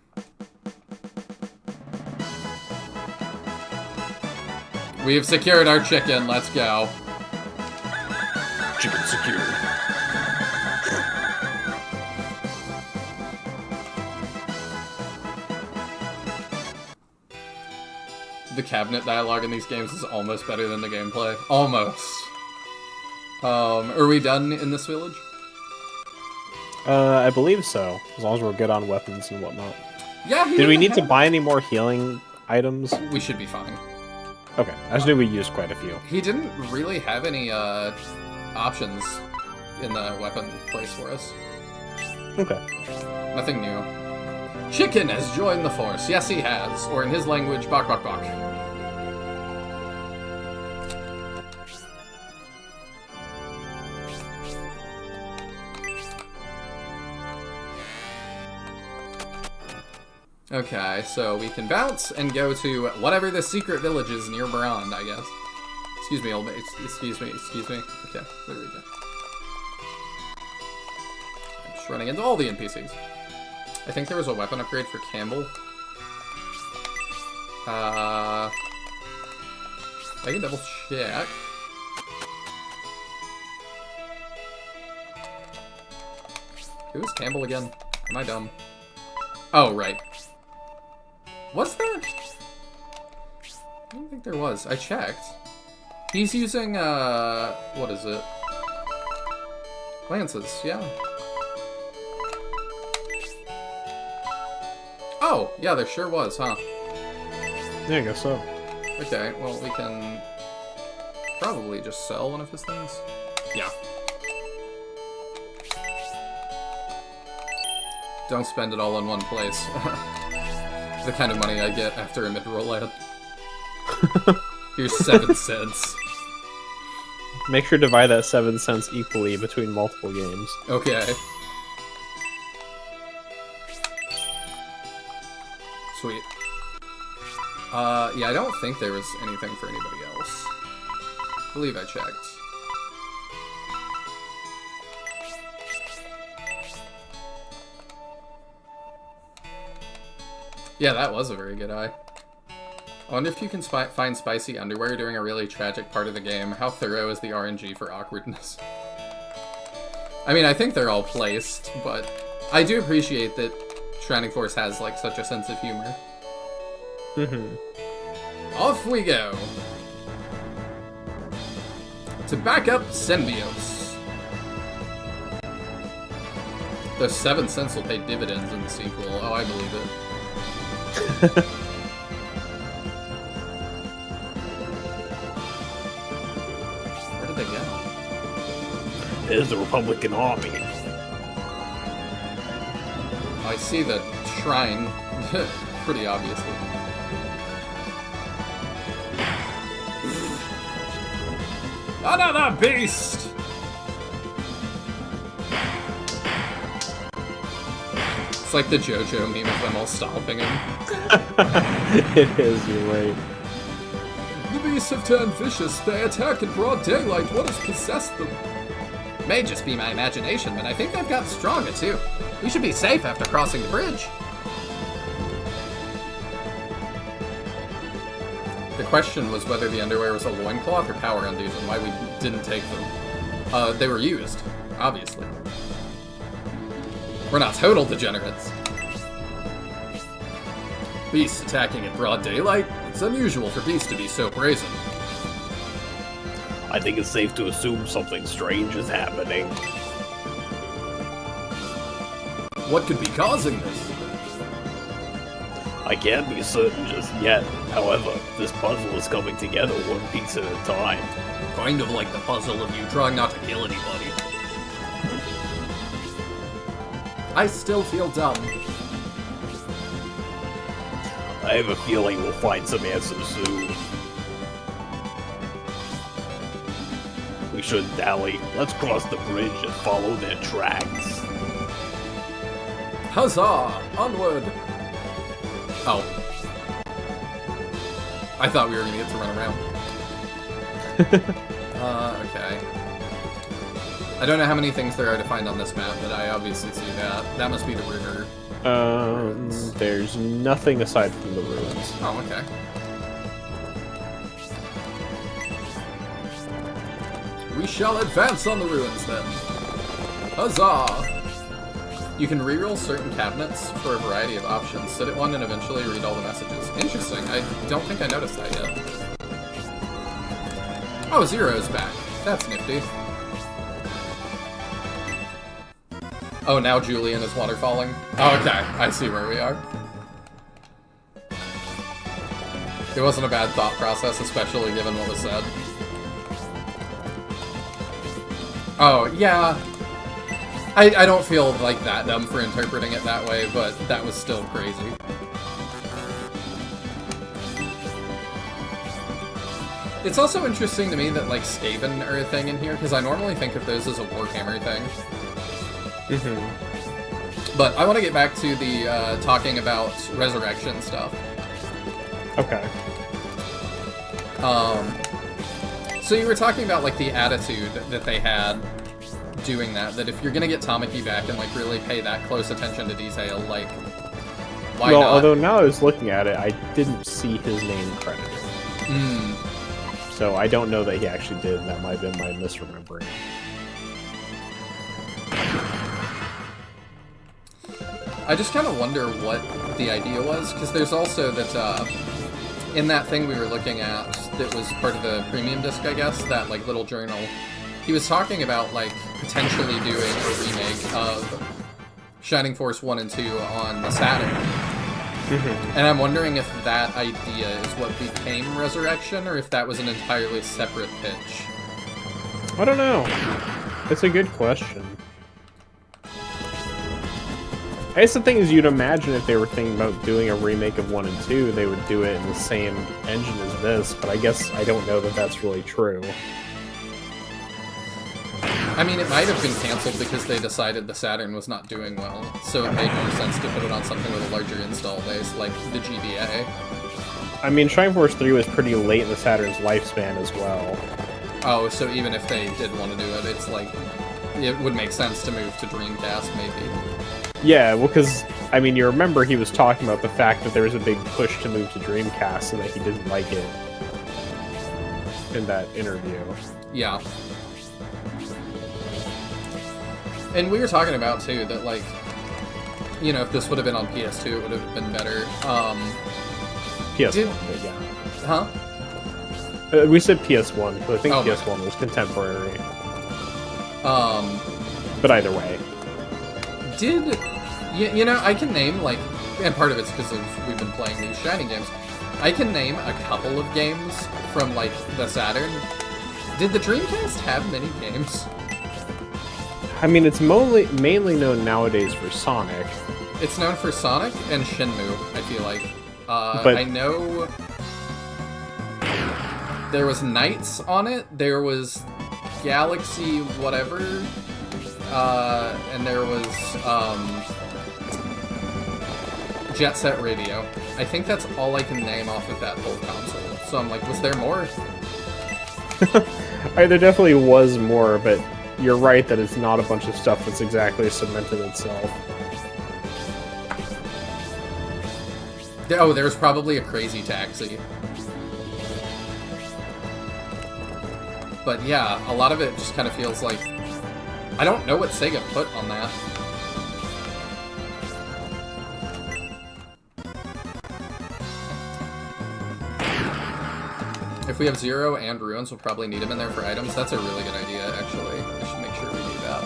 Speaker 1: We've secured our chicken, let's go.
Speaker 3: Chicken secured.
Speaker 1: The cabinet dialogue in these games is almost better than the gameplay. Almost. Are we done in this village?
Speaker 2: I believe so. As long as we're good on weapons and whatnot.
Speaker 1: Yeah.
Speaker 2: Did we need to buy any more healing items?
Speaker 1: We should be fine.
Speaker 2: Okay, I just knew we used quite a few.
Speaker 1: He didn't really have any options in the weapon place for us.
Speaker 2: Okay.
Speaker 1: Nothing new. Chicken has joined the force. Yes, he has. Or in his language, bok bok bok. Okay, so we can bounce and go to whatever the secret village is near Brand, I guess. Excuse me, old man. Excuse me. Okay, there we go. I'm just running into all the NPCs. I think there was a weapon upgrade for Campbell. I can double check. Who's Campbell again? Am I dumb? Oh, right. Was there? I don't think there was. I checked. He's using, what is it? Lances, yeah. Oh, yeah, there sure was, huh?
Speaker 2: Yeah, I guess so.
Speaker 1: Okay, well, we can probably just sell one of his things. Yeah. Don't spend it all in one place. The kind of money I get after a mid-roll ad. Here's 7 cents.
Speaker 2: Make sure to divide that 7 cents equally between multiple games.
Speaker 1: Okay. Sweet. Yeah, I don't think there was anything for anybody else. I believe I checked. Yeah, that was a very good eye. I wonder if you can find spicy underwear during a really tragic part of the game. How thorough is the RNG for awkwardness? I mean, I think they're all placed, but I do appreciate that Shining Force has, like, such a sense of humor. Off we go! To back up Symbios. Those 7 cents will pay dividends in the sequel. Oh, I believe it. Where did they go?
Speaker 3: There's the Republican Army.
Speaker 1: I see the shrine, pretty obviously. Another beast! It's like the JoJo meme of them all stomping him.
Speaker 2: It is, you're right.
Speaker 1: The beasts have turned vicious. They attack in broad daylight. What has possessed them? May just be my imagination, but I think they've gotten stronger too. We should be safe after crossing the bridge. The question was whether the underwear was a loincloth or power undies and why we didn't take them. They were used, obviously. We're not total degenerates. Beasts attacking in broad daylight? It's unusual for beasts to be so brazen.
Speaker 3: I think it's safe to assume something strange is happening.
Speaker 1: What could be causing this?
Speaker 3: I can't be certain just yet. However, this puzzle is coming together one piece at a time.
Speaker 7: Kind of like the puzzle of you trying not to kill anybody.
Speaker 1: I still feel dumb.
Speaker 3: I have a feeling we'll find some answers soon. We shouldn't dally. Let's cross the bridge and follow their tracks.
Speaker 1: Huzzah! Onward! Oh. I thought we were gonna get to run around. Okay. I don't know how many things there are to find on this map, but I obviously see that. That must be the river.
Speaker 2: There's nothing aside from the ruins.
Speaker 1: Oh, okay. We shall advance on the ruins, then. Huzzah! You can reroll certain cabinets for a variety of options. Sit at one and eventually read all the messages. Interesting. I don't think I noticed that yet. Oh, Zero's back. That's nifty. Oh, now Julian is waterfalling. Oh, okay. I see where we are. It wasn't a bad thought process, especially given what was said. Oh, yeah. I don't feel like that dumb for interpreting it that way, but that was still crazy. It's also interesting to me that, like, Skaven are a thing in here, because I normally think of those as a Warhammer thing. But I want to get back to the talking about resurrection stuff.
Speaker 2: Okay.
Speaker 1: So you were talking about, like, the attitude that they had doing that if you're gonna get Tamaki back and, like, really pay that close attention to detail, like, why
Speaker 2: well,
Speaker 1: not?
Speaker 2: although now I was looking at it, I didn't see his name credited. So I don't know that he actually did, and that might have been my misremembering.
Speaker 1: I just kind of wonder what the idea was, because there's also that, in that thing we were looking at that was part of the premium disc, I guess, that, like, little journal, he was talking about, like, potentially doing a remake of Shining Force 1 and 2 on the Saturn. And I'm wondering if that idea is what became Resurrection, or if that was an entirely separate pitch.
Speaker 2: I don't know. It's a good question. I guess the thing is, you'd imagine if they were thinking about doing a remake of 1 and 2, they would do it in the same engine as this, but I guess I don't know that that's really true.
Speaker 1: I mean, it might have been cancelled because they decided the Saturn was not doing well, so it made more sense to put it on something with a larger install base, like the GBA.
Speaker 2: I mean, Shining Force 3 was pretty late in the Saturn's lifespan as well.
Speaker 1: Oh, so even if they did want to do it, it's like, it would make sense to move to Dreamcast, maybe.
Speaker 2: Yeah, well, because, I mean, you remember he was talking about the fact that there was a big push to move to Dreamcast and that he didn't like it in that interview.
Speaker 1: Yeah. And we were talking about, too, that, like, you know, if this would have been on PS2, it would have been better.
Speaker 2: PS1, yeah.
Speaker 1: Huh?
Speaker 2: We said PS1, because I think
Speaker 1: Oh,
Speaker 2: PS1 was contemporary. But either way.
Speaker 1: You know, I can name, like, and part of it's because we've been playing these Shining games. I can name a couple of games from, like, the Saturn. Did the Dreamcast have many games?
Speaker 2: I mean, it's mainly known nowadays for Sonic.
Speaker 1: It's known for Sonic and Shenmue, I feel like.
Speaker 2: But
Speaker 1: I know there was Knights on it, there was Galaxy whatever, and there was Jet Set Radio. I think that's all I can name off of that whole console. So I'm like, was there more?
Speaker 2: There definitely was more, but you're right that it's not a bunch of stuff that's exactly cemented itself.
Speaker 1: Oh, there was probably a Crazy Taxi. But yeah, a lot of it just kind of feels like... I don't know what Sega put on that. If we have Zero and Ruins, we'll probably need them in there for items. That's a really good idea, actually. I should make sure we do that.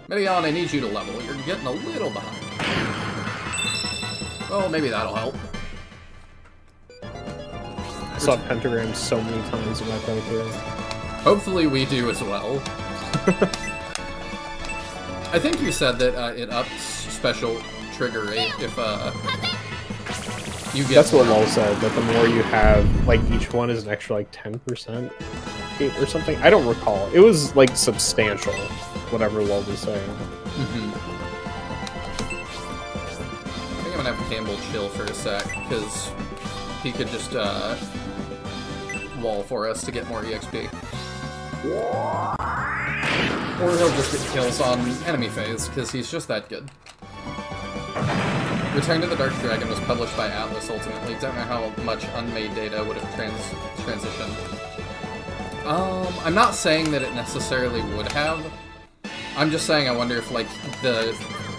Speaker 1: Medion, I need you to level. You're getting a little behind. Well, maybe that'll help.
Speaker 2: I saw pentagrams so many times in my playthrough.
Speaker 1: Hopefully we do as well. I think you said that it ups special trigger rate if you get.
Speaker 2: That's what Lol said, that the more you have, like, each one is an extra, like, 10% or something. I don't recall. It was, like, substantial, whatever Lol was saying.
Speaker 1: Mm-hmm. I think I'm gonna have Campbell chill for a sec, because he could just wall for us to get more EXP. Or he'll just get kills on enemy phase, because he's just that good. Return to the Dark Dragon was published by Atlas ultimately. Don't know how much unmade data would have transitioned. I'm not saying that it necessarily would have. I'm just saying I wonder if, like, the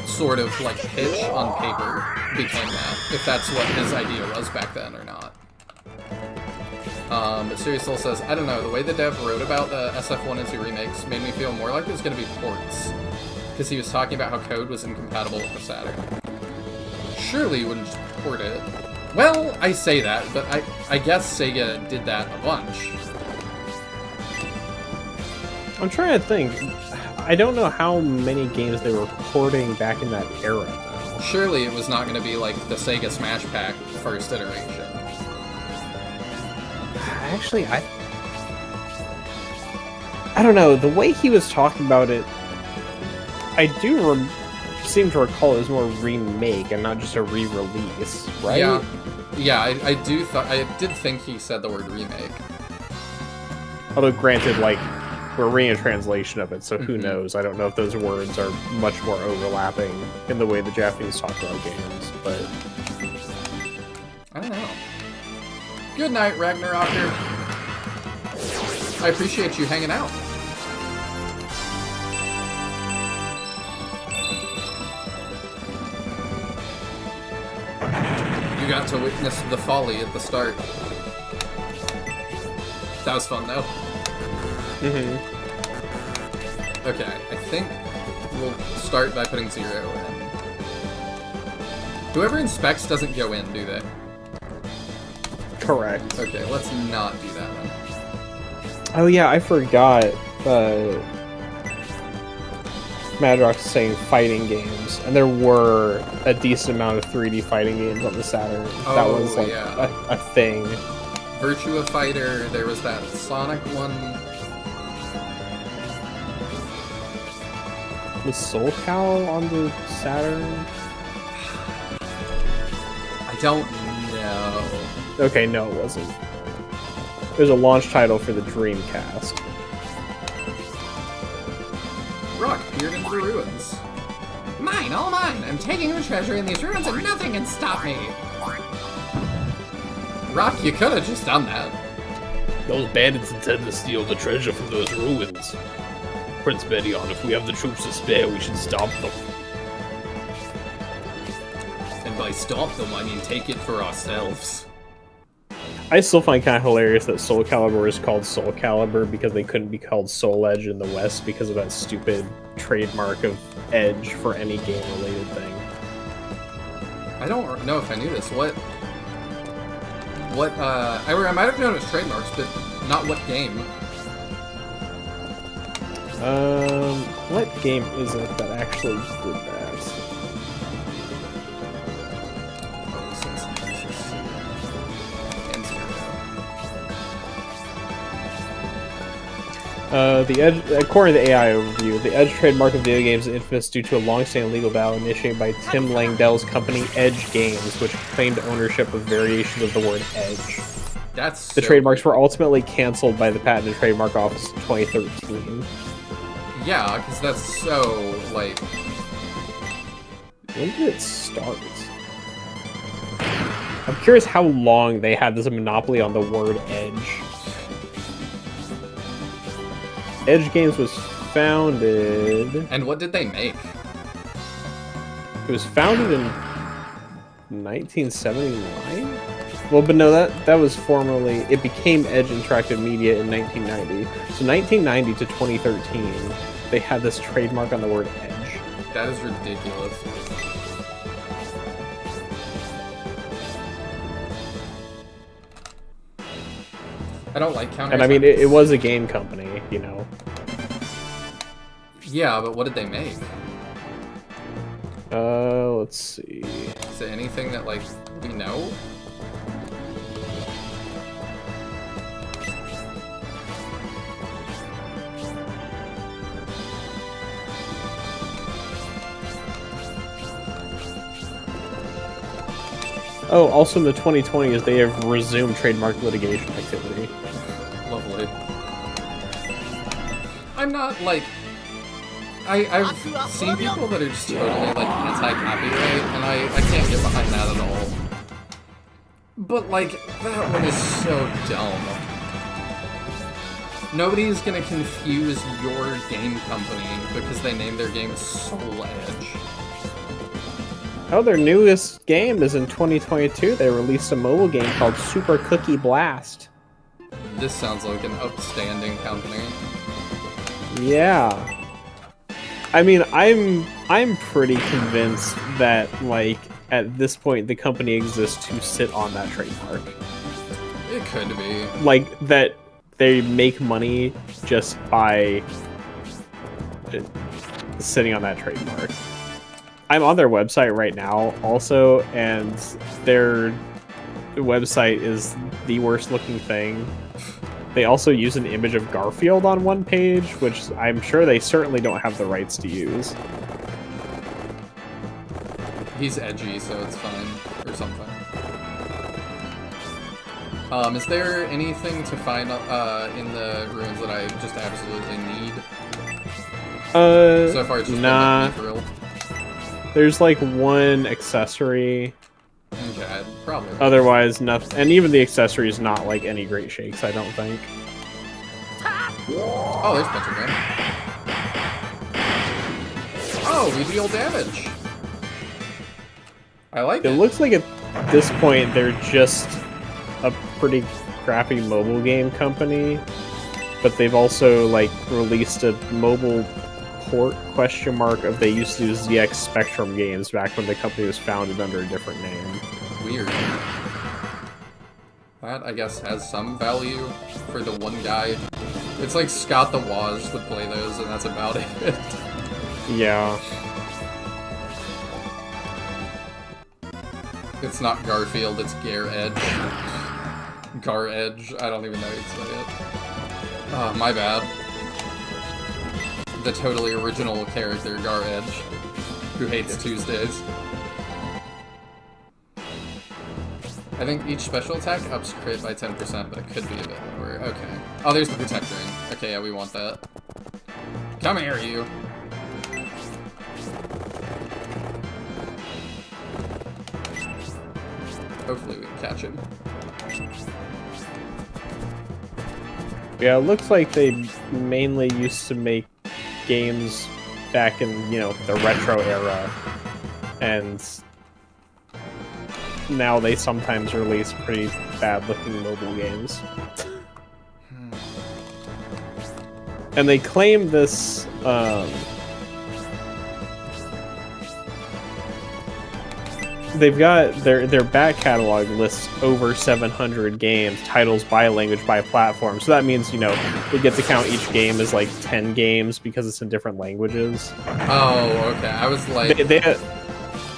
Speaker 1: sort of, like, pitch on paper became that. If that's what his idea was back then or not. But Serious Soul says, I don't know, the way the dev wrote about the SF1 and 2 remakes made me feel more like it was going to be ports. Because he was talking about how code was incompatible with the Saturn. Surely you wouldn't just port it. Well, I say that, but I guess Sega did that a bunch.
Speaker 2: I'm trying to think. I don't know how many games they were porting back in that era, though.
Speaker 1: Surely it was not going to be like the Sega Smash Pack first iteration.
Speaker 2: Actually, I don't know. The way he was talking about it, I do seem to recall it was more remake and not just a re-release, right?
Speaker 1: Yeah, I did think he said the word remake.
Speaker 2: Although, granted, like, we're reading a translation of it, so who knows? I don't know if those words are much more overlapping in the way the Japanese talk about games, but
Speaker 1: I don't know. Good night, Ragnarocker. I appreciate you hanging out. You got to witness the folly at the start. That was fun, though. Okay, I think we'll start by putting 0 in. Whoever inspects doesn't go in, do they?
Speaker 2: correct.
Speaker 1: Okay, let's not do that then.
Speaker 2: Oh yeah, I forgot. Madrox saying fighting games, and there were a decent amount of 3D fighting games on the Saturn. That was like a thing.
Speaker 1: Virtua Fighter, there was that Sonic one.
Speaker 2: Was Soul Cal on the Saturn?
Speaker 1: I don't know.
Speaker 2: Okay, no, it wasn't. There's a launch title for the Dreamcast.
Speaker 1: Rock peered into the ruins.
Speaker 6: Mine, all mine! I'm taking the treasure in these ruins and nothing can stop me!
Speaker 1: Rock, you could have just done that.
Speaker 3: Those bandits intend to steal the treasure from those ruins. Prince Medion, if we have the troops to spare, we should stop them.
Speaker 1: And by stop them, I mean take it for ourselves.
Speaker 2: I still find kind of hilarious that Soul Calibur is called Soul Calibur because they couldn't be called Soul Edge in the West because of that stupid trademark of Edge for any game-related thing.
Speaker 1: I don't know if I knew this. What, I might have known it was trademarks, but not what game.
Speaker 2: What game is it that actually did that? The Edge, according to the AI overview, the Edge trademark of video games is infamous due to a long-standing legal battle initiated by Tim Langdell's company Edge Games, which claimed ownership of variations of the word Edge.
Speaker 1: That's
Speaker 2: the trademarks were ultimately canceled by the Patent and Trademark Office in 2013.
Speaker 1: Yeah, because that's so, like...
Speaker 2: When did it start? I'm curious how long they had this monopoly on the word Edge. Edge Games was founded...
Speaker 1: And what did they make?
Speaker 2: It was founded in 1979? Well, but no, that was formerly... It became Edge Interactive Media in 1990. So 1990 to 2013, they had this trademark on the word Edge.
Speaker 1: That is ridiculous. I don't like counterattacks.
Speaker 2: And I mean, it was a game company, you know.
Speaker 1: Yeah, but what did they make?
Speaker 2: Let's see.
Speaker 1: Is it anything that, like, we know?
Speaker 2: Oh, also in the 2020s, they have resumed trademark litigation activity.
Speaker 1: Lovely. I'm not, like... I've seen people that are just totally, like, anti-copyright, and I can't get behind that at all. But, like, that one is so dumb. Nobody's gonna confuse your game company because they named their game Soul Edge.
Speaker 2: Oh, their newest game is in 2022. They released a mobile game called Super Cookie Blast.
Speaker 1: This sounds like an upstanding company.
Speaker 2: Yeah. I mean, I'm pretty convinced that, like, at this point, the company exists to sit on that trademark.
Speaker 1: It could be.
Speaker 2: Like, that they make money just by sitting on that trademark. I'm on their website right now, also, and their website is the worst looking thing. They also use an image of Garfield on one page, which I'm sure they certainly don't have the rights to use.
Speaker 1: He's edgy, so it's fine. Or something. Is there anything to find in the ruins that I just absolutely need? So far it's just
Speaker 2: nah.
Speaker 1: been the mithril.
Speaker 2: There's like one accessory.
Speaker 1: Okay, probably.
Speaker 2: Otherwise, nothing. And even the accessory is not like any great shakes, I don't think.
Speaker 1: Oh, there's Pentagram. Oh, we deal damage. I like it.
Speaker 2: It looks like at this point they're just a pretty crappy mobile game company, but they've also like released a mobile port ? Of they used to do ZX Spectrum games back when the company was founded under a different name.
Speaker 1: Weird. That, I guess, has some value for the one guy. It's like Scott the Woz would play those, and that's about it.
Speaker 2: Yeah.
Speaker 1: It's not Garfield, it's Gar Edge. Gar Edge, I don't even know how to say it. Oh, my bad. The totally original character, Gar Edge, who hates Tuesdays. I think each special attack ups crit by 10%, but it could be a bit lower. Okay. Oh, there's the Protect Ring. Okay, yeah, we want that. Come here, you. Hopefully we can catch him.
Speaker 2: Yeah, it looks like they mainly used to make games back in, you know, the retro era, and now they sometimes release pretty bad-looking mobile games. And they claim this, they've got their back catalog lists over 700 games, titles by language, by platform. So that means, you know, they get to count each game as like 10 games because it's in different languages.
Speaker 1: Oh, okay. I was like...
Speaker 2: They had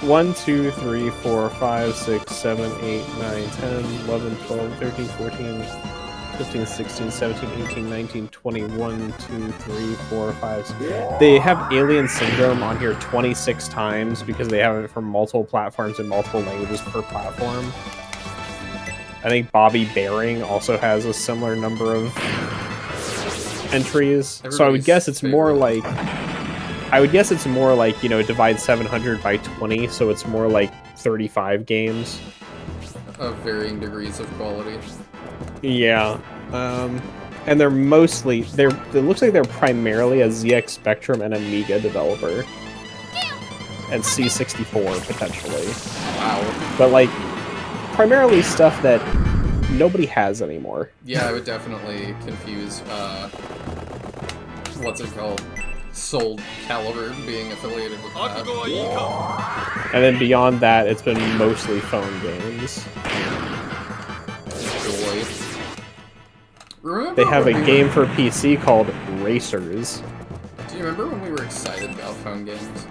Speaker 2: 1, 2, 3, 4, 5, 6, 7, 8, 9, 10, 11, 12, 13, 14, 15, 16, 17, 18, 19, 20, 1, 2, 3, 4, 5, 6. They have Alien Syndrome on here 26 times because they have it for multiple platforms and multiple languages per platform. I think Bobby Bearing also has a similar number of entries. So I would guess it's more like... you know, divide 700 by 20, so it's more like 35 games.
Speaker 1: Of varying degrees of quality.
Speaker 2: Yeah. And they're mostly... it looks like they're primarily a ZX Spectrum and Amiga developer. And C64, potentially.
Speaker 1: Wow.
Speaker 2: But, like, primarily stuff that nobody has anymore.
Speaker 1: Yeah, I would definitely confuse, what's it called? Soul Calibur being affiliated with that.
Speaker 2: And then beyond that, it's been mostly phone games.
Speaker 1: Joy. Remember
Speaker 2: They have a
Speaker 1: when we
Speaker 2: game for PC called Racers.
Speaker 1: Do you remember when we were excited about phone games?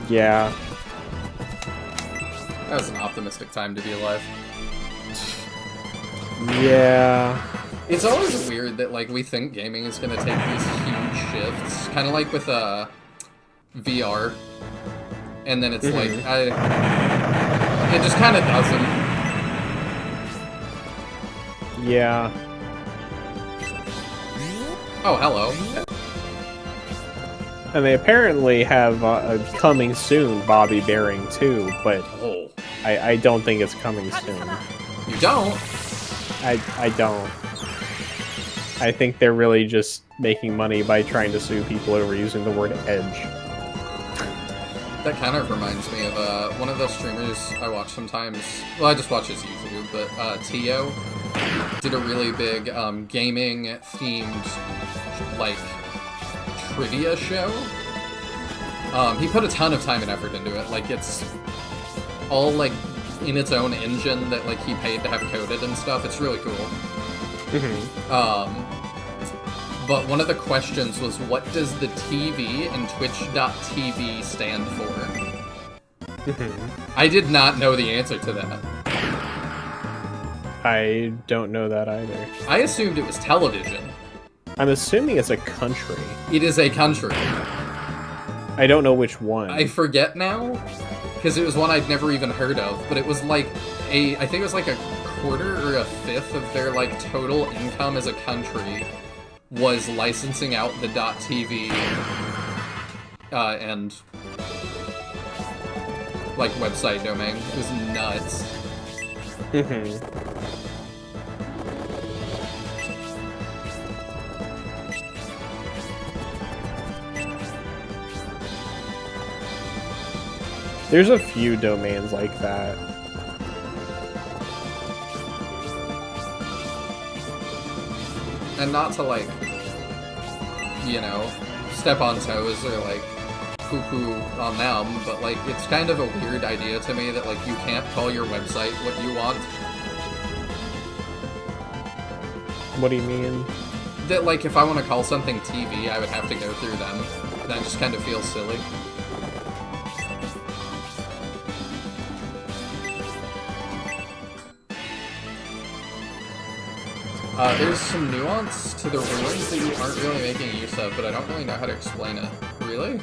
Speaker 2: Yeah.
Speaker 1: That was an optimistic time to be alive.
Speaker 2: Yeah.
Speaker 1: It's always weird that like we think gaming is gonna take these huge shifts, kind of like with VR, and then it's like it just kind of doesn't.
Speaker 2: Yeah.
Speaker 1: Oh, hello.
Speaker 2: And they apparently have a coming soon Bobby Bearing too, but
Speaker 1: Oh,
Speaker 2: I don't think it's coming soon.
Speaker 1: you don't?
Speaker 2: I don't. I think they're really just making money by trying to sue people over using the word edge.
Speaker 1: That kind of reminds me of one of the streamers I watch sometimes. Well, I just watch his YouTube, but Tio did a really big gaming-themed, like, trivia show. He put a ton of time and effort into it. Like, it's all, like, in its own engine that, like, he paid to have coded and stuff. It's really cool. But one of the questions was, what does the TV in Twitch.tv stand for? I did not know the answer to that.
Speaker 2: I don't know that either.
Speaker 1: I assumed it was television.
Speaker 2: I'm assuming it's a country.
Speaker 1: It is a country.
Speaker 2: I don't know which one.
Speaker 1: I forget now, because it was one I'd never even heard of, but it was like I think it was like a quarter or a fifth of their like total income as a country was licensing out the .tv and like website domain. It was nuts.
Speaker 2: There's a few domains like that.
Speaker 1: And not to like, you know, step on toes or like poo-poo on them, but like it's kind of a weird idea to me that like you can't call your website what you want.
Speaker 2: What do you mean?
Speaker 1: That like if I want to call something TV, I would have to go through them. That just kind of feels silly. There's some nuance to the ruins that you aren't really making use of, but I don't really know how to explain it. Really?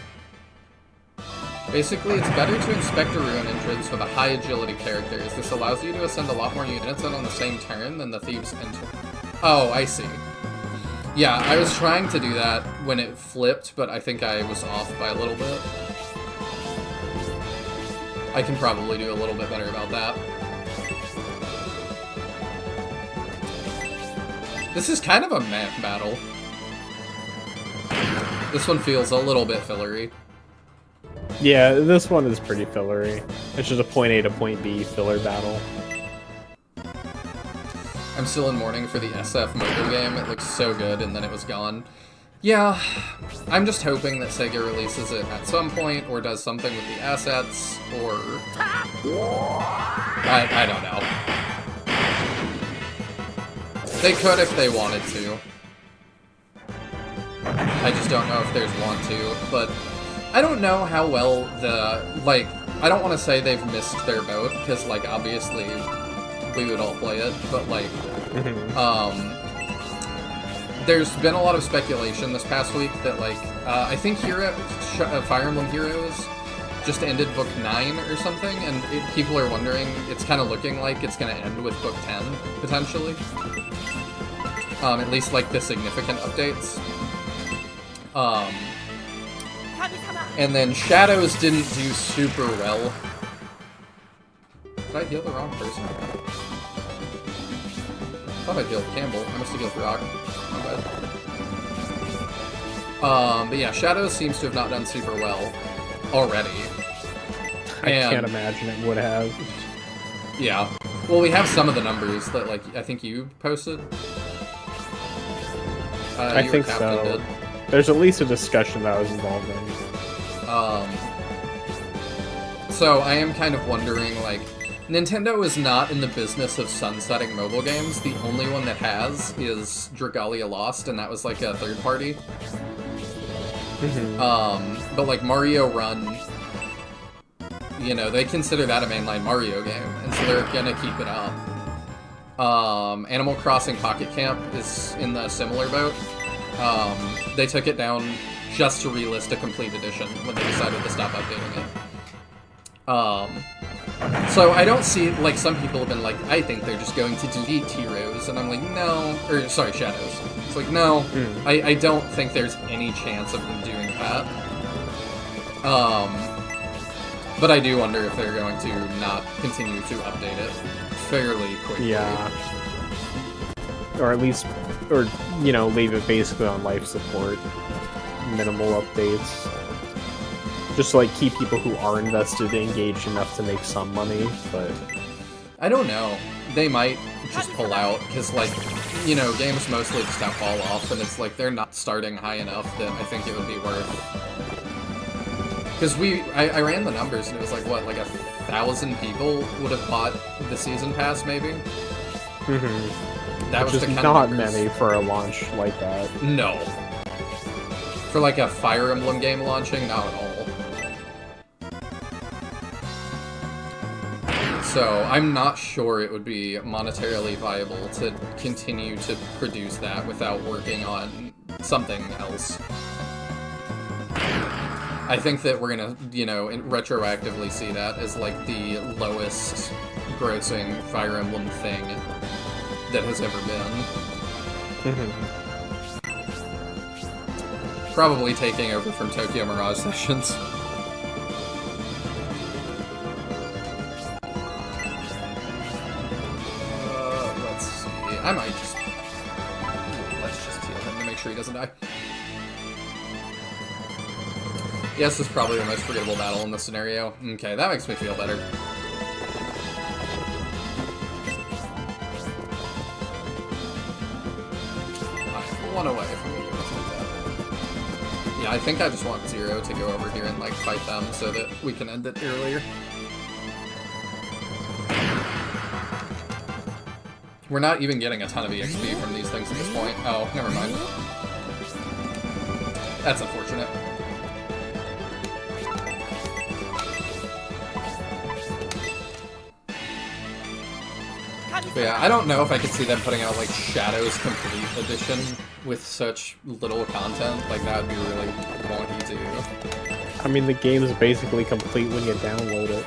Speaker 1: Basically, it's better to inspect a ruin entrance with a high agility character, as this allows you to ascend a lot more units in on the same turn than the thieves enter. Oh, I see. Yeah, I was trying to do that when it flipped, but I think I was off by a little bit. I can probably do a little bit better about that. This is kind of a map battle. This one feels a little bit fillery.
Speaker 2: Yeah, this one is pretty fillery. It's just a point A to point B filler battle.
Speaker 1: I'm still in mourning for the SF mobile game. It looks so good, and then it was gone. Yeah, I'm just hoping that Sega releases it at some point, or does something with the assets, or... I don't know. They could if they wanted to. I just don't know if there's want to, but I don't know how well the, like, I don't want to say they've missed their boat, because, like, obviously we would all play it, but, like, there's been a lot of speculation this past week that, like, I think Fire Emblem Heroes just ended Book 9 or something, and people are wondering, it's kind of looking like it's going to end with Book 10, potentially. At least, like, the significant updates. And then Shadows didn't do super well. Did I heal the wrong person? I thought I healed Campbell. I must have healed Rock. My bad. But yeah, Shadows seems to have not done super well already.
Speaker 2: I can't imagine it would have.
Speaker 1: Yeah. Well, we have some of the numbers that, like, I think you posted.
Speaker 2: I think so.
Speaker 1: Did.
Speaker 2: There's at least a discussion that I was involved in.
Speaker 1: So I am kind of wondering, like, Nintendo is not in the business of sunsetting mobile games. The only one that has is Dragalia Lost, and that was like a third party. But like Mario Run, you know, they consider that a mainline Mario game, and so they're gonna keep it up. Animal Crossing Pocket Camp is in the similar boat. They took it down just to relist a complete edition when they decided to stop updating it. So I don't see, like, some people have been like, I think they're just going to delete Heroes, and I'm like, no, or sorry, Shadows. It's like, no, I don't think there's any chance of them doing that. But I do wonder if they're going to not continue to update it fairly quickly.
Speaker 2: Yeah. Or at least, or, you know, leave it basically on life support. Minimal updates. Just to, like, keep people who are invested engaged enough to make some money, but...
Speaker 1: I don't know. They might just pull out, because, like, you know, games mostly just have fall off, and it's like they're not starting high enough that I think it would be worth. Because I ran the numbers, and it was like, what, like 1,000 people would have bought the season pass, maybe? That was the kind
Speaker 2: not
Speaker 1: of numbers.
Speaker 2: many for a launch like that.
Speaker 1: No. For like a Fire Emblem game launching, not at all. So, I'm not sure it would be monetarily viable to continue to produce that without working on something else. I think that we're gonna, you know, retroactively see that as like the lowest grossing Fire Emblem thing that has ever been. Probably taking over from Tokyo Mirage Sessions. Let's see. I might just... Let's just heal him to make sure he doesn't die. Yes, this is probably the most forgettable battle in this scenario. Okay, that makes me feel better. One away from me. Yeah, I think I just want Zero to go over here and like fight them so that we can end it earlier. We're not even getting a ton of EXP from these things at this point. Oh, never mind. That's unfortunate. But yeah, I don't know if I could see them putting out like Shadows Complete Edition with such little content. Like that would be really wonky to do.
Speaker 2: I mean, the game is basically complete when you download it.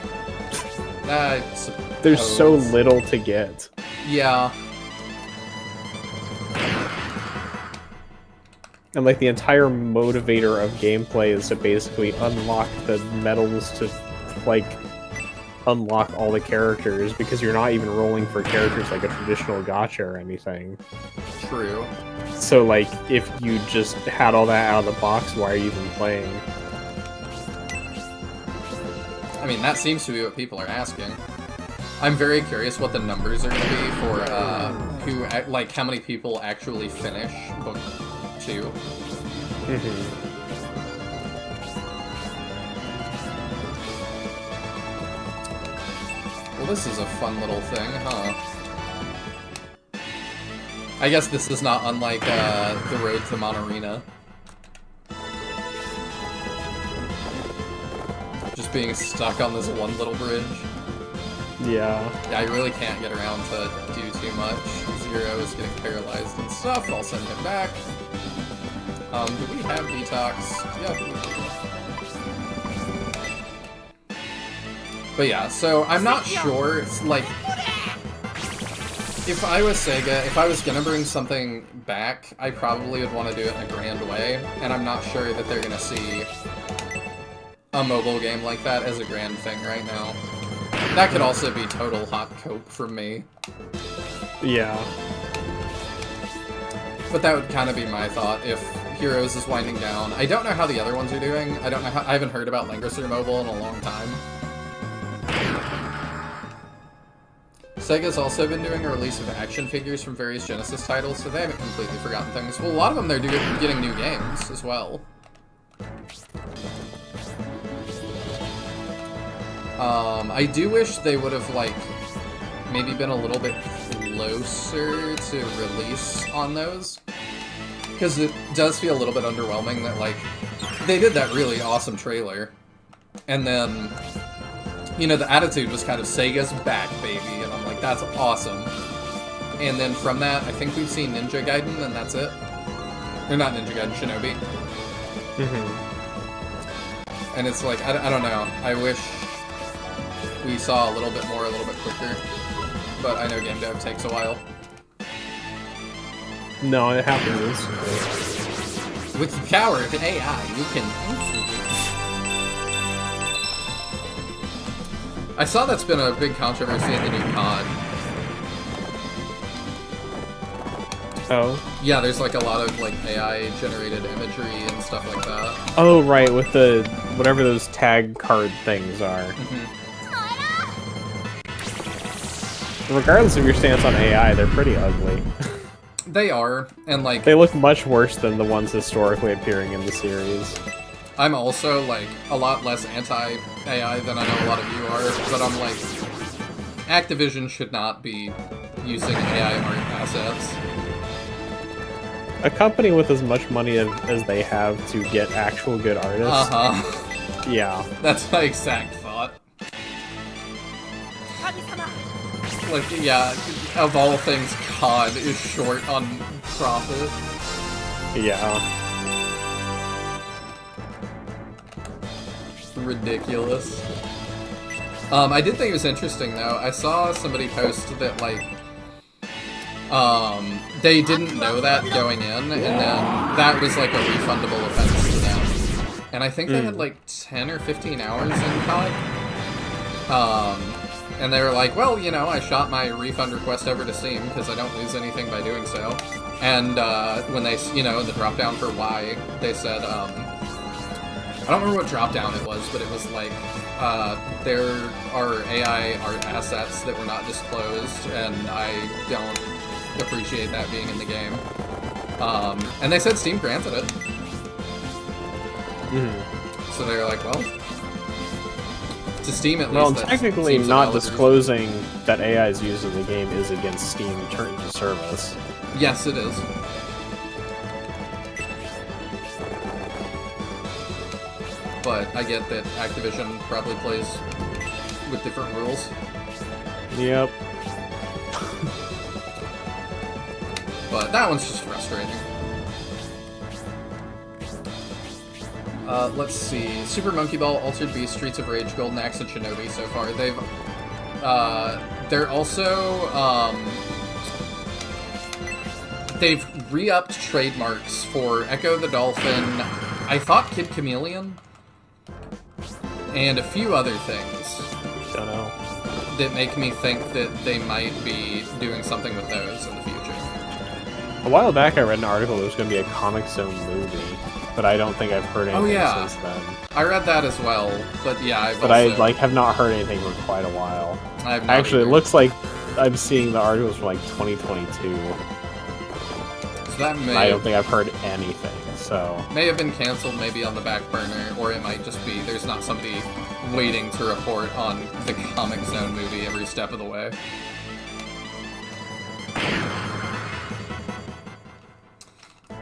Speaker 2: There's so little to get.
Speaker 1: Yeah.
Speaker 2: And like the entire motivator of gameplay is to basically unlock the medals to like unlock all the characters, because you're not even rolling for characters like a traditional gacha or anything.
Speaker 1: True.
Speaker 2: So like if you just had all that out of the box, why are you even playing?
Speaker 1: I mean, that seems to be what people are asking. I'm very curious what the numbers are going to be for who, like, how many people actually finish Book 2. Well, this is a fun little thing, huh? I guess this is not unlike the road to Monarena. Just being stuck on this one little bridge.
Speaker 2: Yeah.
Speaker 1: Yeah, I really can't get around to do too much. Zero is getting paralyzed and stuff. I'll send him back. Do we have detox? Yeah, we do. But yeah, so I'm not sure. It's like, if I was Sega, if I was gonna bring something back, I probably would want to do it in a grand way, and I'm not sure that they're gonna see a mobile game like that as a grand thing right now. That could also be total hot coke from me.
Speaker 2: Yeah.
Speaker 1: But that would kind of be my thought if Heroes is winding down. I don't know how the other ones are doing. I don't know how, I haven't heard about Langrisser Mobile in a long time. Sega's also been doing a release of action figures from various Genesis titles, so they haven't completely forgotten things. Well, a lot of them they're getting new games as well. I do wish they would have, like, maybe been a little bit closer to release on those. Because it does feel a little bit underwhelming that, like, they did that really awesome trailer. And then, you know, the attitude was kind of Sega's back, baby. And I'm like, that's awesome. And then from that, I think we've seen Ninja Gaiden, and that's it. Or not Ninja Gaiden, Shinobi. And it's like, I don't know. I wish we saw a little bit more, a little bit quicker. But I know game dev takes a while.
Speaker 2: No, it happens.
Speaker 1: With Coward AI, you can... I saw that's been a big controversy in the new COD.
Speaker 2: Oh.
Speaker 1: Yeah, there's like a lot of like AI-generated imagery and stuff like that.
Speaker 2: Oh, right, with the... whatever those tag card things are. Regardless of your stance on AI, they're pretty ugly.
Speaker 1: They are, and like...
Speaker 2: They look much worse than the ones historically appearing in the series.
Speaker 1: I'm also like a lot less anti-AI than I know a lot of you are, but I'm like... Activision should not be using AI art assets.
Speaker 2: A company with as much money as they have to get actual good artists.
Speaker 1: Uh-huh.
Speaker 2: Yeah.
Speaker 1: That's my exact thought. Like, yeah, of all things, COD is short on profit.
Speaker 2: Yeah.
Speaker 1: Ridiculous. I did think it was interesting, though. I saw somebody post that, like, they didn't know that going in, and then that was, like, a refundable offense to them. And I think they had, like, 10 or 15 hours in COD. And they were like, well, you know, I shot my refund request over to Steam because I don't lose anything by doing so. And when they, you know, the drop down for why, they said, I don't remember what drop down it was, but it was like, there are AI art assets that were not disclosed, and I don't appreciate that being in the game. And they said Steam granted it. So they were like, well... To Steam, at least.
Speaker 2: Well, technically, not disclosing that AI is used in the game is against Steam terms of service.
Speaker 1: Yes, it is. But I get that Activision probably plays with different rules.
Speaker 2: Yep.
Speaker 1: But that one's just frustrating. Let's see. Super Monkey Ball, Altered Beast, Streets of Rage, Golden Axe, and Shinobi so far. They're also, they've re-upped trademarks for Echo the Dolphin, I thought Kid Chameleon, and a few other things.
Speaker 2: Don't know.
Speaker 1: That make me think that they might be doing something with those in the future.
Speaker 2: A while back I read an article there was going to be a Comic Zone movie, but I don't think I've heard anything since then.
Speaker 1: I read that as well, but yeah,
Speaker 2: I have not heard anything for quite a while.
Speaker 1: Actually,
Speaker 2: it looks like I'm seeing the articles from like 2022.
Speaker 1: So that
Speaker 2: I don't think I've heard anything, so...
Speaker 1: May have been cancelled, maybe on the back burner, or it might just be there's not somebody waiting to report on the Comic Zone movie every step of the way.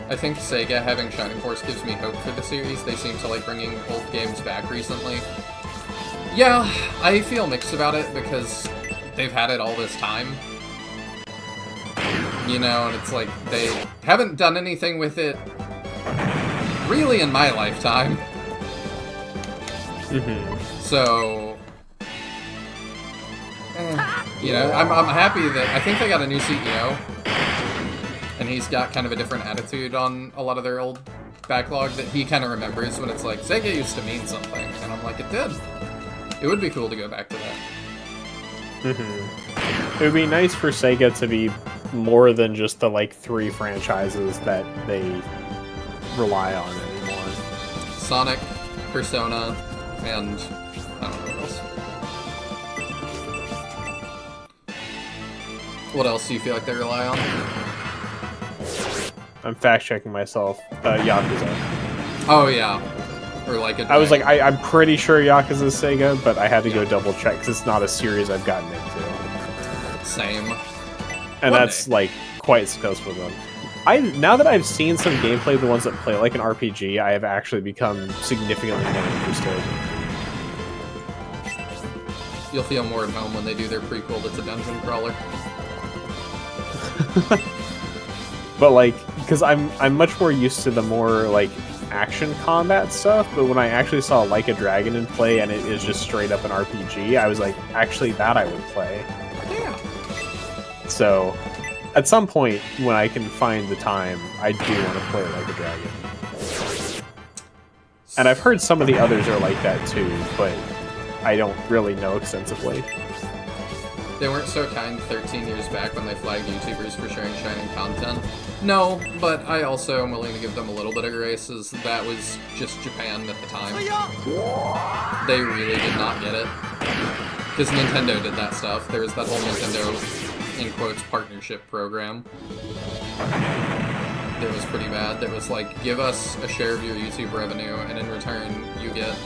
Speaker 1: I think Sega having Shining Force gives me hope for the series. They seem to like bringing old games back recently. Yeah, I feel mixed about it because they've had it all this time. You know, and it's like they haven't done anything with it really in my lifetime. So, you know, I'm happy that I think they got a new CEO. And he's got kind of a different attitude on a lot of their old backlog that he kind of remembers when it's like, Sega used to mean something. And I'm like, it did. It would be cool to go back to that.
Speaker 2: It would be nice for Sega to be more than just the, like, 3 franchises that they rely on anymore.
Speaker 1: Sonic, Persona, and I don't know what else. What else do you feel like they rely on?
Speaker 2: I'm fact-checking myself. Yakuza.
Speaker 1: Oh, yeah. Or like a
Speaker 2: I was like,
Speaker 1: Dragon.
Speaker 2: I'm pretty sure Yakuza is Sega, but I had to go double check because it's not a series I've gotten into.
Speaker 1: Same.
Speaker 2: And
Speaker 1: One
Speaker 2: that's
Speaker 1: day.
Speaker 2: like quite successful with them. Now that I've seen some gameplay of the ones that play like an RPG, I have actually become significantly more interested.
Speaker 1: You'll feel more at home when they do their prequel that's a dungeon crawler.
Speaker 2: But like, because I'm much more used to the more like action combat stuff, but when I actually saw Like a Dragon in play and it is just straight up an RPG, I was like, actually that I would play.
Speaker 1: Yeah.
Speaker 2: So at some point when I can find the time, I do want to play Like a Dragon. And I've heard some of the others are like that too, but I don't really know extensively.
Speaker 1: They weren't so kind 13 years back when they flagged YouTubers for sharing Shining content. No, but I also am willing to give them a little bit of grace, as that was just Japan at the time. They really did not get it. Because Nintendo did that stuff. There was that whole Nintendo, in quotes, partnership program. That was pretty bad. That was like, give us a share of your YouTube revenue, and in return, you get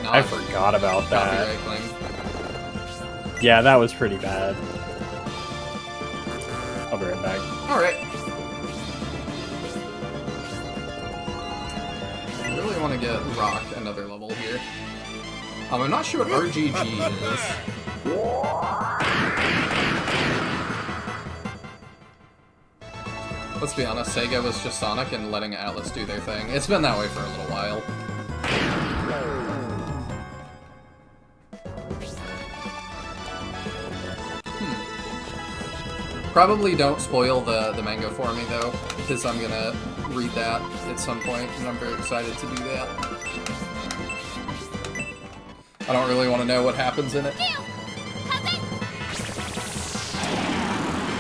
Speaker 1: not
Speaker 2: I forgot about that.
Speaker 1: copyright claim.
Speaker 2: Yeah, that was pretty bad. I'll be right back.
Speaker 1: Alright. I really want to get Rock another level here. I'm not sure what RGG is. Let's be honest, Sega was just Sonic and letting Atlas do their thing. It's been that way for a little while. Probably don't spoil the manga for me, though, because I'm gonna read that at some point, and I'm very excited to do that. I don't really want to know what happens in it.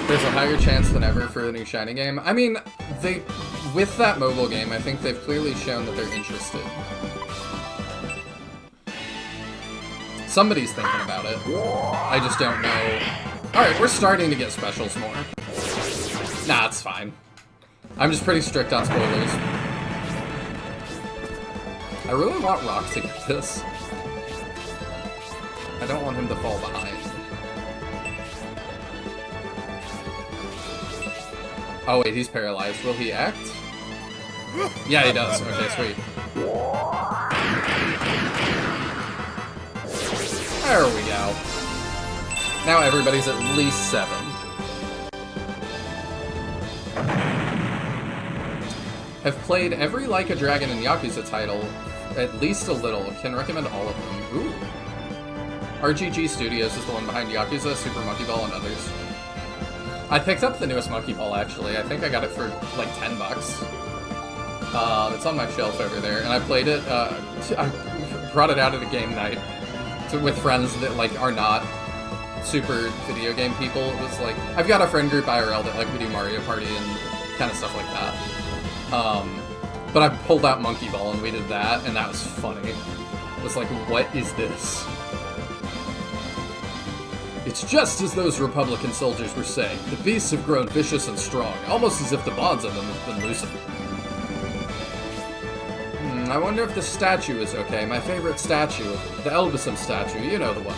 Speaker 1: There's a higher chance than ever for the new Shiny game. I mean, with that mobile game, I think they've clearly shown that they're interested. Somebody's thinking about it. I just don't know. Alright, we're starting to get specials more. Nah, it's fine. I'm just pretty strict on spoilers. I really want Rock to get this. I don't want him to fall behind. Oh wait, he's paralyzed. Will he act? Yeah, he does. Okay, sweet. There we go. Now everybody's at least 7. Have played every Like a Dragon and Yakuza title, at least a little. Can recommend all of them. Ooh. RGG Studios is the one behind Yakuza, Super Monkey Ball, and others. I picked up the newest Monkey Ball, actually. I think I got it for like $10. It's on my shelf over there, and I played it. I brought it out at a game night with friends that like are not super video game people. It was like, I've got a friend group IRL that like we do Mario Party and kind of stuff like that. But I pulled out Monkey Ball and we did that, and that was funny. It was like, what is this? It's just as those Republican soldiers were saying. The beasts have grown vicious and strong, almost as if the bonds on them have been loosened. I wonder if the statue is okay. My favorite statue. The Elbasam statue, you know the one.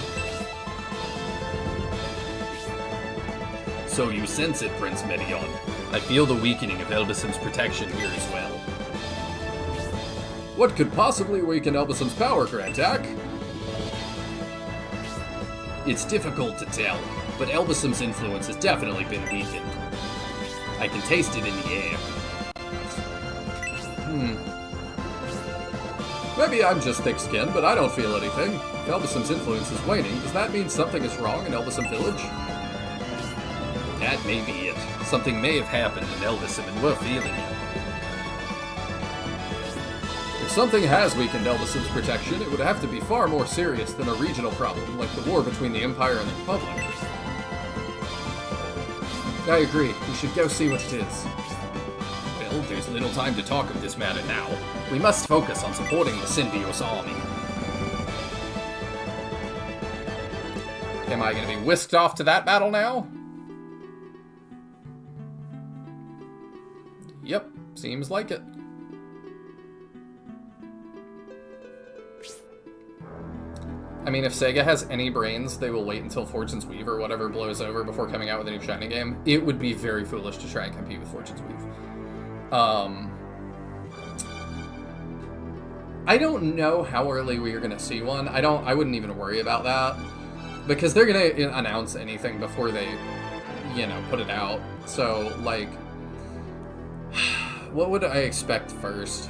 Speaker 7: So you sense it, Prince Medion. I feel the weakening of Elbasam's protection here as well.
Speaker 1: What could possibly weaken Elbasam's power, Grantak?
Speaker 7: It's difficult to tell, but Elbasam's influence has definitely been weakened. I can taste it in the air.
Speaker 1: Maybe I'm just thick-skinned, but I don't feel anything. If Elbasam's influence is waning, does that mean something is wrong in Elbasam Village?
Speaker 7: That may be it. Something may have happened in Elbasam and we're feeling it.
Speaker 1: If something has weakened Elbasam's protection, it would have to be far more serious than a regional problem like the war between the Empire and the Republic. I agree. We should go see what it is.
Speaker 7: Well, there's little time to talk of this matter now. We must focus on supporting the Synbios army.
Speaker 1: Am I going to be whisked off to that battle now? Yep, seems like it. I mean, if Sega has any brains, they will wait until Fortune's Weave or whatever blows over before coming out with a new Shiny game. It would be very foolish to try and compete with Fortune's Weave. I don't know how early we are going to see one. I wouldn't even worry about that. Because they're going to announce anything before they, you know, put it out. So, like, what would I expect first?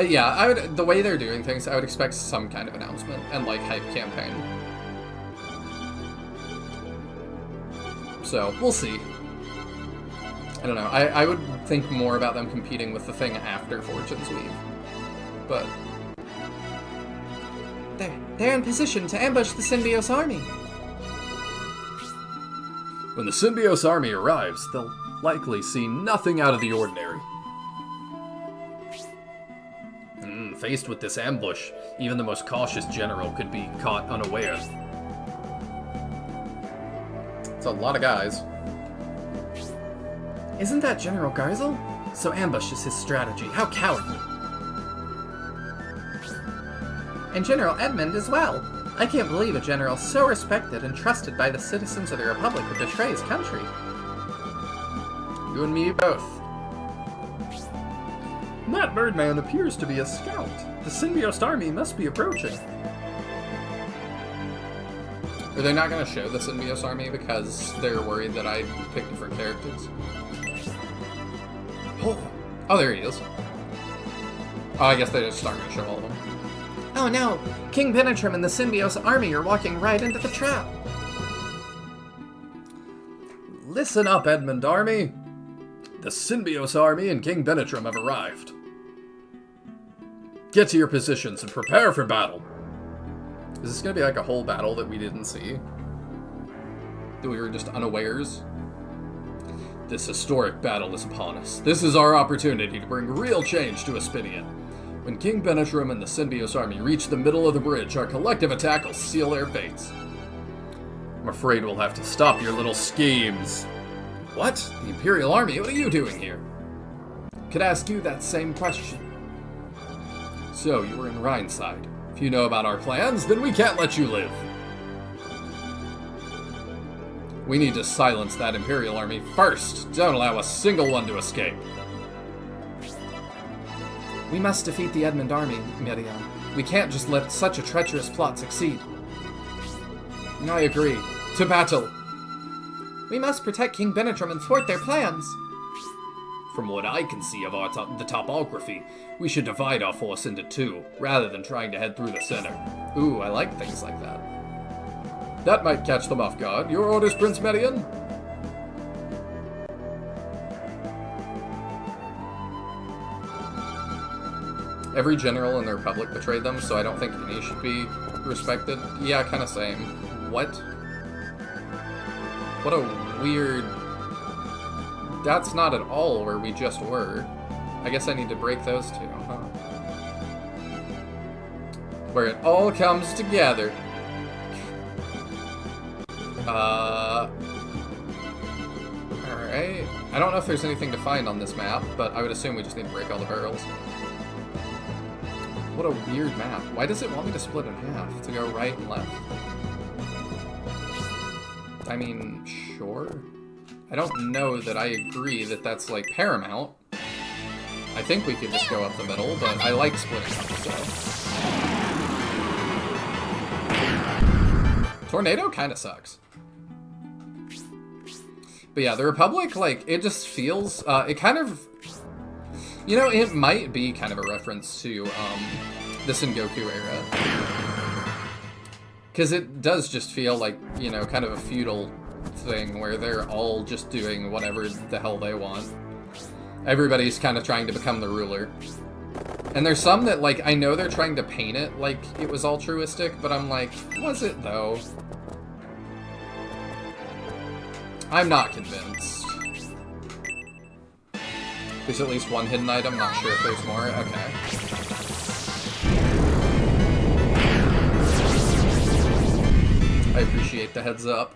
Speaker 1: Yeah, the way they're doing things, I would expect some kind of announcement and, like, hype campaign. So, we'll see. I don't know. I would think more about them competing with the thing after Fortune's Weave. But they're in position to ambush the Symbios army.
Speaker 7: When the Symbios army arrives, they'll likely see nothing out of the ordinary. Faced with this ambush, even the most cautious general could be caught unawares.
Speaker 1: It's a lot of guys. Isn't that General Garzel? So ambush is his strategy. How cowardly. And General Edmund as well. I can't believe a general so respected and trusted by the citizens of the Republic would betray his country. You and me both. That Birdman appears to be a scout. The Symbios army must be approaching. Are they not going to show the Symbios army because they're worried that I picked different characters? Oh, there he is. Oh, I guess they just aren't going to show all of them. Oh no! King Benetrim and the Symbios army are walking right into the trap!
Speaker 7: Listen up, Edmund army! The Symbios army and King Benetrim have arrived. Get to your positions and prepare for battle.
Speaker 1: Is this going to be like a whole battle that we didn't see? That we were just unawares?
Speaker 7: This historic battle is upon us. This is our opportunity to bring real change to Aspidian. When King Benetrim and the Symbios army reach the middle of the bridge, our collective attack will seal their fates. I'm afraid we'll have to stop your little schemes. What? The Imperial Army? What are you doing here? Could ask you that same question. So, you were in Rhineside. If you know about our plans, then we can't let you live. We need to silence that Imperial Army first. Don't allow a single one to escape.
Speaker 1: We must defeat the Edmund army, Merion. We can't just let such a treacherous plot succeed.
Speaker 7: I agree. To battle!
Speaker 1: We must protect King Benetrim and thwart their plans.
Speaker 7: From what I can see of the topography, we should divide our force into two, rather than trying to head through the center.
Speaker 1: Ooh, I like things like that.
Speaker 7: That might catch them off guard. Your orders, Prince Merion?
Speaker 1: Every general in the Republic betrayed them, so I don't think any should be respected. Yeah, kind of same. What? What a weird... That's not at all where we just were. I guess I need to break those two, huh? Where it all comes together. Alright. I don't know if there's anything to find on this map, but I would assume we just need to break all the barrels. What a weird map. Why does it want me to split in half? To go right and left? I mean, sure. I don't know that I agree that that's, like, paramount. I think we could just go up the middle, but I like splitting up, so... Tornado kinda sucks. But yeah, the Republic, like, it just feels, it kind of... You know, it might be kind of a reference to, the Sengoku era. Because it does just feel like, you know, kind of a feudal thing where they're all just doing whatever the hell they want. Everybody's kind of trying to become the ruler. And there's some that, like, I know they're trying to paint it like it was altruistic, but I'm like, was it, though? I'm not convinced. There's at least one hidden item, not sure if there's more. Okay. I appreciate the heads up.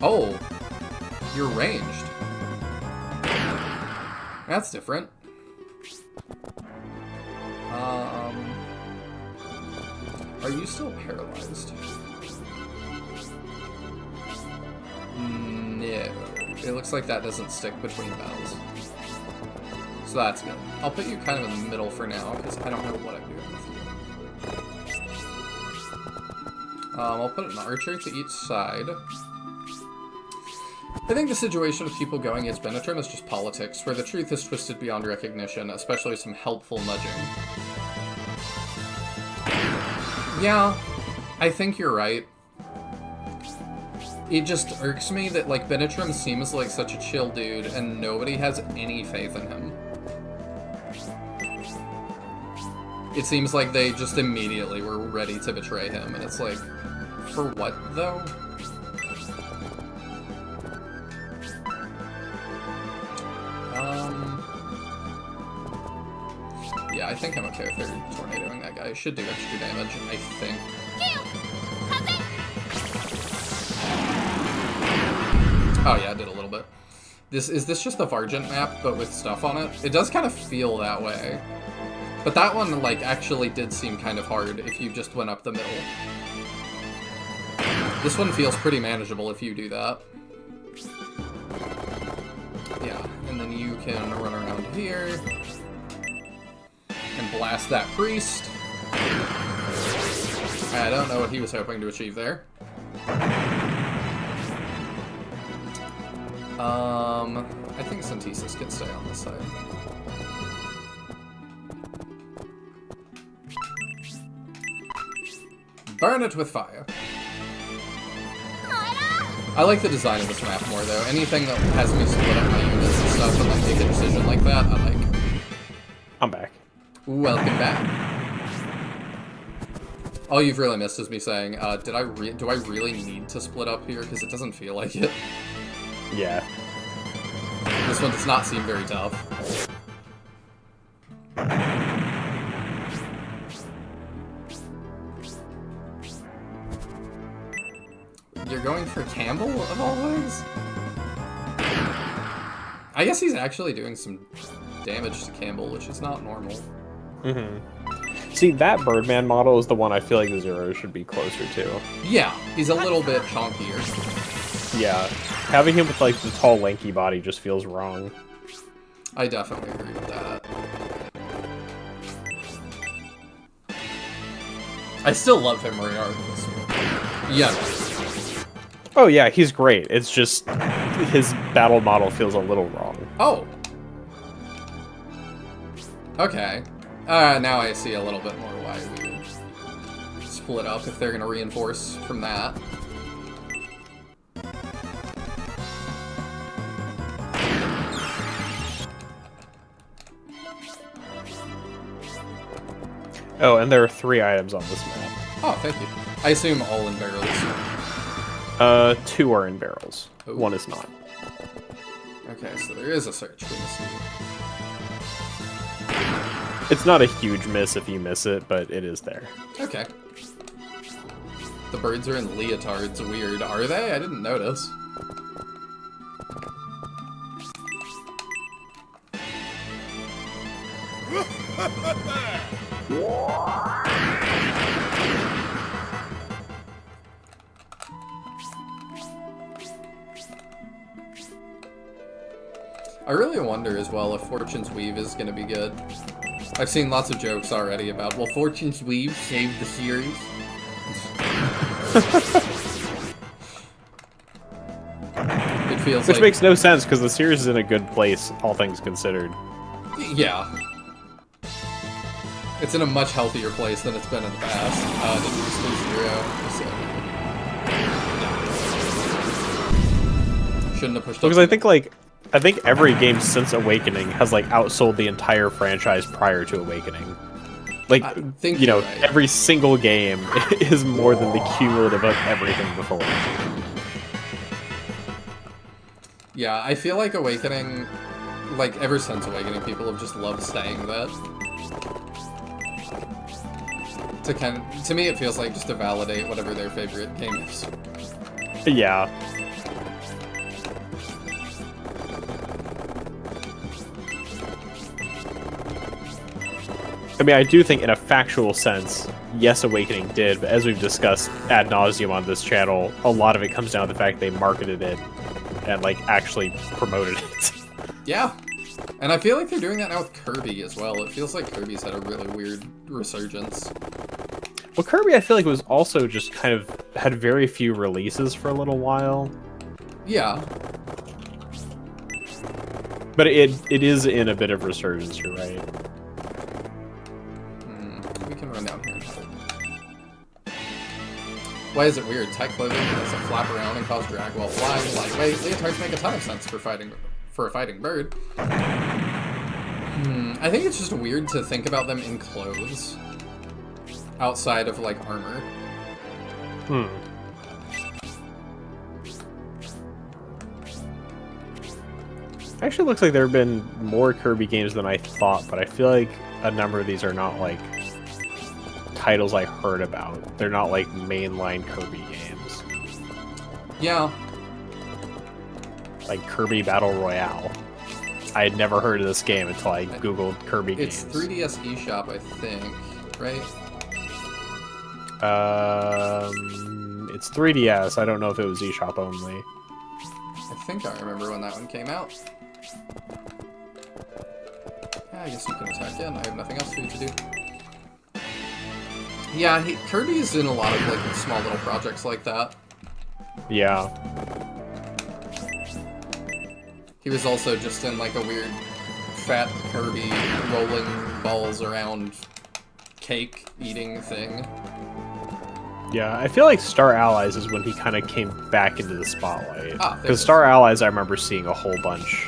Speaker 1: Oh, you're ranged. are you still paralyzed? No. It looks like that doesn't stick between battles. So that's good. I'll put you kind of in the middle for now, because I don't know what I'm doing with you. I'll put an archer to each side. I think the situation of people going against Benetrim is just politics, where the truth is twisted beyond recognition, especially some helpful nudging. Yeah, I think you're right. It just irks me that, like, Benetrim seems like such a chill dude, and nobody has any faith in him. It seems like they just immediately were ready to betray him, and it's like, for what, though? Yeah, I think I'm okay with her tornadoing that guy. It should do extra damage, I think. Oh yeah, it did a little bit. Is this just the Vargent map, but with stuff on it? It does kind of feel that way. But that one, like, actually did seem kind of hard if you just went up the middle. This one feels pretty manageable if you do that. Yeah, and then you can run around here and blast that priest. I don't know what he was hoping to achieve there. I think Synthesis can stay on this side. Burn it with fire. I like the design of this map more, though. Anything that has me split up my units and stuff and like make a decision like that, I like.
Speaker 2: I'm back.
Speaker 1: Welcome back. All you've really missed is me saying, do I really need to split up here? Because it doesn't feel like it.
Speaker 2: Yeah.
Speaker 1: This one does not seem very tough. You're going for Campbell, of all things? I guess he's actually doing some damage to Campbell, which is not normal.
Speaker 2: Mm-hmm. See, that Birdman model is the one I feel like the Zero should be closer to.
Speaker 1: Yeah, he's a little bit chunkier.
Speaker 2: Yeah. Having him with, like, the tall, lanky body just feels wrong.
Speaker 1: I definitely agree with that. I still love him regardless. Yeah.
Speaker 2: Oh, yeah, he's great. It's just his battle model feels a little wrong.
Speaker 1: Oh. Okay. Now I see a little bit more why we would split up if they're going to reinforce from that.
Speaker 2: Oh, and there are 3 items on this map.
Speaker 1: Oh, thank you. I assume all in barrels.
Speaker 2: 2 are in barrels.
Speaker 1: Ooh.
Speaker 2: 1 is not.
Speaker 1: Okay, so there is a search for this.
Speaker 2: It's not a huge miss if you miss it, but it is there.
Speaker 1: Okay. The birds are in leotards. Weird. Are they? I didn't notice. I really wonder as well if Fortune's Weave is going to be good. I've seen lots of jokes already about, well, Fortune's Weave saved the series. It feels
Speaker 2: Which
Speaker 1: like...
Speaker 2: makes no sense, because the series is in a good place, all things considered.
Speaker 1: Yeah. It's in a much healthier place than it's been in the past. Did we just lose Zero? No. Shouldn't have pushed up.
Speaker 2: Because I think every game since Awakening has, like, outsold the entire franchise prior to Awakening. Like, you know,
Speaker 1: right.
Speaker 2: Every single game is more than the cumulative of everything before.
Speaker 1: Yeah, I feel like Awakening, like, ever since Awakening, people have just loved saying that. To me, it feels like just to validate whatever their favorite game is.
Speaker 2: Yeah. I mean, I do think in a factual sense, Yes, Awakening did, but as we've discussed ad nauseum on this channel, a lot of it comes down to the fact they marketed it and like actually promoted it.
Speaker 1: Yeah. And I feel like they're doing that now with Kirby as well. It feels like Kirby's had a really weird resurgence.
Speaker 2: Well, Kirby, I feel like was also just kind of had very few releases for a little while.
Speaker 1: Yeah.
Speaker 2: But it is in a bit of resurgence, you're right.
Speaker 1: We can run down here and help. Why is it weird? Tight clothing does it flap around and cause drag while flying. Lightweight leotards make a ton of sense for a fighting bird. I think it's just weird to think about them in clothes outside of like armor.
Speaker 2: Actually, looks like there have been more Kirby games than I thought, but I feel like a number of these are not like titles I heard about. They're not like mainline Kirby games.
Speaker 1: Yeah.
Speaker 2: Like Kirby Battle Royale. I had never heard of this game until I googled Kirby
Speaker 1: It's
Speaker 2: games.
Speaker 1: 3DS eShop, I think, right?
Speaker 2: It's 3DS. I don't know if it was eShop only.
Speaker 1: I think I remember when that one came out. Yeah, I guess you can attack again. I have nothing else for you to do. Yeah, Kirby's in a lot of like small little projects like that.
Speaker 2: Yeah.
Speaker 1: He was also just in like a weird fat Kirby rolling balls around cake eating thing.
Speaker 2: Yeah, I feel like Star Allies is when he kind of came back into the spotlight.
Speaker 1: Ah, there it
Speaker 2: Because
Speaker 1: is.
Speaker 2: Star Allies, I remember seeing a whole bunch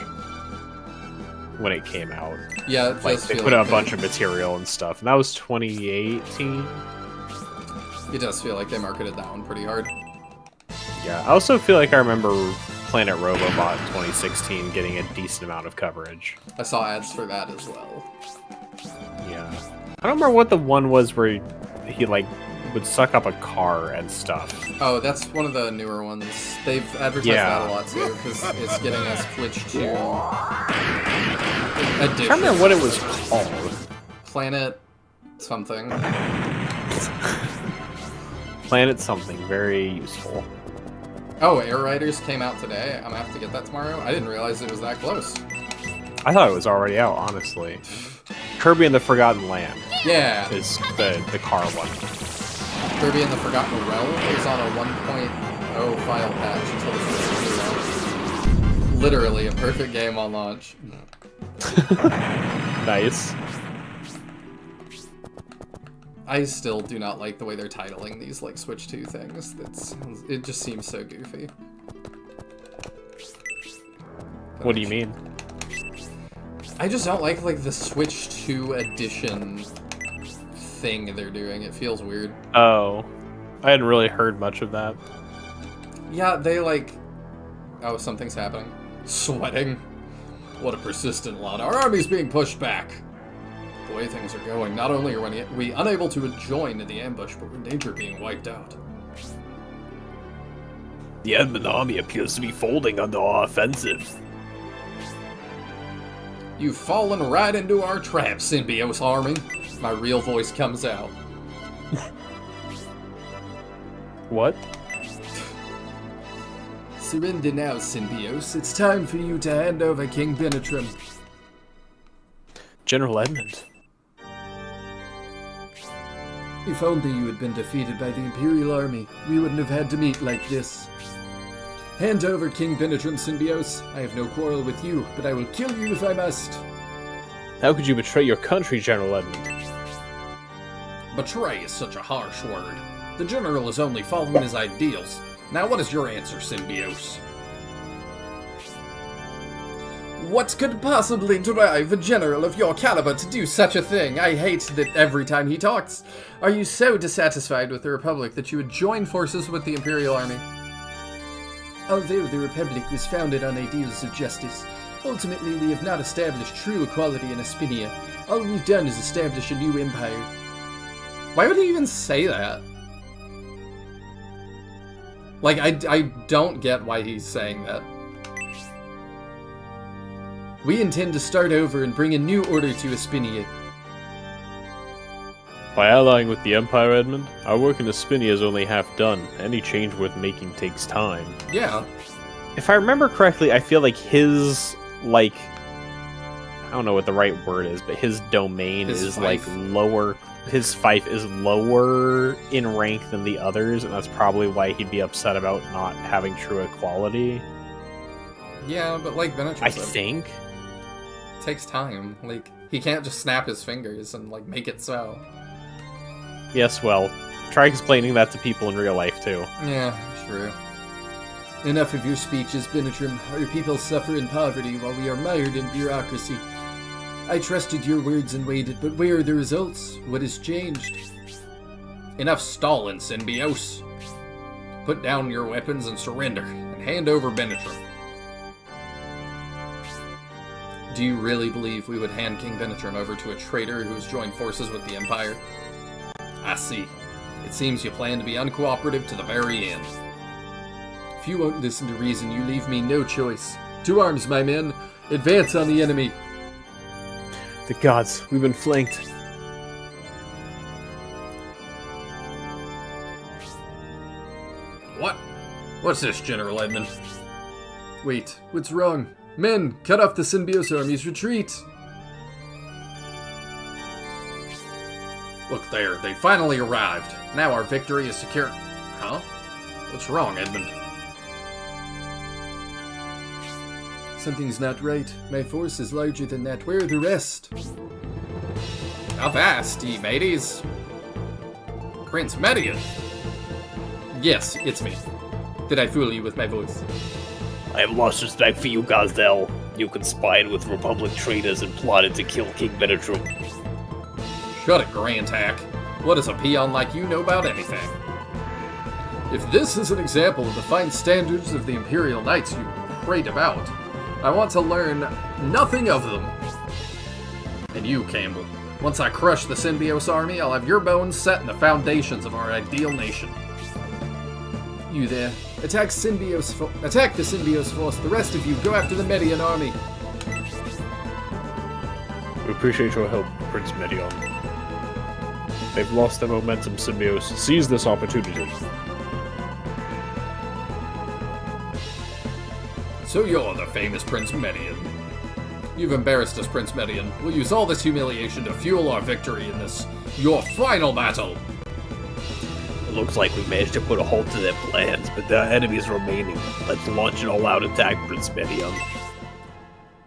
Speaker 2: when it came out.
Speaker 1: Yeah, it
Speaker 2: Like,
Speaker 1: does
Speaker 2: they
Speaker 1: feel
Speaker 2: put
Speaker 1: like
Speaker 2: out a bunch of material and stuff. And that was 2018?
Speaker 1: It does feel like they marketed that one pretty hard.
Speaker 2: Yeah, I also feel like I remember Planet Robobot in 2016 getting a decent amount of coverage.
Speaker 1: I saw ads for that as well.
Speaker 2: Yeah. I don't remember what the one was where he like, would suck up a car and stuff.
Speaker 1: Oh, that's one of the newer ones. They've advertised that a lot too, because it's getting a Switch 2 edition.
Speaker 2: I can't remember what it was called.
Speaker 1: Planet something.
Speaker 2: Planet something, very useful.
Speaker 1: Oh, Air Riders came out today. I'm gonna have to get that tomorrow. I didn't realize it was that close.
Speaker 2: I thought it was already out, honestly. Kirby and the Forgotten Land
Speaker 1: Yeah,
Speaker 2: is the car one.
Speaker 1: Kirby and the Forgotten Realm is on a 1.0 file patch until the Switch 2 out. Literally a perfect game on launch.
Speaker 2: Nice.
Speaker 1: I still do not like the way they're titling these like Switch 2 things. It just seems so goofy.
Speaker 2: What do you mean?
Speaker 1: I just don't like the Switch 2 edition thing they're doing. It feels weird.
Speaker 2: Oh. I hadn't really heard much of that.
Speaker 1: Yeah, they like... Oh, something's happening. Sweating. What a persistent lot. Our army's being pushed back. The way things are going, not only are we unable to join in the ambush, but we're in danger of being wiped out.
Speaker 3: The Edmund army appears to be folding under our offensive.
Speaker 1: You've fallen right into our trap, Symbios army. My real voice comes out.
Speaker 2: What?
Speaker 8: Surrender now, Symbios. It's time for you to hand over King Benetrim.
Speaker 2: General Edmund.
Speaker 8: If only you had been defeated by the Imperial Army, we wouldn't have had to meet like this. Hand over King Benetrim, Symbios. I have no quarrel with you, but I will kill you if I must.
Speaker 2: How could you betray your country, General Edmund?
Speaker 1: Betray is such a harsh word. The general is only following his ideals. Now what is your answer, Symbios?
Speaker 8: What could possibly drive a general of your caliber to do such a thing? I hate that every time he talks. Are you so dissatisfied with the Republic that you would join forces with the Imperial Army? Although the Republic was founded on ideals of justice, ultimately we have not established true equality in Espinia. All we've done is establish a new empire.
Speaker 1: Why would he even say that? Like, I don't get why he's saying that.
Speaker 8: We intend to start over and bring a new order to Espinia.
Speaker 2: By allying with the Empire, Edmund, our work in Espinia is only half done. Any change worth making takes time.
Speaker 1: Yeah.
Speaker 2: If I remember correctly, I feel like his, like, I don't know what the right word is, but his domain
Speaker 1: His
Speaker 2: is,
Speaker 1: fief.
Speaker 2: like, lower. His fief is lower in rank than the others, and that's probably why he'd be upset about not having true equality.
Speaker 1: Yeah, but like Venetra
Speaker 2: I
Speaker 1: said,
Speaker 2: think.
Speaker 1: it takes time. Like, he can't just snap his fingers and, like, make it so.
Speaker 2: Yes, well, try explaining that to people in real life, too.
Speaker 1: Yeah, true. Enough of your speeches, Benetrim. Our people suffer in poverty while we are mired in bureaucracy. I trusted your words and waited, but where are the results? What has changed? Enough stalling, Synbios. Put down your weapons and surrender, and hand over Benetrim. Do you really believe we would hand King Benetrim over to a traitor who has joined forces with the Empire? I see. It seems you plan to be uncooperative to the very end. If you won't listen to reason, you leave me no choice. To arms, my men. Advance on the enemy.
Speaker 2: The gods, we've been flanked.
Speaker 1: What? What's this, General Edmund? Wait, what's wrong? Men, cut off the Synbios army's retreat! Look there, they finally arrived. Now our victory is secure. Huh? What's wrong, Edmund? Something's not right. My force is larger than that. Where are the rest? Avast, ye mateys! Prince Median! Yes, it's me. Did I fool you with my voice?
Speaker 3: I have lost respect for you, Gazdel. You conspired with Republic traitors and plotted to kill King Benetrim.
Speaker 1: Shut it, Grantak. What does a peon like you know about anything? If this is an example of the fine standards of the Imperial Knights you prate about, I want to learn nothing of them. And you, Campbell, once I crush the Synbios army, I'll have your bones set in the foundations of our ideal nation. You there. Attack the Synbios force. The rest of you, go after the Median army.
Speaker 2: We appreciate your help, Prince Medion. They've lost their momentum, Synbios. Seize this opportunity.
Speaker 1: So you're the famous Prince Median. You've embarrassed us, Prince Median. We'll use all this humiliation to fuel our victory in this, your final battle.
Speaker 3: It looks like we managed to put a halt to their plans, but there are enemies remaining. Let's launch an all-out attack, Prince Medion.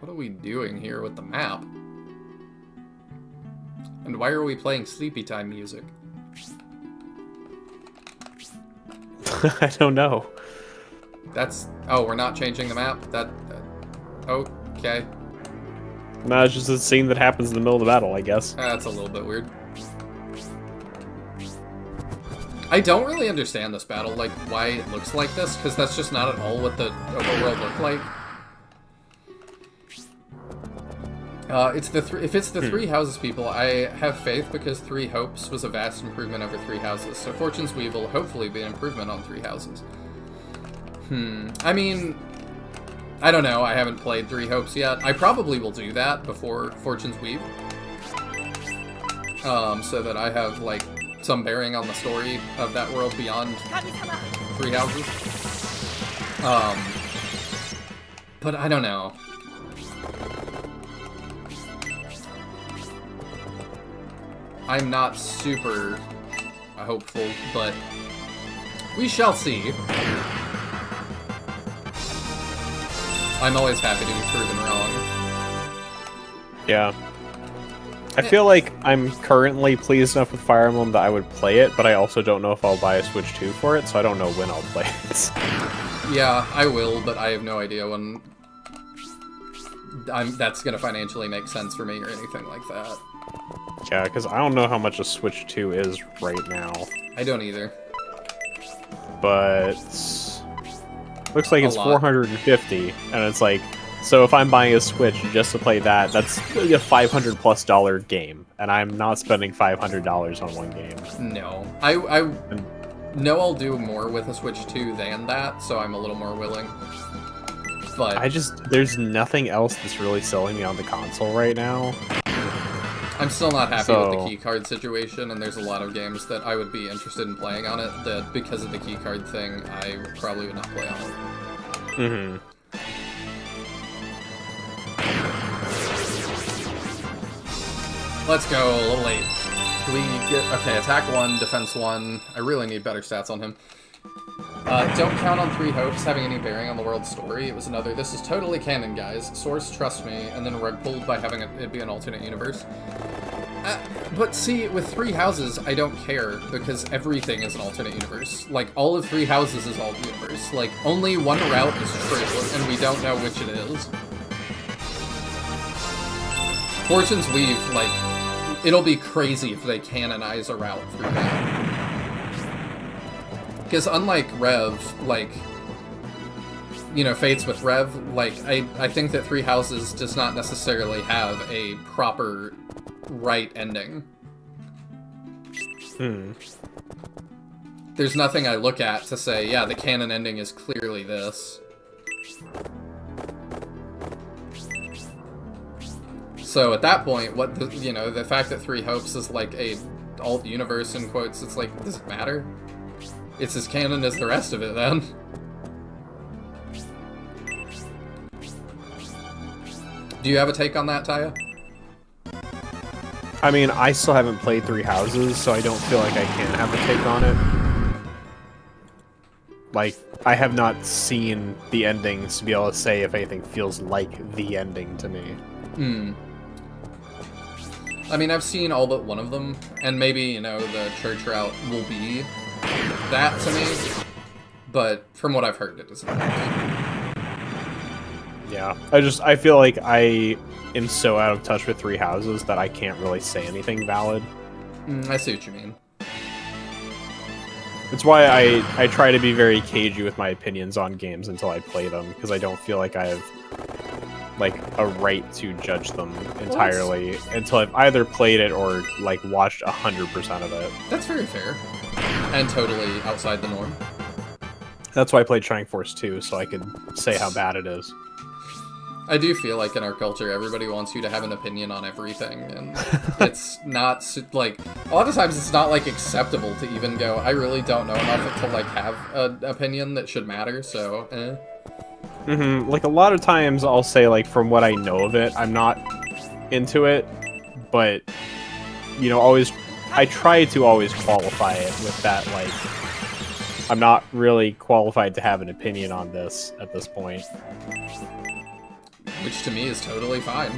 Speaker 1: What are we doing here with the map? And why are we playing Sleepy Time music?
Speaker 2: I don't know.
Speaker 1: That's... Oh, we're not changing the map? Okay.
Speaker 2: No, it's just a scene that happens in the middle of the battle, I guess.
Speaker 1: That's a little bit weird. I don't really understand this battle, like, why it looks like this, because that's just not at all what the overworld looked like. If it's the Three Houses people, I have faith because Three Hopes was a vast improvement over Three Houses, so Fortune's Weave will hopefully be an improvement on Three Houses. I mean, I don't know, I haven't played Three Hopes yet. I probably will do that before Fortune's Weave. So that I have, like, some bearing on the story of that world beyond Three Houses. But I don't know. I'm not super hopeful, but we shall see. I'm always happy to be proven wrong.
Speaker 2: Yeah. I feel like I'm currently pleased enough with Fire Emblem that I would play it, but I also don't know if I'll buy a Switch 2 for it, so I don't know when I'll play it.
Speaker 1: Yeah, I will, but I have no idea when that's gonna financially make sense for me or anything like that.
Speaker 2: Yeah, because I don't know how much a Switch 2 is right now,
Speaker 1: I don't either.
Speaker 2: but looks like it's
Speaker 1: A lot.
Speaker 2: $450, and it's like, so if I'm buying a Switch just to play that, that's a $500+ game, and I'm not spending $500 on one game.
Speaker 1: No. I know I'll do more with a Switch 2 than that, so I'm a little more willing. But
Speaker 2: There's nothing else that's really selling me on the console right now.
Speaker 1: I'm still not happy
Speaker 2: So-
Speaker 1: with the keycard situation, and there's a lot of games that I would be interested in playing on it that, because of the keycard thing, I probably would not play on it.
Speaker 2: Mm-hmm.
Speaker 1: Let's go, a little late. Do we get... Okay, attack 1, defense 1. I really need better stats on him. Don't count on Three Hopes having any bearing on the world's story. It was another, this is totally canon, guys. Source, trust me, and then rug pulled by having it be an alternate universe. But see, with Three Houses, I don't care, because everything is an alternate universe. Like, all of Three Houses is alt universe. Like, only one route is true, and we don't know which it is. Fortune's Weave, like, it'll be crazy if they canonize a route through that. Because unlike Rev, like, you know, Fates with Rev, like, I think that Three Houses does not necessarily have a proper right ending. There's nothing I look at to say, yeah, the canon ending is clearly this. So at that point, what the, you know, the fact that Three Hopes is like a alt universe in quotes, it's like, does it matter? It's as canon as the rest of it then. Do you have a take on that, Taya?
Speaker 2: I mean, I still haven't played Three Houses, so I don't feel like I can have a take on it. Like, I have not seen the endings to be able to say if anything feels like the ending to me.
Speaker 1: I mean, I've seen all but one of them, and maybe, you know, the church route will be that to me, but from what I've heard, it isn't.
Speaker 2: Yeah, I feel like I am so out of touch with Three Houses that I can't really say anything valid.
Speaker 1: I see what you mean.
Speaker 2: It's why I try to be very cagey with my opinions on games until I play them, because I don't feel like I have like a right to judge them entirely until I've either played it or like watched 100% of it.
Speaker 1: That's very fair. And totally outside the norm.
Speaker 2: That's why I played Shining Force 2, so I could say how bad it is.
Speaker 1: I do feel like in our culture, everybody wants you to have an opinion on everything, and it's not, like, a lot of times it's not, like, acceptable to even go, I really don't know enough to, like, have an opinion that should matter, so,
Speaker 2: Like, a lot of times I'll say, like, from what I know of it, I'm not into it, but, you know, I try to always qualify it with that, like, I'm not really qualified to have an opinion on this at this point.
Speaker 1: Which to me is totally fine.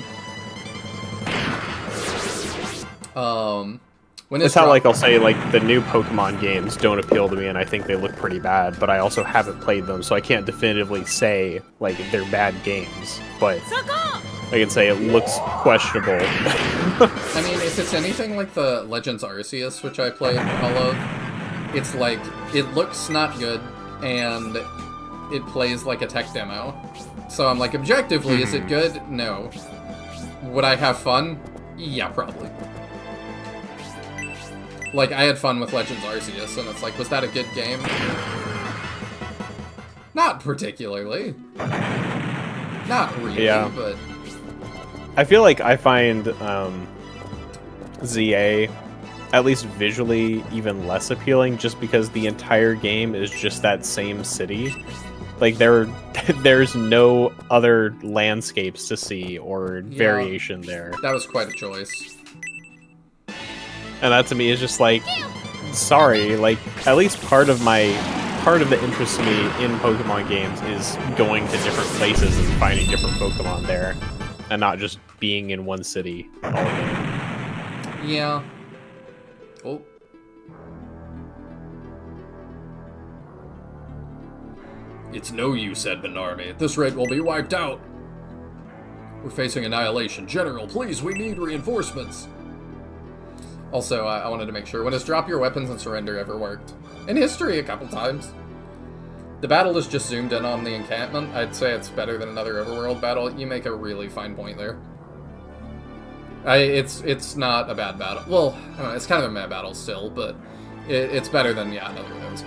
Speaker 1: When
Speaker 2: It's how, like, I'll say, like, the new Pokemon games don't appeal to me, and I think they look pretty bad, but I also haven't played them, so I can't definitively say, like, they're bad games, but I can say it looks questionable.
Speaker 1: I mean, if it's anything like the Legends Arceus, which I played all of, it's like, it looks not good, and it plays like a tech demo. So I'm like, objectively, is it good? No. Would I have fun? Yeah, probably. Like, I had fun with Legends Arceus, and it's like, was that a good game? Not particularly. Not really,
Speaker 2: Yeah.
Speaker 1: but...
Speaker 2: I feel like I find ZA, at least visually, even less appealing, just because the entire game is just that same city. Like, there's no other landscapes to see or variation there.
Speaker 1: That was quite a choice.
Speaker 2: And that to me is just like, sorry, like, at least part of the interest to me in Pokemon games is going to different places and finding different Pokemon there, and not just being in one city all game.
Speaker 1: Yeah. Oh. It's no use, Edmund Army. At this rate, we'll be wiped out. We're facing annihilation. General, please, we need reinforcements. Also, I wanted to make sure, when has drop your weapons and surrender ever worked? In history, a couple times. The battle is just zoomed in on the encampment. I'd say it's better than another overworld battle. You make a really fine point there. It's not a bad battle. Well, I don't know, it's kind of a mad battle still, but it's better than, yeah, another of those.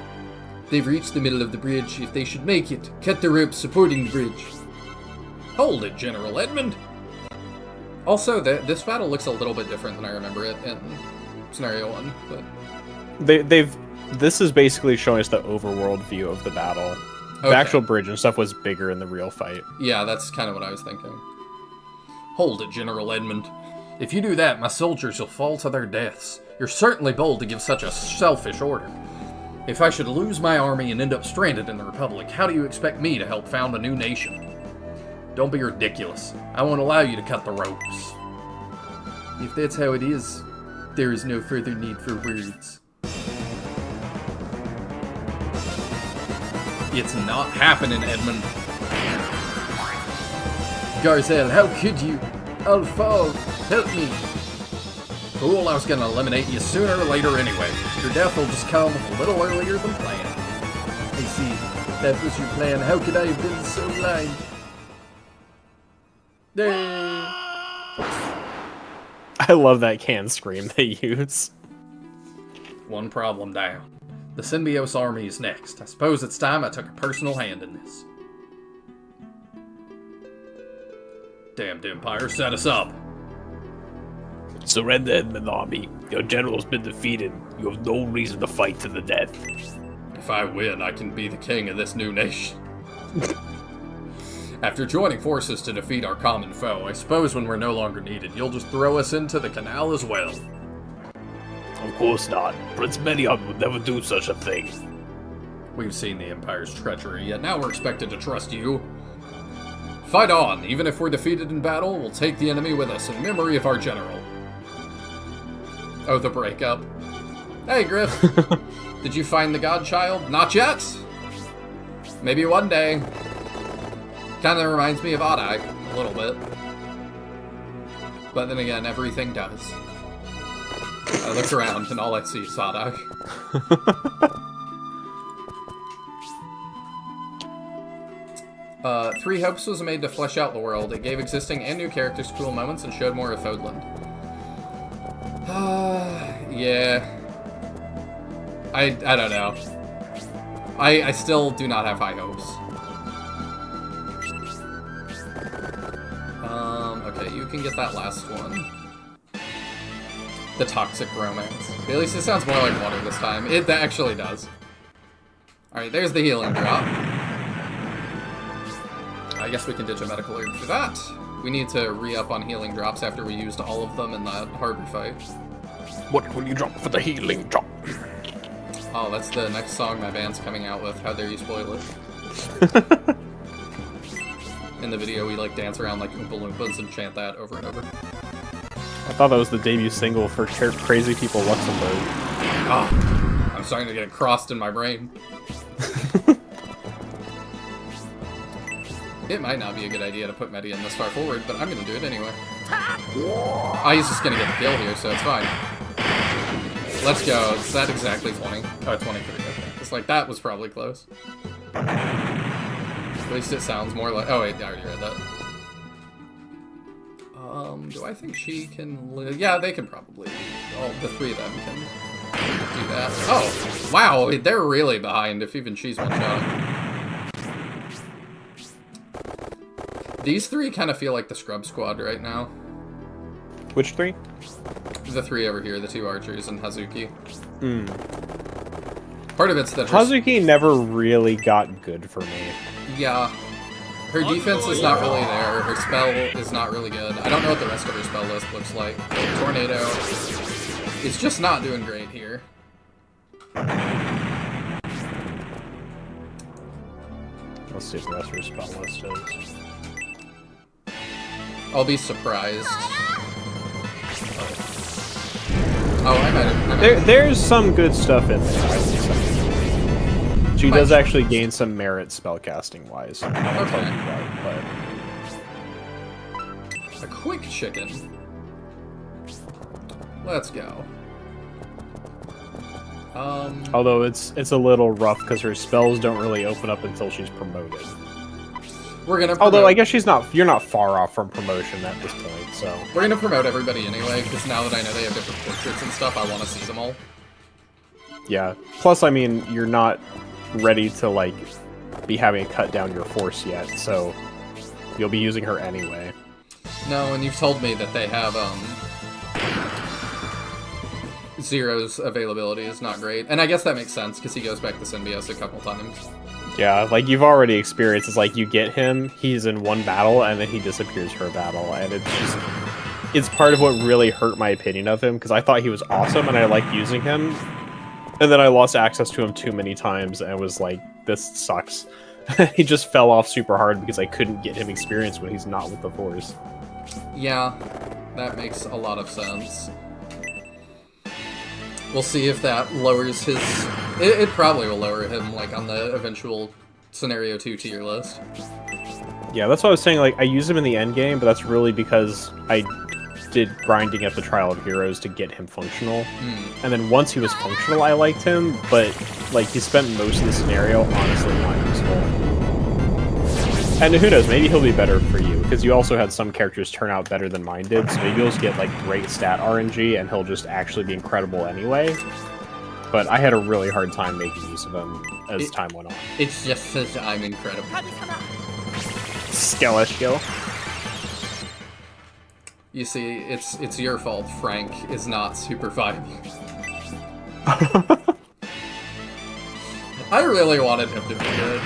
Speaker 1: They've reached the middle of the bridge. If they should make it, cut the ropes supporting the bridge. Hold it, General Edmund. Also, this battle looks a little bit different than I remember it in Scenario 1, but...
Speaker 2: This is basically showing us the overworld view of the battle. The
Speaker 1: Okay.
Speaker 2: actual bridge and stuff was bigger in the real fight.
Speaker 1: Yeah, that's kind of what I was thinking. Hold it, General Edmund. If you do that, my soldiers will fall to their deaths. You're certainly bold to give such a selfish order. If I should lose my army and end up stranded in the Republic, how do you expect me to help found a new nation? Don't be ridiculous. I won't allow you to cut the ropes. If that's how it is, there is no further need for words. It's not happening, Edmund. Garzel, how could you? I'll fall. Help me. Fool, I was gonna eliminate you sooner or later anyway. Your death will just come a little earlier than planned. I see. That was your plan. How could I have been so blind?
Speaker 2: I love that can scream they use.
Speaker 1: One problem down. The Symbiosis army is next. I suppose it's time I took a personal hand in this. Damned Empire set us up.
Speaker 3: Surrender, Edmund Army. Your general's been defeated. You have no reason to fight to the death.
Speaker 1: If I win, I can be the king of this new nation. After joining forces to defeat our common foe, I suppose when we're no longer needed, you'll just throw us into the canal as well.
Speaker 3: Of course not. Prince Medion would never do such a thing.
Speaker 1: We've seen the Empire's treachery, yet now we're expected to trust you. Fight on! Even if we're defeated in battle, we'll take the enemy with us in memory of our general. Oh, the breakup. Hey, Griff. Did you find the Godchild? Not yet! Maybe one day. Kinda reminds me of Oddeye, a little bit. But then again, everything does. I look around and all I see is Oddeye. Three Hopes was made to flesh out the world. It gave existing and new characters cool moments and showed more of Fodland. Yeah. I don't know. I still do not have high hopes. Okay, you can get that last one. The Toxic Romance. At least it sounds more like water this time. It actually does. Alright, there's the healing drop. I guess we can ditch a medical herb for that. We need to re-up on healing drops after we used all of them in that harbor fight.
Speaker 3: What will you drop for the healing drop?
Speaker 1: Oh, that's the next song my band's coming out with. How dare you spoil it. In the video, we like dance around like Oompa Loompas and chant that over and over.
Speaker 2: I thought that was the debut single for Crazy People Luxembourg.
Speaker 1: Oh, I'm starting to get it crossed in my brain. It might not be a good idea to put Median this far forward, but I'm gonna do it anyway. Oh, he's just gonna get the kill here, so it's fine. Let's go. Is that exactly 20? Oh, 23. Okay. It's like, that was probably close. At least it sounds more like... Oh, wait, I already read that. Do I think she can live? Yeah, they can probably. All the three of them can do that. Oh, wow, they're really behind if even she's one shot. These three kind of feel like the Scrub Squad right now.
Speaker 2: Which three?
Speaker 1: The three over here, the two archers and Hazuki. Part of it's that
Speaker 2: Hazuki never really got good for me.
Speaker 1: Yeah. Her defense is not really there. Her spell is not really good. I don't know what the rest of her spell list looks like. Tornado is just not doing great here.
Speaker 2: Let's see what the rest of her spell list is.
Speaker 1: I'll be surprised. Oh, I might have.
Speaker 2: There's some good stuff in there, I will say. She does actually gain some merit spellcasting wise.
Speaker 1: Okay.
Speaker 2: But
Speaker 1: A quick chicken. Let's go.
Speaker 2: although it's a little rough because her spells don't really open up until she's promoted.
Speaker 1: We're gonna.
Speaker 2: Although I guess you're not far off from promotion at this point, so.
Speaker 1: We're gonna promote everybody anyway, because now that I know they have different portraits and stuff, I want to see them all.
Speaker 2: Yeah. Plus, I mean, you're not ready to, like, be having to cut down your force yet, so you'll be using her anyway.
Speaker 1: No, and you've told me that they have, Zero's availability is not great. And I guess that makes sense, because he goes back to Symbios a couple times.
Speaker 2: Yeah, like you've already experienced, it's like you get him, he's in one battle, and then he disappears for a battle, and it's part of what really hurt my opinion of him, because I thought he was awesome and I liked using him, and then I lost access to him too many times and was like, this sucks. He just fell off super hard because I couldn't get him experience when he's not with the Force.
Speaker 1: Yeah, that makes a lot of sense. We'll see if that lowers his... It probably will lower him, like, on the eventual Scenario 2 tier list.
Speaker 2: Yeah, that's what I was saying, like, I use him in the end game, but that's really because I did grinding at the Trial of Heroes to get him functional. And then once he was functional, I liked him, but, like, he spent most of the scenario honestly not useful. And who knows, maybe he'll be better for you, because you also had some characters turn out better than mine did, so maybe you'll just get, like, great stat RNG, and he'll just actually be incredible anyway. But I had a really hard time making use of him as time went on.
Speaker 1: It's just that I'm incredible.
Speaker 2: Skill.
Speaker 1: You see, it's your fault Frank is not super viable. I really wanted him to be good.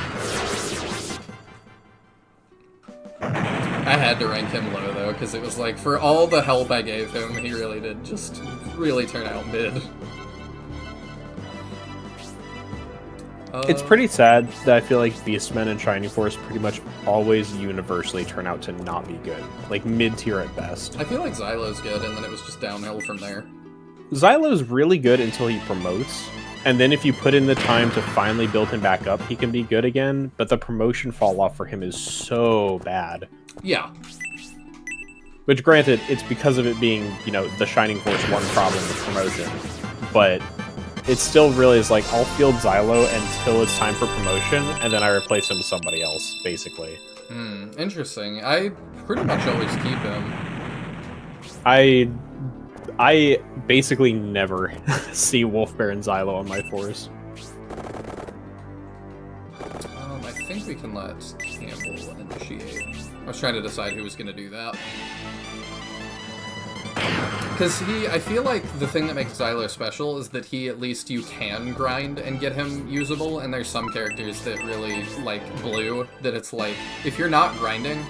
Speaker 1: I had to rank him low, though, because it was like, for all the help I gave him, he really did just really turn out mid.
Speaker 2: It's pretty sad that I feel like Beastmen and Shining Force pretty much always universally turn out to not be good. Like, mid-tier at best.
Speaker 1: I feel like Xylo's good, and then it was just downhill from there.
Speaker 2: Xylo's really good until he promotes, and then if you put in the time to finally build him back up, he can be good again, but the promotion fall-off for him is so bad.
Speaker 1: Yeah.
Speaker 2: Which, granted, it's because of it being, you know, the Shining Force 1 problem with promotion, but it still really is like, I'll field Xylo until it's time for promotion, and then I replace him with somebody else, basically.
Speaker 1: Interesting. I pretty much always keep him.
Speaker 2: I basically never see Wolfbear and Xylo on my force.
Speaker 1: I think we can let Campbell initiate. I was trying to decide who was going to do that. Because I feel like the thing that makes Xylo special is that at least you can grind and get him usable, and there's some characters that really, like Blue, that it's like, if you're not grinding,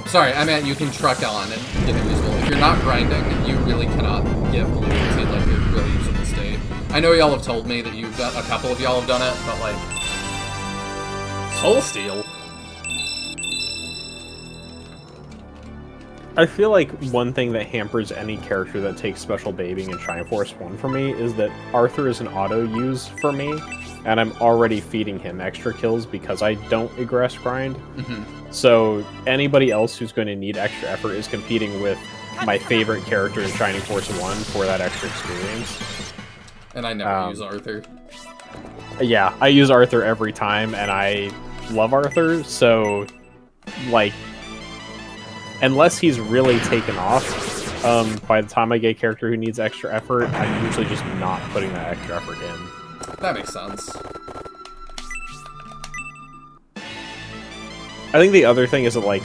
Speaker 1: sorry, I meant you can truck on and get him usable. If you're not grinding, you really cannot get Blue to, like, a really usable state. I know y'all have told me that a couple of y'all have done it, but, like, Soul Steal?
Speaker 2: I feel like one thing that hampers any character that takes special babying in Shining Force 1 for me is that Arthur is an auto-use for me, and I'm already feeding him extra kills because I don't egress grind. So anybody else who's going to need extra effort is competing with my favorite character in Shining Force 1 for that extra experience.
Speaker 1: And I never use Arthur.
Speaker 2: Yeah, I use Arthur every time, and I love Arthur, so, like, unless he's really taken off, by the time I get a character who needs extra effort, I'm usually just not putting that extra effort in.
Speaker 1: That makes sense.
Speaker 2: I think the other thing is that, like,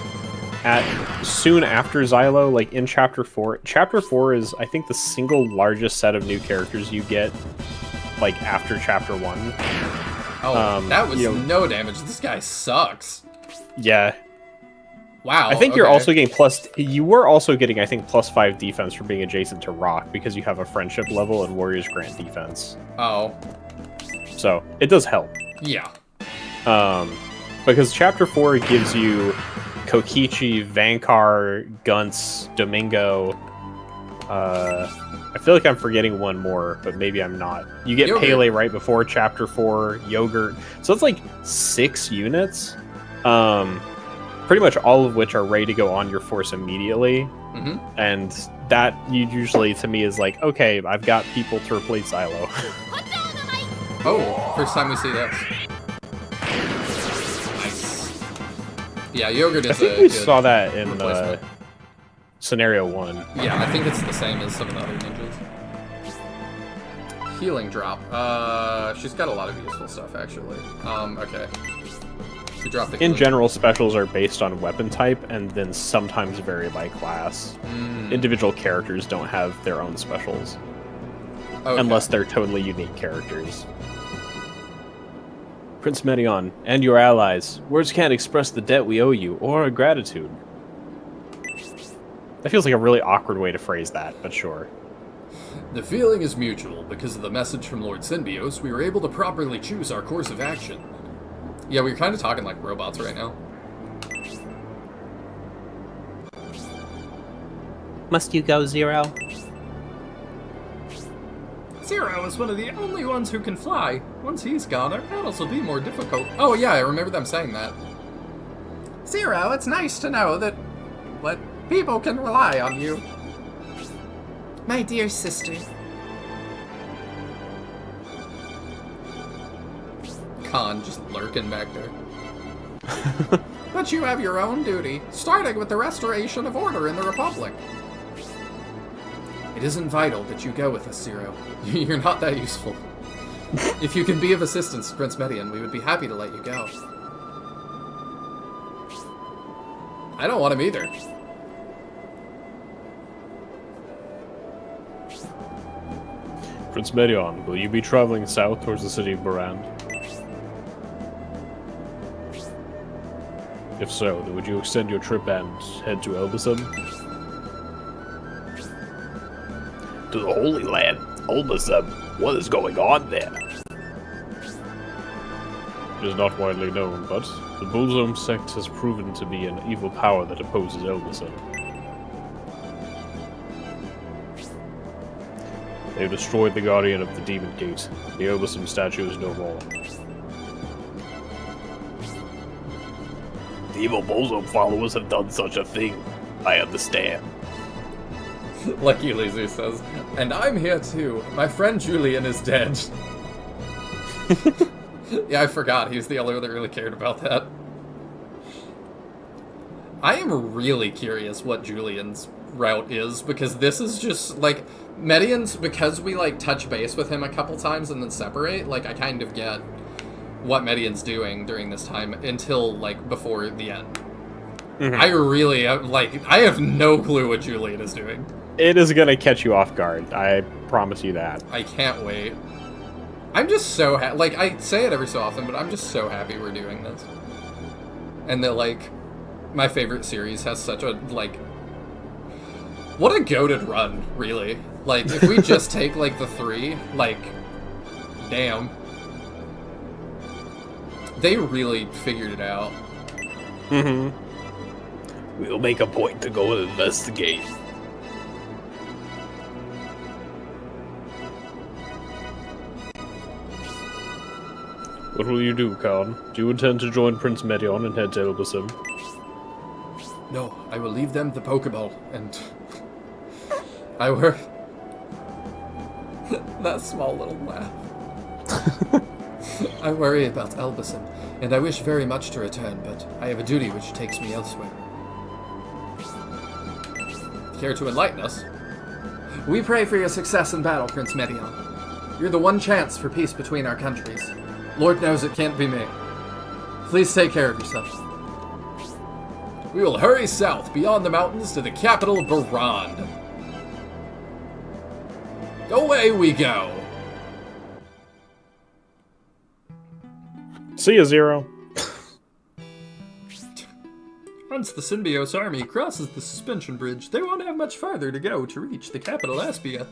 Speaker 2: soon after Xylo, like, in Chapter 4... Chapter 4 is, I think, the single largest set of new characters you get, like, after Chapter 1.
Speaker 1: Oh, that was no damage. This guy sucks.
Speaker 2: Yeah.
Speaker 1: Wow.
Speaker 2: I think you're also getting you were also getting, I think, +5 defense for being adjacent to Rock, because you have a friendship level and Warriors grant defense.
Speaker 1: Oh.
Speaker 2: So, it does help.
Speaker 1: Yeah.
Speaker 2: Because Chapter 4 gives you Kokichi, Vankar, Gunts, Domingo. I feel like I'm forgetting one more, but maybe I'm not. You get
Speaker 1: Yogurt.
Speaker 2: Pele right before Chapter 4, Yogurt. So it's like 6 units. Pretty much all of which are ready to go on your force immediately. And that usually, to me, is like, okay, I've got people to replace Xylo.
Speaker 1: Oh, first time we see this. Nice. Yeah, Yogurt is
Speaker 2: I think we saw that in Scenario 1.
Speaker 1: Yeah, I think it's the same as some of the other ninjas. Healing drop. She's got a lot of useful stuff, actually. Okay. We dropped the
Speaker 2: In
Speaker 1: clue.
Speaker 2: general, specials are based on weapon type and then sometimes vary by class. Individual characters don't have their own specials,
Speaker 1: Okay.
Speaker 2: unless they're totally unique characters. Prince Medion, and your allies, words can't express the debt we owe you, or our gratitude. That feels like a really awkward way to phrase that, but sure.
Speaker 7: The feeling is mutual. Because of the message from Lord Symbios, we were able to properly choose our course of action.
Speaker 1: Yeah, we're kind of talking like robots right now.
Speaker 4: Must you go, Zero?
Speaker 1: Zero is one of the only ones who can fly. Once he's gone, our battles will be more difficult. Oh yeah, I remember them saying that. Zero, it's nice to know that people can rely on you.
Speaker 6: My dear sister.
Speaker 1: Khan just lurking back there. But you have your own duty, starting with the restoration of order in the Republic. It isn't vital that you go with us, Zero. You're not that useful. If you can be of assistance to Prince Medion, we would be happy to let you go. I don't want him either.
Speaker 2: Prince Medion, will you be traveling south towards the city of Barand? If so, then would you extend your trip and head to Elbasum?
Speaker 3: To the Holy Land, Ulbasum, what is going on there?
Speaker 2: It is not widely known, but the Bullzome sect has proven to be an evil power that opposes Elbasum. They have destroyed the Guardian of the Demon Gate. The Elbasum statue is no more.
Speaker 3: The evil Bullzome followers have done such a thing. I understand.
Speaker 1: Lucky Loser says, and I'm here too. My friend Julian is dead. Yeah, I forgot. He was the only one that really cared about that. I am really curious what Julian's route is, because this is just, like, Medion's, because we, like, touch base with him a couple times and then separate, like, I kind of get what Medion's doing during this time until, like, before the end. I really, like, I have no clue what Julian is doing.
Speaker 2: It is gonna catch you off guard, I promise you that.
Speaker 1: I can't wait. I'm just so like, I say it every so often, but I'm just so happy we're doing this. And that, like, my favorite series has such a, like, what a goated run, really. Like, if we just take, like, the 3, like, damn. They really figured it out.
Speaker 3: We'll make a point to go and investigate.
Speaker 2: What will you do, Khan? Do you intend to join Prince Medion and head to Elbasum?
Speaker 1: No, I will leave them the Pokeball, and I work. That small little laugh. I worry about Elbasum, and I wish very much to return, but I have a duty which takes me elsewhere. Care to enlighten us? We pray for your success in battle, Prince Medion. You're the one chance for peace between our countries. Lord knows it can't be me. Please take care of yourself. We will hurry south beyond the mountains to the capital of Barand. Away we go!
Speaker 2: See ya, Zero.
Speaker 1: Once the Symbios army crosses the suspension bridge, they won't have much farther to go to reach the capital Aspia.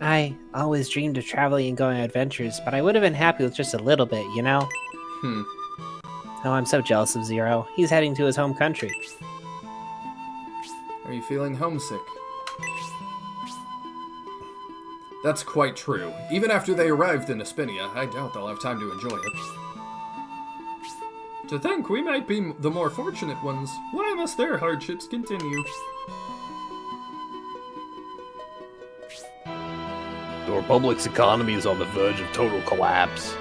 Speaker 4: I always dreamed of traveling and going on adventures, but I would have been happy with just a little bit, you know? Oh, I'm so jealous of Zero. He's heading to his home country.
Speaker 1: Are you feeling homesick? That's quite true. Even after they arrived in Espinia, I doubt they'll have time to enjoy it. To think we might be the more fortunate ones, why must their hardships continue?
Speaker 3: The Republic's economy is on the verge of total collapse.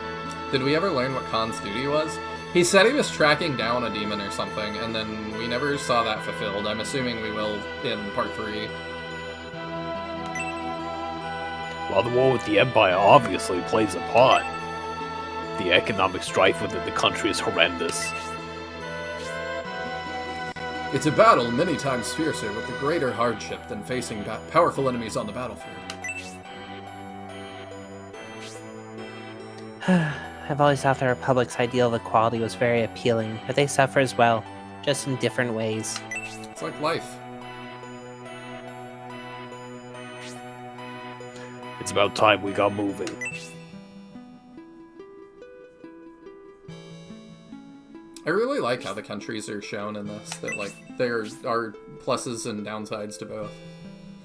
Speaker 1: Did we ever learn what Khan's duty was? He said he was tracking down a demon or something, and then we never saw that fulfilled. I'm assuming we will in part 3.
Speaker 3: While the war with the Empire obviously plays a part, The economic strife within the country is horrendous.
Speaker 7: It's a battle many times fiercer with a greater hardship than facing powerful enemies on the battlefield.
Speaker 4: I've always thought the Republic's ideal of equality was very appealing, but they suffer as well, just in different ways.
Speaker 7: It's like life.
Speaker 3: It's about time we got moving.
Speaker 7: I really like how the countries are shown in this, that like there are pluses and downsides to both.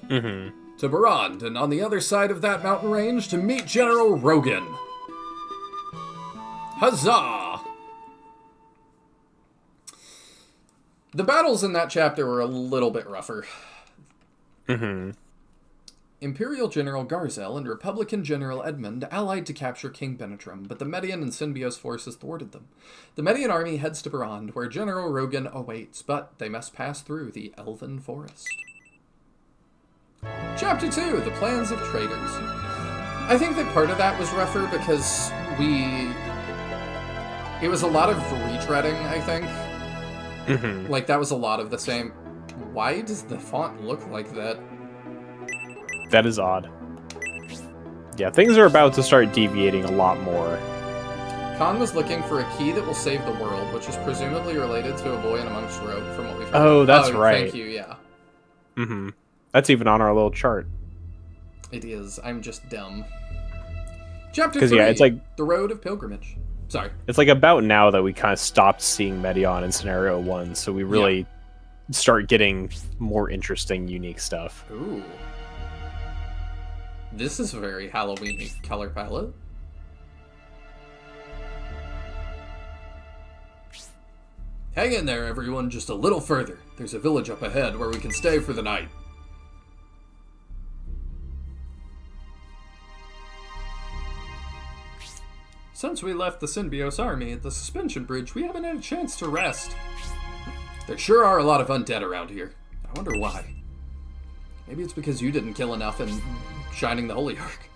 Speaker 2: Mm-hmm.
Speaker 7: To Barand, and on the other side of that mountain range to meet General Rogan. Huzzah! The battles in that chapter were a little bit rougher.
Speaker 2: Mm-hmm.
Speaker 7: Imperial General Garzel and Republican General Edmund allied to capture King Benetrim, but the Median and Synbios forces thwarted them. The Median army heads to Barand, where General Rogan awaits, but they must pass through the Elven Forest. Chapter 2, The Plans of Traitors. I think that part of that was rougher because it was a lot of retreading, I think.
Speaker 2: Mm-hmm.
Speaker 7: Like, that was a lot of the same. Why does the font look like that?
Speaker 2: That is odd. Yeah, things are about to start deviating a lot more.
Speaker 1: Khan was looking for a key that will save the world, which is presumably related to a boy in a monk's robe, from what we've heard.
Speaker 2: Oh, that's right.
Speaker 1: Thank you, yeah.
Speaker 2: Mm-hmm. That's even on our little chart.
Speaker 1: It is. I'm just dumb. Chapter
Speaker 2: 'Cause,
Speaker 1: 3,
Speaker 2: yeah, it's like-
Speaker 1: The Road of Pilgrimage. Sorry.
Speaker 2: It's like about now that we kind of stopped seeing Medion in Scenario 1, so we really start getting more interesting, unique stuff.
Speaker 1: Ooh. This is a very Halloween-y color palette. Hang in there, everyone, just a little further. There's a village up ahead where we can stay for the night. Since we left the Synbios army at the suspension bridge, we haven't had a chance to rest. There sure are a lot of undead around here. I wonder why. Maybe it's because you didn't kill enough in Shining the Holy Ark.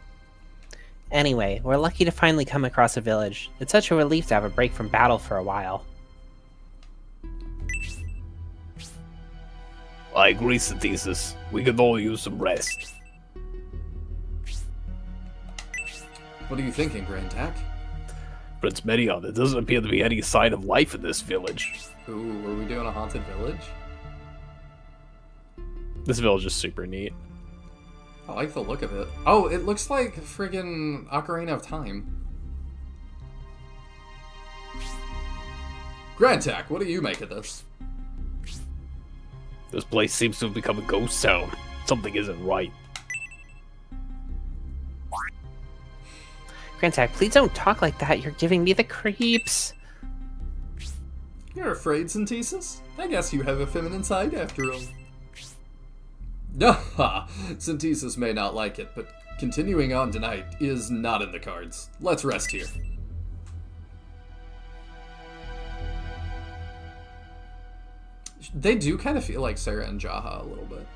Speaker 4: Anyway, we're lucky to finally come across a village. It's such a relief to have a break from battle for a while.
Speaker 3: I agree, Synthesis. We could all use some rest.
Speaker 1: What are you thinking, Grantak?
Speaker 3: Prince Medion, there doesn't appear to be any sign of life in this village.
Speaker 1: Ooh, were we doing a haunted village?
Speaker 2: This village is super neat.
Speaker 1: I like the look of it. Oh, it looks like friggin' Ocarina of Time. Grantak, what do you make of this?
Speaker 3: This place seems to have become a ghost town. Something isn't right.
Speaker 4: Grantak, please don't talk like that. You're giving me the creeps.
Speaker 1: You're afraid, Synthesis? I guess you have a feminine side after all. Haha, Synthesis may not like it, but continuing on tonight is not in the cards. Let's rest here. They do kind of feel like Sarah and Jaha a little bit.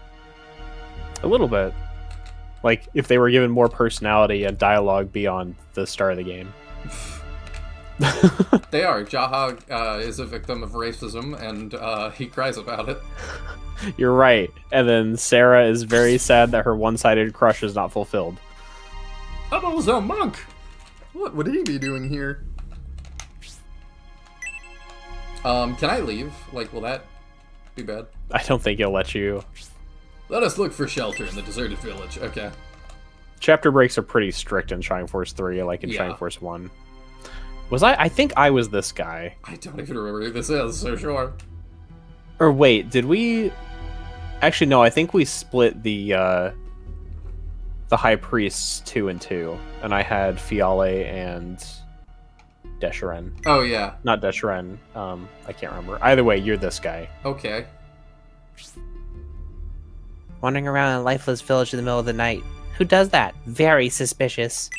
Speaker 2: A little bit. Like, if they were given more personality and dialogue beyond the start of the game.
Speaker 1: They are. Jaha is a victim of racism, and he cries about it.
Speaker 2: You're right. And then Sarah is very sad that her one-sided crush is not fulfilled.
Speaker 1: I'm also a monk! What would he be doing here? Can I leave? Like, will that be bad?
Speaker 2: I don't think he'll let you.
Speaker 1: Let us look for shelter in the deserted village. Okay.
Speaker 2: Chapter breaks are pretty strict in Shining Force 3, like in
Speaker 1: Yeah.
Speaker 2: Shining Force 1. I think I was this guy.
Speaker 1: I don't even remember who this is, so sure.
Speaker 2: Or wait, did we... Actually, no, I think we split the High Priests 2 and 2. And I had Fiale and Desharen.
Speaker 1: Oh, yeah.
Speaker 2: Not Desharen. I can't remember. Either way, you're this guy.
Speaker 1: Okay.
Speaker 4: Wandering around a lifeless village in the middle of the night. Who does that? Very suspicious.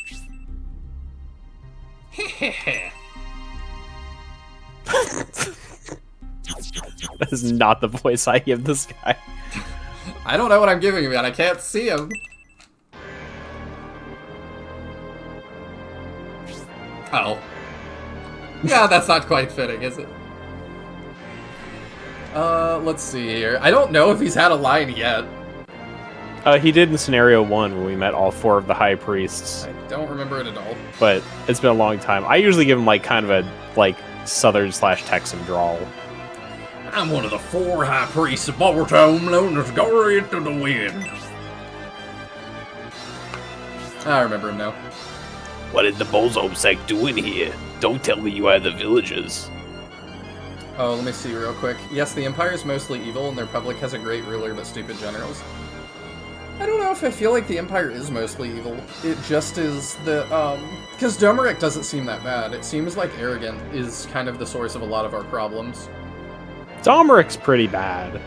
Speaker 2: That is not the voice I give this guy.
Speaker 1: I don't know what I'm giving him, and I can't see him. Oh. Yeah, that's not quite fitting, is it? Let's see here. I don't know if he's had a line yet.
Speaker 2: He did in Scenario 1 when we met all 4 of the High Priests,
Speaker 1: I don't remember it at all.
Speaker 2: but it's been a long time. I usually give him like kind of a like Southern/Texan drawl.
Speaker 7: I'm one of the 4 high priests of Bartome, known as Guardian to the Wind.
Speaker 1: I remember him now.
Speaker 3: What did the Bolzome sect do in here? Don't tell me you are the villagers.
Speaker 1: Oh, let me see real quick. Yes, the Empire is mostly evil, and the Republic has a great ruler but stupid generals. I don't know if I feel like the Empire is mostly evil. It just is the, because Domeric doesn't seem that bad. It seems like Arrogant is kind of the source of a lot of our problems.
Speaker 2: Domeric's pretty bad.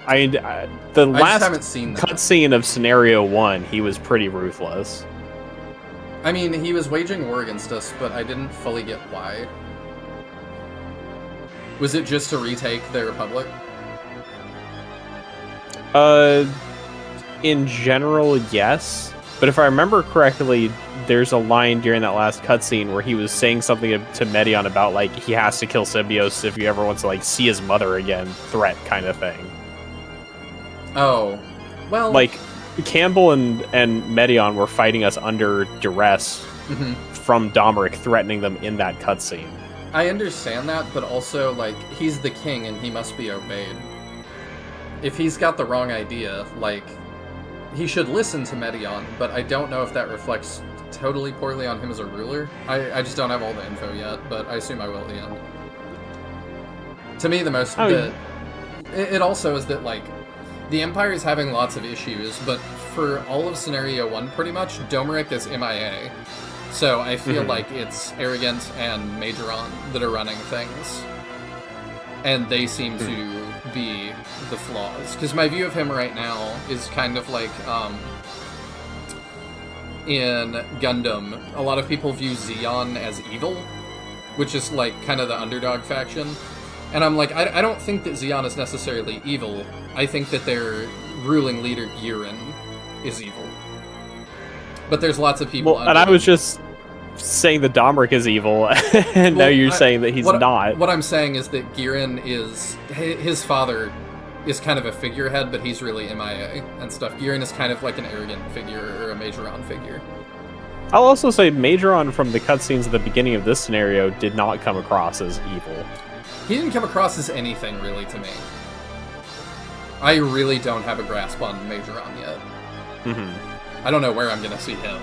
Speaker 2: I the
Speaker 1: I just
Speaker 2: last
Speaker 1: haven't seen that.
Speaker 2: cutscene of Scenario 1, he was pretty ruthless.
Speaker 1: I mean, he was waging war against us, but I didn't fully get why. Was it just to retake the Republic?
Speaker 2: In general, yes. But if I remember correctly, there's a line during that last cutscene where he was saying something to Medion about, like, he has to kill Sybios if he ever wants to, like, see his mother again, threat kind of thing.
Speaker 1: Oh. Well...
Speaker 2: Like, Campbell and Medion were fighting us under duress
Speaker 1: mhm.
Speaker 2: from Domeric threatening them in that cutscene.
Speaker 1: I understand that, but also, like, he's the king and he must be obeyed. If he's got the wrong idea, like, he should listen to Medion, but I don't know if that reflects totally poorly on him as a ruler. I just don't have all the info yet, but I assume I will at the end. To me, the most... It also is that, like, the Empire is having lots of issues, but for all of Scenario 1, pretty much, Domeric is MIA. So I feel like it's Arrogant and Majoron that are running things. And they seem to be the flaws. Because my view of him right now is kind of like, in Gundam, a lot of people view Zeon as evil, which is like kind of the underdog faction. And I'm like, I don't think that Zeon is necessarily evil. I think that their ruling leader, Girin, is evil. But there's lots of people...
Speaker 2: Well, and I was just saying that Domeric is evil, and now you're saying that he's not.
Speaker 1: What I'm saying is that Girin is... His father is kind of a figurehead, but he's really MIA and stuff. Girin is kind of like an Arrogant figure or a Majoron figure.
Speaker 2: I'll also say Majoron from the cutscenes at the beginning of this scenario did not come across as evil.
Speaker 1: He didn't come across as anything, really, to me. I really don't have a grasp on Majoron yet. I don't know where I'm gonna see him.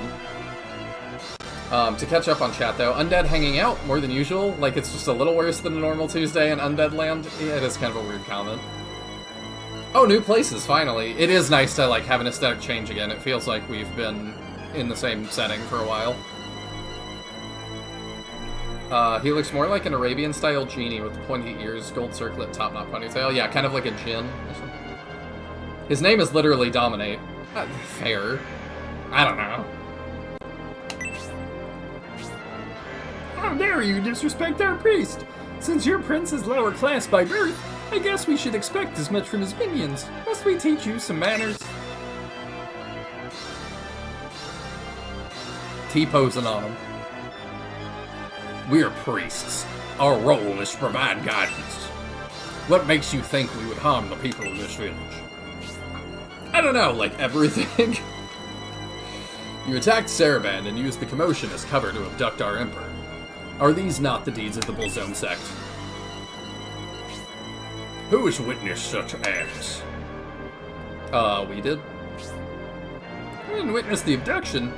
Speaker 1: To catch up on chat, though, Undead hanging out more than usual, like it's just a little worse than a normal Tuesday in Undead Land. Yeah, it is kind of a weird comment. Oh, new places, finally. It is nice to, like, have an aesthetic change again. It feels like we've been in the same setting for a while. He looks more like an Arabian-style genie with pointy ears, gold circlet, top-knot ponytail. Yeah, kind of like a djinn. His name is literally Dominate. Fair. I don't know.
Speaker 8: How dare you disrespect our priest? Since your prince is lower class by birth, I guess we should expect as much from his minions. Must we teach you some manners?
Speaker 1: T-posing on him.
Speaker 7: We're priests. Our role is to provide guidance. What makes you think we would harm the people of this village?
Speaker 1: I don't know, like everything. You attacked Saraband and used the commotion as cover to abduct our emperor. Are these not the deeds of the Bolzone sect?
Speaker 7: Who has witnessed such acts?
Speaker 1: We did.
Speaker 8: We didn't witness the abduction,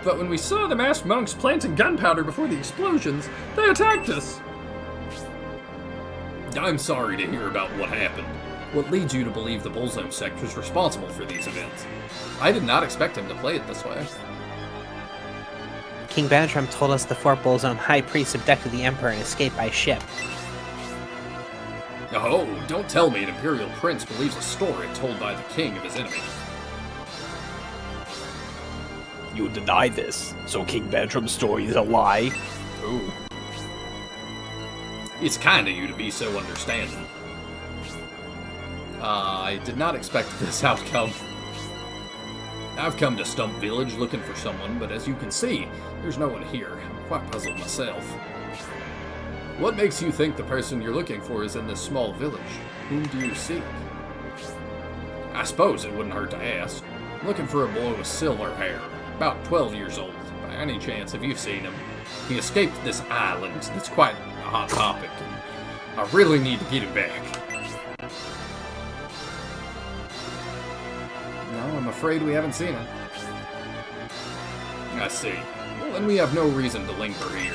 Speaker 8: but when we saw the masked monks planting gunpowder before the explosions, they attacked us.
Speaker 7: I'm sorry to hear about what happened. What leads you to believe the Bolzone sect was responsible for these events?
Speaker 1: I did not expect him to play it this way.
Speaker 4: King Banatram told us the 4 Bolzone high priests abducted the Emperor and escaped by ship.
Speaker 7: Oh, don't tell me an Imperial Prince believes a story told by the king of his enemy.
Speaker 3: You deny this, so King Bantram's story is a lie?
Speaker 7: Ooh. It's kind of you to be so understanding.
Speaker 1: I did not expect this outcome.
Speaker 7: I've come to Stump Village looking for someone, but as you can see, there's no one here. I'm quite puzzled myself. What makes you think the person you're looking for is in this small village? Whom do you seek? I suppose it wouldn't hurt to ask. Looking for a boy with silver hair, about 12 years old. By any chance, have you seen him? He escaped this island. That's quite a hot topic, and I really need to get him back.
Speaker 1: No, I'm afraid we haven't seen him.
Speaker 7: I see. Well, then we have no reason to linger here.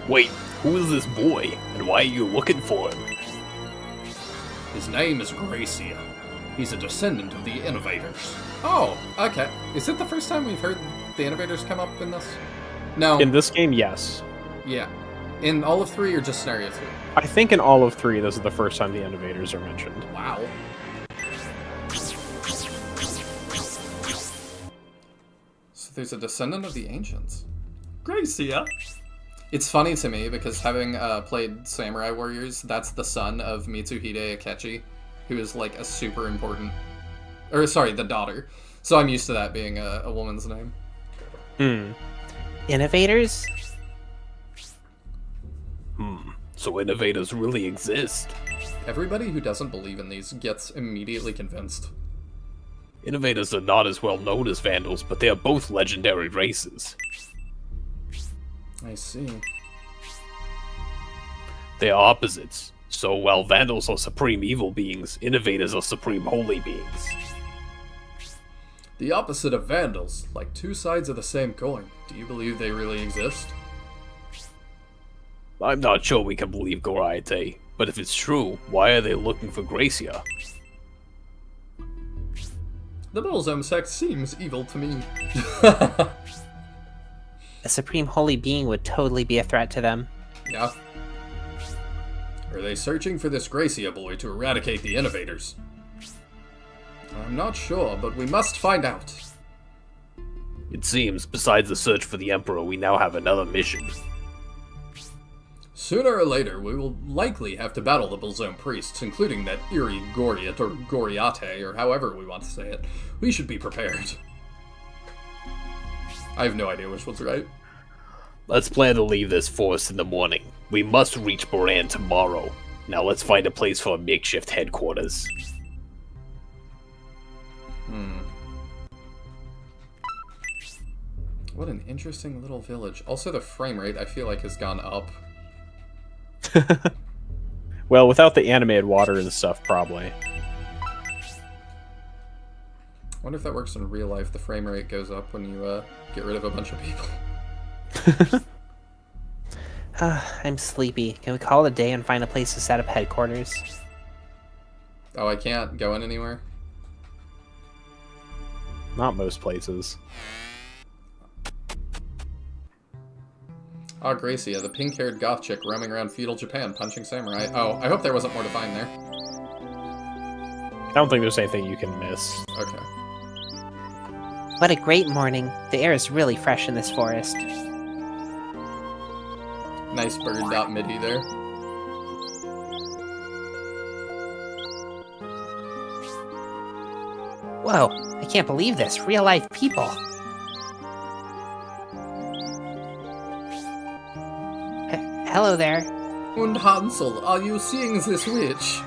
Speaker 3: Wait, who is this boy, and why are you looking for him?
Speaker 7: His name is Gracia. He's a descendant of the Innovators.
Speaker 1: Oh, okay. Is it the first time we've heard the Innovators come up in this? No.
Speaker 2: In this game, yes.
Speaker 1: Yeah. In all of 3 or just scenario 2?
Speaker 2: I think in all of 3, this is the first time the Innovators are mentioned.
Speaker 1: Wow. So there's a descendant of the Ancients.
Speaker 7: Gracia?
Speaker 1: It's funny to me because having played Samurai Warriors, that's the son of Mitsuhide Akechi, who is like a super important... Or, sorry, the daughter. So I'm used to that being a woman's name.
Speaker 4: Innovators?
Speaker 3: So Innovators really exist.
Speaker 1: Everybody who doesn't believe in these gets immediately convinced.
Speaker 3: Innovators are not as well known as Vandals, but they are both legendary races.
Speaker 1: I see.
Speaker 3: They are opposites. So while Vandals are supreme evil beings, Innovators are supreme holy beings.
Speaker 7: The opposite of Vandals, like two sides of the same coin. Do you believe they really exist?
Speaker 3: I'm not sure we can believe Goriate, but if it's true, why are they looking for Gracia?
Speaker 1: The Bullzome sect seems evil to me.
Speaker 4: A supreme holy being would totally be a threat to them.
Speaker 1: Yeah.
Speaker 7: Are they searching for this Gracia boy to eradicate the Innovators?
Speaker 1: I'm not sure, but we must find out.
Speaker 3: It seems, besides the search for the Emperor, we now have another mission.
Speaker 7: Sooner or later, we will likely have to battle the Bullzome priests, including that eerie Goriat or Goriate, or however we want to say it. We should be prepared. I have no idea which one's right.
Speaker 3: Let's plan to leave this forest in the morning. We must reach Boran tomorrow. Now let's find a place for a makeshift headquarters.
Speaker 1: What an interesting little village. Also, the frame rate, I feel like, has gone up.
Speaker 2: Well, without the animated water and stuff, probably.
Speaker 1: I wonder if that works in real life. The frame rate goes up when you get rid of a bunch of people.
Speaker 4: I'm sleepy. Can we call it a day and find a place to set up headquarters?
Speaker 1: Oh, I can't go in anywhere?
Speaker 2: Not most places.
Speaker 1: Ah, Gracia, the pink-haired goth chick roaming around feudal Japan punching samurai. Oh, I hope there wasn't more to find there.
Speaker 2: I don't think there's anything you can miss.
Speaker 1: Okay.
Speaker 4: What a great morning. The air is really fresh in this forest.
Speaker 1: Nice bird.midi there.
Speaker 4: Whoa, I can't believe this. Real-life people. Hello there.
Speaker 1: Und Hansel, are you seeing this witch?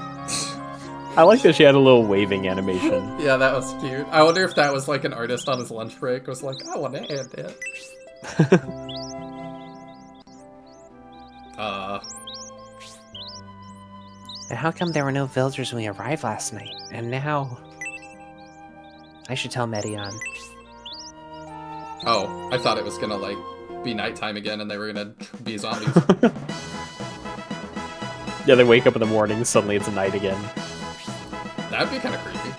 Speaker 2: I like that she had a little waving animation.
Speaker 1: Yeah, that was cute. I wonder if that was like an artist on his lunch break was like, I want to add that.
Speaker 4: And how come there were no villagers when we arrived last night? And now... I should tell Medion.
Speaker 1: Oh, I thought it was gonna, like, be nighttime again and they were gonna be zombies.
Speaker 2: Yeah, they wake up in the morning, suddenly it's night again.
Speaker 1: That'd be kind of creepy.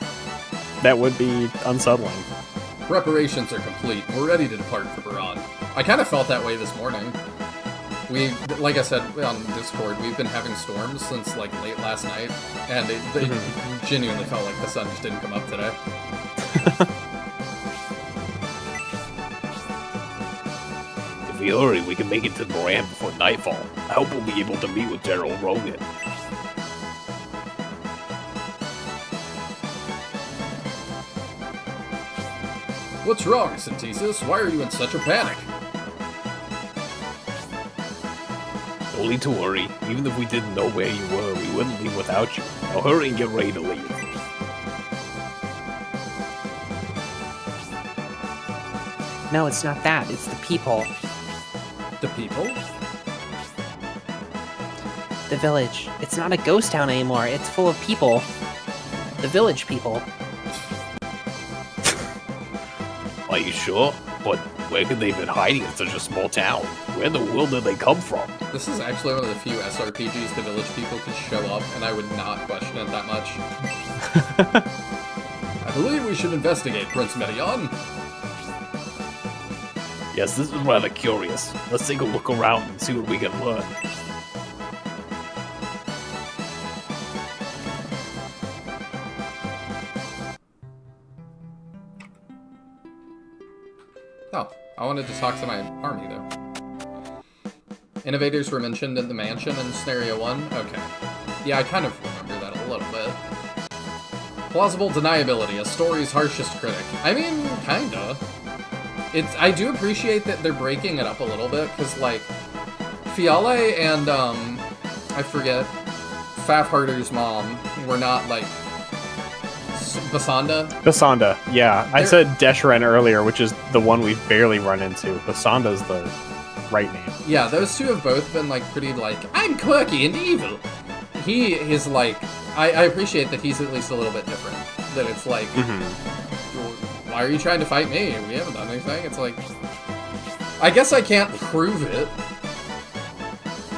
Speaker 2: That would be unsettling.
Speaker 7: Preparations are complete. We're ready to depart for Baran.
Speaker 1: I kind of felt that way this morning. We, like I said on Discord, we've been having storms since, like, late last night, and they genuinely felt like the sun just didn't come up today.
Speaker 3: If we hurry, we can make it to Boran before nightfall. I hope we'll be able to meet with General Rogan.
Speaker 7: What's wrong, Synthesis? Why are you in such a panic?
Speaker 3: No need to worry. Even if we didn't know where you were, we wouldn't leave without you. Now hurry and get ready to leave.
Speaker 4: No, it's not that. It's the people.
Speaker 1: The people?
Speaker 4: The village. It's not a ghost town anymore. It's full of people. The village people.
Speaker 3: Are you sure? But where could they have been hiding in such a small town? Where in the world did they come from?
Speaker 1: This is actually one of the few SRPGs the village people could show up, and I would not question it that much. I believe we should investigate, Prince Medion.
Speaker 3: Yes, this is rather curious. Let's take a look around and see what we can learn.
Speaker 1: Oh, I wanted to talk to my army, though. Innovators were mentioned in the mansion in Scenario 1? Okay. Yeah, I kind of remember that a little bit. Plausible deniability, a story's harshest critic. I mean, kinda. I do appreciate that they're breaking it up a little bit, because, like, Fiale and, I forget, Fafharder's mom were not, like, Basanda?
Speaker 2: Basanda, yeah. I said Deshran earlier, which is the one we've barely run into. Basanda's the right name.
Speaker 1: Yeah, those two have both been, like, pretty, like, I'm quirky and evil. He is, like, I appreciate that he's at least a little bit different. That it's like, why are you trying to fight me? We haven't done anything. It's like, I guess I can't prove it.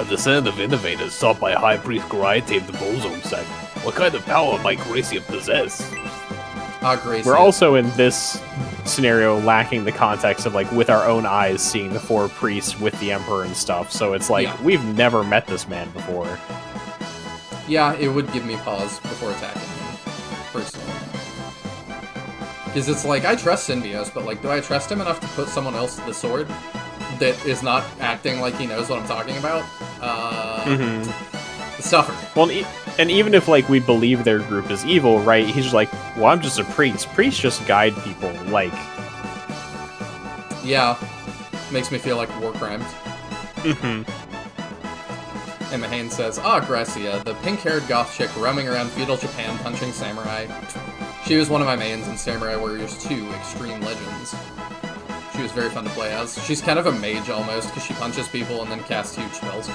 Speaker 3: A descendant of innovators sought by High Priest Goriate of the Bullzone sect. What kind of power might Gracia possess?
Speaker 1: Gracie.
Speaker 2: We're also in this scenario lacking the context of, like, with our own eyes seeing the 4 priests with the Emperor and stuff, so it's like, we've never met this man before.
Speaker 1: Yeah, it would give me pause before attacking him, personally. Because it's like, I trust Synbios, but, like, do I trust him enough to put someone else to the sword that is not acting like he knows what I'm talking about? It's tougher.
Speaker 2: Well, and even if, like, we believe their group is evil, right, he's just like, well, I'm just a priest. Priests just guide people, like...
Speaker 1: Yeah. Makes me feel like war crimes. And Mahane says, Gracia, the pink-haired goth chick roaming around feudal Japan punching samurai. She was one of my mains in Samurai Warriors 2 Extreme Legends. She was very fun to play as. She's kind of a mage almost, because she punches people and then casts huge spells.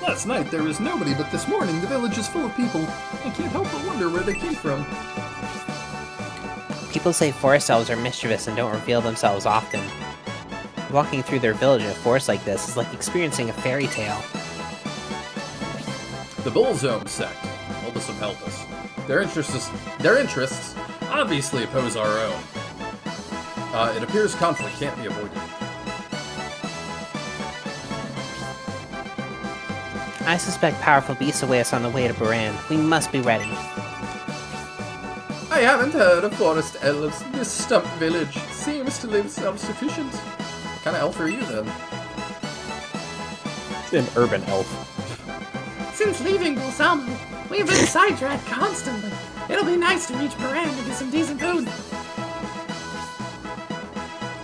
Speaker 1: Last night there was nobody, but this morning the village is full of people. I can't help but wonder where they came from.
Speaker 4: People say forest elves are mischievous and don't reveal themselves often. Walking through their village in a forest like this is like experiencing a fairy tale.
Speaker 1: The Bullzone sect. Help us. Their interests obviously oppose our own. It appears conflict can't be avoided.
Speaker 4: I suspect powerful beasts await us on the way to Baran. We must be ready.
Speaker 1: I haven't heard of forest elves. This stump village seems to live self-sufficient. What kind of elf are you, then?
Speaker 2: An urban elf.
Speaker 6: Since leaving Balsamo, we've been sidetracked constantly. It'll be nice to reach Baran to get some decent food.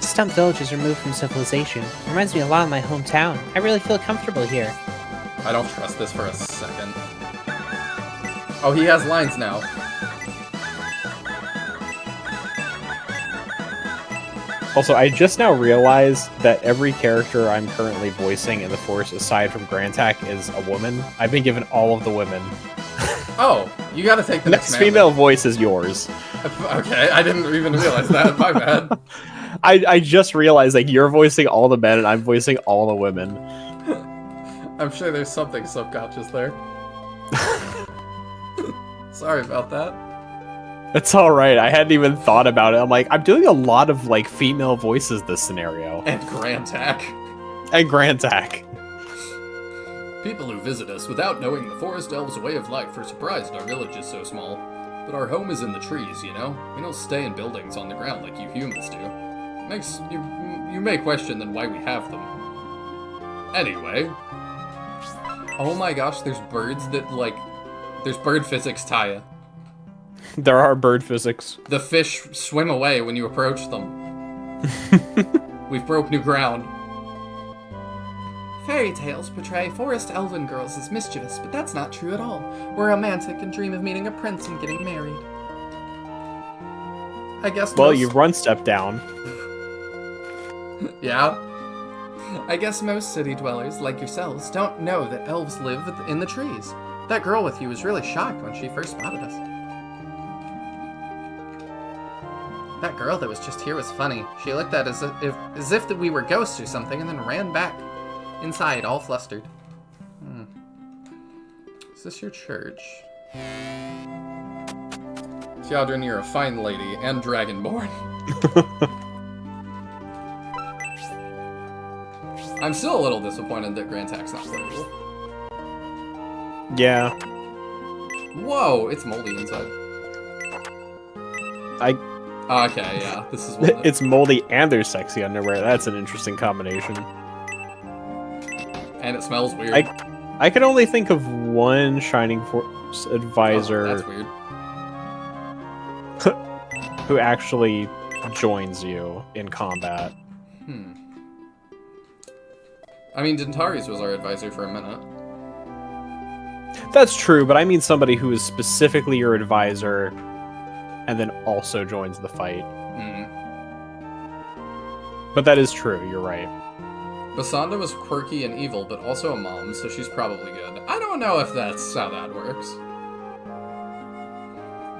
Speaker 4: Stump Village is removed from civilization. Reminds me a lot of my hometown. I really feel comfortable here.
Speaker 1: I don't trust this for a second. Oh, he has lines now.
Speaker 2: Also, I just now realized that every character I'm currently voicing in the Force, aside from Grantak, is a woman. I've been given all of the women.
Speaker 1: Oh, you gotta take the
Speaker 2: Next female voice is yours.
Speaker 1: Okay, I didn't even realize that. My bad.
Speaker 2: I just realized, like, you're voicing all the men and I'm voicing all the women.
Speaker 1: I'm sure there's something subconscious there. Sorry about that.
Speaker 2: It's alright, I hadn't even thought about it. I'm like, I'm doing a lot of, like, female voices this scenario.
Speaker 1: And Grantak.
Speaker 2: And Grantak.
Speaker 7: People who visit us without knowing the forest elves' way of life are surprised our village is so small. But our home is in the trees, you know? We don't stay in buildings on the ground like you humans do. Makes you may question then why we have them. Anyway.
Speaker 1: Oh my gosh, there's birds that, like... There's bird physics, Taya.
Speaker 2: There are bird physics.
Speaker 1: The fish swim away when you approach them. We've broke new ground. Fairy tales portray forest elven girls as mischievous, but that's not true at all. We're romantic and dream of meeting a prince and getting married. I guess
Speaker 2: Well,
Speaker 1: most...
Speaker 2: you've run step down.
Speaker 1: Yeah. I guess most city dwellers, like yourselves, don't know that elves live in the trees. That girl with you was really shocked when she first spotted us. That girl that was just here was funny. She looked at us as if that we were ghosts or something and then ran back inside, all flustered. Is this your church? Theodrin, you're a fine lady and dragonborn. I'm still a little disappointed that Grantak's not playable.
Speaker 2: Yeah.
Speaker 1: Whoa, it's moldy inside. Okay, yeah, this is one that...
Speaker 2: It's moldy and there's sexy underwear. That's an interesting combination.
Speaker 1: And it smells weird.
Speaker 2: I can only think of one Shining Force advisor
Speaker 1: Oh, that's weird.
Speaker 2: who actually joins you in combat.
Speaker 1: I mean, Dentaris was our advisor for a minute.
Speaker 2: That's true, but I mean somebody who is specifically your advisor and then also joins the fight. But that is true, you're right.
Speaker 1: Basanda was quirky and evil, but also a mom, so she's probably good. I don't know if that's how that works.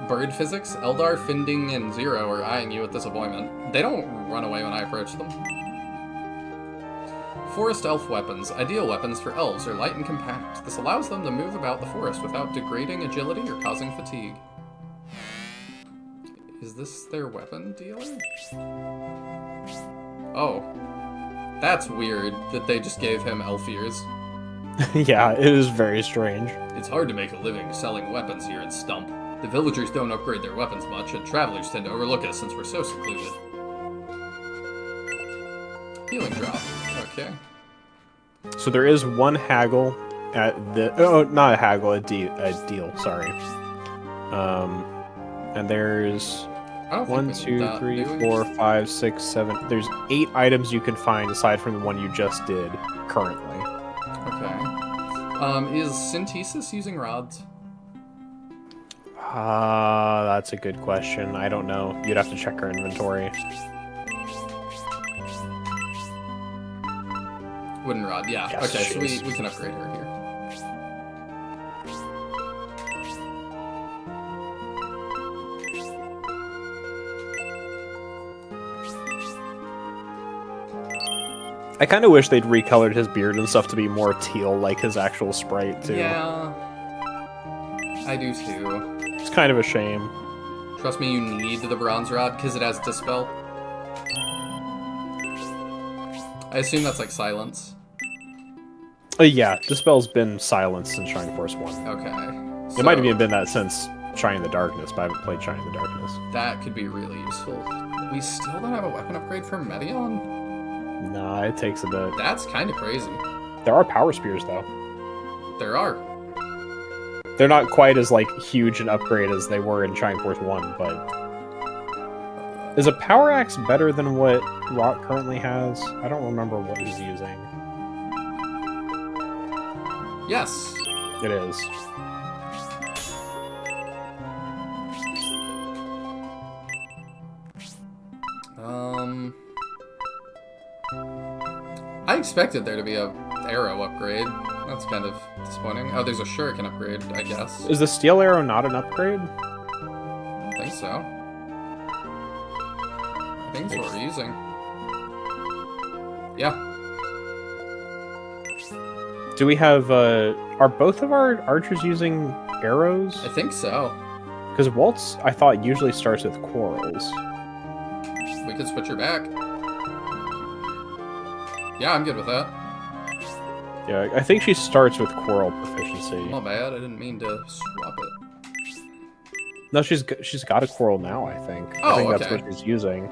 Speaker 1: Bird physics, Eldar, Finding, and Zero are eyeing you with disappointment. They don't run away when I approach them. Forest elf weapons. Ideal weapons for elves are light and compact. This allows them to move about the forest without degrading agility or causing fatigue. Is this their weapon dealer? Oh. That's weird that they just gave him elf ears.
Speaker 2: Yeah, it is very strange.
Speaker 1: It's hard to make a living selling weapons here in Stump. The villagers don't upgrade their weapons much, and travelers tend to overlook us since we're so secluded. Healing drop. Okay.
Speaker 2: So there is one haggle at the... Oh, not a haggle, a deal, sorry. And there's...
Speaker 1: I don't
Speaker 2: 1,
Speaker 1: think we need
Speaker 2: 2,
Speaker 1: that,
Speaker 2: 3,
Speaker 1: do we?
Speaker 2: 4, 5, 6, 7... There's 8 items you can find aside from the one you just did, currently.
Speaker 1: Okay. Is Synthesis using rods?
Speaker 2: That's a good question. I don't know. You'd have to check her inventory.
Speaker 1: Wooden rod, yeah.
Speaker 2: Yes,
Speaker 1: Okay, so
Speaker 2: she is.
Speaker 1: we can upgrade her here.
Speaker 2: I kind of wish they'd recolored his beard and stuff to be more teal like his actual sprite, too.
Speaker 1: Yeah. I do too.
Speaker 2: It's kind of a shame.
Speaker 1: Trust me, you need the bronze rod because it has Dispel. I assume that's like silence.
Speaker 2: Yeah, Dispel's been silenced since Shining Force 1.
Speaker 1: Okay.
Speaker 2: It might have even been that since Shining the Darkness, but I haven't played Shining the Darkness.
Speaker 1: That could be really useful. We still don't have a weapon upgrade for Medion?
Speaker 2: Nah, it takes a bit.
Speaker 1: That's kind of crazy.
Speaker 2: There are Power Spears, though.
Speaker 1: There are.
Speaker 2: They're not quite as, like, huge an upgrade as they were in Shining Force 1, but... Is a Power Axe better than what Rock currently has? I don't remember what he's using.
Speaker 1: Yes.
Speaker 2: It is.
Speaker 1: I expected there to be a arrow upgrade. That's kind of disappointing. Oh, there's a shuriken upgrade, I guess.
Speaker 2: Is the Steel Arrow not an upgrade?
Speaker 1: I don't think so. I think it's what we're using. Yeah.
Speaker 2: Do we have, are both of our archers using arrows?
Speaker 1: I think so.
Speaker 2: Because Waltz, I thought, usually starts with quarrels.
Speaker 1: We could switch her back. Yeah, I'm good with that.
Speaker 2: Yeah, I think she starts with quarrel proficiency.
Speaker 1: My bad, I didn't mean to swap it.
Speaker 2: No, she's got a quarrel now, I think. I
Speaker 1: Oh,
Speaker 2: think that's
Speaker 1: okay.
Speaker 2: what she's using.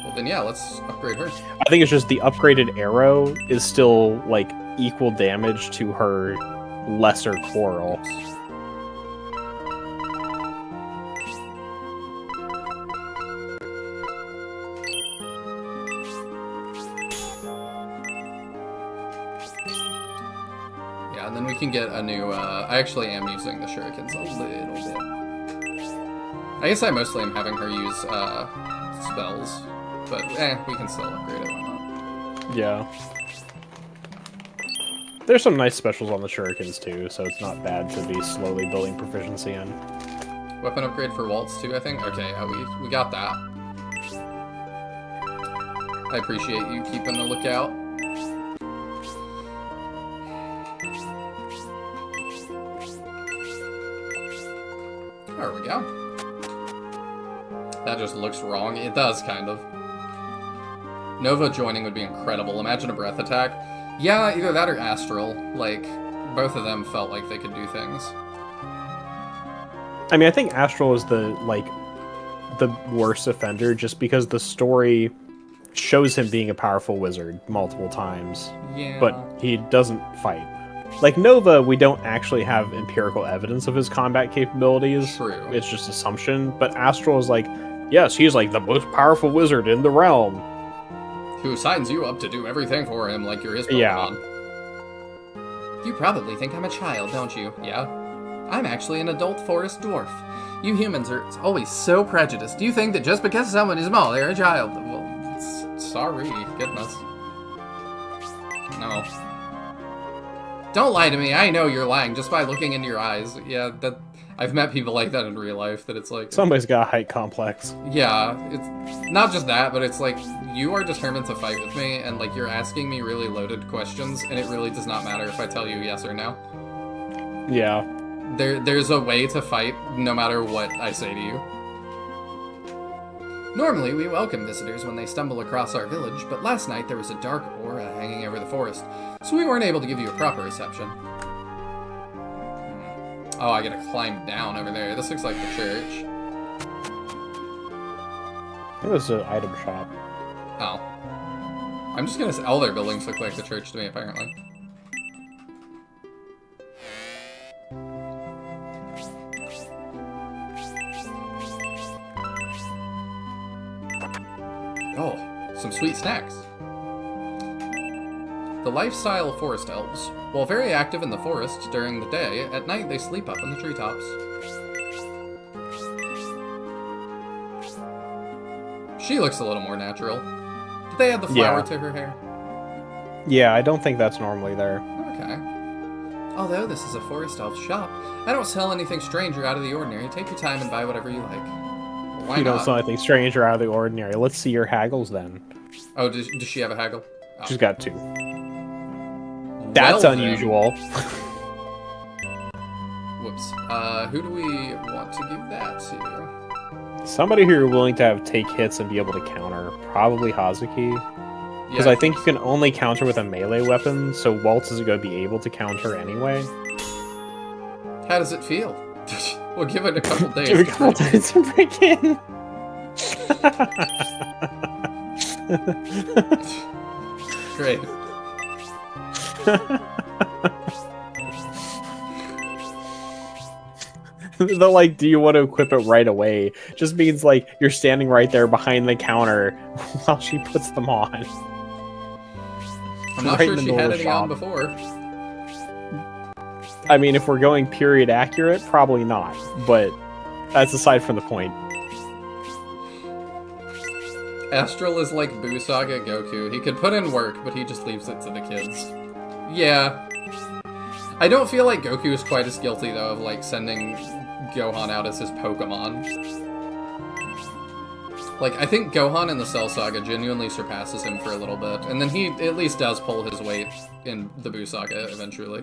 Speaker 1: Well then yeah, let's upgrade her.
Speaker 2: I think it's just the upgraded arrow is still, like, equal damage to her lesser quarrel.
Speaker 1: and then we can get a new, I actually am using the shurikens a little bit. I guess I mostly am having her use, spells, but, we can still upgrade it, why not?
Speaker 2: Yeah. There's some nice specials on the shurikens, too, so it's not bad to be slowly building proficiency in.
Speaker 1: Weapon upgrade for Waltz, too, I think? Okay, we got that. I appreciate you keeping a lookout. There we go. That just looks wrong. It does, kind of. Nova joining would be incredible. Imagine a breath attack. Yeah, either that or Astral. Like, both of them felt like they could do things.
Speaker 2: I mean, I think Astral is the worst offender just because the story shows him being a powerful wizard multiple times.
Speaker 1: Yeah.
Speaker 2: But he doesn't fight. Like Nova, we don't actually have empirical evidence of his combat capabilities.
Speaker 1: True.
Speaker 2: It's just assumption. But Astral is like, yes, he's like the most powerful wizard in the realm.
Speaker 1: Who signs you up to do everything for him like you're his Pokemon.
Speaker 2: Yeah.
Speaker 1: You probably think I'm a child, don't you? Yeah. I'm actually an adult forest dwarf. You humans are always so prejudiced. You think that just because someone is small, they're a child. Well, sorry. Goodness. No. Don't lie to me. I know you're lying just by looking into your eyes. Yeah, I've met people like that in real life, that it's like...
Speaker 2: Somebody's got a height complex.
Speaker 1: Yeah, it's not just that, but it's like, you are determined to fight with me, and like, you're asking me really loaded questions, and it really does not matter if I tell you yes or no.
Speaker 2: Yeah.
Speaker 1: There's a way to fight, no matter what I say to you. Normally, we welcome visitors when they stumble across our village, but last night there was a dark aura hanging over the forest, so we weren't able to give you a proper reception. Oh, I gotta climb down over there. This looks like the church.
Speaker 2: It was an item shop.
Speaker 1: Oh. I'm just gonna say, all their buildings look like the church to me, apparently. Oh, some sweet snacks. The lifestyle of forest elves. While very active in the forest during the day, at night they sleep up in the treetops. She looks a little more natural. Did they add the flower to her hair?
Speaker 2: Yeah, I don't think that's normally there.
Speaker 1: Okay. Although this is a forest elf shop, I don't sell anything strange or out of the ordinary. Take your time and buy whatever you like. Well, why
Speaker 2: You
Speaker 1: not?
Speaker 2: don't sell anything strange or out of the ordinary. Let's see your haggles then.
Speaker 1: Oh, does she have a haggle? Oh.
Speaker 2: She's got 2. That's
Speaker 1: Well, then.
Speaker 2: unusual.
Speaker 1: Whoops. Who do we want to give that to?
Speaker 2: Somebody who you're willing to have take hits and be able to counter. Probably Hazuki. Because I think you can only counter with a melee weapon, so Waltz isn't going to be able to counter anyway.
Speaker 1: How does it feel? We'll give it a couple days.
Speaker 2: Give it a
Speaker 1: to
Speaker 2: couple
Speaker 1: break.
Speaker 2: days to break in.
Speaker 1: Great.
Speaker 2: The like, do you want to equip it right away? Just means like you're standing right there behind the counter while she puts them on.
Speaker 1: I'm not
Speaker 2: Right
Speaker 1: sure
Speaker 2: in the
Speaker 1: she
Speaker 2: middle
Speaker 1: had
Speaker 2: of the
Speaker 1: any on
Speaker 2: shop.
Speaker 1: before.
Speaker 2: I mean, if we're going period accurate, probably not. But that's aside from the point.
Speaker 1: Astral is like Boo Saga Goku. He could put in work, but he just leaves it to the kids. Yeah. I don't feel like Goku is quite as guilty, though, of like sending Gohan out as his Pokemon. Like, I think Gohan in the Cell Saga genuinely surpasses him for a little bit, and then he at least does pull his weight in the Boo Saga eventually.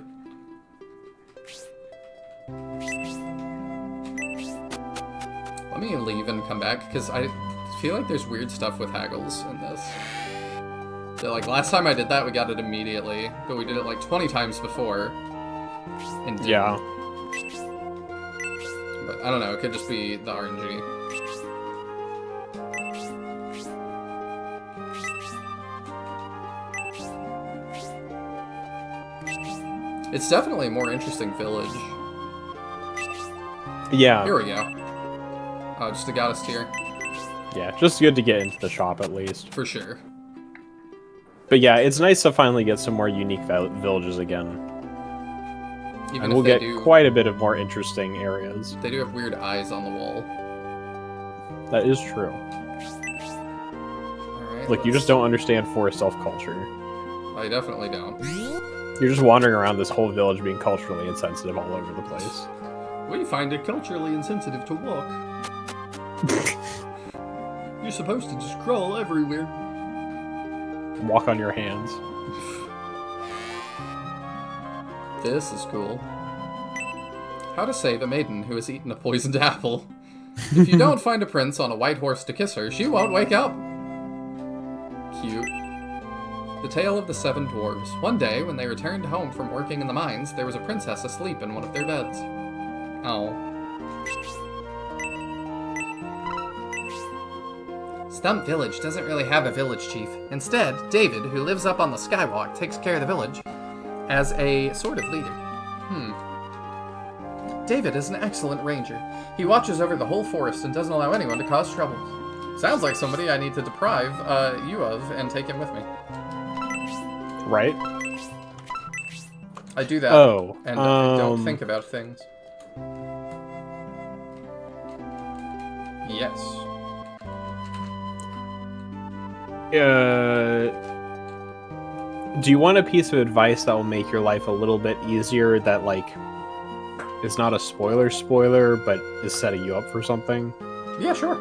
Speaker 1: Let me leave and come back, because I feel like there's weird stuff with haggles in this. So, like, last time I did that, we got it immediately, but we did it like 20 times before. And didn't.
Speaker 2: Yeah.
Speaker 1: But I don't know, it could just be the RNG. It's definitely a more interesting village.
Speaker 2: Yeah.
Speaker 1: Here we go. Oh, just a goddess tier.
Speaker 2: Yeah, just good to get into the shop at least.
Speaker 1: For sure.
Speaker 2: But yeah, it's nice to finally get some more unique villages again.
Speaker 1: Even
Speaker 2: And
Speaker 1: if
Speaker 2: we'll
Speaker 1: they
Speaker 2: get
Speaker 1: do,
Speaker 2: quite a bit of more interesting areas.
Speaker 1: they do have weird eyes on the wall.
Speaker 2: That is true.
Speaker 1: Alright,
Speaker 2: Look, you just don't understand forest elf culture.
Speaker 1: I definitely don't.
Speaker 2: You're just wandering around this whole village being culturally insensitive all over the place.
Speaker 7: We find it culturally insensitive to walk. You're supposed to just crawl everywhere.
Speaker 2: Walk on your hands.
Speaker 1: This is cool. How to save a maiden who has eaten a poisoned apple. If you don't find a prince on a white horse to kiss her, she won't wake up. Cute. The Tale of the Seven Dwarves. One day, when they returned home from working in the mines, there was a princess asleep in one of their beds. Oh. Stump Village doesn't really have a village chief. Instead, David, who lives up on the skywalk, takes care of the village as a sort of leader. David is an excellent ranger. He watches over the whole forest and doesn't allow anyone to cause trouble. Sounds like somebody I need to deprive you of and take him with me.
Speaker 2: Right?
Speaker 1: I do that and I don't think about things. Yes.
Speaker 2: Do you want a piece of advice that will make your life a little bit easier that, like, is not a spoiler, but is setting you up for something?
Speaker 1: Yeah, sure.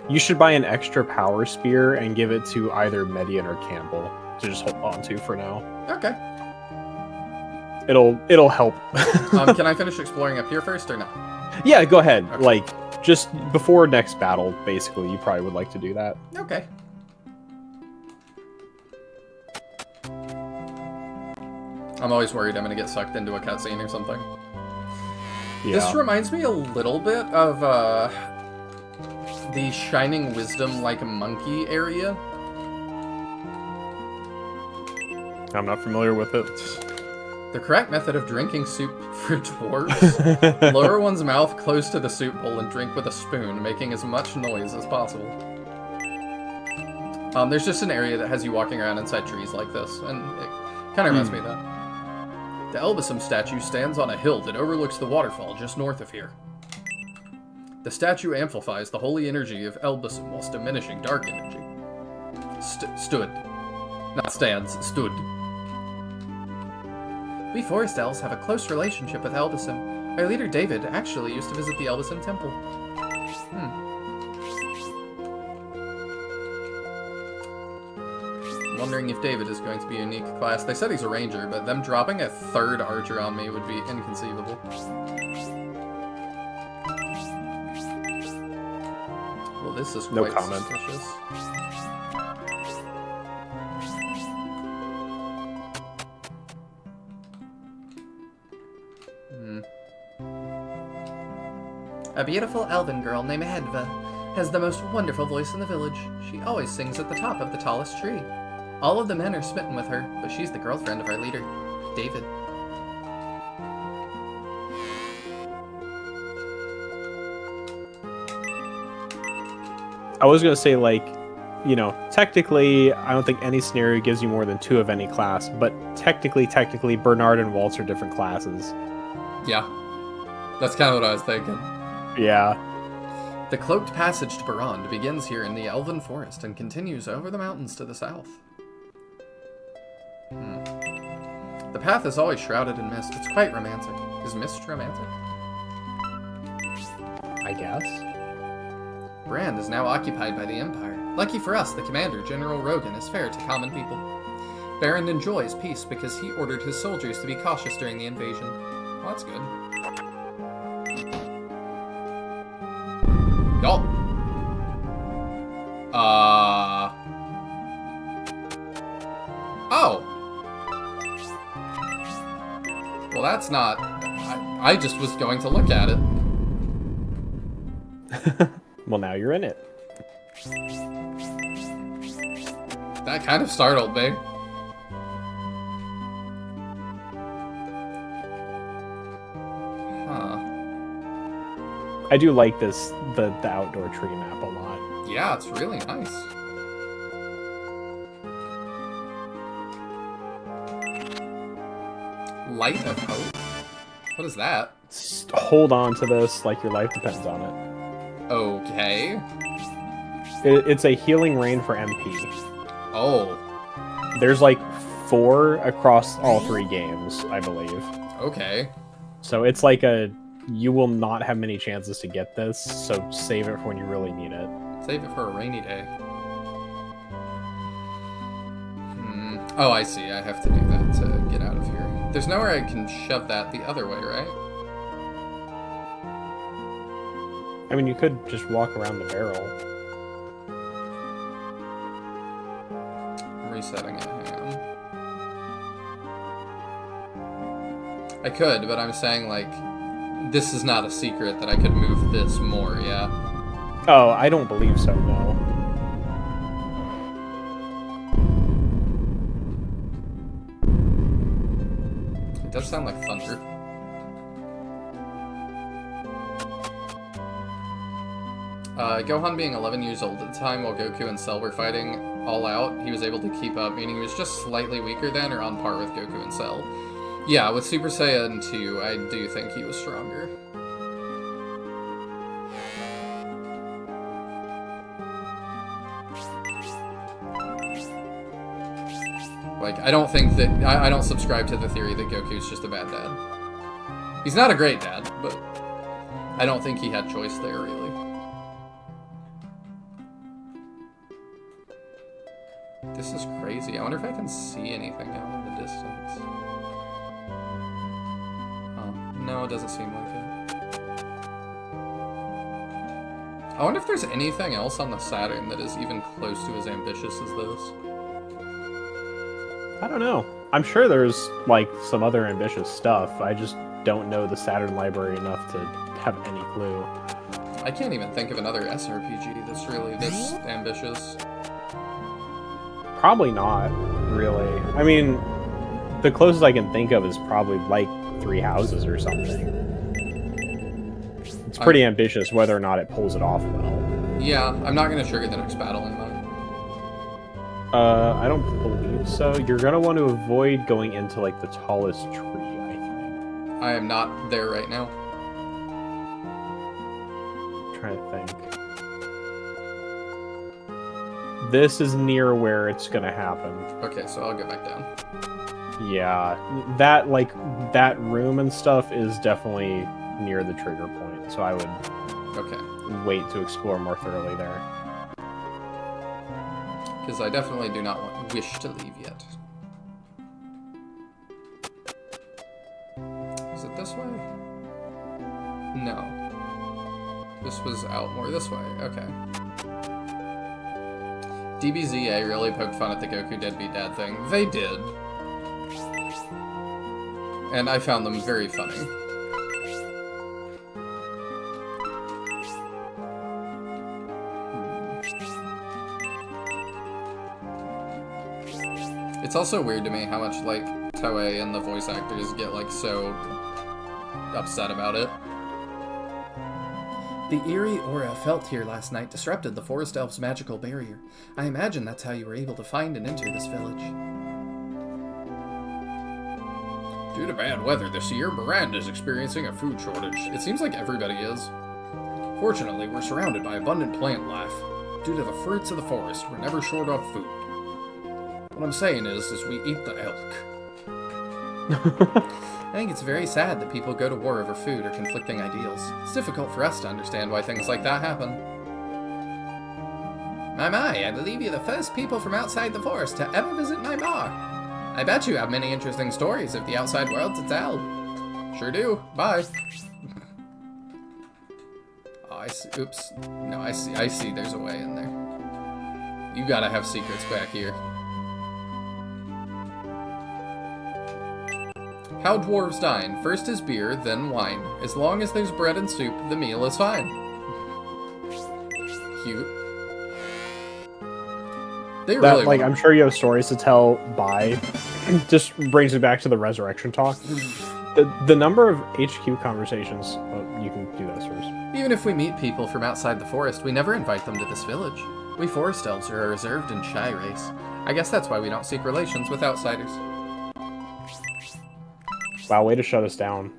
Speaker 2: You should buy an extra power spear and give it to either Median or Campbell to just hold on to for now.
Speaker 1: Okay.
Speaker 2: It'll help.
Speaker 1: Can I finish exploring up here first or not?
Speaker 2: Yeah, go ahead.
Speaker 1: Okay.
Speaker 2: Like, just before next battle, basically, you probably would like to do that.
Speaker 1: Okay. I'm always worried I'm going to get sucked into a cutscene or something.
Speaker 2: Yeah.
Speaker 1: This reminds me a little bit of the Shining Wisdom like monkey area.
Speaker 2: I'm not familiar with it.
Speaker 1: The correct method of drinking soup for dwarves. Lower one's mouth close to the soup bowl and drink with a spoon, making as much noise as possible. There's just an area that has you walking around inside trees like this, and it kind of reminds me of that. The Elbasum statue stands on a hill that overlooks the waterfall just north of here. The statue amplifies the holy energy of Elbasum whilst diminishing dark energy. Stood. Not stands, stood. We Forest Elves have a close relationship with Elbasum. Our leader David actually used to visit the Elbasum Temple. Wondering if David is going to be a unique class. They said he's a ranger, but them dropping a third archer on me would be inconceivable. Well, this is
Speaker 2: No
Speaker 1: quite
Speaker 2: comment.
Speaker 1: suspicious. A beautiful elven girl named Hedva has the most wonderful voice in the village. She always sings at the top of the tallest tree. All of the men are smitten with her, but she's the girlfriend of our leader, David.
Speaker 2: I was gonna say, like, you know, technically, I don't think any scenario gives you more than 2 of any class, but technically, Bernard and Waltz are different classes.
Speaker 1: Yeah. That's kind of what I was thinking.
Speaker 2: Yeah.
Speaker 1: The cloaked passage to Barond begins here in the Elven Forest and continues over the mountains to the south. The path is always shrouded in mist. It's quite romantic. Is mist romantic?
Speaker 2: I guess.
Speaker 1: Brand is now occupied by the Empire. Lucky for us, the commander, General Rogan, is fair to common people. Baron enjoys peace because he ordered his soldiers to be cautious during the invasion. Well, that's good. Oh! Oh! Well, that's not... I just was going to look at it.
Speaker 2: Well, now you're in it.
Speaker 1: That kind of startled me. Huh.
Speaker 2: I do like this, the outdoor tree map a lot.
Speaker 1: Yeah, it's really nice. Light of hope? What is that?
Speaker 2: Hold on to this like your life depends on it.
Speaker 1: Okay.
Speaker 2: It's a healing rain for MP.
Speaker 1: Oh,
Speaker 2: There's like 4 across all 3 games, I believe.
Speaker 1: okay.
Speaker 2: So it's like you will not have many chances to get this, so save it for when you really need it.
Speaker 1: Save it for a rainy day. Oh, I see. I have to do that to get out of here. There's nowhere I can shove that the other way, right?
Speaker 2: I mean, you could just walk around the barrel.
Speaker 1: Resetting it, hang on. I could, but I'm saying, like, this is not a secret that I could move this more, yeah?
Speaker 2: Oh, I don't believe so, no.
Speaker 1: It does sound like thunder. Gohan being 11 years old at the time while Goku and Cell were fighting all out, he was able to keep up, meaning he was just slightly weaker then or on par with Goku and Cell. Yeah, with Super Saiyan 2, I do think he was stronger. Like, I don't think that... I don't subscribe to the theory that Goku's just a bad dad. He's not a great dad, but I don't think he had choice there, really. This is crazy. I wonder if I can see anything out in the distance. No, it doesn't seem like it. I wonder if there's anything else on the Saturn that is even close to as ambitious as this.
Speaker 2: I don't know. I'm sure there's, like, some other ambitious stuff. I just don't know the Saturn library enough to have any clue.
Speaker 1: I can't even think of another SRPG that's really this ambitious.
Speaker 2: Probably not, really. I mean, the closest I can think of is probably, like, 3 Houses or something. It's pretty ambitious whether or not it pulls it off well.
Speaker 1: Yeah, I'm not going to trigger the next battle in mine.
Speaker 2: I don't believe so. You're gonna want to avoid going into, like, the tallest tree, I think.
Speaker 1: I am not there right now.
Speaker 2: I'm trying to think. This is near where it's gonna happen.
Speaker 1: Okay, so I'll go back down.
Speaker 2: Yeah, that, like, that room and stuff is definitely near the trigger point, so I would wait to explore more thoroughly there.
Speaker 1: Because I definitely do not wish to leave yet. Is it this way? No. This was out more this way. Okay. DBZA really poked fun at the Goku deadbeat dad thing. They did. And I found them very funny. It's also weird to me how much, like, Toei and the voice actors get, like, so upset about it. The eerie aura felt here last night disrupted the forest elf's magical barrier. I imagine that's how you were able to find and enter this village. Due to bad weather this year, Miranda is experiencing a food shortage. It seems like everybody is. Fortunately, we're surrounded by abundant plant life. Due to the fruits of the forest, we're never short of food. What I'm saying is we eat the elk. I think it's very sad that people go to war over food or conflicting ideals. It's difficult for us to understand why things like that happen. My, I believe you're the first people from outside the forest to ever visit my bar. I bet you have many interesting stories of the outside world to tell. Sure do. Bye. Oh, I see. Oops. No, I see there's a way in there. You gotta have secrets back here. How dwarves dine. First is beer, then wine. As long as there's bread and soup, the meal is fine. Cute. They really
Speaker 2: like, I'm sure you have stories to tell by... just brings me back to the resurrection talk. The number of HQ conversations... Well, you can do those first.
Speaker 1: Even if we meet people from outside the forest, we never invite them to this village. We forest elves are a reserved and shy race. I guess that's why we don't seek relations with outsiders.
Speaker 2: Wow, way to shut us down.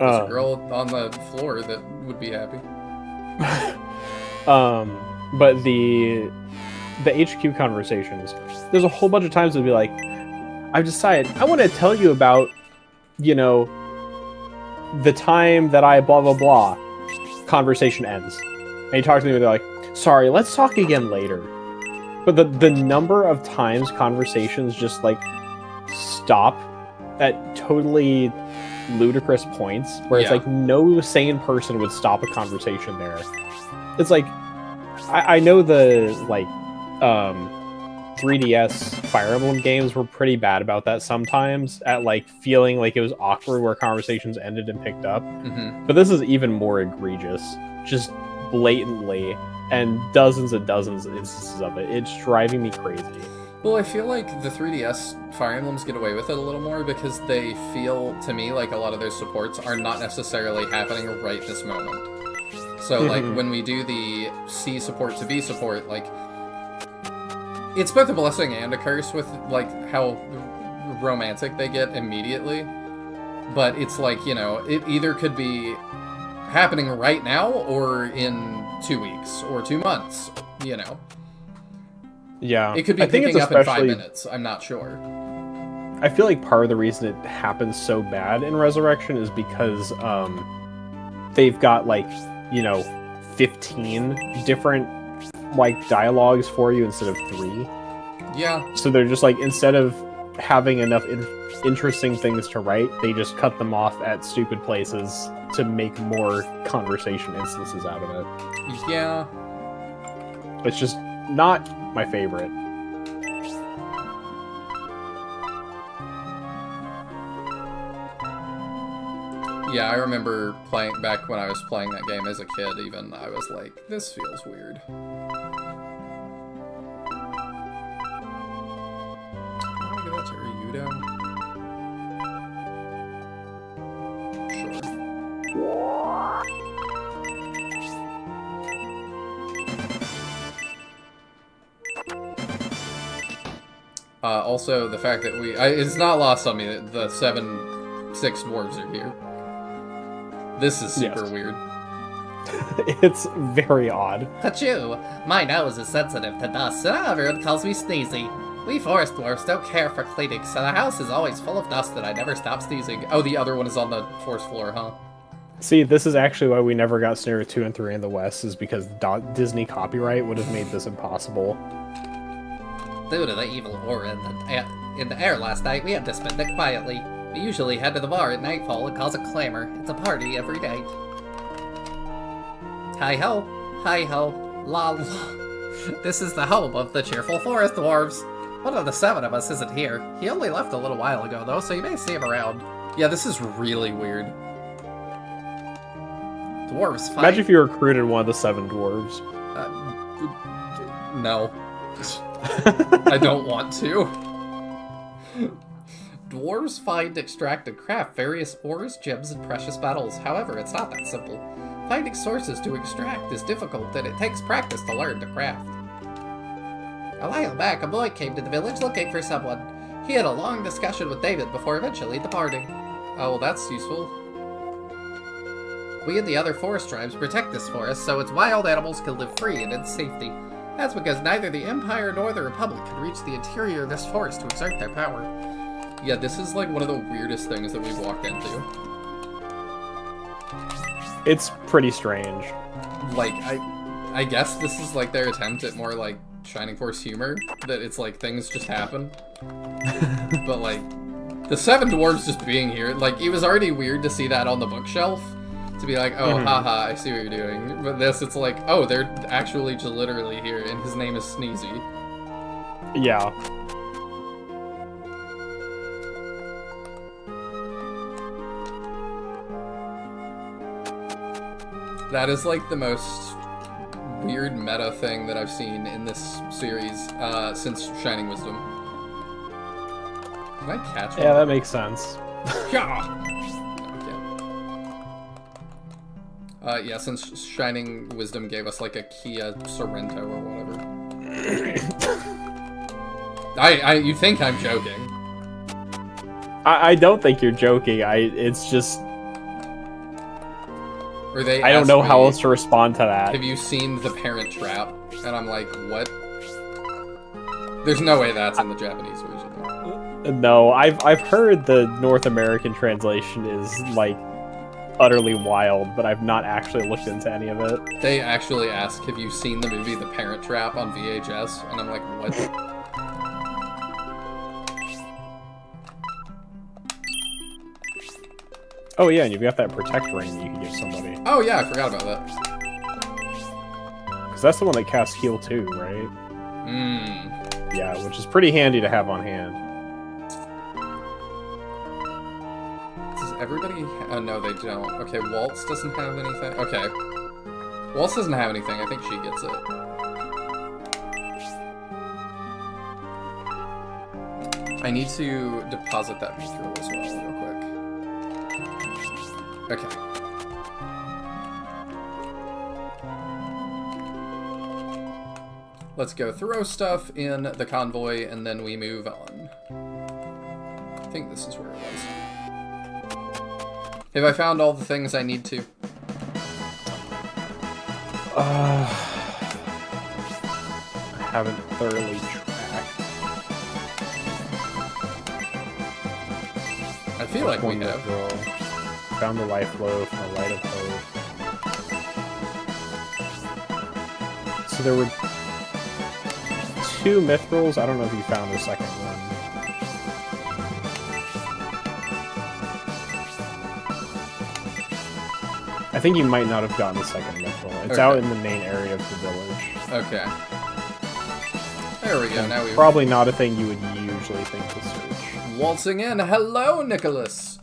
Speaker 1: There's a girl on the floor that would be happy.
Speaker 2: But the HQ conversations, there's a whole bunch of times it'd be like, I've decided I want to tell you about, you know, the time that I blah blah blah. Conversation ends, and you talk to me, and they're like, sorry, let's talk again later. But the number of times conversations just like stop at totally ludicrous points where it's like no sane person would stop a conversation there. It's like I know the like 3DS Fire Emblem games were pretty bad about that sometimes, at like feeling like it was awkward where conversations ended and picked up. But this is even more egregious, just blatantly, and dozens and dozens of instances of it. It's driving me crazy.
Speaker 1: Well, I feel like the 3DS Fire Emblems get away with it a little more because they feel, to me, like a lot of their supports are not necessarily happening right this moment. So, like, when we do the C support to B support, like, it's both a blessing and a curse with, like, how romantic they get immediately. But it's like, you know, it either could be happening right now or in 2 weeks or 2 months, you know.
Speaker 2: Yeah.
Speaker 1: It could be picking up in 5 minutes. I'm not sure.
Speaker 2: I feel like part of the reason it happens so bad in Resurrection is because they've got, like, you know, 15 different, like, dialogues for you instead of 3.
Speaker 1: Yeah.
Speaker 2: So they're just, like, instead of having enough interesting things to write, they just cut them off at stupid places to make more conversation instances out of it.
Speaker 1: Yeah.
Speaker 2: It's just not my favorite.
Speaker 1: Yeah, I remember playing back when I was playing that game as a kid. Even I was like, "This feels weird." I'll give that to Ryudo. Sure. Also, the fact that it's not lost on me that the 6 dwarves are here. This is super weird.
Speaker 2: It's very odd.
Speaker 6: Achoo! My nose is sensitive to dust, so now everyone calls me Sneezy. We forest dwarfs don't care for cleaning, so the house is always full of dust and I never stop sneezing. Oh, the other one is on the 4th floor, huh?
Speaker 2: See, this is actually why we never got Scenario 2 and 3 in the West, is because Disney copyright would have made this impossible.
Speaker 6: Due to the evil aura in the air last night, we had to spend it quietly. We usually head to the bar at nightfall and cause a clamor. It's a party every night. Hi-ho, hi-ho, la. This is the home of the cheerful forest dwarves. One of the 7 of us isn't here. He only left a little while ago, though, so you may see him around.
Speaker 1: Yeah, this is really weird.
Speaker 6: Dwarves fight.
Speaker 2: Imagine if you recruited one of the 7 dwarves.
Speaker 1: No. I don't want to. Dwarves find, extract, and craft various ores, gems, and precious metals. However, it's not that simple. Finding sources to extract is difficult, and it takes practice to learn to craft.
Speaker 6: A while back, a boy came to the village looking for someone. He had a long discussion with David before eventually departing.
Speaker 1: Oh, well, that's useful.
Speaker 6: We and the other forest tribes protect this forest so its wild animals can live free and in safety. That's because neither the Empire nor the Republic can reach the interior of this forest to exert their power.
Speaker 1: Yeah, this is like one of the weirdest things that we've walked into.
Speaker 2: It's pretty strange.
Speaker 1: Like, I guess this is like their attempt at more like Shining Force humor, that it's like things just happen. But like, the 7 dwarves just being here, like, it was already weird to see that on the bookshelf. To be like, oh, haha, I see what you're doing. But this, it's like, oh, they're actually just literally here, and his name is Sneezy.
Speaker 2: Yeah.
Speaker 1: That is like the most weird meta thing that I've seen in this series since Shining Wisdom. Can I catch one?
Speaker 2: Yeah, that makes sense.
Speaker 1: Yeah. Yeah, since Shining Wisdom gave us like a Kia Sorrento or whatever. You think I'm joking?
Speaker 2: I don't think you're joking. It's just
Speaker 1: Or they
Speaker 2: I don't
Speaker 1: ask
Speaker 2: know how
Speaker 1: me,
Speaker 2: else to respond to that.
Speaker 1: have you seen The Parent Trap? And I'm like, what? There's no way that's in the Japanese version.
Speaker 2: No, I've heard the North American translation is like utterly wild, but I've not actually looked into any of it.
Speaker 1: They actually ask, have you seen the movie The Parent Trap on VHS? And I'm like, what?
Speaker 2: Oh yeah, and you've got that protect ring that you can give somebody.
Speaker 1: Oh yeah, I forgot about that.
Speaker 2: Because that's the one that casts heal too, right?
Speaker 1: Mmm.
Speaker 2: Yeah, which is pretty handy to have on hand.
Speaker 1: Does everybody... Oh, no, they don't. Okay, Waltz doesn't have anything. Okay. Waltz doesn't have anything. I think she gets it. I need to deposit that mithril as well, real quick. Okay. Let's go throw stuff in the convoy, and then we move on. I think this is where it was. Have I found all the things I need to?
Speaker 2: I haven't thoroughly tracked.
Speaker 1: I feel like we
Speaker 2: One
Speaker 1: have.
Speaker 2: mithril. Found the life loaf and the light of hope. So there were 2 mithrils. I don't know if you found the second one. I think you might not have gotten the second mithril. It's
Speaker 1: Okay.
Speaker 2: out in the main area of the village.
Speaker 1: Okay. There we go. Now we
Speaker 2: Probably not a thing you would usually think to search.
Speaker 1: waltzing in. Hello, Nicholas.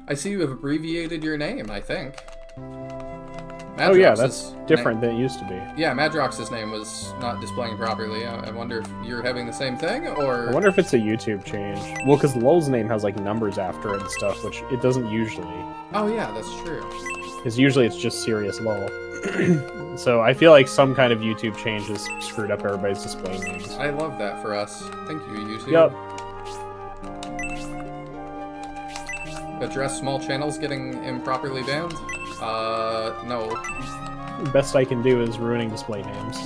Speaker 1: I see you have abbreviated your name. I think.
Speaker 2: Oh yeah,
Speaker 1: Madrox's
Speaker 2: that's different than it used to be.
Speaker 1: Yeah, Madrox's name was not displaying properly. I wonder if you're having the same thing, or...
Speaker 2: I wonder if it's a YouTube change. Well, because Lol's name has like numbers after it and stuff, which it doesn't usually.
Speaker 1: Oh yeah, that's true.
Speaker 2: Because usually it's just serious Lol. So I feel like some kind of YouTube change has screwed up everybody's display names.
Speaker 1: I love that for us. Thank you, YouTube.
Speaker 2: Yep.
Speaker 1: Address small channels getting improperly banned? No.
Speaker 2: The best I can do is ruining display names.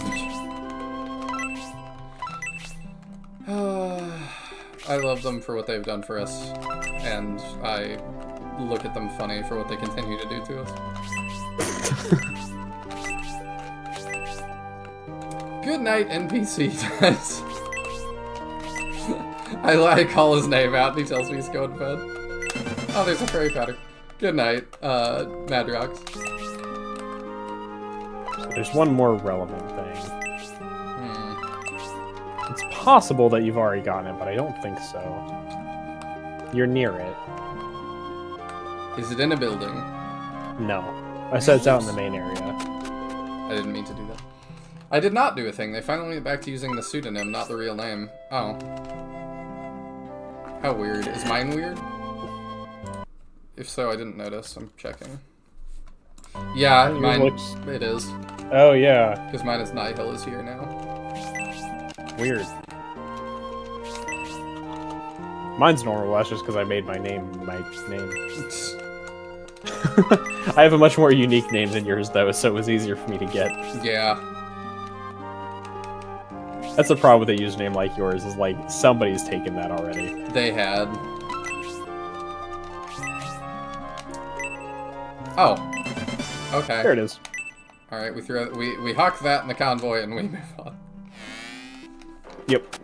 Speaker 1: I love them for what they've done for us, and I look at them funny for what they continue to do to us. Good night, NPC, guys. I call his name out and he tells me he's going to bed. Oh, there's a fairy powder. Good night, Madrox.
Speaker 2: So there's one more relevant thing.
Speaker 1: Hmm.
Speaker 2: It's possible that you've already gotten it, but I don't think so. You're near it.
Speaker 1: Is it in a building?
Speaker 2: No. I said it's out in the main area.
Speaker 1: I didn't mean to do that. I did not do a thing. They finally went back to using the pseudonym, not the real name. Oh. How weird. Is mine weird? If so, I didn't notice. I'm checking. Yeah,
Speaker 2: Yours
Speaker 1: mine...
Speaker 2: looks-
Speaker 1: It is.
Speaker 2: Oh yeah,
Speaker 1: Because mine is Nihil is here now.
Speaker 2: weird. Mine's normal, that's just because I made my name my name. I have a much more unique name than yours though, so it was easier for me to get.
Speaker 1: Yeah.
Speaker 2: That's the problem with a username like yours, is like, somebody's taken that already.
Speaker 1: They had. Oh. Okay.
Speaker 2: There it is.
Speaker 1: Alright, we huck that in the convoy and we move on.
Speaker 2: Yep.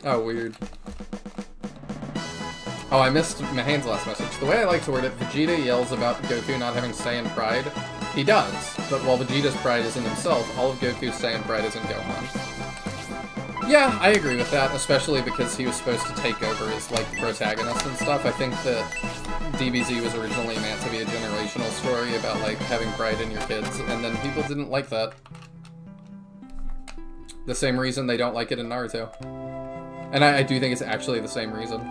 Speaker 1: Oh, weird. Oh, I missed Mahane's last message. The way I like to word it, Vegeta yells about Goku not having Saiyan pride. He does, but while Vegeta's pride is in himself, all of Goku's Saiyan pride is in Gohan. Yeah, I agree with that, especially because he was supposed to take over as, like, the protagonist and stuff. I think that DBZ was originally meant to be a generational story about, like, having pride in your kids, and then people didn't like that. The same reason they don't like it in Naruto. And I do think it's actually the same reason.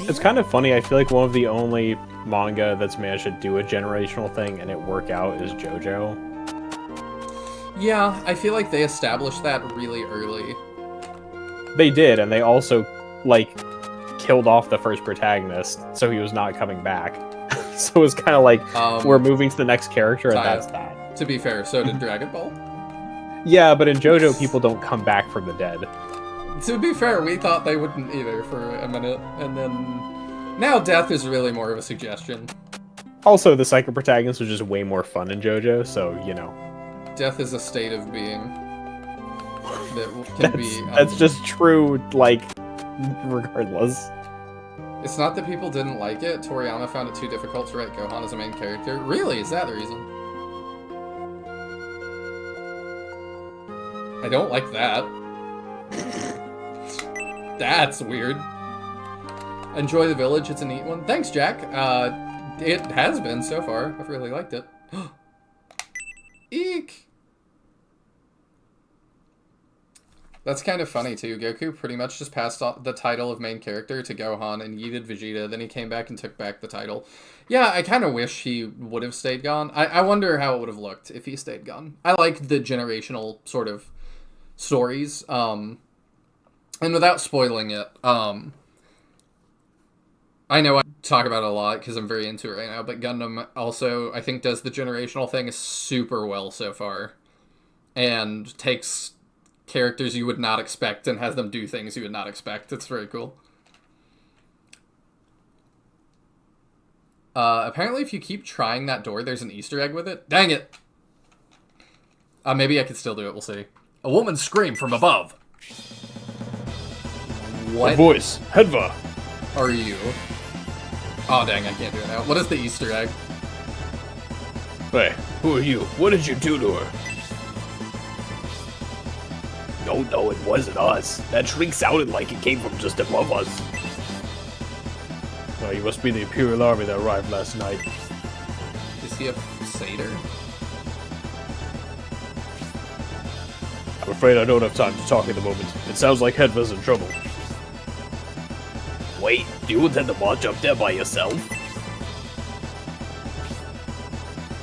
Speaker 2: It's kind of funny, I feel like one of the only manga that's managed to do a generational thing and it work out is JoJo.
Speaker 1: Yeah, I feel like they established that really early.
Speaker 2: They did, and they also, like, killed off the first protagonist, so he was not coming back. So it was kind of like we're moving to the next character, and that's that.
Speaker 1: To be fair, so did Dragon Ball.
Speaker 2: Yeah, but in JoJo, people don't come back from the dead.
Speaker 1: To be fair, we thought they wouldn't either for a minute, and then now death is really more of a suggestion.
Speaker 2: Also, the second protagonist was just way more fun in JoJo, so, you know.
Speaker 1: Death is a state of being that can be...
Speaker 2: That's just true, like, regardless.
Speaker 1: It's not that people didn't like it. Toriyama found it too difficult to write Gohan as a main character. Really? Is that the reason? I don't like that. That's weird. Enjoy the village. It's a neat one. Thanks, Jack. It has been so far. I've really liked it. Eek! That's kind of funny, too. Goku pretty much just passed the title of main character to Gohan and yeeted Vegeta. Then he came back and took back the title. Yeah, I kind of wish he would have stayed gone. I wonder how it would have looked if he stayed gone. I like the generational sort of stories. And without spoiling it, I know I talk about it a lot because I'm very into it right now, but Gundam also, I think, does the generational thing super well so far. And takes characters you would not expect and has them do things you would not expect. It's very cool. Apparently if you keep trying that door, there's an Easter egg with it. Dang it! Maybe I could still do it, we'll see.
Speaker 7: A woman screamed from above.
Speaker 1: What
Speaker 3: A voice. Hedva.
Speaker 1: are you? Oh dang, I can't do it now. What is the Easter egg?
Speaker 3: Hey, who are you? What did you do to her? No, it wasn't us. That shriek sounded like it came from just above us.
Speaker 2: Oh, you must be the Imperial Army that arrived last night.
Speaker 1: Is he a satyr?
Speaker 2: I'm afraid I don't have time to talk at the moment. It sounds like Hedva's in trouble.
Speaker 3: Wait, do you intend to march up there by yourself?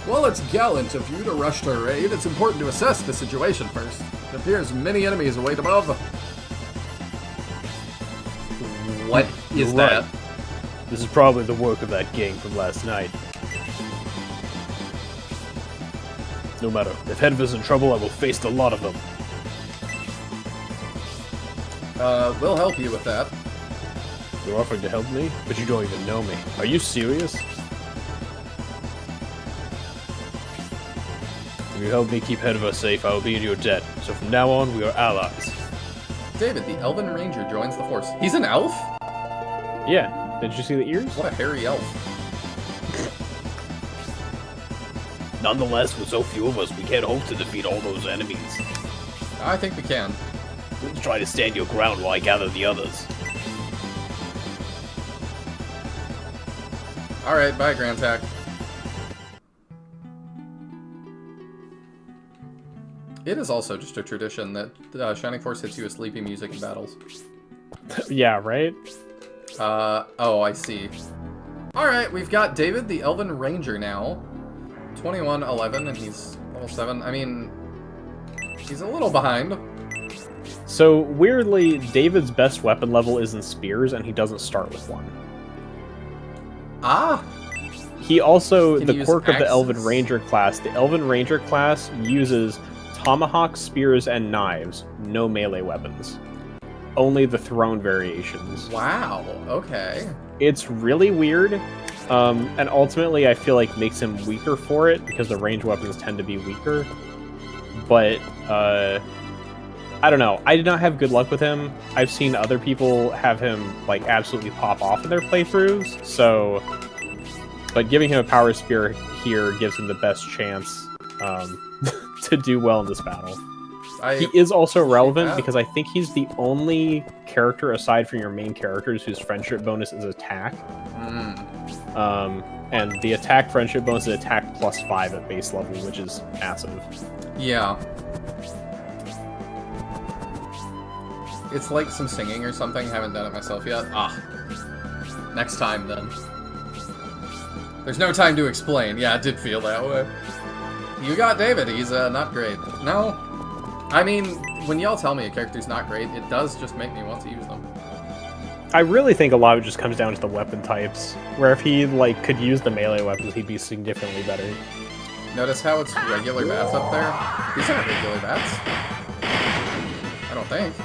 Speaker 7: While it's gallant of you to rush to her aid, it's important to assess the situation first. It appears many enemies await above.
Speaker 1: What is that?
Speaker 2: This is probably the work of that gang from last night. No matter. If Hedva's in trouble, I will face the lot of them.
Speaker 1: We'll help you with that.
Speaker 2: You're offering to help me? But you don't even know me. Are you serious? If you help me keep Hedva safe, I will be in your debt. So from now on, we are allies.
Speaker 1: David, the Elven Ranger, joins the force. He's an elf?
Speaker 2: Yeah. Did you see the ears?
Speaker 1: What a hairy elf.
Speaker 3: Nonetheless, with so few of us, we can't hope to defeat all those enemies.
Speaker 1: I think we can.
Speaker 3: Let's try to stand your ground while I gather the others.
Speaker 1: Alright, bye, Grand Tack. It is also just a tradition that Shining Force hits you with sleepy music in battles.
Speaker 2: Yeah, right?
Speaker 1: Oh, I see. Alright, we've got David, the Elven Ranger now. 21, 11, and he's level 7. I mean, he's a little behind.
Speaker 2: So, weirdly, David's best weapon level is in spears, and he doesn't start with one.
Speaker 1: Ah!
Speaker 2: He also,
Speaker 1: Can
Speaker 2: the
Speaker 1: use
Speaker 2: quirk of the Elven
Speaker 1: axes?
Speaker 2: Ranger class, the Elven Ranger class uses tomahawks, spears, and knives. No melee weapons. Only the thrown variations.
Speaker 1: Wow, okay.
Speaker 2: It's really weird, and ultimately I feel like makes him weaker for it, because the ranged weapons tend to be weaker. But, I don't know. I did not have good luck with him. I've seen other people have him, like, absolutely pop off in their playthroughs, so... But giving him a power spear here gives him the best chance to do well in this battle. He is also relevant because I think he's the only character aside from your main characters whose friendship bonus is attack. And the attack friendship bonus is attack +5 at base level, which is massive.
Speaker 1: Yeah. It's like some singing or something. Haven't done it myself yet. Ah. Next time, then. There's no time to explain. Yeah, it did feel that way. You got David. He's not great. No. I mean, when y'all tell me a character's not great, it does just make me want to use them.
Speaker 2: I really think a lot of it just comes down to the weapon types. Where if he like could use the melee weapons, he'd be significantly better.
Speaker 1: Notice how it's regular bats up there? These aren't regular bats. I don't think.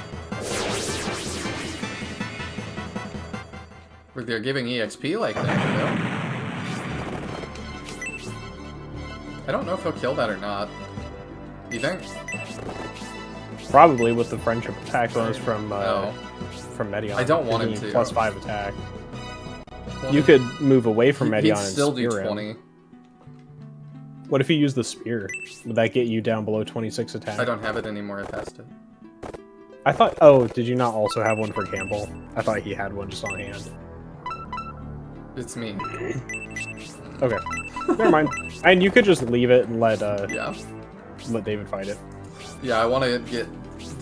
Speaker 1: Or they're giving EXP like that, you know? I don't know if he'll kill that or not. You think?
Speaker 2: Probably with the friendship attack bonus from
Speaker 1: No.
Speaker 2: Medion.
Speaker 1: I don't want him
Speaker 2: Giving you
Speaker 1: to.
Speaker 2: +5 attack. You could move away from
Speaker 1: He'd
Speaker 2: Medion and
Speaker 1: still do
Speaker 2: spear him.
Speaker 1: 20.
Speaker 2: What if you use the spear? Would that get you down below 26 attack?
Speaker 1: I don't have it anymore, I passed it.
Speaker 2: I thought. Oh, did you not also have one for Campbell? I thought he had one just on hand.
Speaker 1: It's me.
Speaker 2: Okay, never mind. And you could just leave it and let
Speaker 1: Yeah.
Speaker 2: David fight it.
Speaker 1: Yeah, I want to get...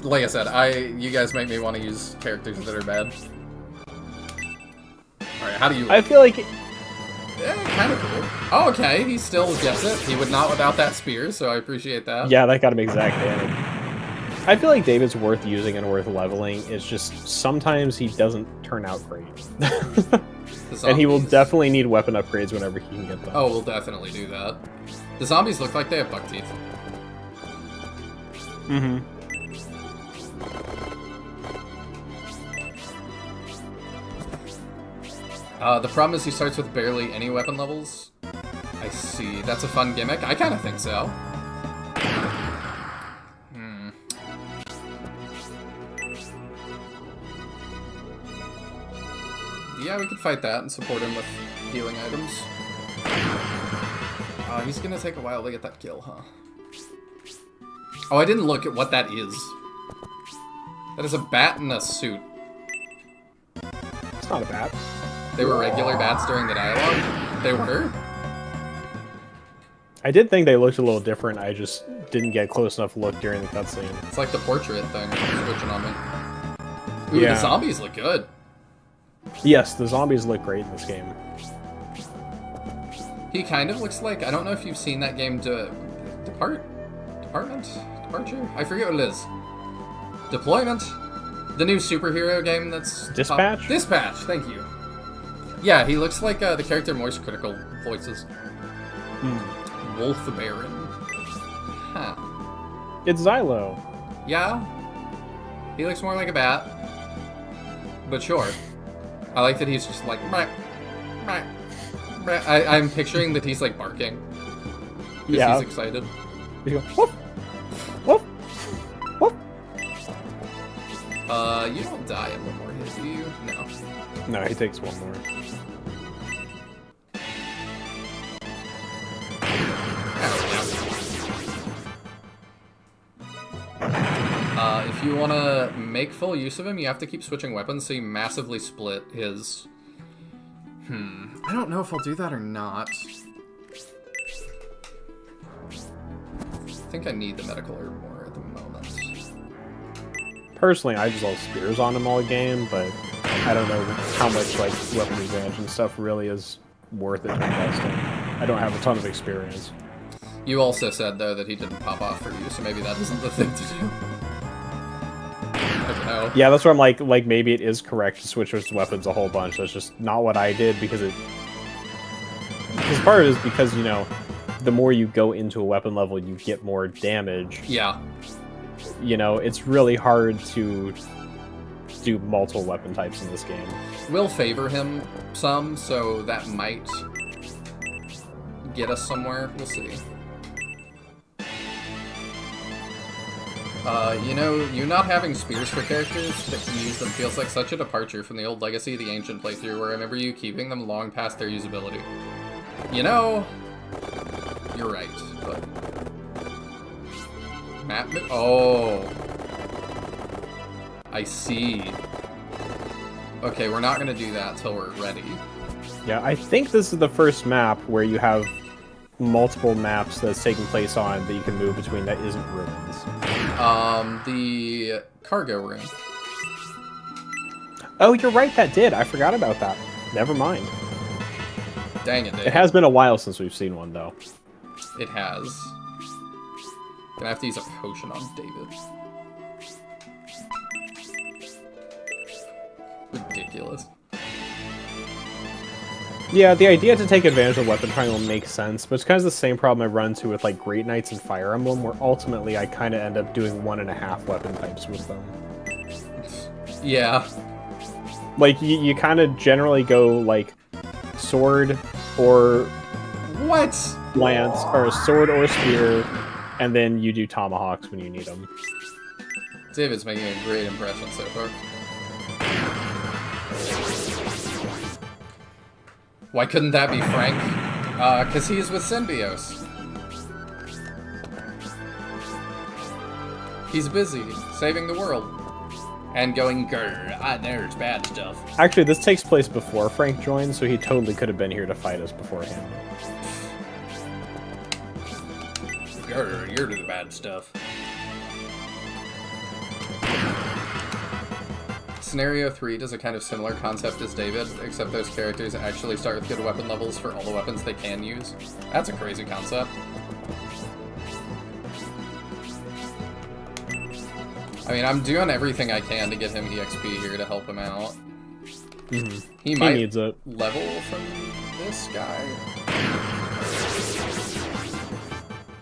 Speaker 1: Like I said, you guys make me want to use characters that are bad. Alright, how do you...
Speaker 2: I feel like
Speaker 1: kind of cool. Oh, okay, he still gets it. He would not without that spear, so I appreciate that.
Speaker 2: yeah, that got him exact damage. I feel like David's worth using and worth leveling. It's just sometimes he doesn't turn out great. And he will
Speaker 1: zombies-
Speaker 2: definitely need weapon upgrades whenever he can get them.
Speaker 1: Oh, we'll definitely do that. The zombies look like they have buck teeth.
Speaker 2: Mm-hmm.
Speaker 1: The problem is he starts with barely any weapon levels. I see. That's a fun gimmick. I kind of think so. Yeah, we could fight that and support him with healing items. He's gonna take a while to get that kill, huh? Oh, I didn't look at what that is. That is a bat in a suit.
Speaker 2: It's not a bat.
Speaker 1: They were regular bats during the dialogue? They were?
Speaker 2: I did think they looked a little different. I just didn't get close enough look during the cutscene.
Speaker 1: It's like the portrait thing switching on me. Ooh,
Speaker 2: Yeah.
Speaker 1: the zombies look good.
Speaker 2: Yes, the zombies look great in this game.
Speaker 1: He kind of looks like, I don't know if you've seen that game, Departure? I forget what it is. Deployment? The new superhero game that's...
Speaker 2: Dispatch?
Speaker 1: Dispatch, thank you. Yeah, he looks like the character Moist Critical voices. Wolf Baron. Huh.
Speaker 2: It's Xylo.
Speaker 1: Yeah. He looks more like a bat. But sure. I like that he's just like... Meh, meh, meh. I'm picturing that he's like barking. 'Cause
Speaker 2: Yeah.
Speaker 1: he's excited.
Speaker 2: You go, whoop, whoop, whoop.
Speaker 1: You don't die in one more hit, do you? No.
Speaker 2: No, he takes one more.
Speaker 1: If you want to make full use of him, you have to keep switching weapons, so you massively split his... I don't know if I'll do that or not. I think I need the medical herb more at the moment.
Speaker 2: Personally, I just love spears on him all game, but I don't know how much like weapon advantage and stuff really is worth it to invest in. I don't have a ton of experience.
Speaker 1: You also said, though, that he didn't pop off for you, so maybe that isn't the thing to do. I don't know.
Speaker 2: Yeah, that's where I'm like maybe it is correct to switch his weapons a whole bunch. That's just not what I did because part of it is because, you know, the more you go into a weapon level, you get more damage.
Speaker 1: Yeah.
Speaker 2: You know, it's really hard to do multiple weapon types in this game.
Speaker 1: We'll favor him some, so that might get us somewhere. We'll see. You know, you not having spears for characters that can use them feels like such a departure from the old Legacy of the Ancient playthrough where I remember you keeping them long past their usability. You know, you're right, but... Oh. I see. Okay, we're not gonna do that till we're ready.
Speaker 2: Yeah, I think this is the first map where you have multiple maps that's taking place on that you can move between that isn't ruins.
Speaker 1: The cargo room.
Speaker 2: Oh, you're right, that did. I forgot about that. Never mind.
Speaker 1: Dang it, Dave.
Speaker 2: It has been a while since we've seen one, though.
Speaker 1: It has. Gonna have to use a potion on David. Ridiculous.
Speaker 2: Yeah, the idea to take advantage of weapon triangle makes sense, but it's kind of the same problem I run into with like Great Knights and Fire Emblem, where ultimately I kind of end up doing 1.5 weapon types with them.
Speaker 1: Yeah.
Speaker 2: Like, you kind of generally go like sword or
Speaker 1: What?
Speaker 2: lance, or sword or spear, and then you do tomahawks when you need them.
Speaker 1: David's making a great impression so far. Why couldn't that be Frank? Because he's with Symbios. He's busy saving the world. And going, grrr, there's bad stuff.
Speaker 2: Actually, this takes place before Frank joined, so he totally could have been here to fight us beforehand.
Speaker 1: Grrr, you're the bad stuff. Scenario 3 does a kind of similar concept as David, except those characters actually start with good weapon levels for all the weapons they can use. That's a crazy concept. I mean, I'm doing everything I can to get him EXP here to help him out.
Speaker 2: Mm-hmm.
Speaker 1: He might
Speaker 2: needs it.
Speaker 1: level from this guy.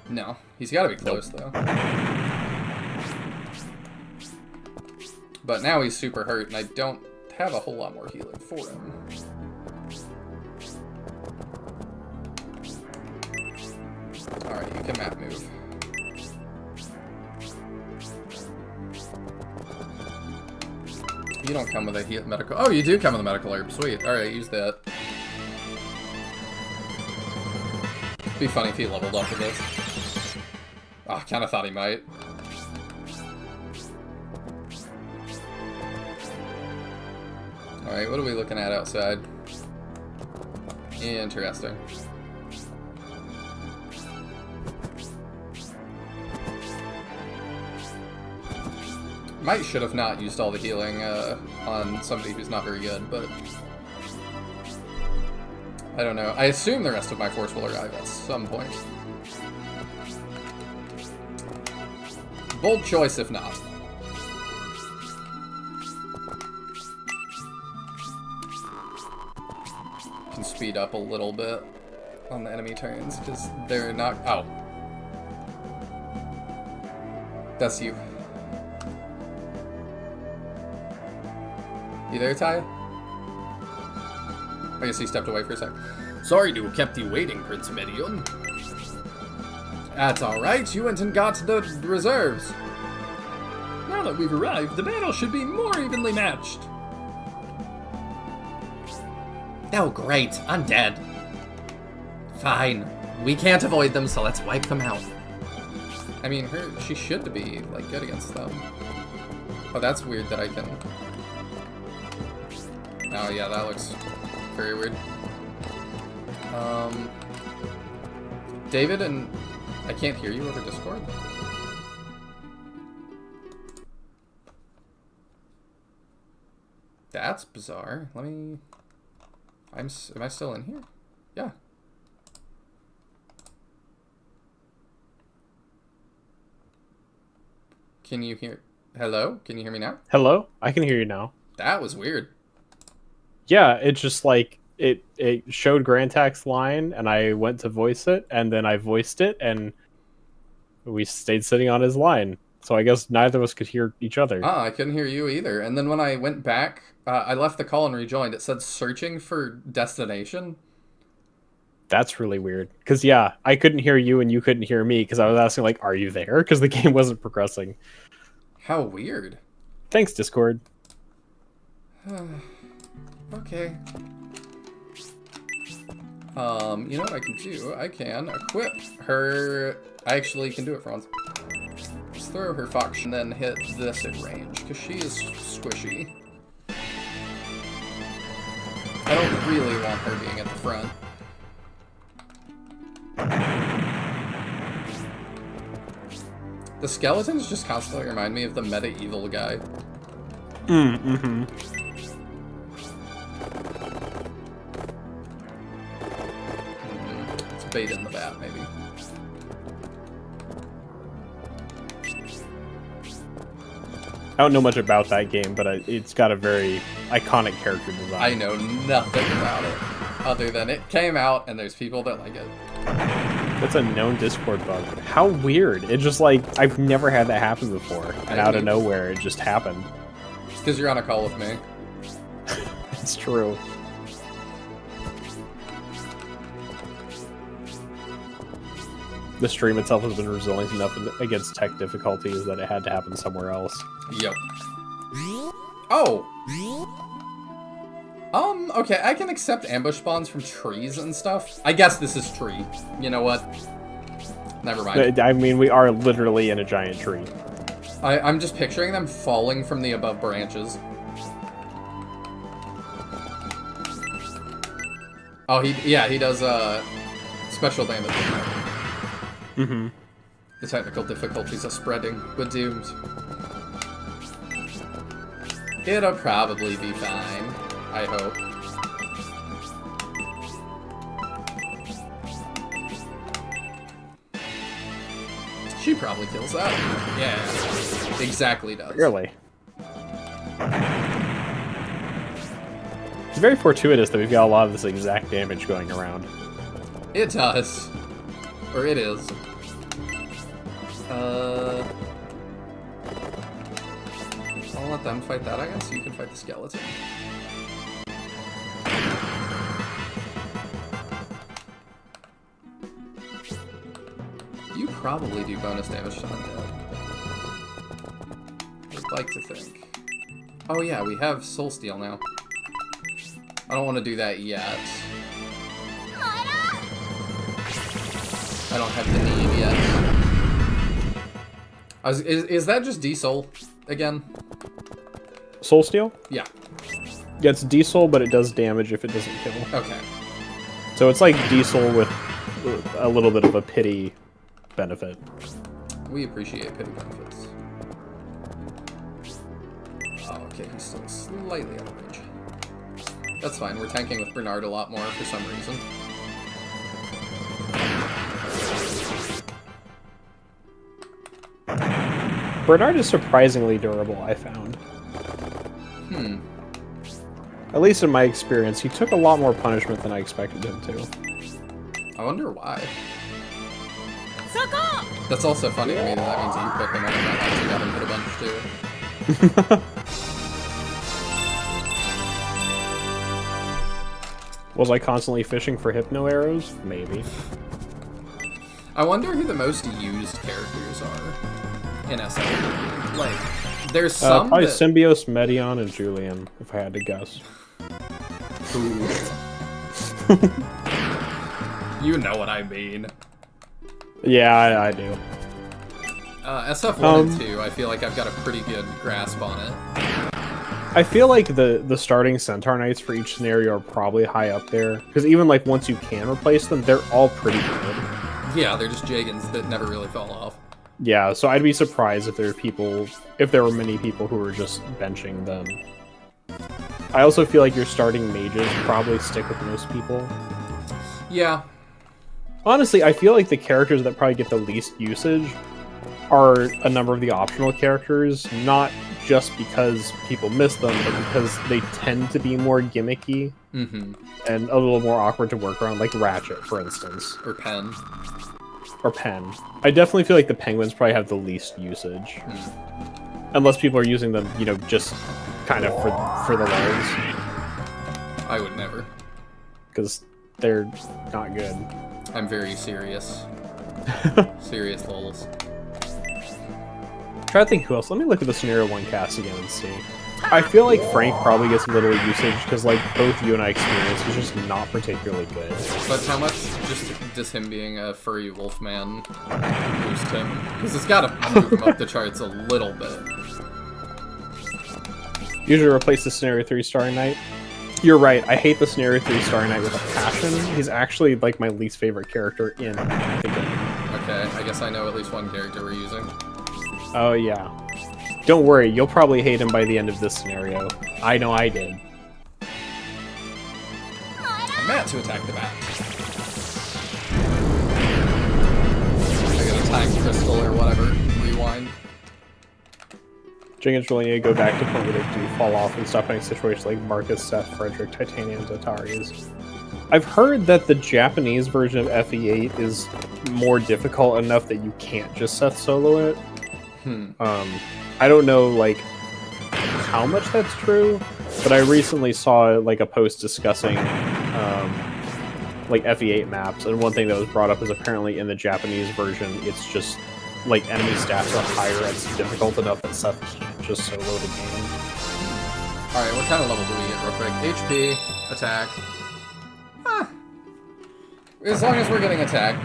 Speaker 1: No, he's got to be close though. But now he's super hurt, and I don't have a whole lot more healing for him. Alright, you can map move. You don't come with a medical... Oh, you do come with a medical herb. Sweet. Alright, use that. Be funny if he leveled up with this. Oh, I kind of thought he might. Alright, what are we looking at outside? Interesting. Might should have not used all the healing on somebody who's not very good, but... I don't know. I assume the rest of my force will arrive at some point. Bold choice if not. Can speed up a little bit on the enemy turns, because they're not... Oh. That's you. You there, Ty? I guess he stepped away for a sec. Sorry to have kept you waiting, Prince Medion. That's alright, you went and got the reserves. Now that we've arrived, the battle should be more evenly matched.
Speaker 6: Oh, great. Undead. Fine. We can't avoid them, so let's wipe them out.
Speaker 1: I mean, she should be, like, good against them. Oh, that's weird that I can... Oh, yeah, that looks very weird. David and... I can't hear you over Discord. That's bizarre. Let me... Am I still in here? Yeah. Can you hear... Hello? Can you hear me now?
Speaker 2: Hello? I can hear you now.
Speaker 1: That was weird.
Speaker 2: Yeah, it's just like, it showed Grantax's line, and I went to voice it, and then I voiced it, and we stayed sitting on his line. So I guess neither of us could hear each other.
Speaker 1: Ah, I couldn't hear you either. And then when I went back, I left the call and rejoined. It said searching for destination.
Speaker 2: That's really weird. Because, yeah, I couldn't hear you and you couldn't hear me because I was asking, like, are you there? Because the game wasn't progressing.
Speaker 1: How weird.
Speaker 2: Thanks, Discord.
Speaker 1: Okay. You know what I can do? I can equip her... I actually can do it for once. Just throw her Fox and then hit this at range, because she is squishy. I don't really want her being at the front. The skeletons just constantly remind me of the medieval guy.
Speaker 2: Mm-hmm.
Speaker 1: It's bait in the bat, maybe.
Speaker 2: I don't know much about that game, but it's got a very iconic character design.
Speaker 1: I know nothing about it, other than it came out and there's people that like it.
Speaker 2: That's a known Discord bug. How weird. It just like, I've never had that happen before. And out of nowhere, it just happened.
Speaker 1: It's because you're on a call with me.
Speaker 2: It's true. The stream itself has been resilient enough against tech difficulties that it had to happen somewhere else.
Speaker 1: Yep. Oh! Okay, I can accept ambush spawns from trees and stuff. I guess this is tree. You know what? Never mind.
Speaker 2: I mean, we are literally in a giant tree.
Speaker 1: I'm just picturing them falling from the above branches. Oh, he does, special damage.
Speaker 2: Mm-hmm.
Speaker 1: The technical difficulties are spreading. We're doomed. It'll probably be fine. I hope. She probably kills that. Yeah. Exactly does.
Speaker 2: Really? It's very fortuitous that we've got a lot of this exact damage going around.
Speaker 1: It does. Or it is. I'll let them fight that, I guess. You can fight the skeleton. You probably do bonus damage to undead. I'd like to think. Oh yeah, we have Soul Steal now. I don't want to do that yet. I don't have the need yet. Is that just D-Soul again?
Speaker 2: Soul Steal?
Speaker 1: Yeah.
Speaker 2: Yeah, it's D-Soul, but it does damage if it doesn't kill.
Speaker 1: Okay.
Speaker 2: So it's like D-Soul with a little bit of a pity benefit.
Speaker 1: We appreciate pity benefits. Oh, okay, he's still slightly out of range. That's fine, we're tanking with Bernard a lot more for some reason.
Speaker 2: Bernard is surprisingly durable, I found. At least in my experience, he took a lot more punishment than I expected him to.
Speaker 1: I wonder why. That's also funny to me that means that you put him on and that actually got him hit a bunch too.
Speaker 2: Was I constantly fishing for hypno arrows? Maybe.
Speaker 1: I wonder who the most used characters are in SF. Like, there's some
Speaker 2: probably
Speaker 1: that...
Speaker 2: Symbios, Medion, and Julian, if I had to guess.
Speaker 1: You know what I mean.
Speaker 2: Yeah, I do.
Speaker 1: SF1 and 2, I feel like I've got a pretty good grasp on it.
Speaker 2: I feel like the starting Centaur Knights for each scenario are probably high up there, because even like once you can replace them, they're all pretty good.
Speaker 1: Yeah, they're just Jagans that never really fell off.
Speaker 2: Yeah, so I'd be surprised if there were many people who were just benching them. I also feel like your starting mages probably stick with most people.
Speaker 1: Yeah.
Speaker 2: Honestly, I feel like the characters that probably get the least usage are a number of the optional characters, not just because people miss them, but because they tend to be more gimmicky and a little more awkward to work around, like Ratchet, for instance.
Speaker 1: Or Pen.
Speaker 2: Or Pen. I definitely feel like the Penguins probably have the least usage. Unless people are using them, you know, just kind of for the lols.
Speaker 1: I would never.
Speaker 2: Because they're not good.
Speaker 1: I'm very serious. Serious lols.
Speaker 2: Try to think who else. Let me look at the Scenario 1 cast again and see. I feel like Frank probably gets little usage because, like, both you and I experienced, he's just not particularly good.
Speaker 1: But how much just him being a furry wolf man boost him? Because it's got to move him up the charts a little bit.
Speaker 2: Usually replace the Scenario 3 Starry Night. You're right, I hate the Scenario 3 Starry Night with a passion. He's actually, like, my least favorite character in the game.
Speaker 1: Okay, I guess I know at least one character we're using.
Speaker 2: Oh, yeah. Don't worry, you'll probably hate him by the end of this scenario. I know I did.
Speaker 1: Matt to attack the bat. I got a time crystal or whatever. Rewind.
Speaker 2: Jenkins really need to go back to point where they do fall off and stop having situations like Marcus, Seth, Frederick, Titanium, Dotari's. I've heard that the Japanese version of FE8 is more difficult enough that you can't just Seth solo it. I don't know like how much that's true, but I recently saw like a post discussing like FE8 maps, and one thing that was brought up is apparently in the Japanese version, it's just like enemy stats are higher and it's difficult enough that Seth can't just solo the game.
Speaker 1: Alright, what kind of level do we get real quick? HP, attack. As long as we're getting attack,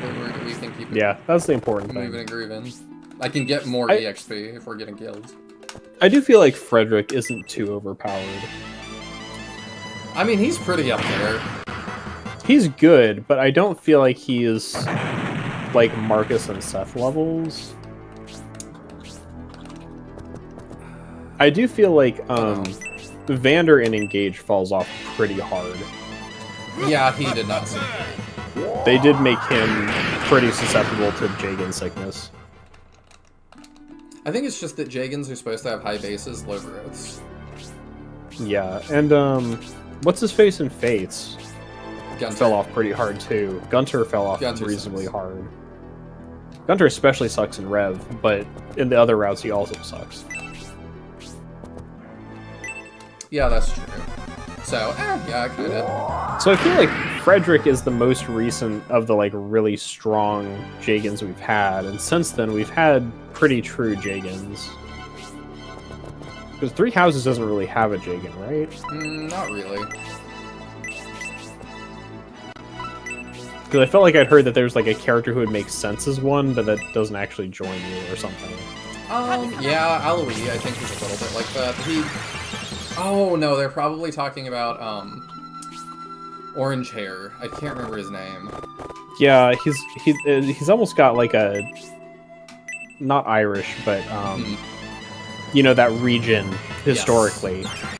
Speaker 1: we can keep it
Speaker 2: Yeah, that's the important
Speaker 1: moving
Speaker 2: thing.
Speaker 1: and grooving. I can get more EXP if we're getting kills.
Speaker 2: I do feel like Frederick isn't too overpowered.
Speaker 1: I mean, he's pretty up there.
Speaker 2: He's good, but I don't feel like he is like Marcus and Seth levels. I do feel like Vander in Engage falls off pretty hard.
Speaker 1: Yeah, he did not seem great.
Speaker 2: They did make him pretty susceptible to Jagan sickness.
Speaker 1: I think it's just that Jagans are supposed to have high bases, low growths.
Speaker 2: Yeah, and what's his face in Fates?
Speaker 1: Gunter.
Speaker 2: Fell off pretty hard too. Gunter fell off
Speaker 1: Gunter
Speaker 2: reasonably
Speaker 1: sucks.
Speaker 2: hard. Gunter especially sucks in Rev, but in the other routes he also sucks.
Speaker 1: Yeah, that's true. So, yeah, kinda.
Speaker 2: So I feel like Frederick is the most recent of the like really strong Jagans we've had, and since then we've had pretty true Jagans. Because Three Houses doesn't really have a Jagan, right?
Speaker 1: Not really.
Speaker 2: Because I felt like I'd heard that there's like a character who would make sense as one, but that doesn't actually join you or something.
Speaker 1: Yeah, Aloy, I think he's a little bit like that. Oh no, they're probably talking about orange hair. I can't remember his name.
Speaker 2: Yeah, he's almost got like a not Irish, but you know that region historically. Yes.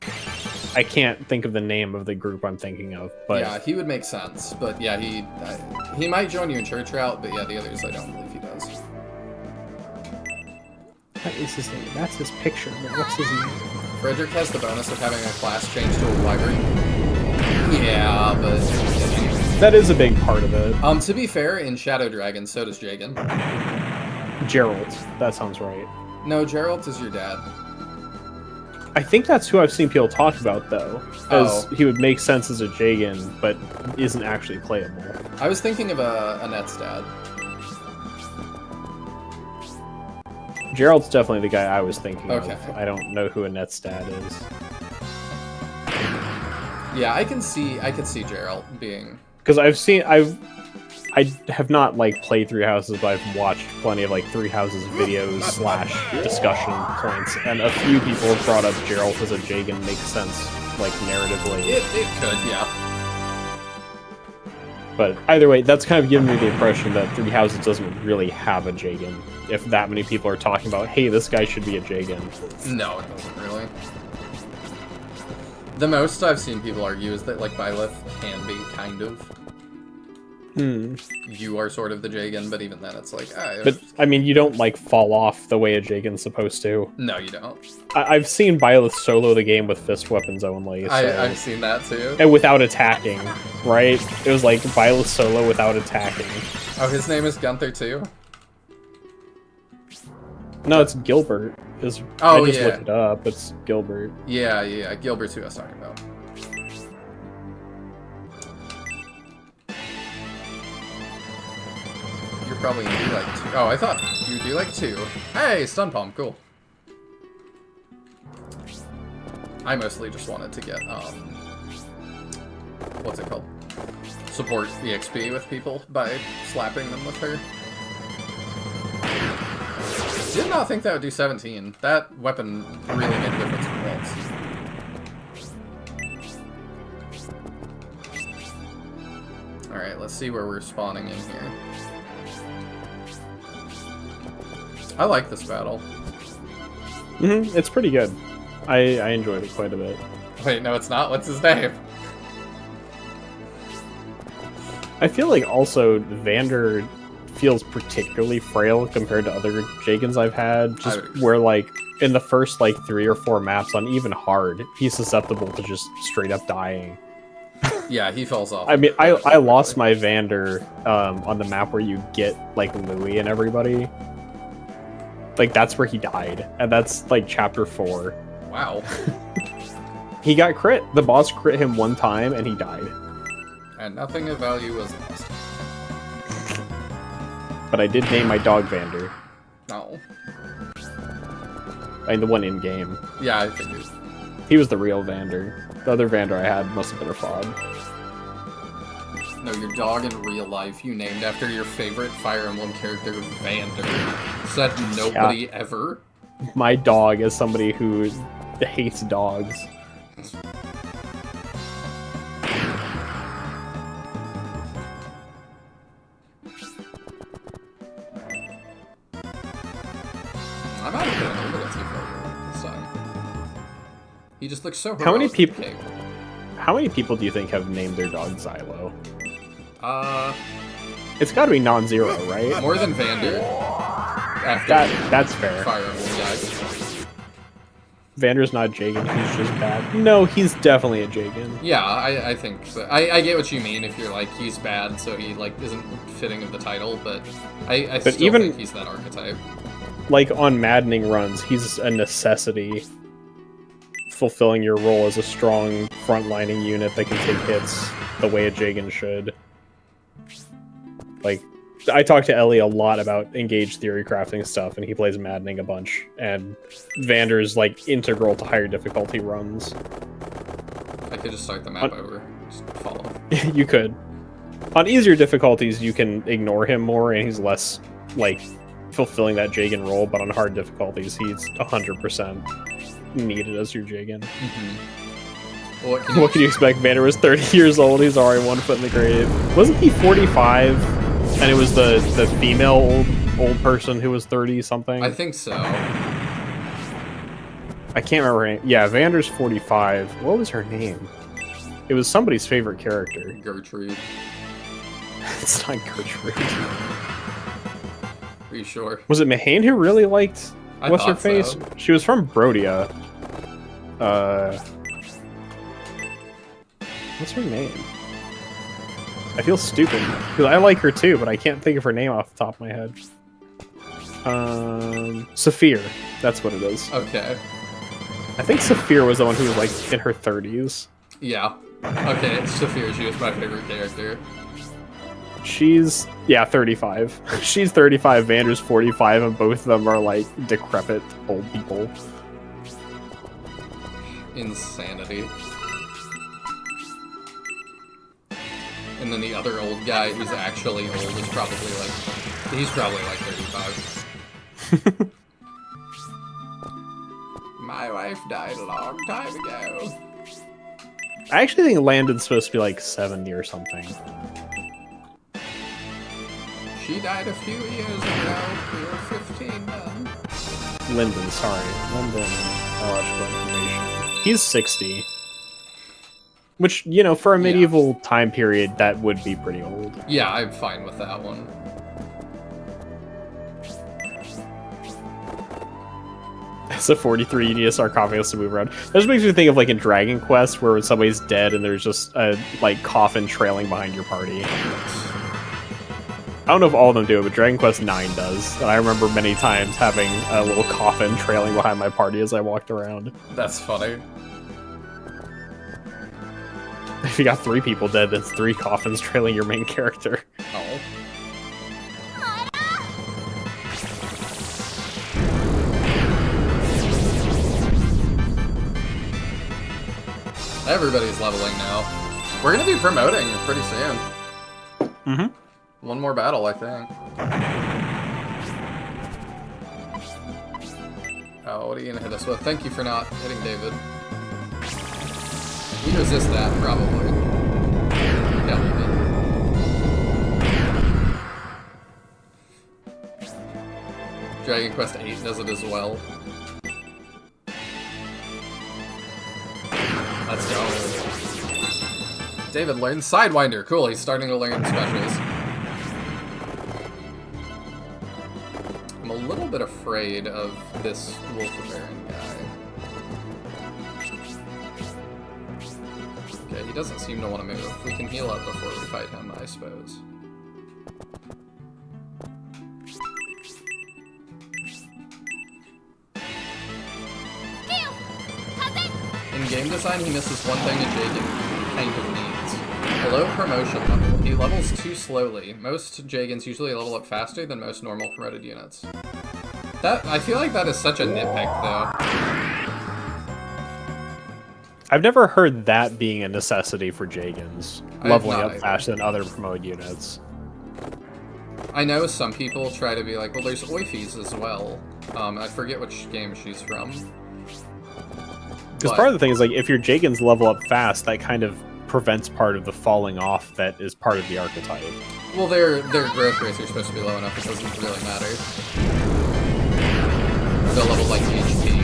Speaker 2: I can't think of the name of the group I'm thinking of, but
Speaker 1: yeah, he would make sense. But yeah, he might join you in Church Route, but yeah, the others I don't believe he does.
Speaker 4: What is his name? That's his picture, but what's his name?
Speaker 1: Frederick has the bonus of having a class change to a wyvern. Yeah, but
Speaker 2: that is a big part of it.
Speaker 1: To be fair, in Shadow Dragon, so does Jagan.
Speaker 2: Geralt, that sounds right.
Speaker 1: No, Geralt is your dad.
Speaker 2: I think that's who I've seen people talk about, though. As he would make sense as a Jagan, but isn't actually playable.
Speaker 1: I was thinking of Annette's dad.
Speaker 2: Geralt's definitely the guy I was thinking
Speaker 1: Okay.
Speaker 2: of. I don't know who Annette's dad is.
Speaker 1: Yeah, I could see Geralt being...
Speaker 2: Because I have not like played Three Houses, but I've watched plenty of like Three Houses videos / discussion points, and a few people have brought up Geralt as a Jagan makes sense, like narratively.
Speaker 1: It could, yeah.
Speaker 2: But either way, that's kind of given me the impression that Three Houses doesn't really have a Jagan. If that many people are talking about, hey, this guy should be a Jagan.
Speaker 1: No, it doesn't really. The most I've seen people argue is that like Byleth can be kind of. You are sort of the Jagan, but even then it's like...
Speaker 2: But, I mean, you don't, like, fall off the way a Jagan's supposed to.
Speaker 1: No, you don't.
Speaker 2: I've seen Byleth solo the game with fist weapons only. So...
Speaker 1: I've seen that, too.
Speaker 2: And without attacking, right? It was, like, Byleth solo without attacking.
Speaker 1: Oh, his name is Gunther, too?
Speaker 2: No, it's Gilbert. I just looked it up. It's Gilbert.
Speaker 1: Yeah, Gilbert's who I was talking about. You're probably gonna do like 2. Oh, I thought you would do like 2. Hey, stun palm, cool. I mostly just wanted to get what's it called? Support EXP with people by slapping them with her. Did not think that would do 17. That weapon really made a difference in walls. Alright, let's see where we're spawning in here. I like this battle.
Speaker 2: It's pretty good. I enjoyed it quite a bit.
Speaker 1: Wait, no it's not. What's his name?
Speaker 2: I feel like also Vander feels particularly frail compared to other Jagans I've had. Just where like in the first like 3 or 4 maps on even hard, he's susceptible to just straight up dying.
Speaker 1: Yeah, he falls off.
Speaker 2: I mean, I lost my Vander on the map where you get like Louis and everybody. Like that's where he died, and that's like chapter 4.
Speaker 1: Wow.
Speaker 2: He got crit. The boss crit him 1 time, and he died.
Speaker 1: And nothing of value was lost.
Speaker 2: But I did name my dog Vander.
Speaker 1: No.
Speaker 2: I mean, the one in game.
Speaker 1: Yeah, I figured.
Speaker 2: He was the real Vander. The other Vander I had must have been a fraud.
Speaker 1: No, your dog in real life you named after your favorite Fire Emblem character, Vander. Said nobody ever.
Speaker 2: My dog is somebody who hates dogs.
Speaker 1: I might have been a little too far this time. He just looks so
Speaker 2: How many
Speaker 1: heroic in
Speaker 2: people-
Speaker 1: the cave.
Speaker 2: How many people do you think have named their dog Xylo?
Speaker 1: It's
Speaker 2: It's gotta be non-zero, right?
Speaker 1: more than Vander. After
Speaker 2: That's fair.
Speaker 1: Fire Emblem died.
Speaker 2: Vander's not Jagan, he's just bad. No, he's definitely a Jagan.
Speaker 1: Yeah, I think so. I get what you mean if you're like, he's bad, so he like isn't fitting of the title, but I
Speaker 2: But
Speaker 1: still
Speaker 2: even-
Speaker 1: think he's that archetype.
Speaker 2: Like, on maddening runs, he's a necessity, fulfilling your role as a strong frontlining unit that can take hits the way a Jagan should. Like, I talk to Ellie a lot about engaged theory crafting stuff, and he plays maddening a bunch, and Vander's, like, integral to higher difficulty runs.
Speaker 1: I could just start the map over. Just follow.
Speaker 2: You could. On easier difficulties, you can ignore him more, and he's less, like, fulfilling that Jagan role, but on hard difficulties, he's 100% needed as your Jagan.
Speaker 1: Well, what can you
Speaker 2: What can you expect? Vander was 30 years old, he's already 1 foot in the grave. Wasn't he 45? And it was the female old person who was 30-something?
Speaker 1: I think so.
Speaker 2: I can't remember her name. Yeah, Vander's 45. What was her name? It was somebody's favorite character.
Speaker 1: Gertrude.
Speaker 2: It's not Gertrude.
Speaker 1: Are you sure?
Speaker 2: Was it Mahane who really liked
Speaker 1: I
Speaker 2: What's Her
Speaker 1: thought so.
Speaker 2: Face? She was from Brodia. What's her name? I feel stupid because I like her too, but I can't think of her name off the top of my head. Saphir. That's what it is.
Speaker 1: Okay.
Speaker 2: I think Saphir was the one who was like in her 30s.
Speaker 1: Yeah. Okay, Saphir, she was my favorite character.
Speaker 2: She's 35. She's 35. Vander's 45, and both of them are like decrepit old people.
Speaker 1: Insanity. And then the other old guy who's actually old is probably like... He's probably like 35. My wife died a long time ago.
Speaker 2: I actually think Landon's supposed to be like 70 or something.
Speaker 1: She died a few years ago. We were 15 then.
Speaker 2: Lyndon, sorry. Lyndon, biological information. He's 60. Which, you know, for a medieval time period, that would be pretty old.
Speaker 1: Yeah, I'm fine with that one.
Speaker 2: It's a 43, you need a sarcophagus to move around. That just makes me think of like in Dragon Quest, where somebody's dead and there's just a like coffin trailing behind your party. I don't know if all of them do it, but Dragon Quest IX does. And I remember many times having a little coffin trailing behind my party as I walked around.
Speaker 1: That's funny.
Speaker 2: If you got 3 people dead, that's 3 coffins trailing your main character.
Speaker 1: Oh. Everybody's leveling now. We're gonna be promoting pretty soon.
Speaker 2: Mm-hmm.
Speaker 1: One more battle, I think. Oh, what are you gonna hit us with? Thank you for not hitting David. We resist that, probably. Yeah, we did. Dragon Quest VIII does it as well. Let's go. David learns Sidewinder. Cool, he's starting to learn specials. I'm a little bit bit afraid of this Wolf Baron guy. Okay, he doesn't seem to want to move. We can heal up before we fight him, I suppose. In game design, he misses one thing that Jagen kind of needs. A low promotion level. He levels too slowly. Most Jagens usually level up faster than most normal promoted units. I feel like that is such a nitpick, though.
Speaker 2: I've never heard that being a necessity for Jagens,
Speaker 1: I have
Speaker 2: leveling
Speaker 1: not
Speaker 2: up
Speaker 1: either.
Speaker 2: faster than other promoted units.
Speaker 1: I know some people try to be like, well, there's Oifis as well. I forget which game she's from.
Speaker 2: Because
Speaker 1: But-
Speaker 2: part of the thing is, like, if your Jagens level up fast, that kind of prevents part of the falling off that is part of the archetype.
Speaker 1: Well, their growth rates are supposed to be low enough, it doesn't really matter. They'll level like HP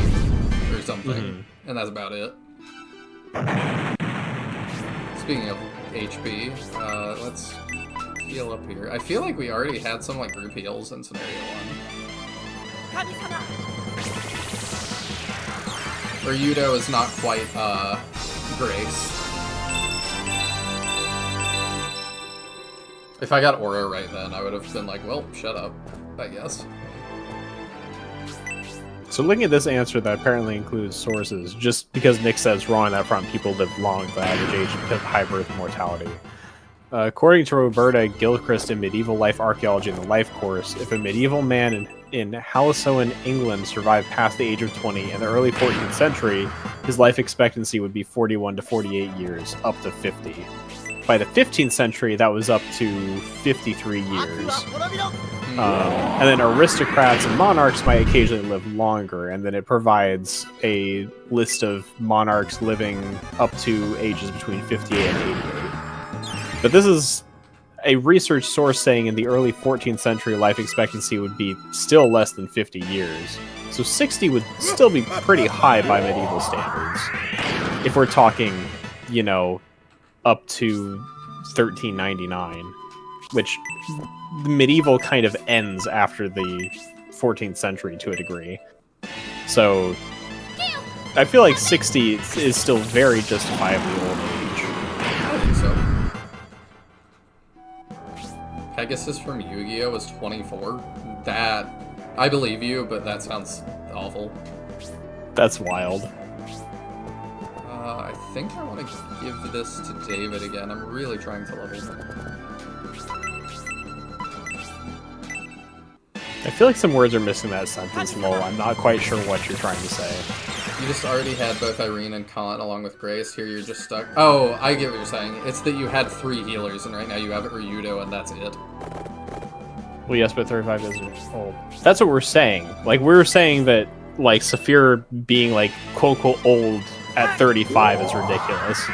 Speaker 1: or something, and that's about it. Speaking of HP, let's heal up here. I feel like we already had some like group heals in scenario 1. Ryudo is not quite Grace. If I got Aura right then, I would have been like, well, shut up, I guess.
Speaker 2: So looking at this answer that apparently includes sources, just because Nick says wrong on that front, people live long for the average age because of high birth mortality. According to Roberta Gilchrist in Medieval Life Archaeology in the Life Course, if a medieval man in Halisoan, England survived past the age of 20 in the early 14th century, his life expectancy would be 41 to 48 years, up to 50. By the 15th century, that was up to 53 years. And then aristocrats and monarchs might occasionally live longer, and then it provides a list of monarchs living up to ages between 58 and 88. But this is a research source saying in the early 14th century life expectancy would be still less than 50 years. So 60 would still be pretty high by medieval standards. If we're talking, you know, up to 1399, which the medieval kind of ends after the 14th century to a degree. So I feel like 60 is still very justifiably old age.
Speaker 1: I think so. Pegasus from Yu-Gi-Oh! Was 24. That... I believe you, but that sounds awful.
Speaker 2: That's wild.
Speaker 1: I think I want to give this to David again. I'm really trying to level him.
Speaker 2: I feel like some words are missing that sentence, Lol. I'm not quite sure what you're trying to say.
Speaker 1: You just already had both Irene and Kant along with Grace. Here you're just stuck. Oh, I get what you're saying. It's that you had 3 healers, and right now you have Ryudo, and that's it.
Speaker 2: Well, yes, but 35 is old. That's what we're saying. Like, we're saying that, like, Saphir being, like, quote-unquote old at 35 is ridiculous.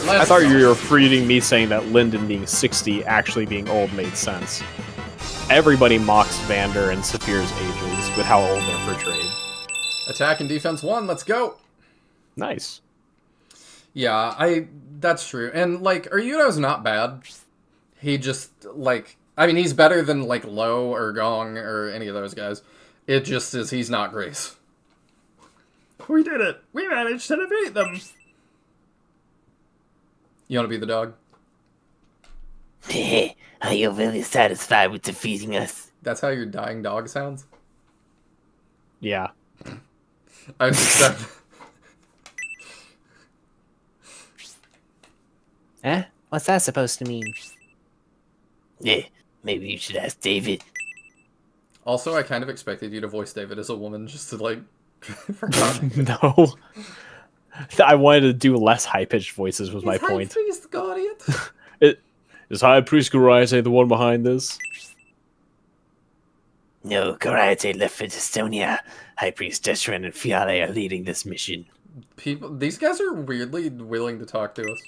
Speaker 2: I thought you were reading me saying that Lyndon being 60 actually being old made sense. Everybody mocks Vander and Saphir's ages with how old they're portrayed.
Speaker 1: Attack and defense 1, let's go!
Speaker 2: Nice.
Speaker 1: Yeah, that's true. And, like, Ryudo's not bad. He just, like... I mean, he's better than, like, Lo or Gong or any of those guys. It just is he's not Grace. We did it! We managed to defeat them! You want to be the dog?
Speaker 5: Are you really satisfied with defeating us?
Speaker 1: That's how your dying dog sounds?
Speaker 2: Yeah.
Speaker 1: I just
Speaker 4: Eh? What's that supposed to mean?
Speaker 5: Yeah, maybe you should ask David.
Speaker 1: Also, I kind of expected you to voice David as a woman just to, like... forgot.
Speaker 2: No. I wanted to do less high-pitched voices was my point.
Speaker 1: Priest Guardian.
Speaker 2: Is High Priest Garayate the one behind this?
Speaker 5: No, Karate left for Estonia. High Priest Deshran and Fiale are leading this mission.
Speaker 1: These guys are weirdly willing to talk to us.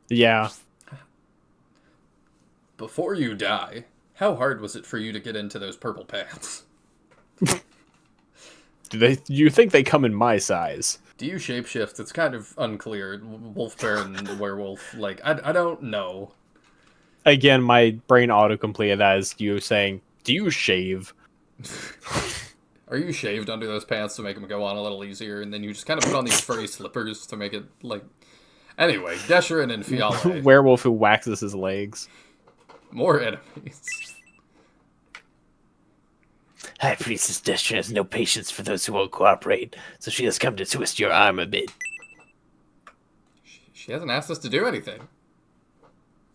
Speaker 2: Yeah.
Speaker 1: Before you die, how hard was it for you to get into those purple pants?
Speaker 2: Do you think they come in my size?
Speaker 1: Do you shapeshift? It's kind of unclear. Wolf Baron, werewolf, like, I don't know.
Speaker 2: Again, my brain autocompleted that as you saying, do you shave?
Speaker 1: Are you shaved under those pants to make them go on a little easier, and then you just kind of put on these furry slippers to make it, like... Anyway, Desherin and Fiale.
Speaker 2: Werewolf who waxes his legs.
Speaker 1: More enemies.
Speaker 3: High Priestess Destra has no patience for those who won't cooperate, so she has come to twist your arm a bit.
Speaker 1: She hasn't asked us to do anything.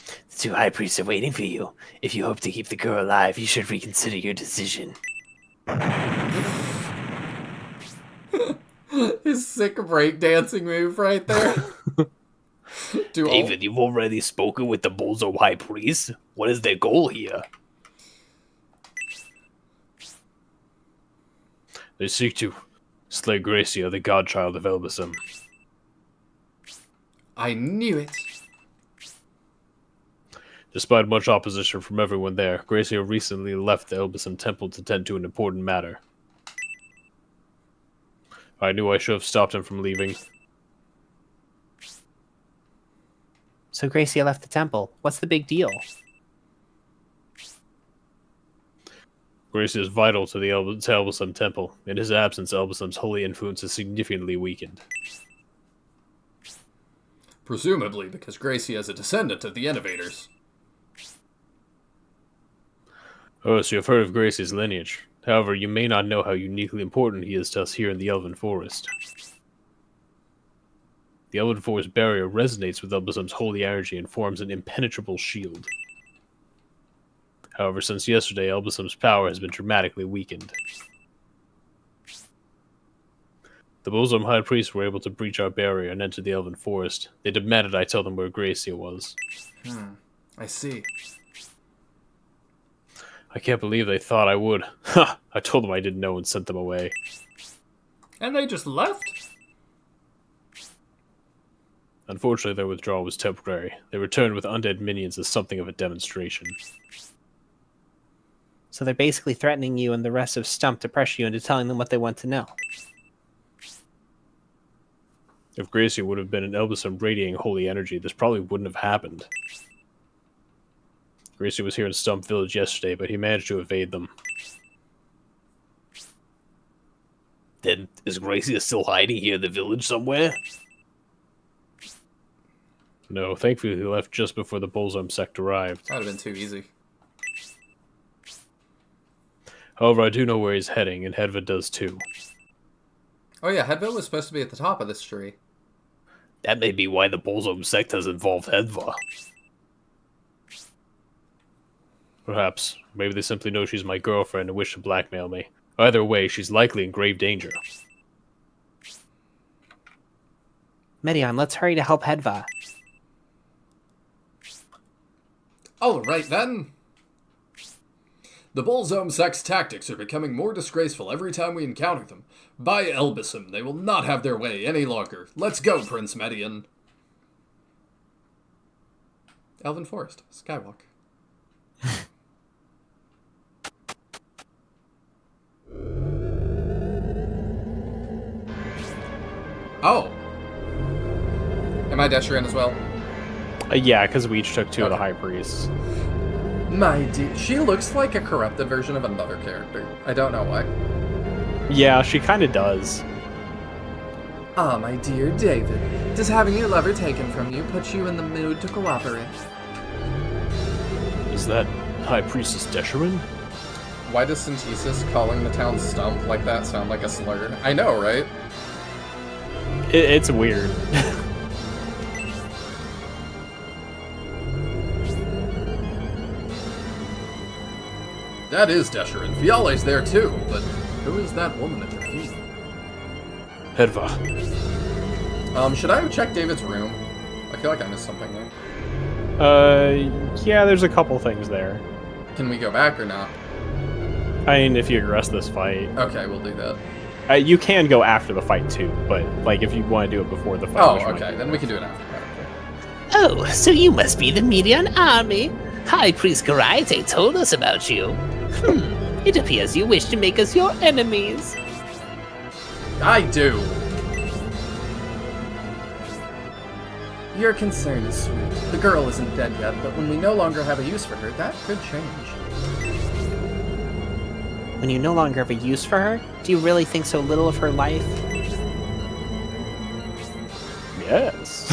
Speaker 3: The two High Priests are waiting for you. If you hope to keep the girl alive, you should reconsider your decision.
Speaker 1: His sick breakdancing move right there.
Speaker 3: David, you've already spoken with the Bozo High Priest. What is their goal here?
Speaker 2: They seek to slay Gracia, the godchild of Elbasam.
Speaker 1: I knew it.
Speaker 2: Despite much opposition from everyone there, Gracia recently left the Elbasam temple to tend to an important matter. I knew I should have stopped him from leaving.
Speaker 4: So Gracia left the temple. What's the big deal?
Speaker 2: Gracia is vital to the Elbasam temple. In his absence, Elbasam's holy influence is significantly weakened.
Speaker 1: Presumably because Gracia is a descendant of the Innovators.
Speaker 2: Oh, so you've heard of Gracia's lineage. However, you may not know how uniquely important he is to us here in the Elven Forest. The Elven Forest barrier resonates with Elbasam's holy energy and forms an impenetrable shield. However, since yesterday, Elbasam's power has been dramatically weakened. The Bolzum High Priests were able to breach our barrier and enter the Elven Forest. They demanded I tell them where Gracia was.
Speaker 1: I see.
Speaker 2: I can't believe they thought I would. Ha! I told them I didn't know and sent them away.
Speaker 1: And they just left?
Speaker 2: Unfortunately, their withdrawal was temporary. They returned with undead minions as something of a demonstration.
Speaker 4: So they're basically threatening you and the rest of Stump to pressure you into telling them what they want to know.
Speaker 2: If Gracia would have been an Elbasam radiating holy energy, this probably wouldn't have happened. Gracia was here in Stump Village yesterday, but he managed to evade them.
Speaker 3: Then, is Gracia still hiding here in the village somewhere?
Speaker 2: No, thankfully he left just before the Bolzum sect arrived.
Speaker 1: That would have been too easy.
Speaker 2: However, I do know where he's heading, and Hedva does too.
Speaker 1: Oh yeah, Hedva was supposed to be at the top of this tree.
Speaker 3: That may be why the Bolzum sect has involved Hedva.
Speaker 2: Perhaps. Maybe they simply know she's my girlfriend and wish to blackmail me. Either way, she's likely in grave danger.
Speaker 4: Medion, let's hurry to help Hedva.
Speaker 1: Alright then. The Bolzum sect's tactics are becoming more disgraceful every time we encounter them. By Elbasam, they will not have their way any longer. Let's go, Prince Medion. Elven Forest, Skywalk. Oh. Am I Desherin as well?
Speaker 2: Yeah, because we each took two of the High Priests.
Speaker 1: My dear, she looks like a corrupted version of another character. I don't know why.
Speaker 2: Yeah, she kind of does.
Speaker 8: Ah, my dear David, does having your lover taken from you put you in the mood to cooperate?
Speaker 2: Is that High Priestess Desherin?
Speaker 1: Why does Synthesis calling the town Stump like that sound like a slur? I know, right?
Speaker 2: It's weird.
Speaker 1: That is Desherin. Fiale's there too, but who is that woman at your feet?
Speaker 2: Hedva.
Speaker 1: Should I check David's room? I feel like I missed something there.
Speaker 2: Yeah, there's a couple things there.
Speaker 1: Can we go back or not?
Speaker 2: I mean, if you arrest this fight,
Speaker 1: Okay, we'll do that.
Speaker 2: you can go after the fight too, but like if you want to do it before the fight.
Speaker 1: Oh,
Speaker 2: which might
Speaker 1: okay,
Speaker 2: be
Speaker 1: then we can do it after.
Speaker 5: Oh, so you must be the Medion army. High Priest Karaite told us about you. It appears you wish to make us your enemies.
Speaker 1: I do.
Speaker 8: Your concern is sweet. The girl isn't dead yet, but when we no longer have a use for her, that could change.
Speaker 4: when you no longer have a use for her? Do you really think so little of her life?
Speaker 2: Yes.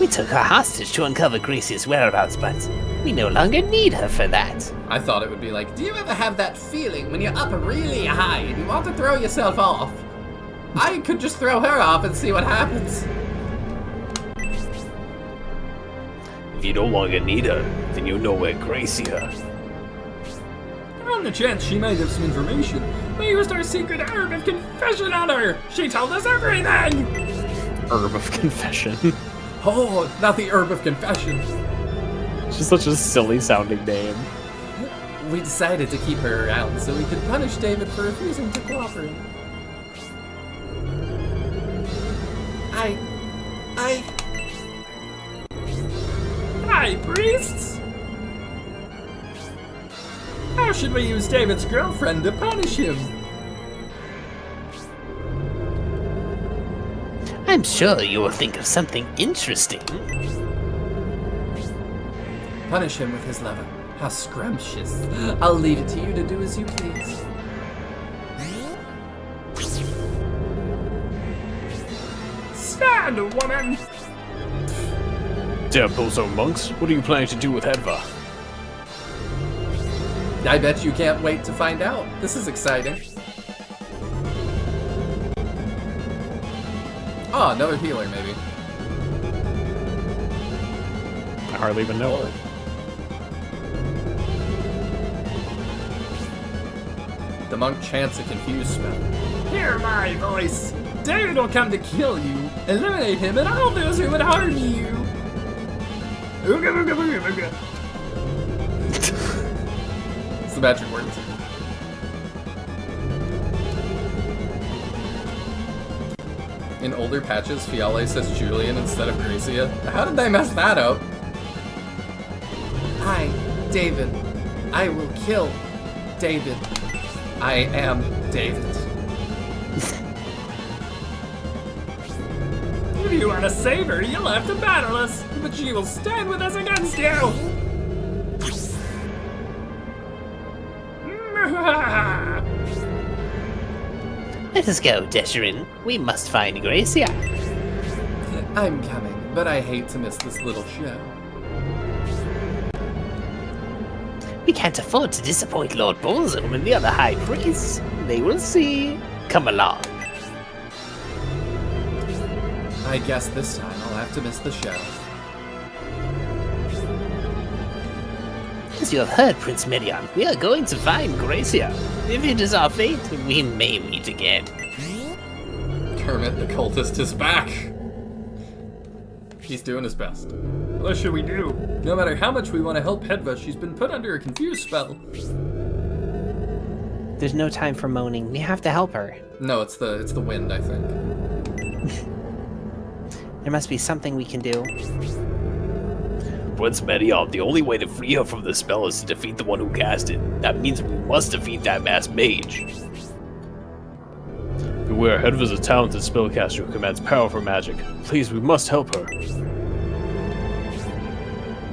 Speaker 5: We took her hostage to uncover Gracie's whereabouts, but we no longer need her for that.
Speaker 6: I thought it would be like, do you ever have that feeling when you're up really high and you want to throw yourself off? I could just throw her off and see what happens.
Speaker 3: If you no longer need her, then you know where Gracie is.
Speaker 7: On the chance she might have some information, we used our secret herb of confession on her. She told us everything.
Speaker 2: Herb of Confession.
Speaker 1: Oh, not the Herb of Confession.
Speaker 2: It's just such a silly sounding name.
Speaker 6: We decided to keep her around so we could punish David for refusing to cooperate.
Speaker 7: High priests? How should we use David's girlfriend to punish him?
Speaker 5: I'm sure you will think of something interesting.
Speaker 6: Punish him with his lover. How scrumptious. I'll leave it to you to do as you please.
Speaker 7: Stand, woman!
Speaker 3: Damn bozo monks, what are you planning to do with Hedva?
Speaker 6: I bet you can't wait to find out. This is exciting. Oh, another healer, maybe.
Speaker 2: I hardly even know her.
Speaker 6: The monk chants a confused spell.
Speaker 7: Hear my voice! David will come to kill you. Eliminate him and all those who would harm you. Ooga booga booga booga.
Speaker 6: It's the magic words. In older patches, Fiale says Julian instead of Gracia. How did they mess that up? I, David, I will kill David. I am David.
Speaker 7: If you want to save her, you'll have to battle us, but she will stand with us against you.
Speaker 5: Let us go, Desherin. We must find Gracia.
Speaker 6: I'm coming, but I hate to miss this little show.
Speaker 5: We can't afford to disappoint Lord Bolzum and the other high priests. They will see. Come along.
Speaker 6: I guess this time I'll have to miss the show.
Speaker 5: As you have heard, Prince Medion, we are going to find Gracia. If it is our fate, we may meet again.
Speaker 6: Kermit the cultist is back! He's doing his best.
Speaker 7: What should we do?
Speaker 1: No matter how much we want to help Hedva, she's been put under a confused spell.
Speaker 4: There's no time for moaning. We have to help her.
Speaker 6: No, it's the wind, I think.
Speaker 4: There must be something we can do.
Speaker 3: Prince Medion, the only way to free her from the spell is to defeat the one who cast it. That means we must defeat that masked mage. Beware, Hedva's a talented spellcaster who commands powerful magic. Please, we must help her.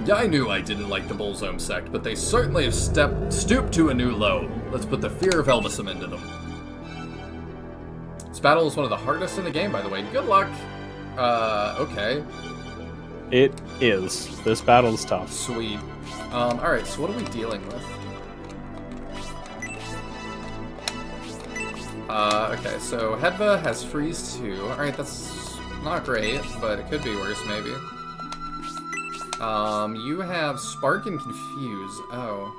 Speaker 1: Yeah, I knew I didn't like the Bolzome sect, but they certainly have stooped to a new low. Let's put the fear of Elbasum into them.
Speaker 6: This battle is one of the hardest in the game, by the way. Good luck. Okay.
Speaker 2: It is. This battle's tough.
Speaker 6: Sweet. Alright, so what are we dealing with? Okay, so Hedva has Freeze 2. Alright, that's not great, but it could be worse, maybe. You have Spark and Confuse. Oh.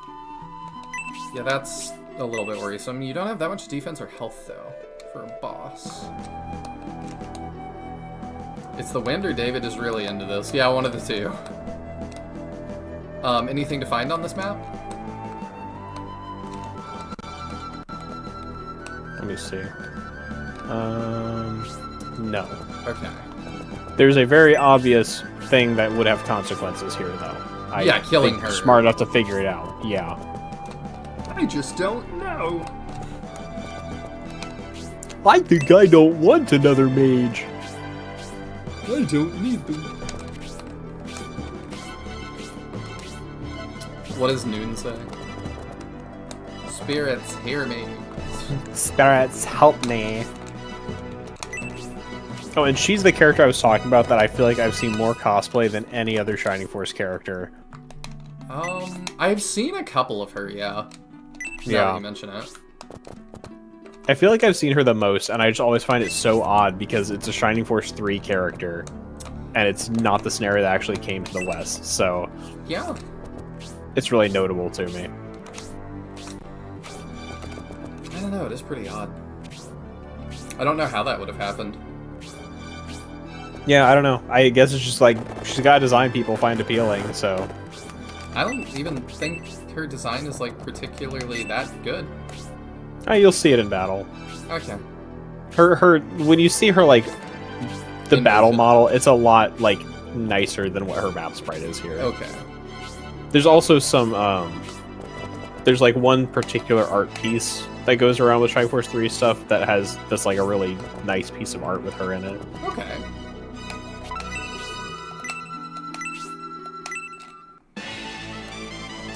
Speaker 6: Yeah, that's a little bit worrisome. You don't have that much defense or health, though, for a boss. It's the wind or David is really into this. Yeah, one of the two. Anything to find on this map?
Speaker 2: Let me see. No.
Speaker 6: Okay.
Speaker 2: There's a very obvious thing that would have consequences here, though.
Speaker 6: Yeah, killing
Speaker 2: think
Speaker 6: her.
Speaker 2: Smart enough to figure it out. Yeah.
Speaker 7: I just don't know.
Speaker 2: I think I don't want another mage.
Speaker 7: I don't need them.
Speaker 6: What does Noon say? Spirits, hear me.
Speaker 2: Spirits, help me. Oh, and she's the character I was talking about that I feel like I've seen more cosplay than any other Shining Force character.
Speaker 6: I've seen a couple of her, yeah. Now
Speaker 2: Yeah.
Speaker 6: that you mention it.
Speaker 2: I feel like I've seen her the most, and I just always find it so odd because it's a Shining Force 3 character, and it's not the scenario that actually came to the West, so
Speaker 6: Yeah.
Speaker 2: it's really notable to me.
Speaker 6: I don't know, it is pretty odd. I don't know how that would have happened.
Speaker 2: Yeah, I don't know. I guess it's just like, she's got to design people find appealing, so...
Speaker 6: I don't even think her design is, like, particularly that good.
Speaker 2: You'll see it in battle.
Speaker 6: Okay.
Speaker 2: Her when you see her, like, the
Speaker 6: In
Speaker 2: battle
Speaker 6: motion.
Speaker 2: model, it's a lot, like, nicer than what her map sprite is here.
Speaker 6: Okay.
Speaker 2: There's also some, there's, like, one particular art piece that goes around with Shining Force 3 stuff that has this, like, a really nice piece of art with her in it.
Speaker 6: Okay.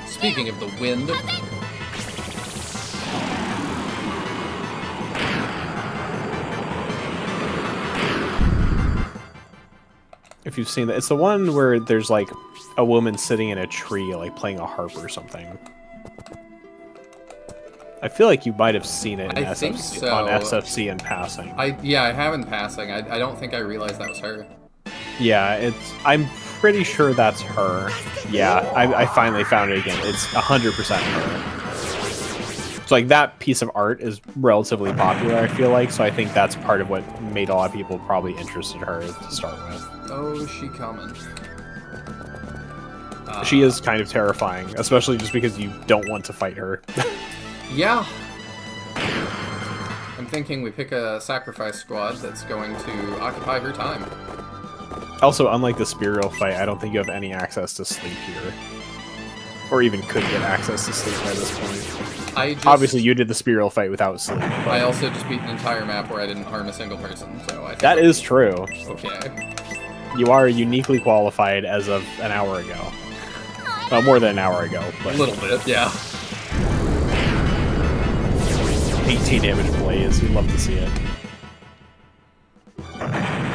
Speaker 6: Speaking of the wind,
Speaker 2: If you've seen that, it's the one where there's, like, a woman sitting in a tree, like, playing a harp or something. I feel like you might have seen it in
Speaker 6: I think
Speaker 2: SFC,
Speaker 6: so.
Speaker 2: on SFC in passing.
Speaker 6: I have in passing. I don't think I realized that was her.
Speaker 2: Yeah, I'm pretty sure that's her. Yeah, I finally found it again. It's 100% her. So, like, that piece of art is relatively popular, I feel like, so I think that's part of what made a lot of people probably interested in her to start with.
Speaker 6: Oh, she coming.
Speaker 2: She is kind of terrifying, especially just because you don't want to fight her.
Speaker 6: Yeah. I'm thinking we pick a sacrifice squad that's going to occupy her time.
Speaker 2: Also, unlike the Spirial fight, I don't think you have any access to sleep here. Or even could get access to sleep by this point. Obviously, you did the Spirial fight without sleep. But
Speaker 6: I also just beat an entire map where I didn't harm a single person, so I think
Speaker 2: that is true.
Speaker 6: okay.
Speaker 2: You are uniquely qualified as of an hour ago. Well, more than an hour ago,
Speaker 6: A
Speaker 2: but
Speaker 6: little bit, yeah.
Speaker 2: 18 damage blaze. You'd love to see it.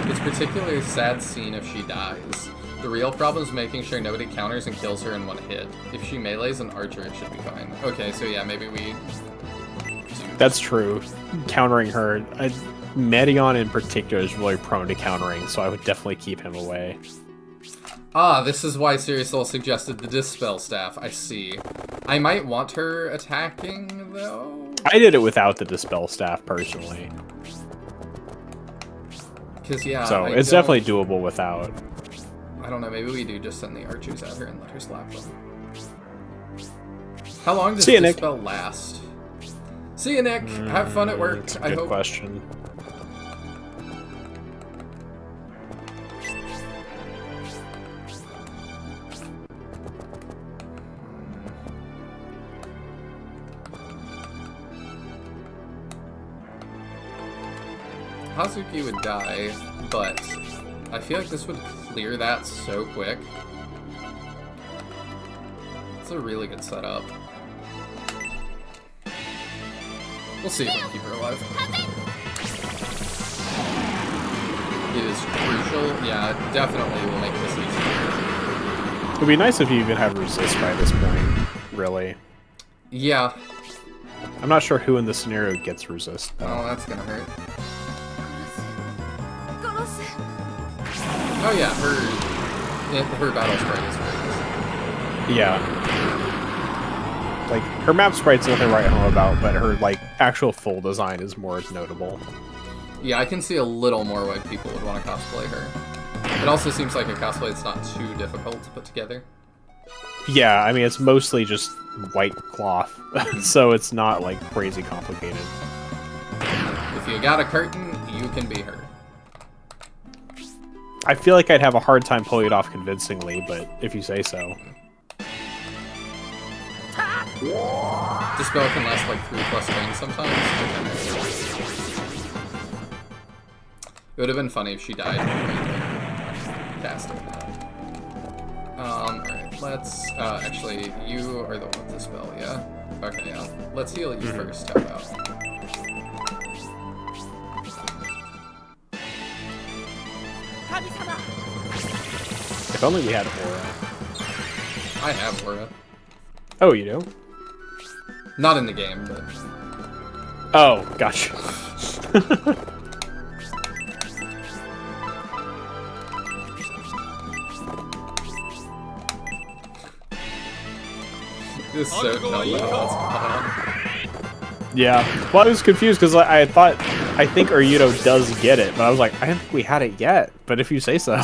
Speaker 6: It's particularly a sad scene if she dies. The real problem is making sure nobody counters and kills her in one hit. If she melees an archer, it should be fine. Okay, so yeah, maybe we...
Speaker 2: That's true. Countering her, Medion in particular is really prone to countering, so I would definitely keep him away.
Speaker 6: Ah, this is why Serious Soul suggested the Dispel Staff, I see. I might want her attacking, though?
Speaker 2: I did it without the Dispel Staff, personally.
Speaker 6: Because, yeah,
Speaker 2: So,
Speaker 6: I
Speaker 2: it's
Speaker 6: don't-
Speaker 2: definitely doable without.
Speaker 6: I don't know, maybe we do just send the archers at her and let her slap them. How long does
Speaker 2: See ya, Nick.
Speaker 6: Dispel last? See you, Nick! Have fun at work,
Speaker 2: That's a
Speaker 6: I
Speaker 2: good
Speaker 6: hope.
Speaker 2: question.
Speaker 6: Hazuki would die, but I feel like this would clear that so quick. It's a really good setup. We'll see if we can keep her alive. It is crucial. Yeah, it definitely will make this easier.
Speaker 2: It'd be nice if you even had resist by this point, really.
Speaker 6: Yeah.
Speaker 2: I'm not sure who in the scenario gets resist, though.
Speaker 6: Oh, that's gonna hurt. Oh yeah, her battle sprite is great.
Speaker 2: Yeah. Like, her map sprite's nothing to write home about, but her, like, actual full design is more notable.
Speaker 6: Yeah, I can see a little more why people would want to cosplay her. It also seems like a cosplay that's not too difficult to put together.
Speaker 2: Yeah, I mean, it's mostly just white cloth, so it's not, like, crazy complicated.
Speaker 6: If you got a curtain, you can be her.
Speaker 2: I feel like I'd have a hard time pulling it off convincingly, but if you say so.
Speaker 6: Dispel can last like 3+ turns sometimes. It would have been funny if she died cast it. Alright, let's actually you are the one with Dispel, yeah?
Speaker 1: Okay, yeah. Let's heal you first. How about?
Speaker 2: If only we had Aura.
Speaker 1: I have Aura.
Speaker 2: Oh, you do?
Speaker 1: Not in the game, but
Speaker 2: Oh, gotcha.
Speaker 1: this is so dumb.
Speaker 2: Yeah. Well, I was confused because I think Uryudo does get it, but I was like, I didn't think we had it yet. But if you say so.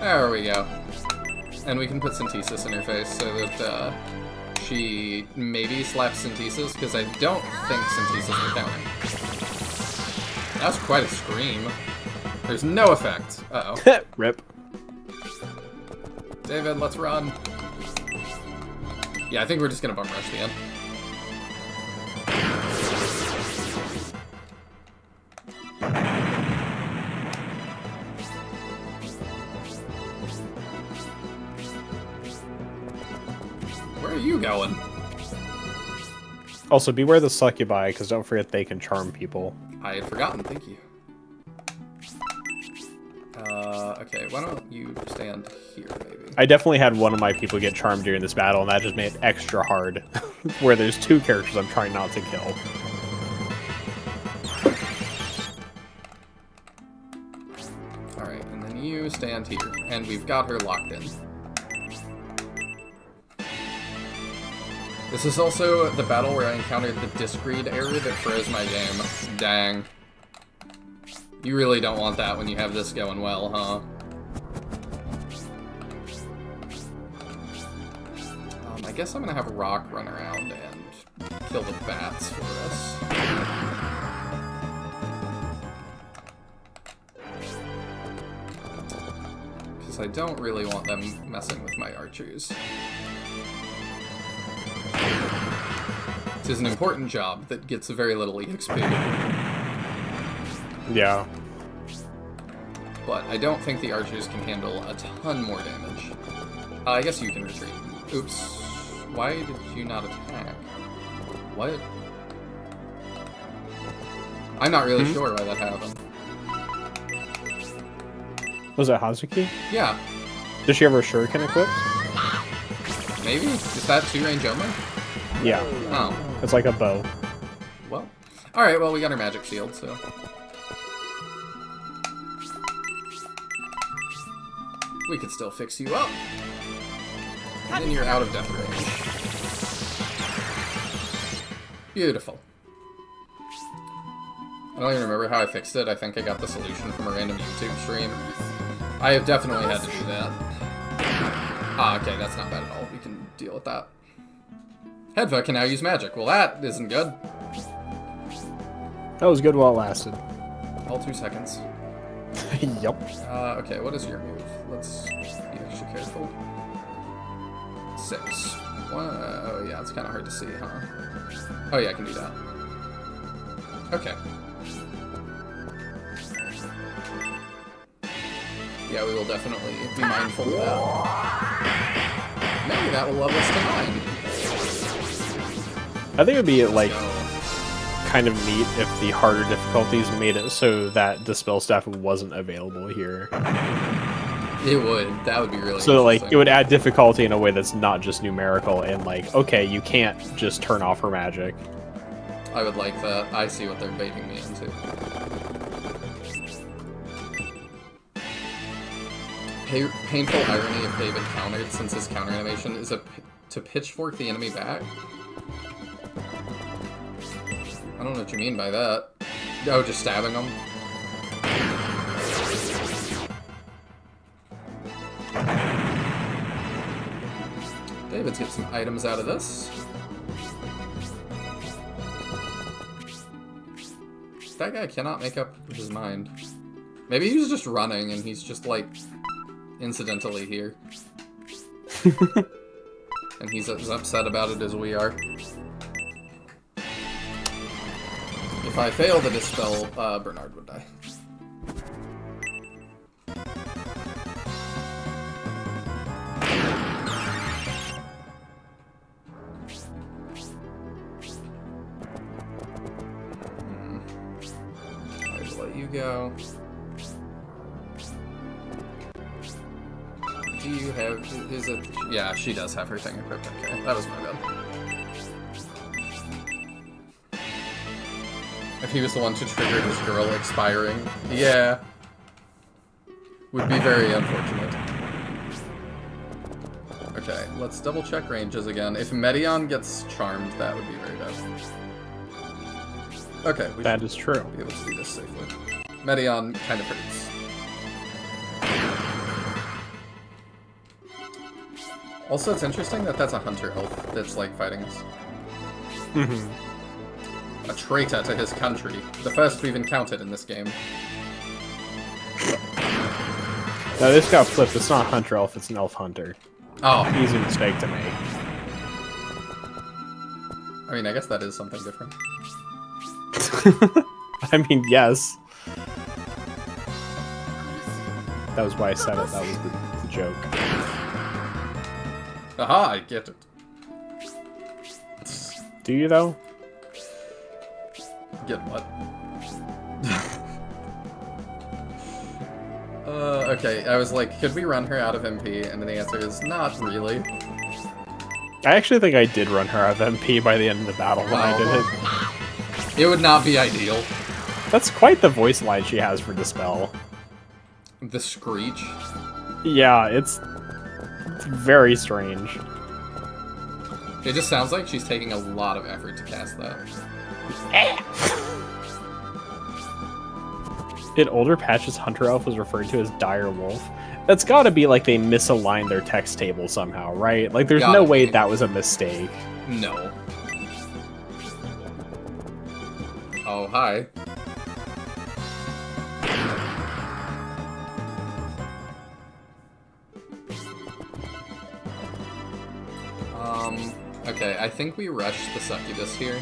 Speaker 1: There we go. And we can put Synthesis in her face so that she maybe slaps Synthesis, because I don't think Synthesis will counter. That was quite a scream. There's no effect. Uh-oh.
Speaker 2: Rip.
Speaker 1: David, let's run. Yeah, I think we're just gonna bum rush the end. Where are you going?
Speaker 2: Also, beware the succubi, because don't forget they can charm people.
Speaker 1: I had forgotten, thank you. Okay, why don't you stand here, maybe?
Speaker 2: I definitely had one of my people get charmed during this battle, and that just made it extra hard. Where there's two characters I'm trying not to kill.
Speaker 1: Alright, and then you stand here, and we've got her locked in. This is also the battle where I encountered the Discreed error that froze my game. Dang. You really don't want that when you have this going well, huh? I guess I'm gonna have Rock run around and kill the bats for us. Because I don't really want them messing with my archers. It is an important job that gets very little EXP.
Speaker 2: Yeah.
Speaker 1: But I don't think the archers can handle a ton more damage. I guess you can retreat. Oops. Why did you not attack? What? I'm not really sure why that happened.
Speaker 2: Was it Hazuki?
Speaker 1: Yeah,
Speaker 2: Does she have her shuriken equipped?
Speaker 1: maybe? Is that 2-range only?
Speaker 2: Yeah.
Speaker 1: Oh,
Speaker 2: It's like a bow.
Speaker 1: well. Alright, well, we got our magic shield, so. We could still fix you up. And then you're out of death range. Beautiful. I don't even remember how I fixed it. I think I got the solution from a random YouTube stream. I have definitely had to do that. Ah, okay, that's not bad at all. We can deal with that. Hedva can now use magic. Well, that isn't good.
Speaker 2: That was good while it lasted.
Speaker 1: All 2 seconds.
Speaker 2: Yup.
Speaker 1: Okay, what is your move? Let's be extra careful. 6. Oh, yeah, it's kind of hard to see, huh? Oh, yeah, I can do that. Okay. Yeah, we will definitely be mindful of that. Maybe that will level us to 9.
Speaker 2: I think it would be, like,
Speaker 1: So,
Speaker 2: kind of neat if the harder difficulties made it so that Dispel Staff wasn't available here.
Speaker 1: it would. That would be really
Speaker 2: So, like,
Speaker 1: interesting.
Speaker 2: it would add difficulty in a way that's not just numerical, and, like, okay, you can't just turn off her magic.
Speaker 1: I would like that. I see what they're baiting me into. Painful irony if David countered, since his counter animation is to pitchfork the enemy back. I don't know what you mean by that. Oh, just stabbing them? David's get some items out of this. That guy cannot make up his mind. Maybe he's just running and he's just like incidentally here. And he's as upset about it as we are. If I fail the dispel, Bernard would die. let you go. Do you have... Is it... Yeah, she does have her thing equipped. Okay, that was my bad. If he was the one to trigger his girl expiring. Yeah. Would be very unfortunate. Okay, let's double check ranges again. If Medion gets charmed, that would be very bad. Okay, we
Speaker 2: That is true.
Speaker 1: be able to do this safely. Medion kind of hurts. Also, it's interesting that that's a hunter elf that's like fighting us. A traitor to his country. The first we've encountered in this game.
Speaker 2: No, this got flipped. It's not hunter elf, it's an elf hunter.
Speaker 1: Oh,
Speaker 2: Easy mistake to make.
Speaker 1: I mean, I guess that is something different.
Speaker 2: I mean, yes. That was why I said it. That was the joke.
Speaker 1: Aha, I get it.
Speaker 2: Do you, though?
Speaker 1: Get what? Okay, I was like, could we run her out of MP? And the answer is not really.
Speaker 2: I actually think I did run her out of MP by the end of the battle when I did it.
Speaker 1: It would not be ideal.
Speaker 2: That's quite the voice line she has for Dispel.
Speaker 1: The screech.
Speaker 2: Yeah, it's very strange.
Speaker 1: It just sounds like she's taking a lot of effort to cast that.
Speaker 2: In older patches, Hunter Elf was referred to as Dire Wolf. That's gotta be like they misaligned their text table somehow, right? Like there's
Speaker 1: Gotta
Speaker 2: no way
Speaker 1: be.
Speaker 2: that was a mistake.
Speaker 1: No. Oh, hi. Okay, I think we rushed the succubus here.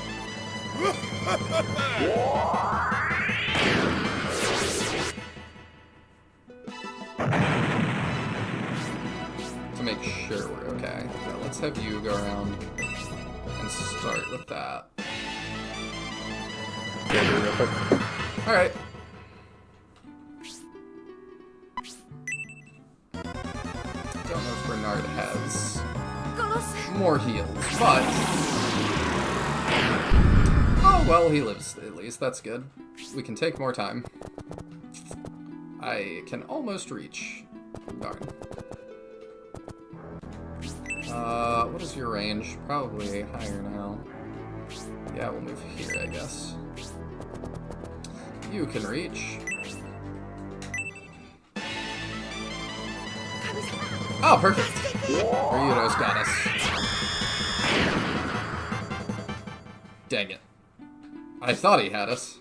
Speaker 1: To make sure we're okay. Yeah, let's have you go around and start with that. Alright. Don't know if Bernard has more heals, but... Oh, well, he lives, at least. That's good. We can take more time. I can almost reach. Darn. What is your range? Probably higher now. Yeah, we'll move here, I guess. You can reach. Oh, perfect. Ryudo's got us. Dang it. I thought he had us.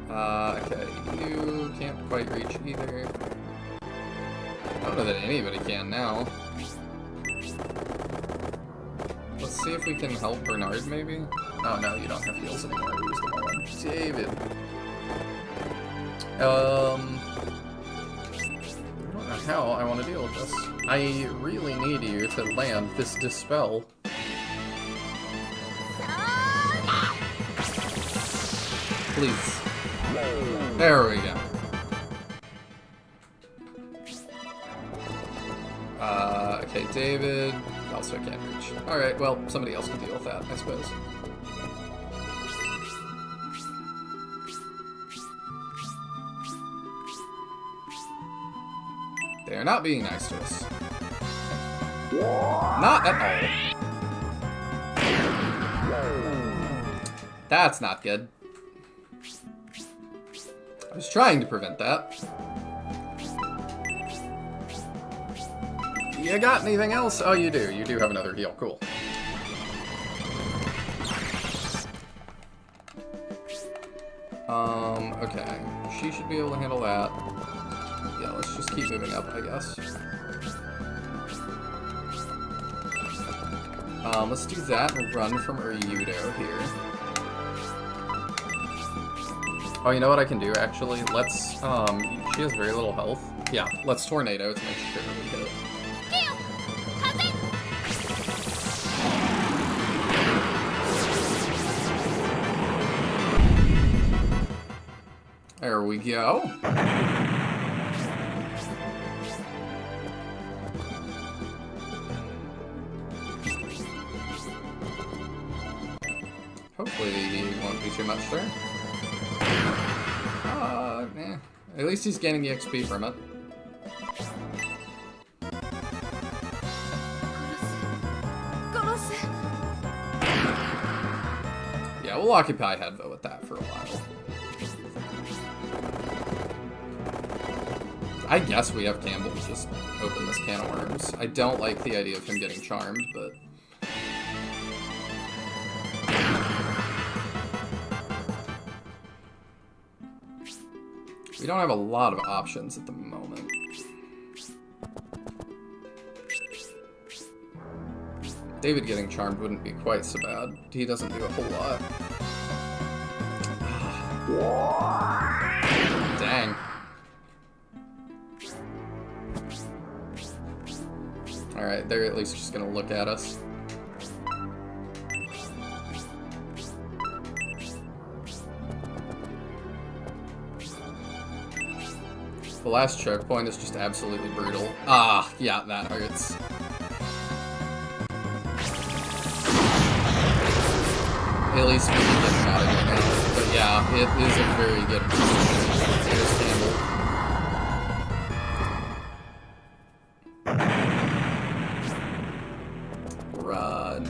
Speaker 1: Okay, you can't quite reach either. I don't know that anybody can now. Let's see if we can help Bernard, maybe? Oh, no, you don't have heals anymore. We used them all on David. I don't know how I want to deal with this. I really need you to land this Dispel. Please. There we go. Okay, David also can't reach. Alright, well, somebody else can deal with that, I suppose. They are not being nice to us. Not at all. That's not good. I was trying to prevent that. You got anything else? Oh, you do. You do have another heal. Cool. Okay. She should be able to handle that. Yeah, let's just keep moving up, I guess. Let's do that and run from Ryudo here. Oh, you know what I can do, actually? Let's, she has very little health. Yeah, let's Tornado to make sure we hit it. There we go. Hopefully he won't do too much there. At least he's gaining the XP from it. Yeah, we'll occupy Hedva with that for a while. I guess we have Campbell just open this can of worms. I don't like the idea of him getting charmed, but... we don't have a lot of options at the moment. David getting charmed wouldn't be quite so bad. He doesn't do a whole lot. Dang. Alright, they're at least just gonna look at us. The last choke point is just absolutely brutal. Ah, yeah, that hurts. At least we can get him out of here now. But yeah, it is a very good position. Here's Campbell. Run.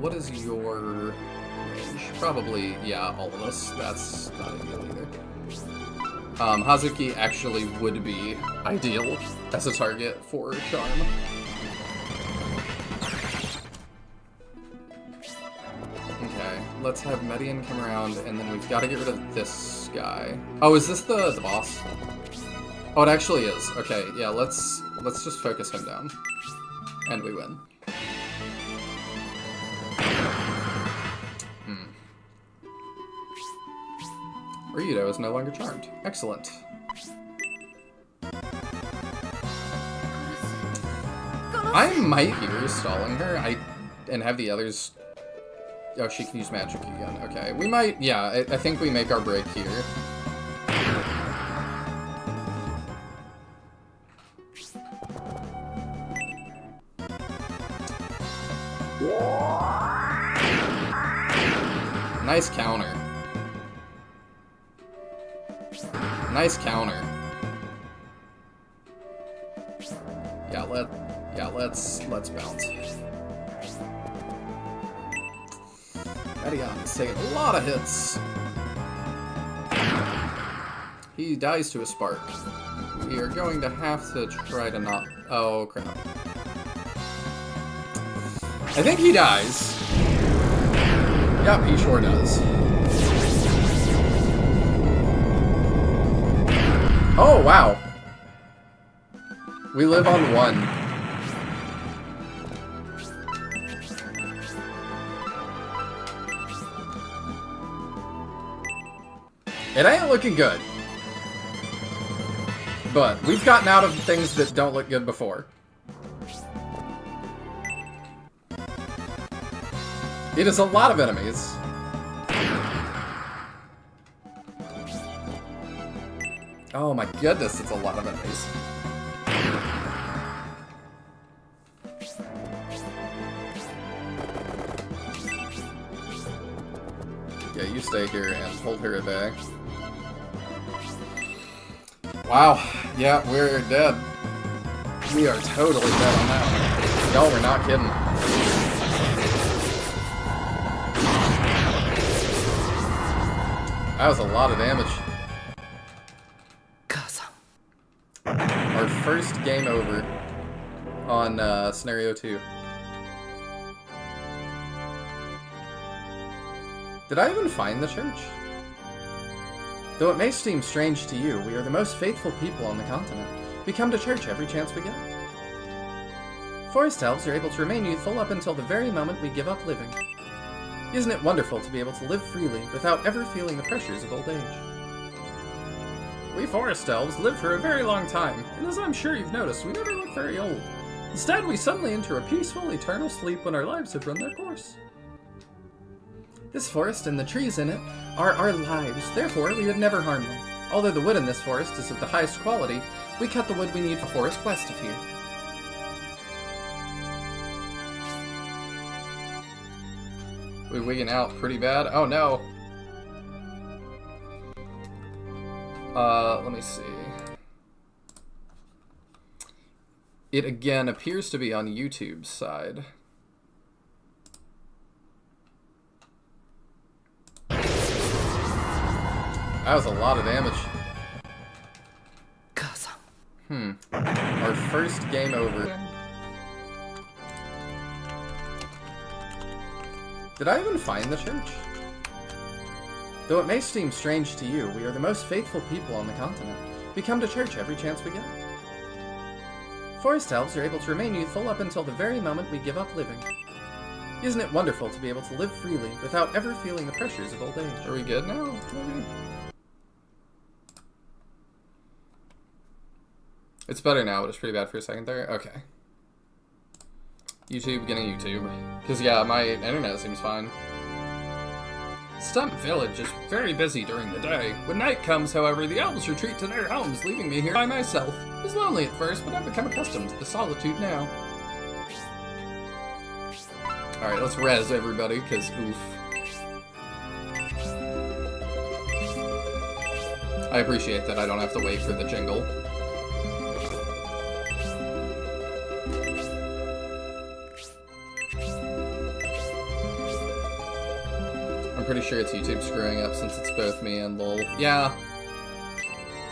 Speaker 1: What is your range? Probably, yeah, all of us. That's not ideal either. Hazuki actually would be ideal as a target for Charm. Okay, let's have Median come around, and then we've got to get rid of this guy. Oh, is this the boss? Oh, it actually is. Okay, yeah, let's just focus him down. And we win. Ryudo is no longer charmed. Excellent. I might be stalling her. And have the others... oh, she can use magic again. Okay, we might... yeah, I think we make our break here. Nice counter. Nice counter. Yeah, let's bounce. Medion is taking a lot of hits. He dies to a spark. We are going to have to try to not... oh, crap. I think he dies. Yep, he sure does. Oh, wow. We live on 1. It ain't looking good. But we've gotten out of things that don't look good before. It is a lot of enemies. Oh my goodness, it's a lot of enemies. Yeah, you stay here and hold her at bay. Wow, yeah, we're dead. We are totally dead on that one. Y'all, we're not kidding. That was a lot of damage. Our first game over on Scenario 2. Did I even find the church? Though it may seem strange to you, we are the most faithful people on the continent. We come to church every chance we get. Forest elves are able to remain youthful up until the very moment we give up living. Isn't it wonderful to be able to live freely without ever feeling the pressures of old age? We forest elves live for a very long time, and as I'm sure you've noticed, we never look very old. Instead, we suddenly enter a peaceful, eternal sleep when our lives have run their course. This forest and the trees in it are our lives, therefore we would never harm them. Although the wood in this forest is of the highest quality, we cut the wood we need for forest west of here. We're wigging out pretty bad. Oh no! Let me see. It again appears to be on YouTube's side. That was a lot of damage. Our first game over. Did I even find the church? Though it may seem strange to you, we are the most faithful people on the continent. We come to church every chance we get. Forest elves are able to remain youthful up until the very moment we give up living. Isn't it wonderful to be able to live freely without ever feeling the pressures of old age? Are we good now? Maybe. It's better now, but it's pretty bad for a second there. Okay. YouTube, getting YouTube. Because, yeah, my internet seems fine. Stump Village is very busy during the day. When night comes, however, the elves retreat to their homes, leaving me here by myself. It was lonely at first, but I've become accustomed to the solitude now. Alright, let's res everybody, because oof. I appreciate that I don't have to wait for the jingle. I'm pretty sure it's YouTube screwing up since it's both me and lol. Yeah.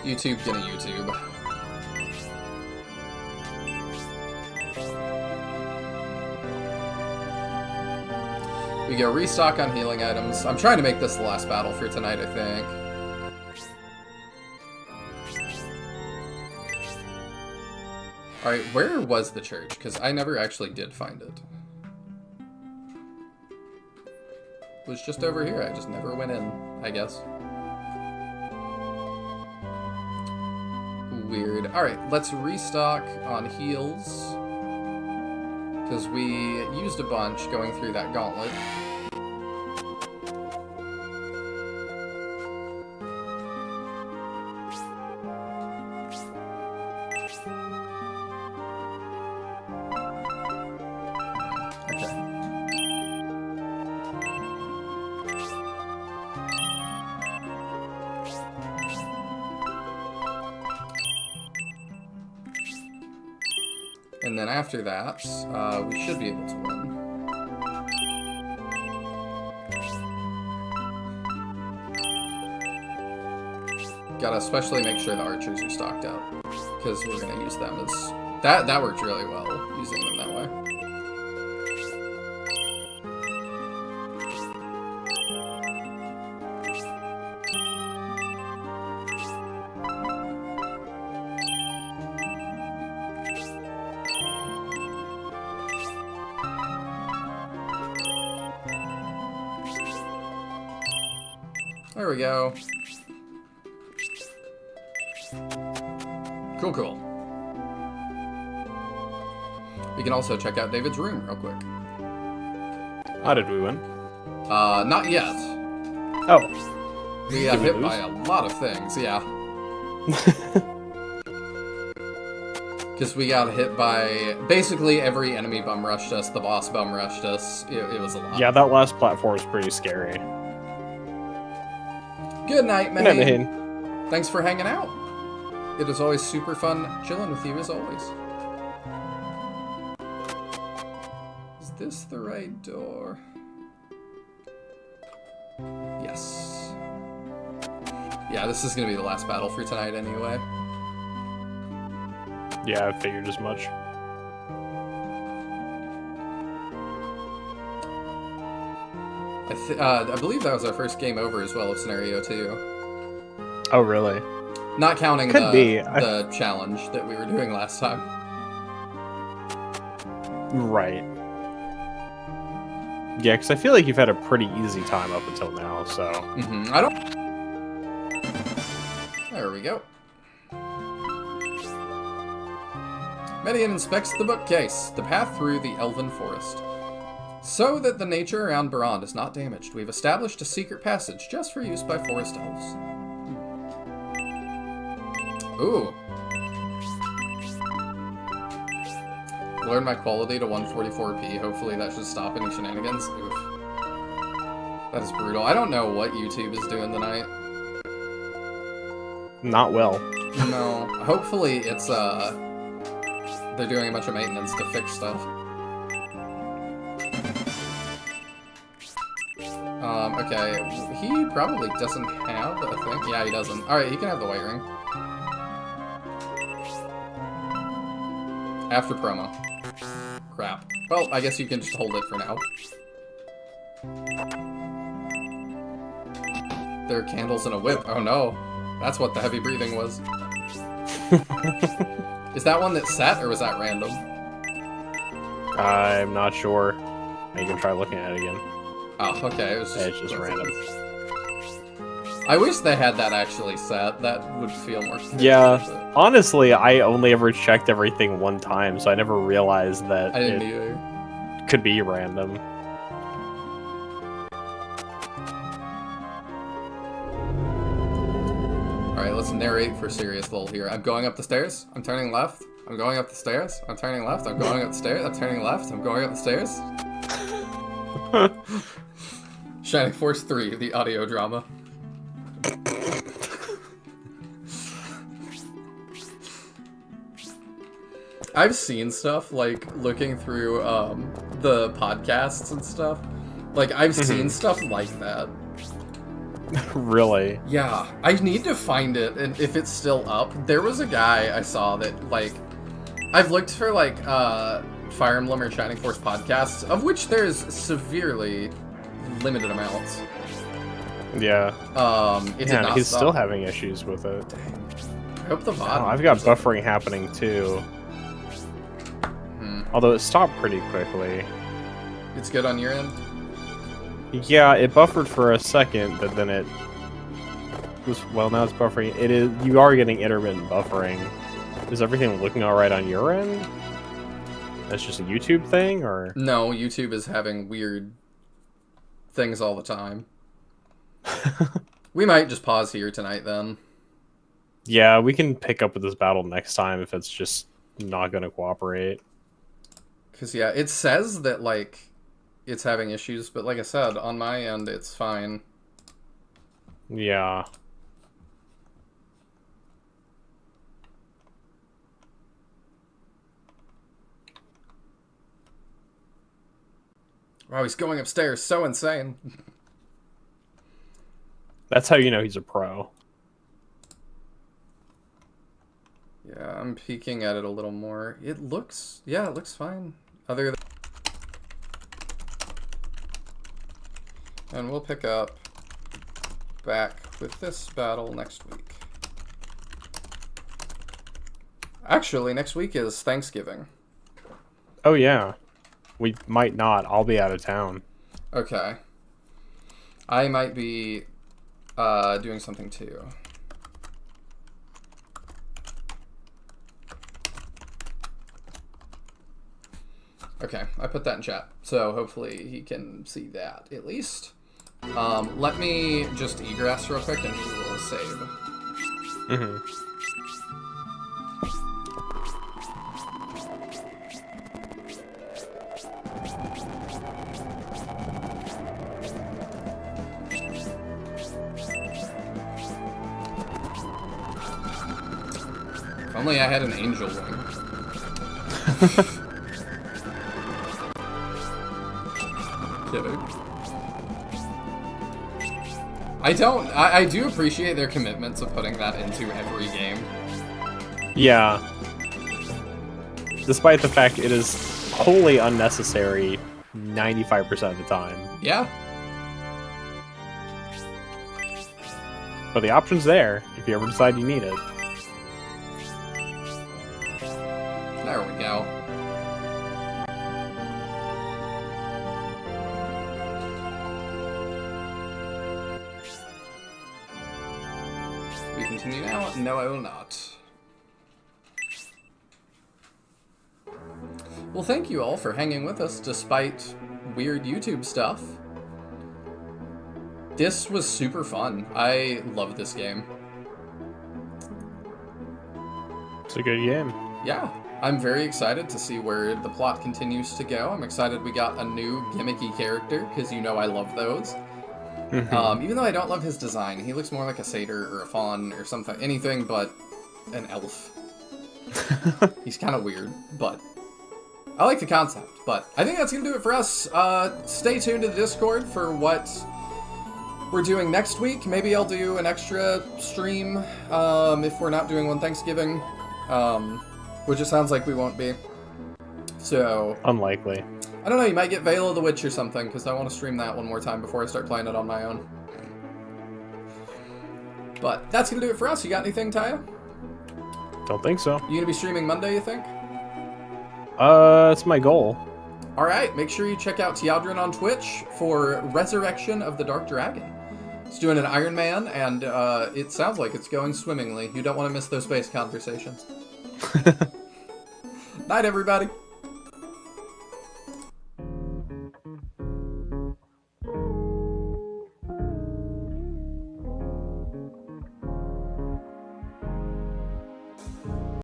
Speaker 1: YouTube getting YouTube. We go restock on healing items. I'm trying to make this the last battle for tonight, I think. Alright, where was the church? Because I never actually did find it. It was just over here. I just never went in, I guess. Weird. Alright, let's restock on heals. Because we used a bunch going through that gauntlet. And then after that, we should be able to win. Gotta especially make sure the archers are stocked out, because we're gonna use them as... That worked really well, using them that way. There we go. Cool, cool. We can also check out David's room real quick.
Speaker 2: How did we win?
Speaker 1: Not yet.
Speaker 2: Oh.
Speaker 1: We got hit by a lot of things, yeah. Because we got hit by... Basically, every enemy bum rushed us, the boss bum rushed us. It was a lot.
Speaker 2: Yeah, that last platform was pretty scary.
Speaker 1: Good night,
Speaker 2: Good night,
Speaker 1: Mahane.
Speaker 2: Mahane.
Speaker 1: Thanks for hanging out. It is always super fun chilling with you, as always. Is this the right door? Yes. Yeah, this is going to be the last battle for tonight anyway.
Speaker 2: Yeah, I figured as much.
Speaker 1: I believe that was our first game over as well of Scenario 2.
Speaker 2: Oh, really?
Speaker 1: Not counting
Speaker 2: Could be.
Speaker 1: the challenge that we were doing last time.
Speaker 2: Right. Yeah, because I feel like you've had a pretty easy time up until now, so...
Speaker 1: I don't... There we go. Median inspects the bookcase. The path through the Elven Forest. So that the nature around Baron is not damaged, we've established a secret passage just for use by forest elves. Ooh. Lowered my quality to 144p. Hopefully that should stop any shenanigans. Oof. That is brutal. I don't know what YouTube is doing tonight.
Speaker 2: Not well.
Speaker 1: No. Hopefully it's, they're doing a bunch of maintenance to fix stuff. Okay. He probably doesn't have a thing. Yeah, he doesn't. Alright, he can have the white ring. After promo. Crap. Well, I guess you can just hold it for now. There are candles and a whip. Oh no. That's what the heavy breathing was. Is that one that's set, or was that random?
Speaker 2: I'm not sure. You can try looking at it again.
Speaker 1: Oh, okay. It was just,
Speaker 2: It's just random.
Speaker 1: I wish they had that actually set. That would feel more serious,
Speaker 2: Yeah.
Speaker 1: but
Speaker 2: Honestly, I only ever checked everything one time, so I never realized that
Speaker 1: I didn't
Speaker 2: it
Speaker 1: either.
Speaker 2: could be random.
Speaker 1: Alright, let's narrate for serious lull here. I'm going up the stairs. I'm turning left. I'm going up the stairs. I'm turning left. I'm going up the stairs. I'm turning left. I'm going up the stairs. Shining Force 3, the audio drama. I've seen stuff, like, looking through, the podcasts and stuff. Like, I've seen stuff like that.
Speaker 2: Really?
Speaker 1: Yeah, I need to find it, and if it's still up. There was a guy I saw that, like, I've looked for, like, Fire Emblem or Shining Force podcasts, of which there's severely limited amounts.
Speaker 2: Yeah.
Speaker 1: It did
Speaker 2: Yeah,
Speaker 1: not
Speaker 2: he's
Speaker 1: stop.
Speaker 2: still having issues with it.
Speaker 1: I hope the
Speaker 2: Oh,
Speaker 1: VOD.
Speaker 2: I've got buffering happening too. Although it stopped pretty quickly.
Speaker 1: It's good on your end?
Speaker 2: Yeah, it buffered for a second, but then it was, well, now it's buffering. It is, you are getting intermittent buffering. Is everything looking alright on your end? That's just a YouTube thing, or?
Speaker 1: No, YouTube is having weird things all the time. We might just pause here tonight then.
Speaker 2: Yeah, we can pick up with this battle next time if it's just not gonna cooperate.
Speaker 1: Because, yeah, it says that, like, it's having issues, but like I said, on my end, it's fine.
Speaker 2: Yeah.
Speaker 1: Wow, he's going upstairs. So insane.
Speaker 2: That's how you know he's a pro.
Speaker 1: Yeah, I'm peeking at it a little more. It looks... Yeah, it looks fine. Other than... And we'll pick up back with this battle next week. Actually, next week is Thanksgiving.
Speaker 2: Oh yeah. We might not. I'll be out of town.
Speaker 1: Okay. I might be doing something too. Okay, I put that in chat, so hopefully he can see that at least. Let me just egress real quick and he will save.
Speaker 2: Mm-hmm.
Speaker 1: If only I had an angel wing. Kidding. I do appreciate their commitment to putting that into every game.
Speaker 2: Yeah. Despite the fact it is wholly unnecessary 95% of the time.
Speaker 1: Yeah.
Speaker 2: But the option's there if you ever decide you need it.
Speaker 1: There we go. We continue now? No, I will not. Well, thank you all for hanging with us despite weird YouTube stuff. This was super fun. I love this game.
Speaker 2: It's a good game.
Speaker 1: Yeah, I'm very excited to see where the plot continues to go. I'm excited we got a new gimmicky character, because you know I love those. Even though I don't love his design, he looks more like a satyr or a faun or something, anything but an elf. He's kind of weird, but I like the concept. But I think that's going to do it for us. Stay tuned to the Discord for what we're doing next week. Maybe I'll do an extra stream if we're not doing one Thanksgiving, which it sounds like we won't be. So
Speaker 2: Unlikely.
Speaker 1: I don't know, you might get Veil of the Witch or something, because I want to stream that one more time before I start playing it on my own. But that's going to do it for us. You got anything, Taya?
Speaker 2: Don't think so.
Speaker 1: You going to be streaming Monday, you think?
Speaker 2: It's my goal.
Speaker 1: Alright, make sure you check out Teodrin on Twitch for Resurrection of the Dark Dragon. It's doing an Iron Man, and it sounds like it's going swimmingly. You don't want to miss those space conversations. Night, everybody.